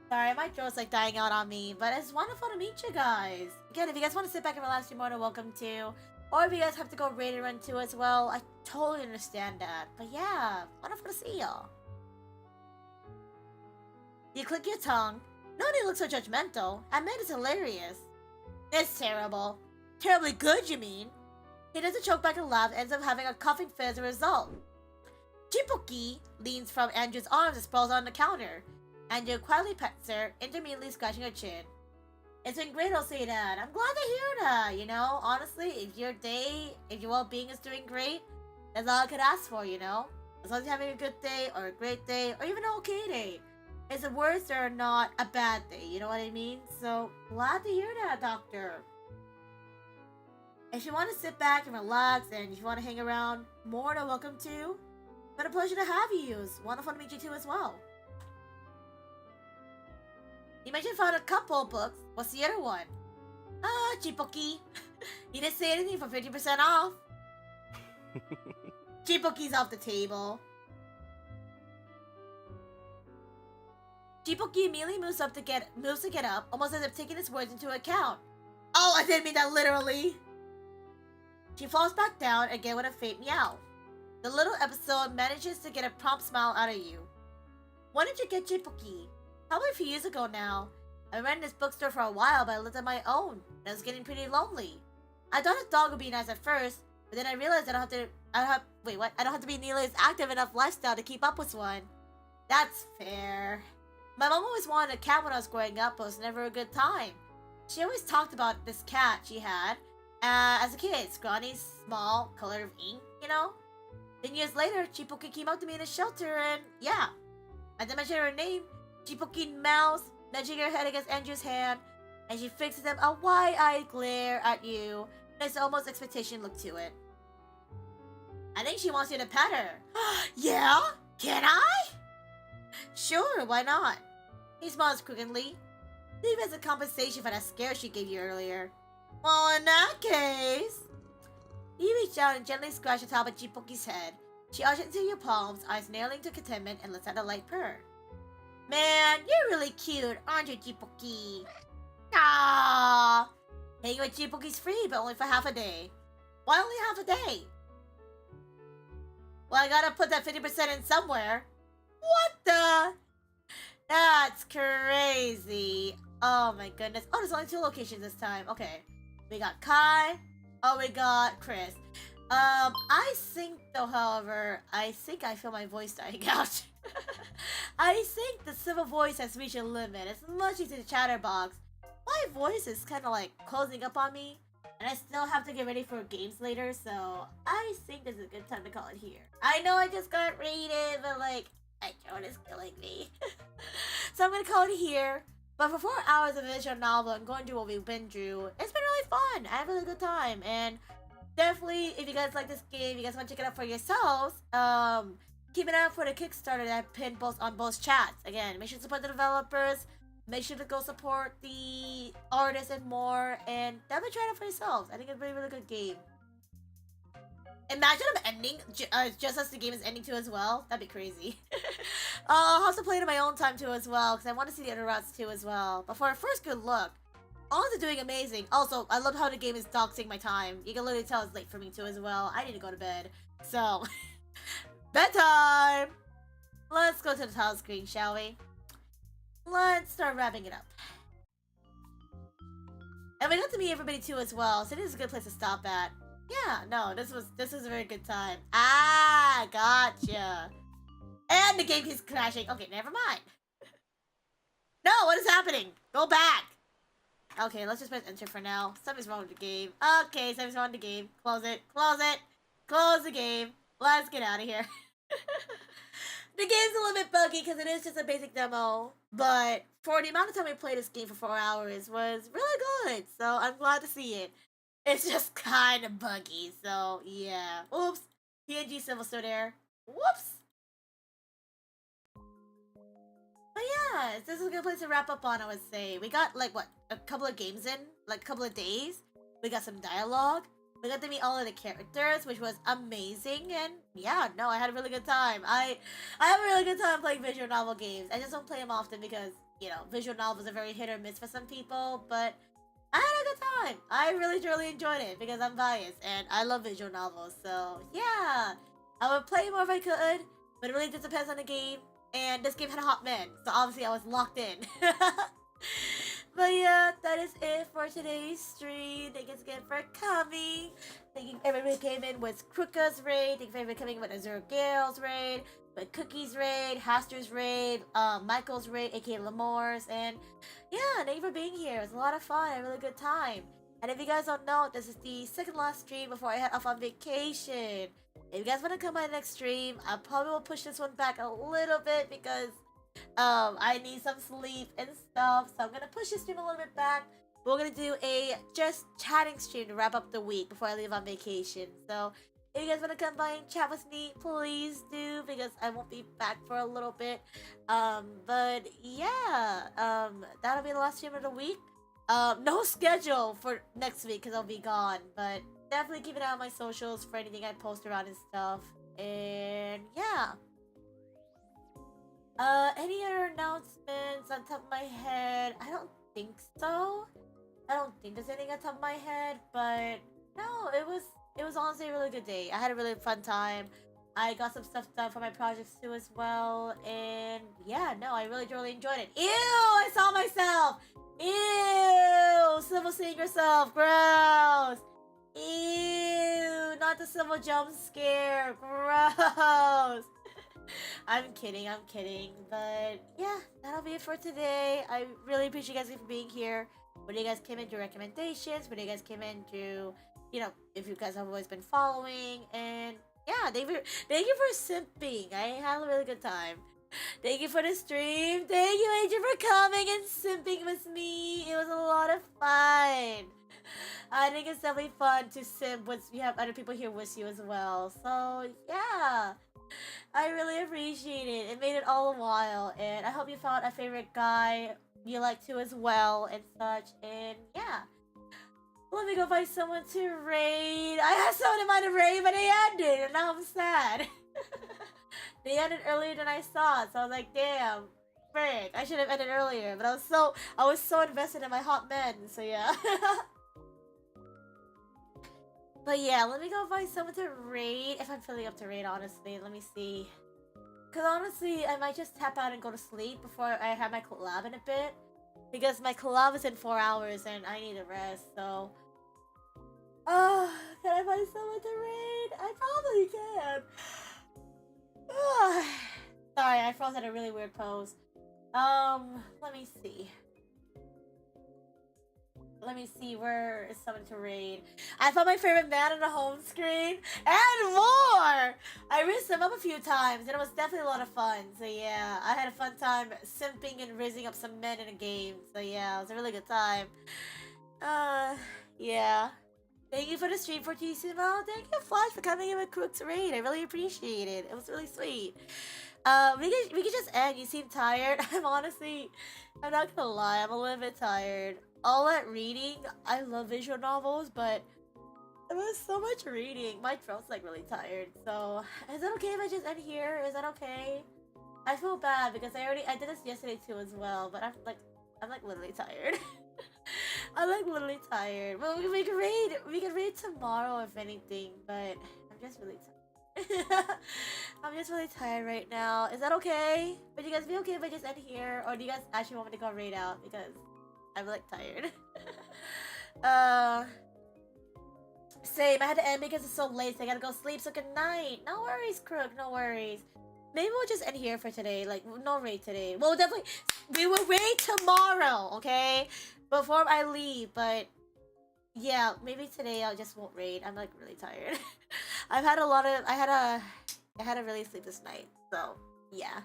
Sorry, my throat's like dying out on me, but it's wonderful to meet you guys. Again, if you guys want to sit back and relax, you're more than welcome to. Or if you guys have to go raid and run too as well, I totally understand that. But yeah, wonderful to see y'all. You click your tongue. Nobody looks so judgmental. I mean, it's hilarious. It's terrible. Terribly good, you mean? He doesn't choke back and laugh, ends up having a coughing fit as a result. Chipoki leans from Andrew's arms and sprawls on the counter. Andrew quietly pets her, intermittently scratching her chin. It's been great, I'll say that. I'm glad to hear that, you know? Honestly, if your day, if your well-being is doing great, that's all I could ask for, you know? As long as you're having a good day, or a great day, or even an okay day. It's the worst or not a bad day, you know what I mean? So, glad to hear that, Doctor. If you want to sit back and relax, and if you want to hang around, more than welcome to. But a pleasure to have you. It's wonderful to meet you too as well. You mentioned you found a couple books. What's the other one? Chipoki. You didn't say anything for 50% off. Chipoki's off the table. Chipoki immediately moves to get up, almost as if taking his words into account. Oh, I didn't mean that literally. She falls back down again with a faint meow. The little episode manages to get a prompt smile out of you. When did you get Chipoki? Probably a few years ago now. I ran in this bookstore for a while, but I lived on my own, and I was getting pretty lonely. I thought a dog would be nice at first, but then I realized I don't have to be nearly as active enough lifestyle to keep up with one. That's fair. My mom always wanted a cat when I was growing up, but it was never a good time. She always talked about this cat she had as a kid, scrawny, small, color of ink, you know? Then years later, Chipoki came up to me in a shelter, and yeah. I didn't mention her name. Chipoki mouths, nudging her head against Andrew's hand, and she fixes them a wide-eyed glare at you. There's almost expectation look to it. I think she wants you to pet her. Yeah? Can I? Sure, why not? He smiles crookedly. Leave as a compensation for that scare she gave you earlier. Well, in that case... You reach out and gently scratch the top of Chipoki's head. She ushers into your palms, eyes narrowing to contentment, and lets out a light purr. Man, you're really cute, aren't you, Chipoki? Ah, hanging with Chipoki's free, but only for half a day. Why only half a day? Well, I gotta put that 50% in somewhere. What the? That's crazy. Oh my goodness. Oh, there's only 2 locations this time. Okay. We got Kai. Oh, we got Chris. I think though, however, I think I feel my voice dying out. I think the civil voice has reached a limit. As much as the chatterbox, my voice is kind of like closing up on me, and I still have to get ready for games later, so I think this is a good time to call it here. I know I just got rated, but like, my throat is killing me. So I'm gonna call it here. But for 4 hours of a visual novel and going through what we've been through, it's been really fun. I had a really good time, and definitely, if you guys like this game, you guys want to check it out for yourselves, keep an eye out for the Kickstarter that I pinned on both chats. Again, make sure to support the developers, make sure to go support the artists and more, and definitely try it out for yourselves. I think it's a really, really good game. Imagine I'm ending just as the game is ending too as well. That'd be crazy. I'll also play it on my own time too as well, because I want to see the other routes too as well. But for a first good look, all is doing amazing. Also, I love how the game is doxing my time. You can literally tell it's late for me too as well. I need to go to bed. So, bedtime! Let's go to the title screen, shall we? Let's start wrapping it up. And we got to meet everybody too as well, so this is a good place to stop at. Yeah, no, this was a very good time. Ah, gotcha. And the game keeps crashing. Okay, never mind. No, what is happening? Go back. Okay, let's just press enter for now. Something's wrong with the game. Okay, something's wrong with the game. Close it. Close it. Close the game. Let's get out of here. The game's a little bit buggy because it is just a basic demo. But for the amount of time we played this game for 4 hours was really good. So I'm glad to see it. It's just kind of buggy. So yeah. Oops. PNG Civil still there. Whoops! But yeah, this is a good place to wrap up on, I would say. We got, like, what, a couple of games in? Like, a couple of days? We got some dialogue. We got to meet all of the characters, which was amazing. And yeah, no, I had a really good time. I have a really good time playing visual novel games. I just don't play them often because, you know, visual novels are very hit or miss for some people. But I had a good time. I really, truly enjoyed it because I'm biased and I love visual novels. So yeah, I would play more if I could, but it really just depends on the game. And this game had a hot man, so obviously I was locked in. But yeah, that is it for today's stream. Thank you again for coming. Thank you everybody who came in with Kruka's raid. Thank you for everybody coming in with Azure Gale's raid, with Cookie's raid, Haster's raid, Michael's raid, aka Lamore's, and yeah, thank you for being here. It was a lot of fun, I had a really good time. And if you guys don't know, this is the second last stream before I head off on vacation. If you guys want to come by the next stream, I probably will push this one back a little bit because I need some sleep and stuff. So I'm gonna push this stream a little bit back. We're gonna do a just chatting stream to wrap up the week before I leave on vacation. So if you guys want to come by and chat with me, please do, because I won't be back for a little bit. But yeah, that'll be the last stream of the week. No schedule for next week because I'll be gone, but definitely keep an eye on my socials for anything I post around and stuff. And yeah. Any other announcements on top of my head? I don't think so. I don't think there's anything on top of my head, but no, it was honestly a really good day. I had a really fun time. I got some stuff done for my projects too as well, and yeah, no, I really enjoyed it. Ew, I saw myself! Ew! Civil seeing yourself, gross! Ew, not the civil jump scare, gross! I'm kidding, but yeah, that'll be it for today. I really appreciate you guys for being here. When you guys came in, through recommendations, when you guys came in through, you know, if you guys have always been following, and yeah, thank you for simping. I had a really good time. Thank you for the stream. Thank you, Agent, for coming and simping with me. It was a lot of fun. I think it's definitely fun to simp when you have other people here with you as well. So yeah, I really appreciate it. It made it all a while, and I hope you found a favorite guy you like to as well and such. And yeah, let me go find someone to raid. I had someone in mind to raid, but they ended, and now I'm sad. They ended earlier than I saw, so I was like, damn, frick, I should have ended earlier. But I was so invested in my hot men, so yeah. But yeah, let me go find someone to raid. If I'm feeling up to raid, honestly, let me see. Because honestly, I might just tap out and go to sleep before I have my collab in a bit. Because my collab is in 4 hours and I need a rest, so... Oh, can I find someone to raid? I probably can. Sorry, I froze at a really weird pose. Let me see. Let me see, where is someone to raid? I found my favorite man on the home screen, and more! I rizzed him up a few times, and it was definitely a lot of fun. So yeah, I had a fun time simping and rizzing up some men in a game. So yeah, it was a really good time. Yeah. Thank you for the stream, Fortissimo. Thank you, Flash, for coming in with Crook's raid. I really appreciate it. It was really sweet. We could just end. You seem tired. I'm not gonna lie, I'm a little bit tired. All that reading, I love visual novels, but it was so much reading. My throat's like really tired. So is it okay if I just end here? Is that okay? I feel bad because I did this yesterday too as well, but I'm like literally tired. I'm like literally tired. Well, we can read tomorrow if anything, but I'm just really tired. I'm just really tired right now. Is that okay? Would you guys be okay if I just end here, or do you guys actually want me to go raid out because I'm like tired? Same. I had to end because it's so late, so I gotta go sleep. So good night. No worries, Crook. No worries. Maybe we'll just end here for today. Like, no raid today. Well, definitely, we will raid tomorrow, okay? Before I leave, but yeah, maybe today I just won't raid. I'm like really tired. I had a really sleepless night, so yeah.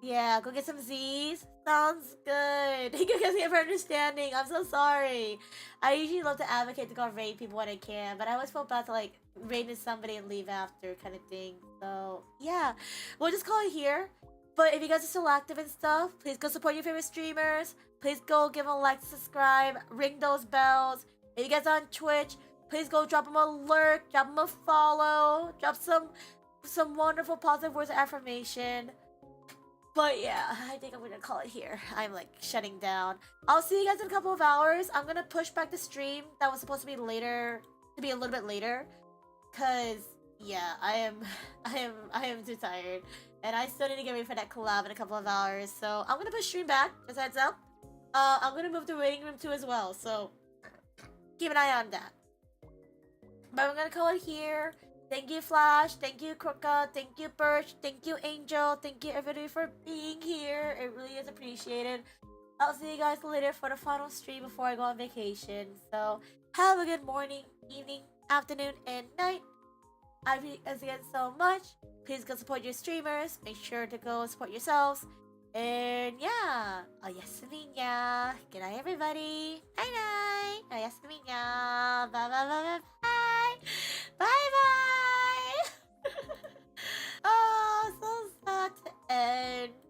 Yeah, go get some Z's. Sounds good. Thank you guys again for understanding. I'm so sorry. I usually love to advocate to go raid people when I can, but I always feel bad to like raid with somebody and leave after kind of thing. So yeah, we'll just call it here. But if you guys are still active and stuff, please go support your favorite streamers. Please go give them a like, subscribe, ring those bells. If you guys are on Twitch, please go drop them a lurk, drop them a follow, drop some wonderful positive words of affirmation. But yeah, I think I'm gonna call it here. I'm like shutting down. I'll see you guys in a couple of hours. I'm gonna push back the stream that was supposed to be later, to be a little bit later, cause yeah, I am too tired, and I still need to get ready for that collab in a couple of hours. So I'm gonna push stream back. Just heads up. I'm gonna move the waiting room too as well. So keep an eye on that. But I'm gonna call it here. Thank you, Flash. Thank you, Krooka. Thank you, Birch. Thank you, Angel. Thank you, everybody, for being here. It really is appreciated. I'll see you guys later for the final stream before I go on vacation. So, have a good morning, evening, afternoon, and night. I appreciate you guys again so much. Please go support your streamers. Make sure to go support yourselves. And yeah, ayasaminya. Good night, everybody. Night night. Ayasaminya. Bye bye bye.